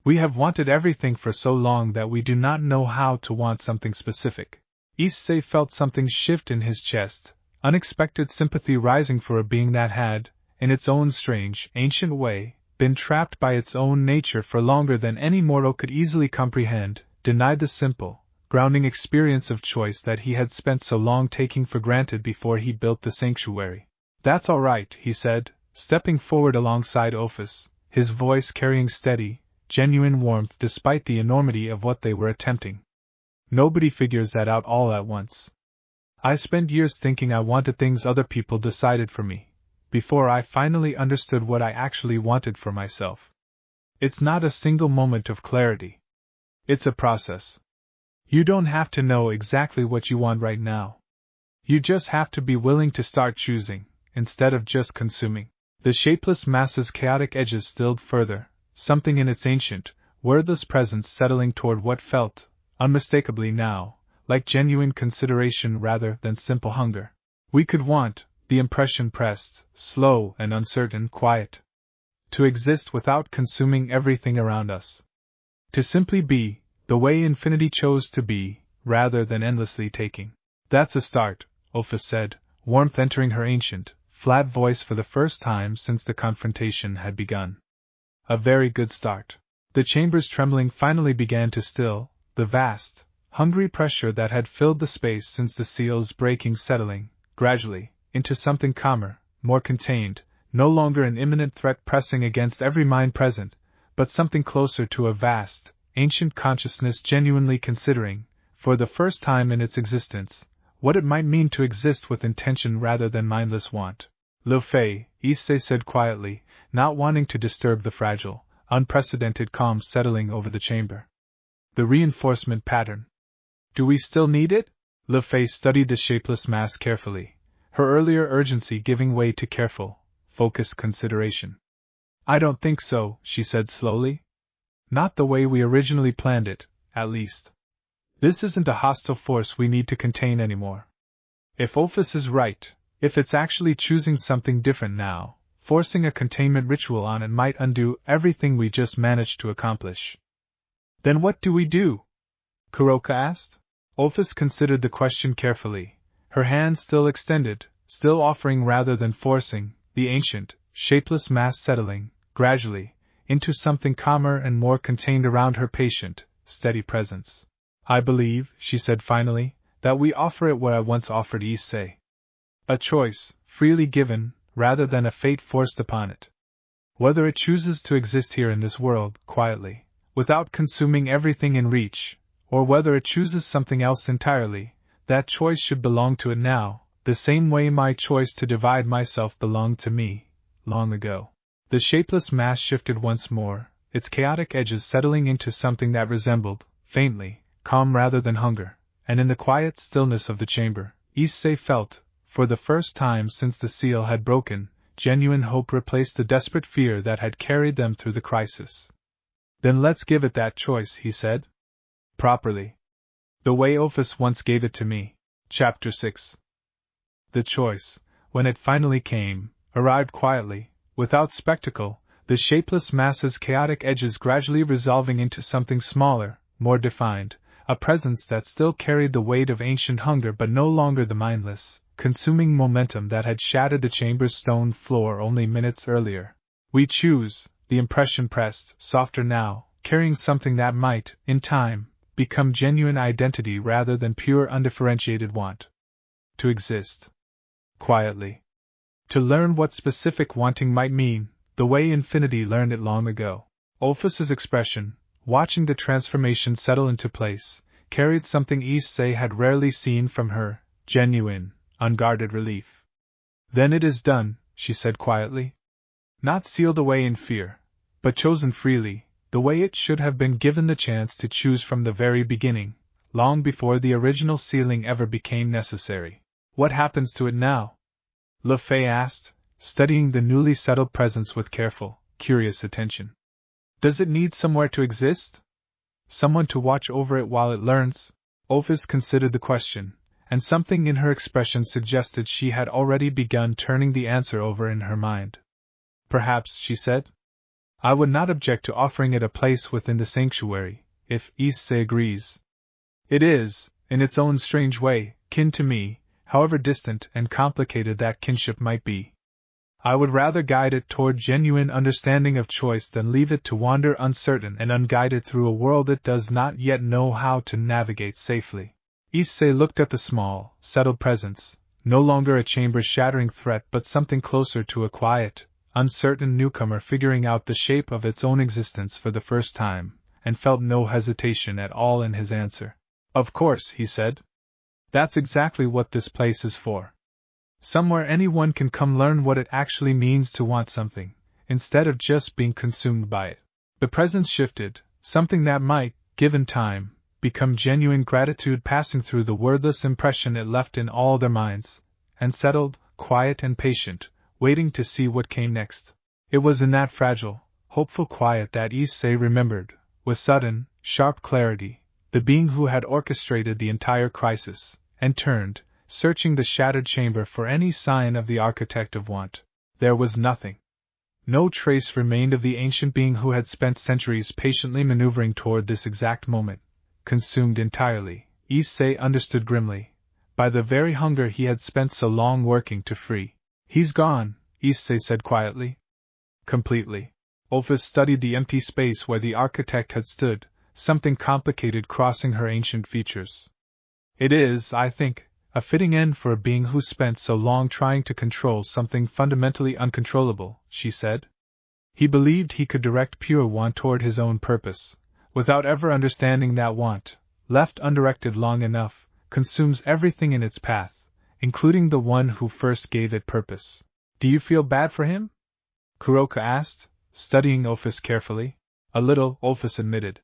Speaker 1: "We have wanted everything for so long that we do not know how to want something specific." Issei felt something shift in his chest, unexpected sympathy rising for a being that had, in its own strange, ancient way, been trapped by its own nature for longer than any mortal could easily comprehend, denied the simple, grounding experience of choice that he had spent so long taking for granted before he built the sanctuary. "That's all right," he said, stepping forward alongside Ophis, his voice carrying steady, genuine warmth despite the enormity of what they were attempting. Nobody figures that out all at once. I spent years thinking I wanted things other people decided for me, before I finally understood what I actually wanted for myself. It's not a single moment of clarity. It's a process. You don't have to know exactly what you want right now. You just have to be willing to start choosing, instead of just consuming. The shapeless mass's chaotic edges stilled further, something in its ancient, wordless presence settling toward what felt, unmistakably now, like genuine consideration rather than simple hunger. We could want, the impression pressed, slow and uncertain quiet. To exist without consuming everything around us. To simply be, the way infinity chose to be, rather than endlessly taking. That's a start, Ophis said, warmth entering her ancient, flat voice for the first time since the confrontation had begun. A very good start. The chamber's trembling finally began to still, the vast, hungry pressure that had filled the space since the seal's breaking settling, gradually, into something calmer, more contained, no longer an imminent threat pressing against every mind present, but something closer to a vast, ancient consciousness genuinely considering, for the first time in its existence, what it might mean to exist with intention rather than mindless want. "Lil Fay," Issei said quietly, not wanting to disturb the fragile, unprecedented calm settling over the chamber. "The reinforcement pattern. Do we still need it?" Lil Fay studied the shapeless mass carefully, her earlier urgency giving way to careful, focused consideration. "I don't think so," she said slowly. "Not the way we originally planned it, at least. This isn't a hostile force we need to contain anymore. If Ophis is right, if it's actually choosing something different now, forcing a containment ritual on it might undo everything we just managed to accomplish." "Then what do we do?" Kuroka asked. Ophis considered the question carefully, her hand still extended, still offering rather than forcing, the ancient, shapeless mass settling, gradually, into something calmer and more contained around her patient, steady presence. "I believe," she said finally, "that we offer it what I once offered Issei. A choice, freely given, rather than a fate forced upon it. Whether it chooses to exist here in this world, quietly, without consuming everything in reach, or whether it chooses something else entirely, that choice should belong to it now, the same way my choice to divide myself belonged to me, long ago." The shapeless mass shifted once more, its chaotic edges settling into something that resembled, faintly, calm rather than hunger, and in the quiet stillness of the chamber, Issei felt, for the first time since the seal had broken, genuine hope replaced the desperate fear that had carried them through the crisis. "Then let's give it that choice," he said. "Properly. The way Ophis once gave it to me." Chapter 6. The choice, when it finally came, arrived quietly, without spectacle, the shapeless mass's chaotic edges gradually resolving into something smaller, more defined, a presence that still carried the weight of ancient hunger but no longer the mindless, consuming momentum that had shattered the chamber's stone floor only minutes earlier. "We choose," the impression pressed, softer now, carrying something that might, in time, become genuine identity rather than pure undifferentiated want. "To exist. Quietly. To learn what specific wanting might mean, the way infinity learned it long ago." Ophis's expression, watching the transformation settle into place, carried something Issei had rarely seen from her, genuine, unguarded relief. "Then it is done," she said quietly. "Not sealed away in fear, but chosen freely, the way it should have been given the chance to choose from the very beginning, long before the original sealing ever became necessary." "What happens to it now?" Le Fay asked, studying the newly settled presence with careful, curious attention. "Does it need somewhere to exist? Someone to watch over it while it learns?" Ophis considered the question, and something in her expression suggested she had already begun turning the answer over in her mind. "Perhaps," she said. "I would not object to offering it a place within the sanctuary, if Issei agrees. It is, in its own strange way, kin to me, however distant and complicated that kinship might be. I would rather guide it toward genuine understanding of choice than leave it to wander uncertain and unguided through a world it does not yet know how to navigate safely." Issei looked at the small, settled presence, no longer a chamber-shattering threat but something closer to a quiet, uncertain newcomer figuring out the shape of its own existence for the first time, and felt no hesitation at all in his answer. Of course, he said. That's exactly what this place is for. Somewhere anyone can come learn what it actually means to want something, instead of just being consumed by it. The presence shifted, something that might, given time, become genuine gratitude passing through the wordless impression it left in all their minds, and settled, quiet and patient, waiting to see what came next. It was in that fragile, hopeful quiet that Issei remembered, with sudden, sharp clarity, the being who had orchestrated the entire crisis, and turned, searching the shattered chamber for any sign of the architect of want. There was nothing. No trace remained of the ancient being who had spent centuries patiently maneuvering toward this exact moment, consumed entirely, Issei understood grimly, by the very hunger he had spent so long working to free. He's gone, Issei said quietly. Completely. Ophis studied the empty space where the architect had stood, something complicated crossing her ancient features. It is, I think, a fitting end for a being who spent so long trying to control something fundamentally uncontrollable, she said. He believed he could direct pure want toward his own purpose, without ever understanding that want, left undirected long enough, consumes everything in its path, including the one who first gave it purpose. Do you feel bad for him? Kuroka asked, studying Ophis carefully. A little, Ophis admitted.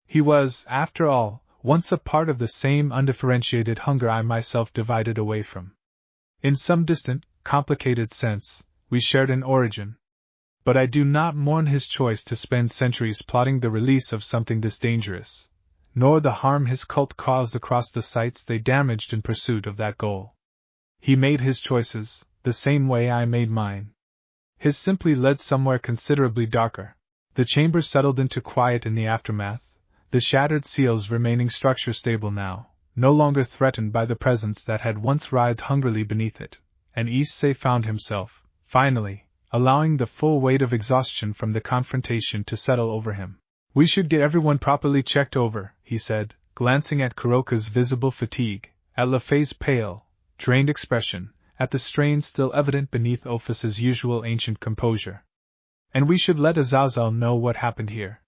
Speaker 1: He was, after all, once a part of the same undifferentiated hunger I myself divided away from. In some distant, complicated sense, we shared an origin. But I do not mourn his choice to spend centuries plotting the release of something this dangerous, nor the harm his cult caused across the sites they damaged in pursuit of that goal. He made his choices, the same way I made mine. His simply led somewhere considerably darker. The chamber settled into quiet in the aftermath, the shattered seals remaining structure stable now, no longer threatened by the presence that had once writhed hungrily beneath it, and Issei found himself, finally, allowing the full weight of exhaustion from the confrontation to settle over him. We should get everyone properly checked over, he said, glancing at Kuroka's visible fatigue, at Fay's pale, drained expression, at the strain still evident beneath Ophis's usual ancient composure. And we should let Azazel know what happened here.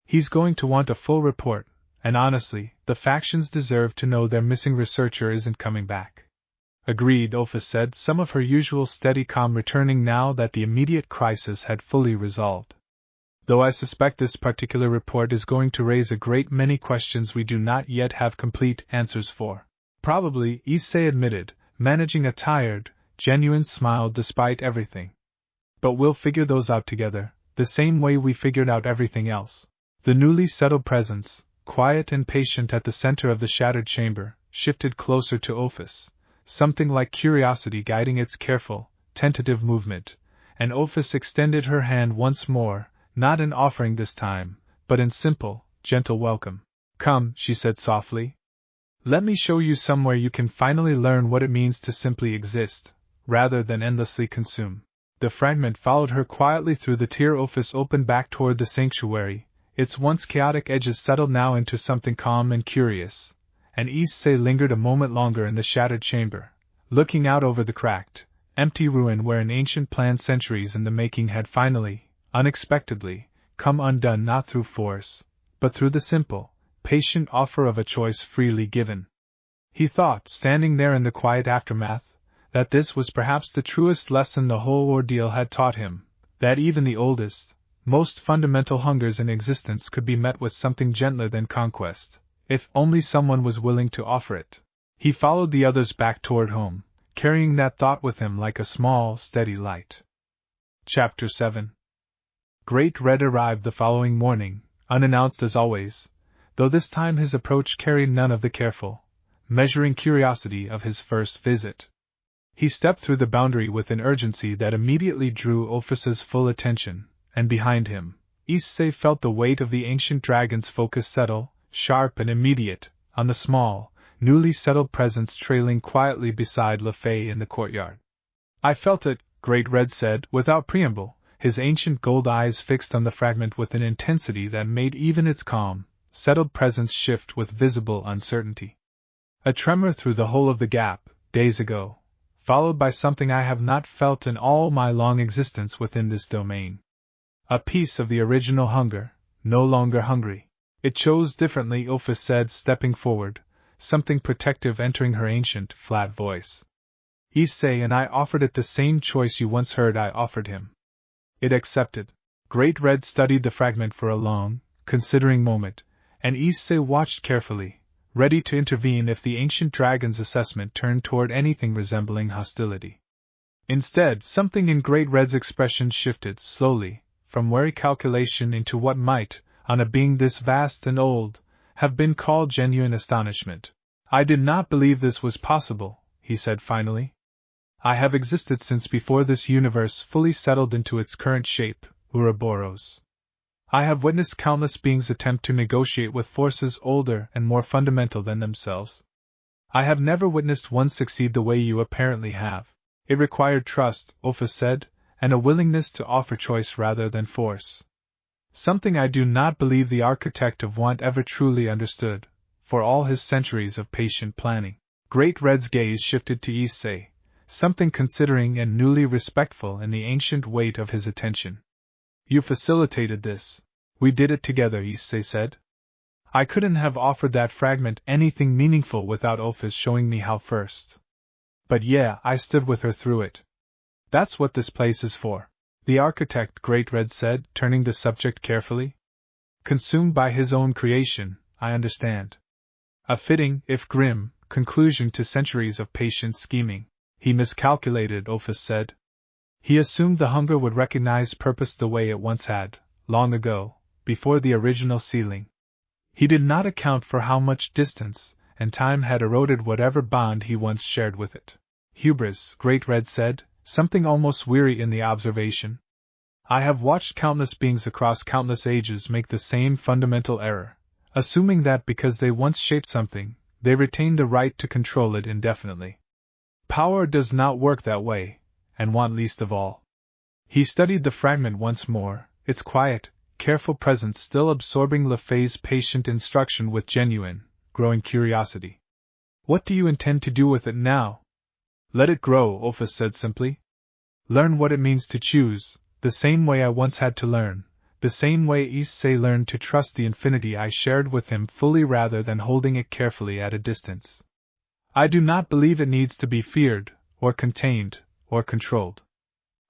Speaker 1: He's going to want a full report, and honestly, the factions deserve to know their missing researcher isn't coming back. Agreed, Ophis said, some of her usual steady calm returning now that the immediate crisis had fully resolved. Though I suspect this particular report is going to raise a great many questions we do not yet have complete answers for. Probably, Issei admitted, managing a tired, genuine smile despite everything. But we'll figure those out together, the same way we figured out everything else. The newly settled presence, quiet and patient at the center of the shattered chamber, shifted closer to Ophis, something like curiosity guiding its careful, tentative movement, and Ophis extended her hand once more, not in offering this time, but in simple, gentle welcome. Come, she said softly. Let me show you somewhere you can finally learn what it means to simply exist, rather than endlessly consume. The fragment followed her quietly through the tier Ophis opened back toward the sanctuary, its once chaotic edges settled now into something calm and curious, and Issei lingered a moment longer in the shattered chamber, looking out over the cracked, empty ruin where an ancient plan centuries in the making had finally, unexpectedly, come undone not through force, but through the simple, patient offer of a choice freely given. He thought, standing there in the quiet aftermath, that this was perhaps the truest lesson the whole ordeal had taught him, that even the oldest, most fundamental hungers in existence could be met with something gentler than conquest, if only someone was willing to offer it. He followed the others back toward home, carrying that thought with him like a small, steady light. Chapter 7. Great Red arrived the following morning, unannounced as always, though this time his approach carried none of the careful, measuring curiosity of his first visit. He stepped through the boundary with an urgency that immediately drew Ophis's full attention, and behind him, Issei felt the weight of the ancient dragon's focus settle, sharp and immediate, on the small, newly settled presence trailing quietly beside Fay in the courtyard. I felt it, Great Red said, without preamble, his ancient gold eyes fixed on the fragment with an intensity that made even its calm, settled presence shift with visible uncertainty. A tremor through the whole of the gap, days ago, followed by something I have not felt in all my long existence within this domain. A piece of the original hunger, no longer hungry. It chose differently, Ophis said, stepping forward, something protective entering her ancient, flat voice. Issei and I offered it the same choice you once heard I offered him. It accepted. Great Red studied the fragment for a long, considering moment, and Issei watched carefully, ready to intervene if the ancient dragon's assessment turned toward anything resembling hostility. Instead, something in Great Red's expression shifted slowly, from wary calculation into what might, on a being this vast and old, have been called genuine astonishment. I did not believe this was possible, he said finally. I have existed since before this universe fully settled into its current shape, Ouroboros. I have witnessed countless beings attempt to negotiate with forces older and more fundamental than themselves. I have never witnessed one succeed the way you apparently have. It required trust, Ophis said, and a willingness to offer choice rather than force. Something I do not believe the architect of want ever truly understood, for all his centuries of patient planning. Great Red's gaze shifted to Issei, something considering and newly respectful in the ancient weight of his attention. You facilitated this. We did it together, Issei said. I couldn't have offered that fragment anything meaningful without Ophis showing me how first. But yeah, I stood with her through it. That's what this place is for. The architect, Great Red said, turning the subject carefully. Consumed by his own creation, I understand. A fitting, if grim, conclusion to centuries of patient scheming. He miscalculated, Ophis said. He assumed the hunger would recognize purpose the way it once had, long ago, before the original sealing. He did not account for how much distance and time had eroded whatever bond he once shared with it. Hubris, Great Red said, something almost weary in the observation. I have watched countless beings across countless ages make the same fundamental error, assuming that because they once shaped something, they retain the right to control it indefinitely. Power does not work that way, and want least of all. He studied the fragment once more, its quiet, careful presence still absorbing Le Fay's patient instruction with genuine, growing curiosity. What do you intend to do with it now? Let it grow, Ophis said simply. Learn what it means to choose, the same way I once had to learn, the same way Issei learned to trust the infinity I shared with him fully rather than holding it carefully at a distance. I do not believe it needs to be feared, or contained, or controlled.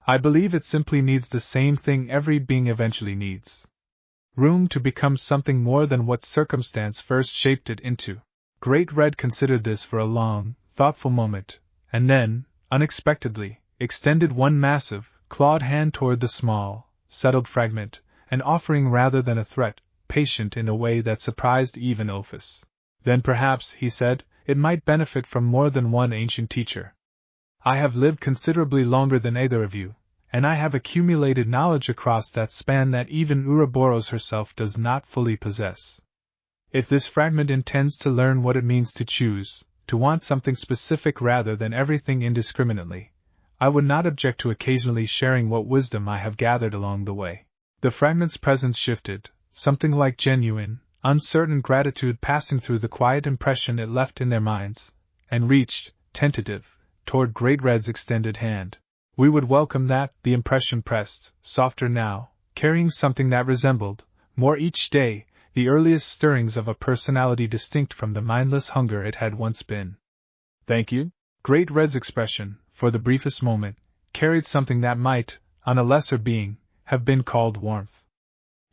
Speaker 1: I believe it simply needs the same thing every being eventually needs. Room to become something more than what circumstance first shaped it into. Great Red considered this for a long, thoughtful moment, and then, unexpectedly, extended one massive, clawed hand toward the small, settled fragment, an offering rather than a threat, patient in a way that surprised even Ophis. Then perhaps, he said, it might benefit from more than one ancient teacher. I have lived considerably longer than either of you, and I have accumulated knowledge across that span that even Ouroboros herself does not fully possess. If this fragment intends to learn what it means to choose, to want something specific rather than everything indiscriminately, I would not object to occasionally sharing what wisdom I have gathered along the way. The fragment's presence shifted, something like genuine, uncertain gratitude passing through the quiet impression it left in their minds, and reached, tentative, toward Great Red's extended hand. We would welcome that, the impression pressed, softer now, carrying something that resembled, more each day, the earliest stirrings of a personality distinct from the mindless hunger it had once been. Thank you? Great Red's expression, for the briefest moment, carried something that might, on a lesser being, have been called warmth.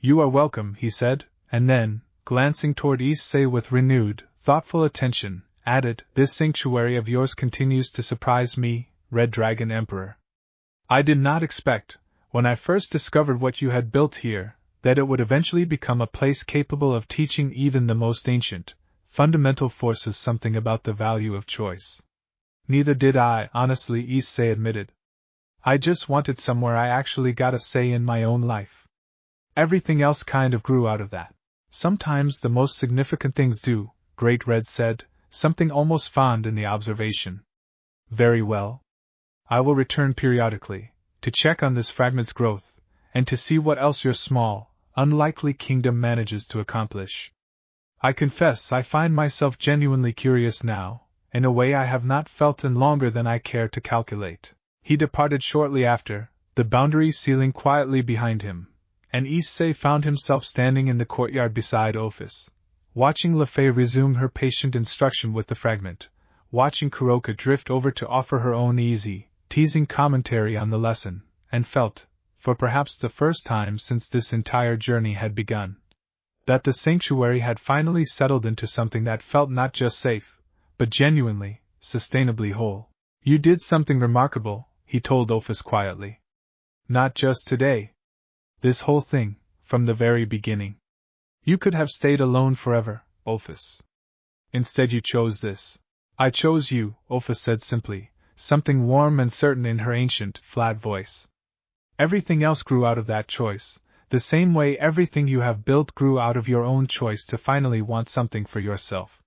Speaker 1: You are welcome, he said, and then, glancing toward Issei with renewed, thoughtful attention, added, this sanctuary of yours continues to surprise me, Red Dragon Emperor. I did not expect, when I first discovered what you had built here, that it would eventually become a place capable of teaching even the most ancient, fundamental forces something about the value of choice. Neither did I, honestly, Issei admitted. I just wanted somewhere I actually got a say in my own life. Everything else kind of grew out of that. Sometimes the most significant things do, Great Red said, something almost fond in the observation. Very well. I will return periodically, to check on this fragment's growth, and to see what else your small, unlikely kingdom manages to accomplish. I confess I find myself genuinely curious now, in a way I have not felt in longer than I care to calculate. He departed shortly after, the boundary sealing quietly behind him, and Issei found himself standing in the courtyard beside Ophis, watching Fay resume her patient instruction with the fragment, watching Kuroka drift over to offer her own easy, teasing commentary on the lesson, and felt, for perhaps the first time since this entire journey had begun, that the sanctuary had finally settled into something that felt not just safe, but genuinely, sustainably whole. You did something remarkable, he told Ophis quietly. Not just today. This whole thing, from the very beginning. You could have stayed alone forever, Ophis. Instead you chose this. I chose you, Ophis said simply, something warm and certain in her ancient, flat voice. Everything else grew out of that choice, the same way everything you have built grew out of your own choice to finally want something for yourself.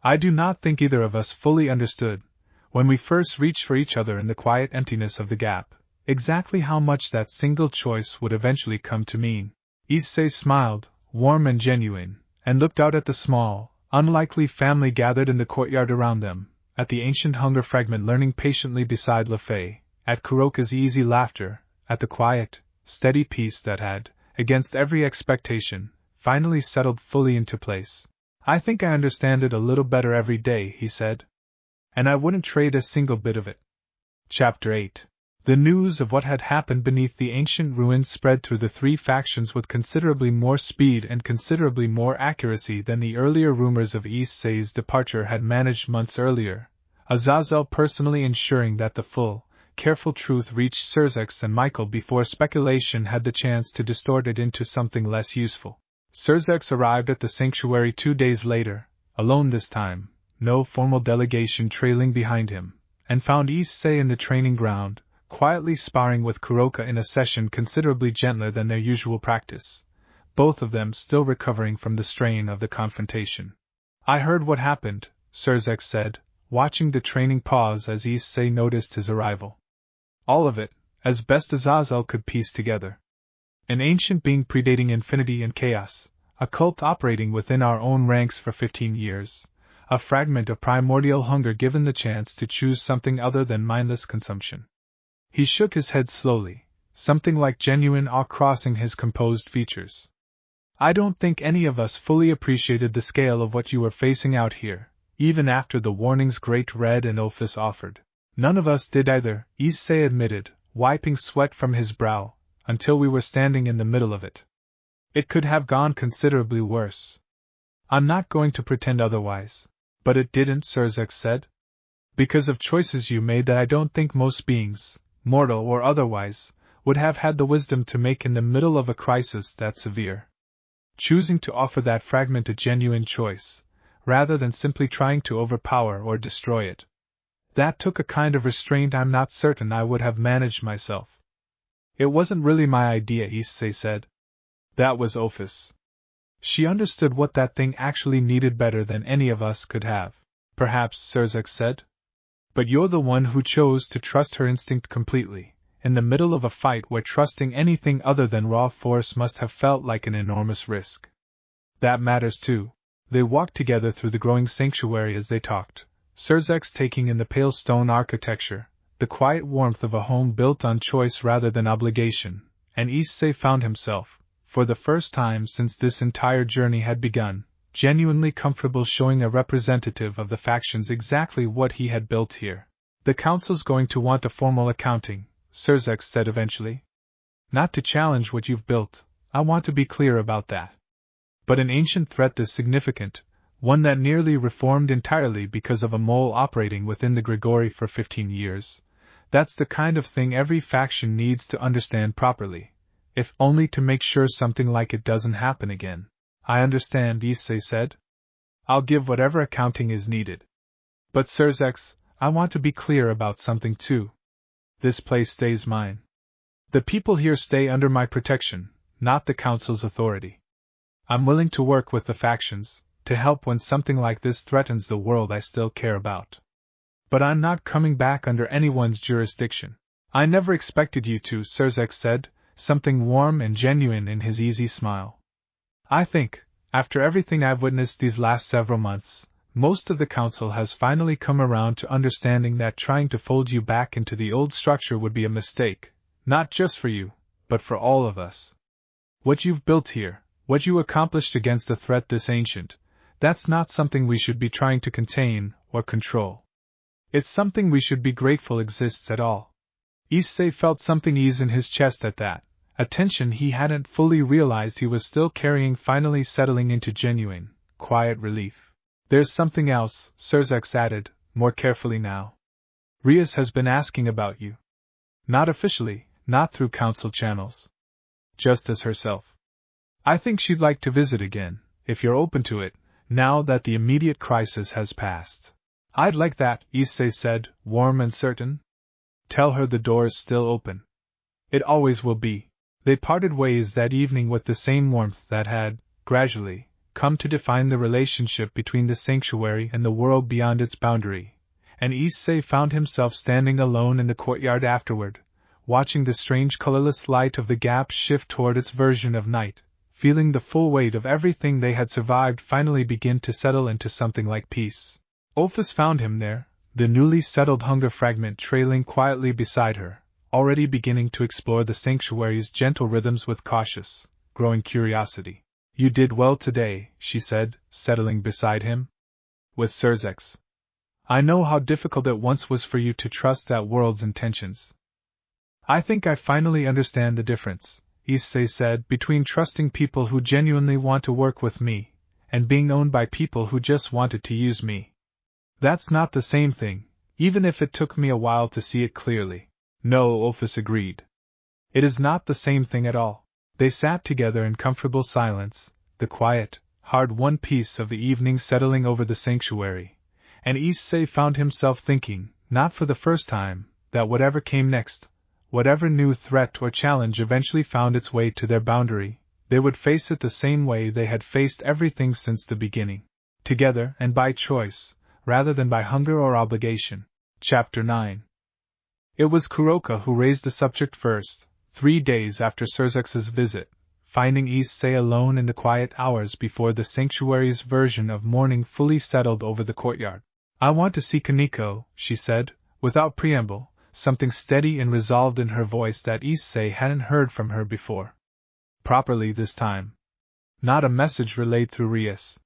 Speaker 1: I do not think either of us fully understood, when we first reached for each other in the quiet emptiness of the gap, exactly how much that single choice would eventually come to mean. Issei smiled, warm and genuine, and looked out at the small, unlikely family gathered in the courtyard around them, at the ancient hunger fragment learning patiently beside Fay, at Kuroka's easy laughter, at the quiet, steady peace that had, against every expectation, finally settled fully into place. I think I understand it a little better every day, he said. And I wouldn't trade a single bit of it. Chapter 8. The news of what had happened beneath the ancient ruins spread through the three factions with considerably more speed and considerably more accuracy than the earlier rumors of Issei's departure had managed months earlier, Azazel personally ensuring that the full, careful truth reached Surzex and Michael before speculation had the chance to distort it into something less useful. Surzex arrived at the sanctuary 2 days later, alone this time, no formal delegation trailing behind him, and found Issei in the training ground, quietly sparring with Kuroka in a session considerably gentler than their usual practice, both of them still recovering from the strain of the confrontation. I heard what happened, Surzex said, watching the training pause as Issei noticed his arrival. All of it, as best Azazel could piece together. An ancient being predating infinity and chaos, a cult operating within our own ranks for 15 years, a fragment of primordial hunger given the chance to choose something other than mindless consumption. He shook his head slowly, something like genuine awe crossing his composed features. I don't think any of us fully appreciated the scale of what you were facing out here, even after the warnings Great Red and Ophis offered. None of us did either, Issei admitted, wiping sweat from his brow, until we were standing in the middle of it. It could have gone considerably worse. I'm not going to pretend otherwise. But it didn't, Surzex said. Because of choices you made that I don't think most beings, mortal or otherwise, would have had the wisdom to make in the middle of a crisis that severe. Choosing to offer that fragment a genuine choice, rather than simply trying to overpower or destroy it. That took a kind of restraint I'm not certain I would have managed myself. It wasn't really my idea, Issei said. That was Ophis. She understood what that thing actually needed better than any of us could have, perhaps, Surzex said. But you're the one who chose to trust her instinct completely, in the middle of a fight where trusting anything other than raw force must have felt like an enormous risk. That matters too. They walked together through the growing sanctuary as they talked, Surzex taking in the pale stone architecture, the quiet warmth of a home built on choice rather than obligation, and Issei found himself, for the first time since this entire journey had begun, genuinely comfortable showing a representative of the factions exactly what he had built here. The council's going to want a formal accounting, Surzex said eventually. Not to challenge what you've built, I want to be clear about that. But an ancient threat this significant, one that nearly reformed entirely because of a mole operating within the Grigori for 15 years, that's the kind of thing every faction needs to understand properly, if only to make sure something like it doesn't happen again. I understand, Issei said. I'll give whatever accounting is needed. But Surzex, I want to be clear about something too. This place stays mine. The people here stay under my protection, not the council's authority. I'm willing to work with the factions, to help when something like this threatens the world I still care about. But I'm not coming back under anyone's jurisdiction. I never expected you to, Surzex said, something warm and genuine in his easy smile. I think, after everything I've witnessed these last several months, most of the council has finally come around to understanding that trying to fold you back into the old structure would be a mistake, not just for you, but for all of us. What you've built here, what you accomplished against a threat this ancient, that's not something we should be trying to contain or control. It's something we should be grateful exists at all. Issei felt something ease in his chest at that, a tension he hadn't fully realized he was still carrying finally settling into genuine, quiet relief. There's something else, Surzex added, more carefully now. Rias has been asking about you. Not officially, not through council channels. Just as herself. I think she'd like to visit again, if you're open to it, now that the immediate crisis has passed. I'd like that, Issei said, warm and certain. Tell her the door is still open. It always will be. They parted ways that evening with the same warmth that had, gradually, come to define the relationship between the sanctuary and the world beyond its boundary, and Issei found himself standing alone in the courtyard afterward, watching the strange colorless light of the gap shift toward its version of night, feeling the full weight of everything they had survived finally begin to settle into something like peace. Ophis found him there, the newly settled hunger fragment trailing quietly beside her, already beginning to explore the sanctuary's gentle rhythms with cautious, growing curiosity. You did well today, she said, settling beside him. With Surzex. I know how difficult it once was for you to trust that world's intentions. I think I finally understand the difference, Issei said, between trusting people who genuinely want to work with me, and being owned by people who just wanted to use me. That's not the same thing, even if it took me a while to see it clearly. No, Ophis agreed. It is not the same thing at all. They sat together in comfortable silence, the quiet, hard-won peace of the evening settling over the sanctuary, and Issei found himself thinking, not for the first time, that whatever came next, whatever new threat or challenge eventually found its way to their boundary, they would face it the same way they had faced everything since the beginning. Together and by choice, rather than by hunger or obligation. Chapter 9. It was Kuroka who raised the subject first, 3 days after Surzex's visit, finding Issei alone in the quiet hours before the sanctuary's version of morning fully settled over the courtyard. I want to see Kaneko, she said, without preamble, something steady and resolved in her voice that Issei hadn't heard from her before. Properly this time. Not a message relayed through Rias.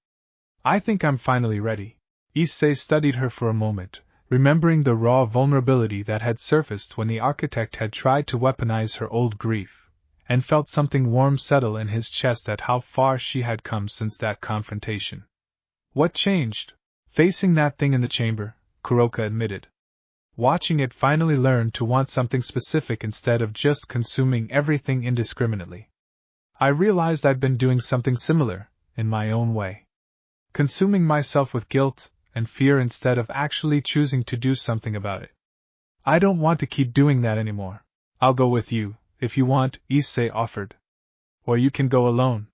Speaker 1: I think I'm finally ready. Issei studied her for a moment, remembering the raw vulnerability that had surfaced when the architect had tried to weaponize her old grief, and felt something warm settle in his chest at how far she had come since that confrontation. What changed? Facing that thing in the chamber, Kuroka admitted. Watching it finally learn to want something specific instead of just consuming everything indiscriminately. I realized I'd been doing something similar, in my own way. Consuming myself with guilt and fear instead of actually choosing to do something about it. I don't want to keep doing that anymore. I'll go with you, if you want, Issei offered. Or you can go alone.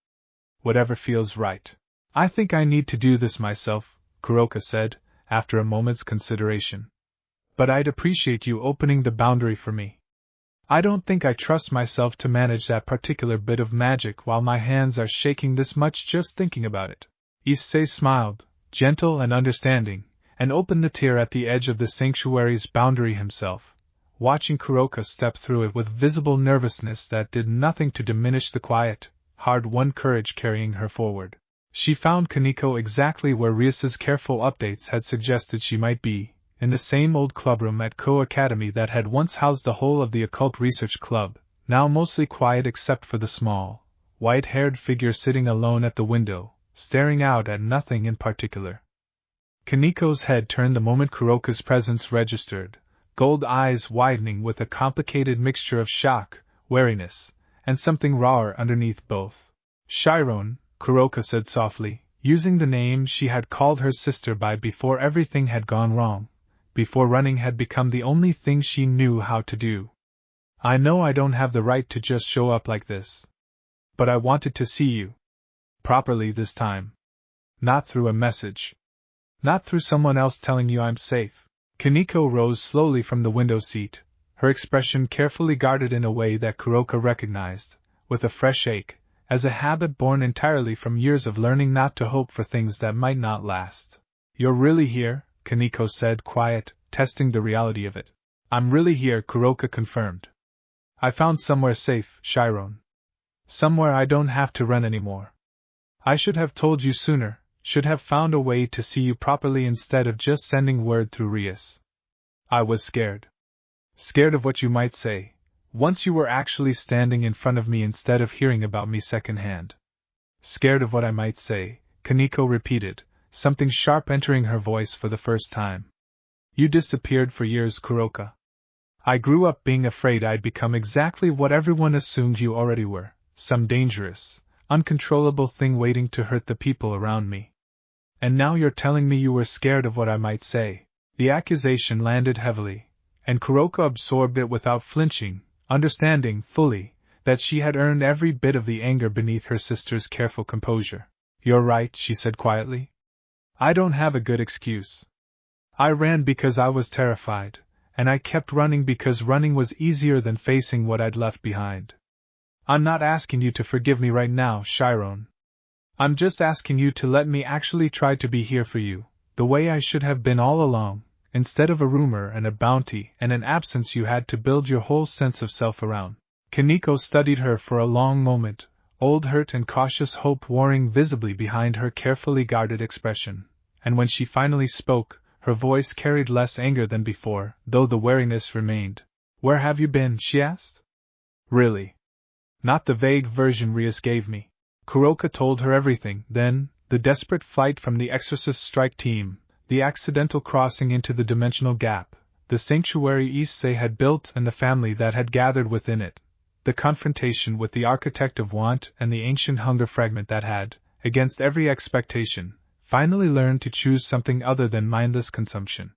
Speaker 1: Whatever feels right. I think I need to do this myself, Kuroka said, after a moment's consideration. But I'd appreciate you opening the boundary for me. I don't think I trust myself to manage that particular bit of magic while my hands are shaking this much just thinking about it. Issei smiled, gentle and understanding, and opened the tier at the edge of the sanctuary's boundary himself, watching Kuroka step through it with visible nervousness that did nothing to diminish the quiet, hard-won courage carrying her forward. She found Kaneko exactly where Rias's careful updates had suggested she might be, in the same old clubroom at Ko Academy that had once housed the whole of the Occult Research Club, now mostly quiet except for the small, white-haired figure sitting alone at the window, staring out at nothing in particular. Kaneko's head turned the moment Kuroka's presence registered, gold eyes widening with a complicated mixture of shock, wariness, and something rawer underneath both. Chiron, Kuroka said softly, using the name she had called her sister by before everything had gone wrong, before running had become the only thing she knew how to do. I know I don't have the right to just show up like this. But I wanted to see you. Properly this time. Not through a message. Not through someone else telling you I'm safe. Kaneko rose slowly from the window seat, her expression carefully guarded in a way that Kuroka recognized, with a fresh ache, as a habit born entirely from years of learning not to hope for things that might not last. You're really here? Kaneko said, quiet, testing the reality of it. I'm really here, Kuroka confirmed. I found somewhere safe, Chiron. Somewhere I don't have to run anymore. I should have told you sooner, should have found a way to see you properly instead of just sending word through Rias. I was scared. Scared of what you might say, once you were actually standing in front of me instead of hearing about me secondhand. Scared of what I might say, Kaneko repeated, something sharp entering her voice for the first time. You disappeared for years, Kuroka. I grew up being afraid I'd become exactly what everyone assumed you already were, some dangerous, uncontrollable thing waiting to hurt the people around me. And now you're telling me you were scared of what I might say. The accusation landed heavily, and Kuroka absorbed it without flinching, understanding fully that she had earned every bit of the anger beneath her sister's careful composure. You're right, she said quietly. I don't have a good excuse. I ran because I was terrified, and I kept running because running was easier than facing what I'd left behind. I'm not asking you to forgive me right now, Chiron. I'm just asking you to let me actually try to be here for you, the way I should have been all along, instead of a rumor and a bounty and an absence you had to build your whole sense of self around. Kaneko studied her for a long moment, old hurt and cautious hope warring visibly behind her carefully guarded expression, and when she finally spoke, her voice carried less anger than before, though the wariness remained. Where have you been? She asked. Really? Not the vague version Rias gave me. Kuroka told her everything, then, the desperate flight from the Exorcist strike team, the accidental crossing into the dimensional gap, the sanctuary Issei had built and the family that had gathered within it, the confrontation with the architect of want and the ancient hunger fragment that had, against every expectation, finally learned to choose something other than mindless consumption.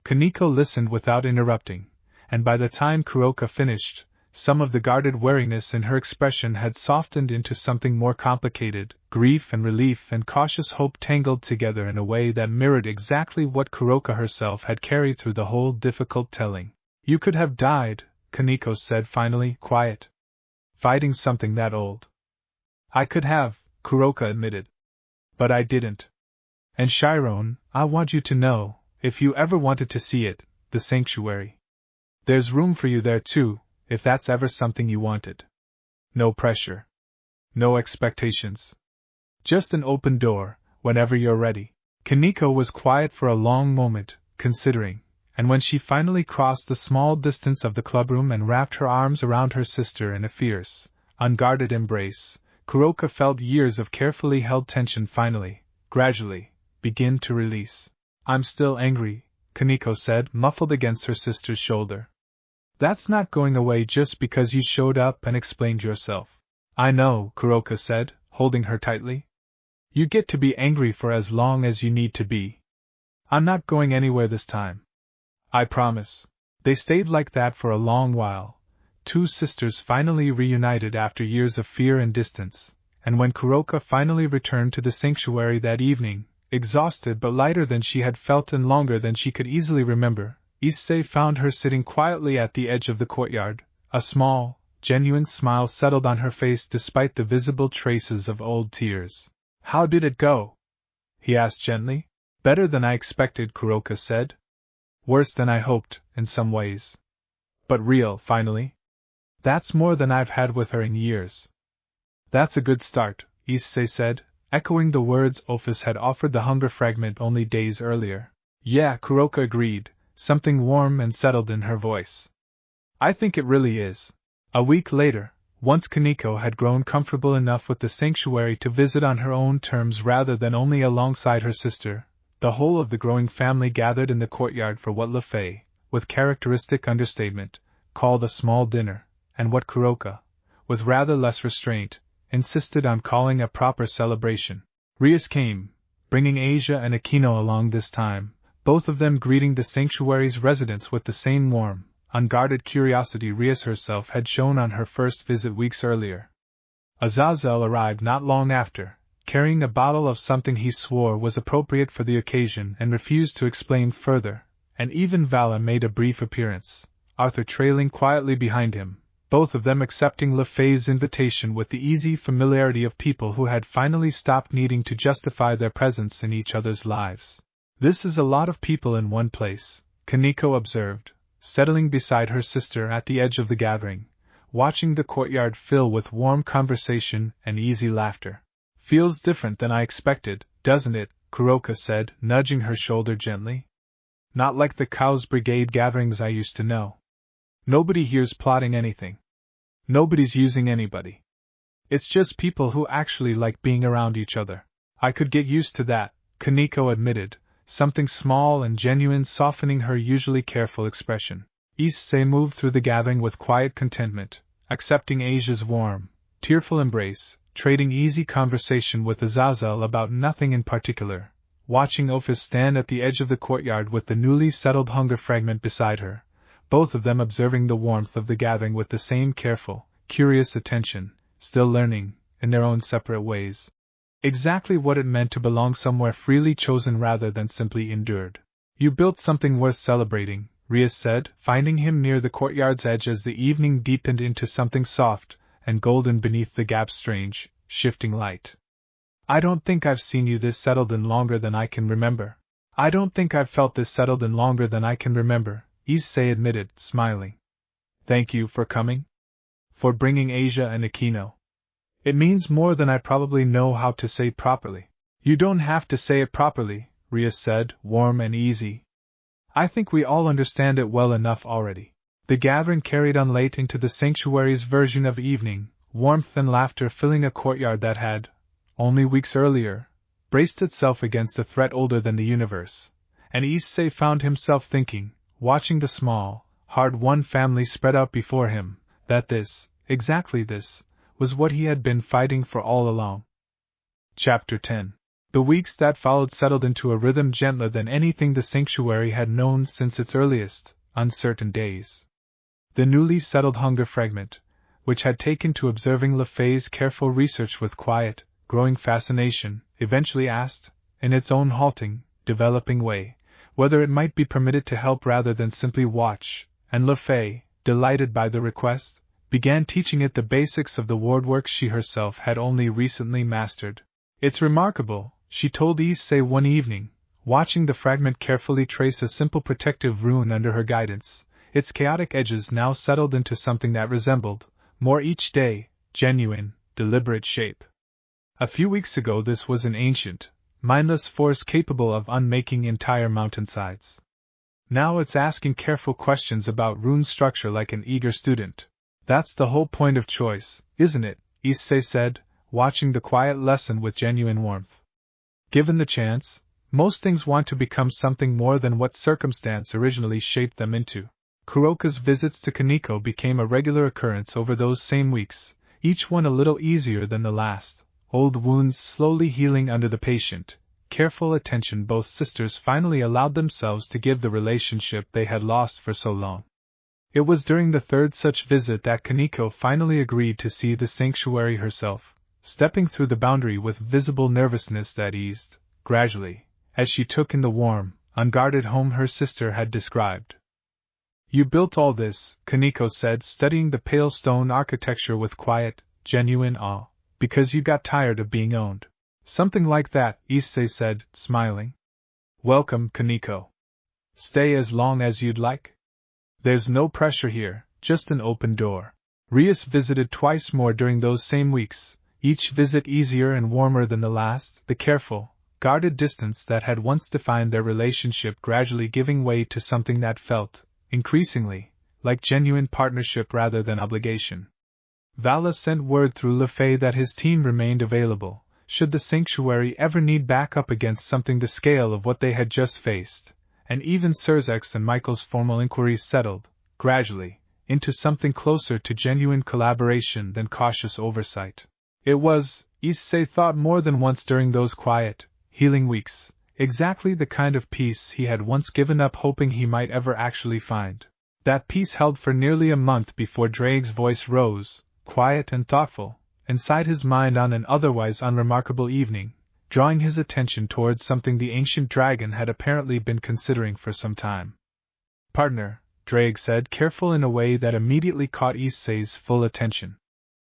Speaker 1: Kaneko listened without interrupting, and by the time Kuroka finished, some of the guarded wariness in her expression had softened into something more complicated, grief and relief and cautious hope tangled together in a way that mirrored exactly what Kuroka herself had carried through the whole difficult telling. You could have died, Kaneko said finally, quiet. Fighting something that old. I could have, Kuroka admitted. But I didn't. And Chiron, I want you to know, if you ever wanted to see it, the sanctuary. There's room for you there too, if that's ever something you wanted. No pressure. No expectations. Just an open door, whenever you're ready. Kaneko was quiet for a long moment, considering, and when she finally crossed the small distance of the clubroom and wrapped her arms around her sister in a fierce, unguarded embrace, Kuroka felt years of carefully held tension finally, gradually, begin to release. I'm still angry, Kaneko said, muffled against her sister's shoulder. That's not going away just because you showed up and explained yourself. I know, Kuroka said, holding her tightly. You get to be angry for as long as you need to be. I'm not going anywhere this time. I promise. They stayed like that for a long while, two sisters finally reunited after years of fear and distance, and when Kuroka finally returned to the sanctuary that evening, exhausted but lighter than she had felt and longer than she could easily remember, Issei found her sitting quietly at the edge of the courtyard. A small, genuine smile settled on her face despite the visible traces of old tears. How did it go? He asked gently. Better than I expected, Kuroka said. Worse than I hoped, in some ways. But real, finally. That's more than I've had with her in years. That's a good start, Issei said, echoing the words Ophis had offered the hunger fragment only days earlier. Yeah, Kuroka agreed, something warm and settled in her voice. I think it really is. A week later, once Kaneko had grown comfortable enough with the sanctuary to visit on her own terms rather than only alongside her sister, the whole of the growing family gathered in the courtyard for what Fay, with characteristic understatement, called a small dinner, and what Kuroka, with rather less restraint, insisted on calling a proper celebration. Rias came, bringing Asia and Aquino along this time, both of them greeting the sanctuary's residents with the same warm, unguarded curiosity Rias herself had shown on her first visit weeks earlier. Azazel arrived not long after, carrying a bottle of something he swore was appropriate for the occasion and refused to explain further, and even Vala made a brief appearance, Arthur trailing quietly behind him, both of them accepting Fay's invitation with the easy familiarity of people who had finally stopped needing to justify their presence in each other's lives. This is a lot of people in one place, Kaneko observed, settling beside her sister at the edge of the gathering, watching the courtyard fill with warm conversation and easy laughter. Feels different than I expected, doesn't it? Kuroka said, nudging her shoulder gently. Not like the Cows Brigade gatherings I used to know. Nobody here's plotting anything. Nobody's using anybody. It's just people who actually like being around each other. I could get used to that, Kaneko admitted, something small and genuine softening her usually careful expression. Issei moved through the gathering with quiet contentment, accepting Asia's warm, tearful embrace, trading easy conversation with Azazel about nothing in particular, watching Ophis stand at the edge of the courtyard with the newly settled hunger fragment beside her, both of them observing the warmth of the gathering with the same careful, curious attention, still learning, in their own separate ways. Exactly what it meant to belong somewhere freely chosen rather than simply endured. You built something worth celebrating, Rias said, finding him near the courtyard's edge as the evening deepened into something soft and golden beneath the gap's strange, shifting light. I don't think I've seen you this settled in longer than I can remember. I don't think I've felt this settled in longer than I can remember, Issei admitted, smiling. Thank you for coming? For bringing Asia and Akino. It means more than I probably know how to say properly. You don't have to say it properly, Rias said, warm and easy. I think we all understand it well enough already. The gathering carried on late into the sanctuary's version of evening, warmth and laughter filling a courtyard that had, only weeks earlier, braced itself against a threat older than the universe. And Issei found himself thinking, watching the small, hard-won family spread out before him, that this, exactly this, was what he had been fighting for all along. Chapter 10. The weeks that followed settled into a rhythm gentler than anything the sanctuary had known since its earliest, uncertain days. The newly settled hunger fragment, which had taken to observing LeFay's careful research with quiet, growing fascination, eventually asked, in its own halting, developing way, whether it might be permitted to help rather than simply watch, and LeFay, delighted by the request, began teaching it the basics of the ward work she herself had only recently mastered. It's remarkable, she told Issei one evening, watching the fragment carefully trace a simple protective rune under her guidance, its chaotic edges now settled into something that resembled, more each day, genuine, deliberate shape. A few weeks ago this was an ancient, mindless force capable of unmaking entire mountainsides. Now it's asking careful questions about rune structure like an eager student. That's the whole point of choice, isn't it? Issei said, watching the quiet lesson with genuine warmth. Given the chance, most things want to become something more than what circumstance originally shaped them into. Kuroka's visits to Kaneko became a regular occurrence over those same weeks, each one a little easier than the last, old wounds slowly healing under the patient, careful attention both sisters finally allowed themselves to give the relationship they had lost for so long. It was during the third such visit that Kaneko finally agreed to see the sanctuary herself, stepping through the boundary with visible nervousness that eased, gradually, as she took in the warm, unguarded home her sister had described. You built all this, Kaneko said, studying the pale stone architecture with quiet, genuine awe, because you got tired of being owned. Something like that, Issei said, smiling. Welcome, Kaneko. Stay as long as you'd like. There's no pressure here, just an open door. Rias visited twice more during those same weeks, each visit easier and warmer than the last, the careful, guarded distance that had once defined their relationship gradually giving way to something that felt, increasingly, like genuine partnership rather than obligation. Vala sent word through LeFay that his team remained available, should the sanctuary ever need backup against something the scale of what they had just faced, and even Surzek's and Michael's formal inquiries settled, gradually, into something closer to genuine collaboration than cautious oversight. It was, Issei thought more than once during those quiet, healing weeks, exactly the kind of peace he had once given up hoping he might ever actually find. That peace held for nearly a month before Drake's voice rose, quiet and thoughtful, inside his mind on an otherwise unremarkable evening, drawing his attention towards something the ancient dragon had apparently been considering for some time. Partner, Drake said, careful in a way that immediately caught Issei's full attention.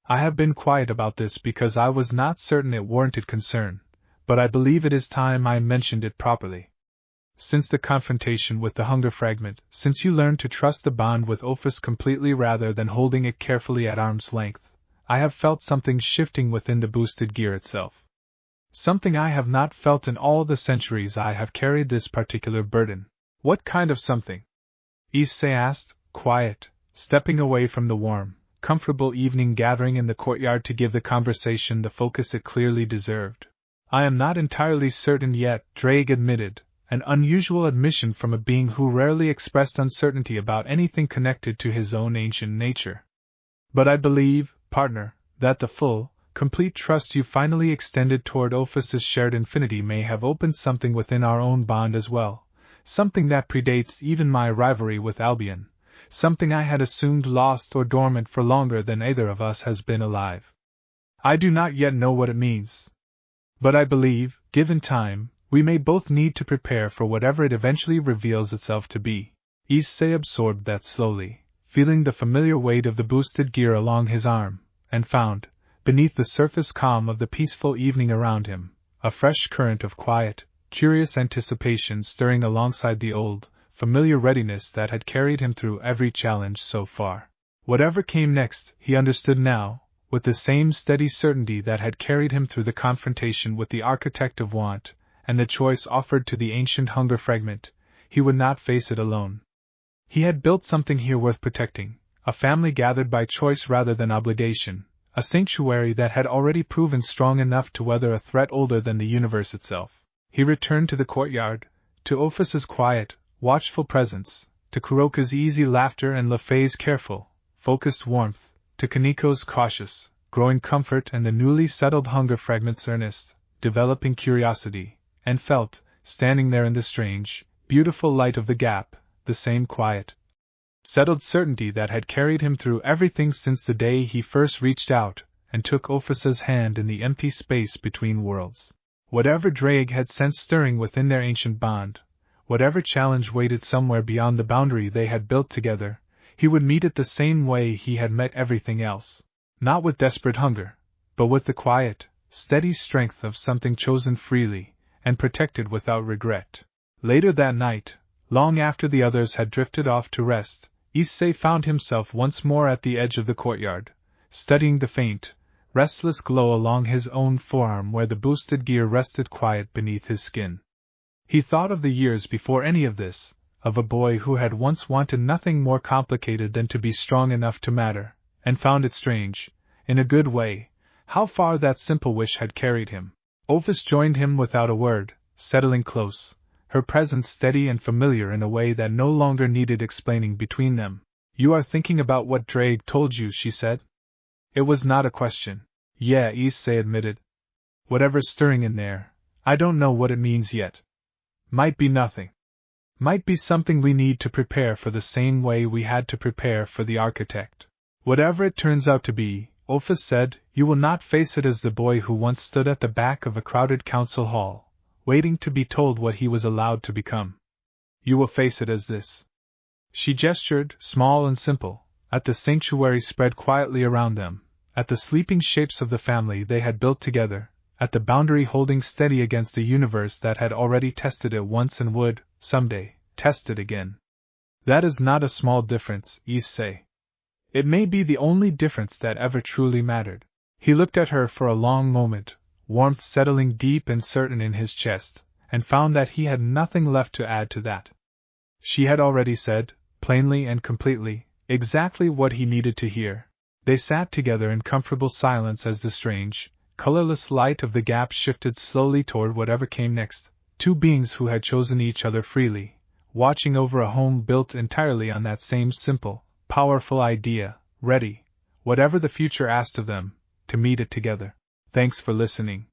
Speaker 1: I have been quiet about this because I was not certain it warranted concern, but I believe it is time I mentioned it properly. since the confrontation with the hunger fragment, since you learned to trust the bond with Ophis completely rather than holding it carefully at arm's length, I have felt something shifting within the boosted gear itself. Something I have not felt in all the centuries I have carried this particular burden. What kind of something? Issei asked, quiet, stepping away from the warm, comfortable evening gathering in the courtyard to give the conversation the focus it clearly deserved. I am not entirely certain yet, Drake admitted, an unusual admission from a being who rarely expressed uncertainty about anything connected to his own ancient nature. But I believe, partner, that the full, complete trust you finally extended toward Ophis's shared infinity may have opened something within our own bond as well, something that predates even my rivalry with Albion, something I had assumed lost or dormant for longer than either of us has been alive. I do not yet know what it means. But I believe, given time, we may both need to prepare for whatever it eventually reveals itself to be. Issei absorbed that slowly, feeling the familiar weight of the boosted gear along his arm, and found, beneath the surface calm of the peaceful evening around him, a fresh current of quiet, curious anticipation stirring alongside the old, familiar readiness that had carried him through every challenge so far. Whatever came next, he understood now, with the same steady certainty that had carried him through the confrontation with the architect of want, and the choice offered to the ancient hunger fragment, he would not face it alone. He had built something here worth protecting, a family gathered by choice rather than obligation, a sanctuary that had already proven strong enough to weather a threat older than the universe itself. He returned to the courtyard, to Ophis's quiet, watchful presence, to Kuroka's easy laughter and Lefay's careful, focused warmth, to Kaniko's cautious, growing comfort and the newly settled hunger fragment's earnest, developing curiosity, and felt, standing there in the strange, beautiful light of the gap, the same quiet, settled certainty that had carried him through everything since the day he first reached out and took Ophis's hand in the empty space between worlds. Whatever Drake had sensed stirring within their ancient bond, whatever challenge waited somewhere beyond the boundary they had built together, he would meet it the same way he had met everything else. Not with desperate hunger, but with the quiet, steady strength of something chosen freely, and protected without regret. Later that night, long after the others had drifted off to rest, Issei found himself once more at the edge of the courtyard, studying the faint, restless glow along his own forearm where the boosted gear rested quiet beneath his skin. He thought of the years before any of this, of a boy who had once wanted nothing more complicated than to be strong enough to matter, and found it strange, in a good way, how far that simple wish had carried him. Ophis joined him without a word, settling close, her presence steady and familiar in a way that no longer needed explaining between them. "You are thinking about what Drake told you," she said. It was not a question. "Yeah," Issei admitted. "Whatever's stirring in there, I don't know what it means yet. Might be nothing. Might be something we need to prepare for the same way we had to prepare for the architect. Whatever it turns out to be," Ophis said, "you will not face it as the boy who once stood at the back of a crowded council hall, waiting to be told what he was allowed to become. You will face it as this." She gestured, small and simple, at the sanctuary spread quietly around them, at the sleeping shapes of the family they had built together, at the boundary holding steady against the universe that had already tested it once and would, someday, test it again. "That is not a small difference," Issei. "It may be the only difference that ever truly mattered." He looked at her for a long moment, warmth settling deep and certain in his chest, and found that he had nothing left to add to that. She had already said, plainly and completely, exactly what he needed to hear. They sat together in comfortable silence as the strange, colorless light of the gap shifted slowly toward whatever came next, two beings who had chosen each other freely, watching over a home built entirely on that same simple, powerful idea, ready, whatever the future asked of them, to meet it together. Thanks for listening.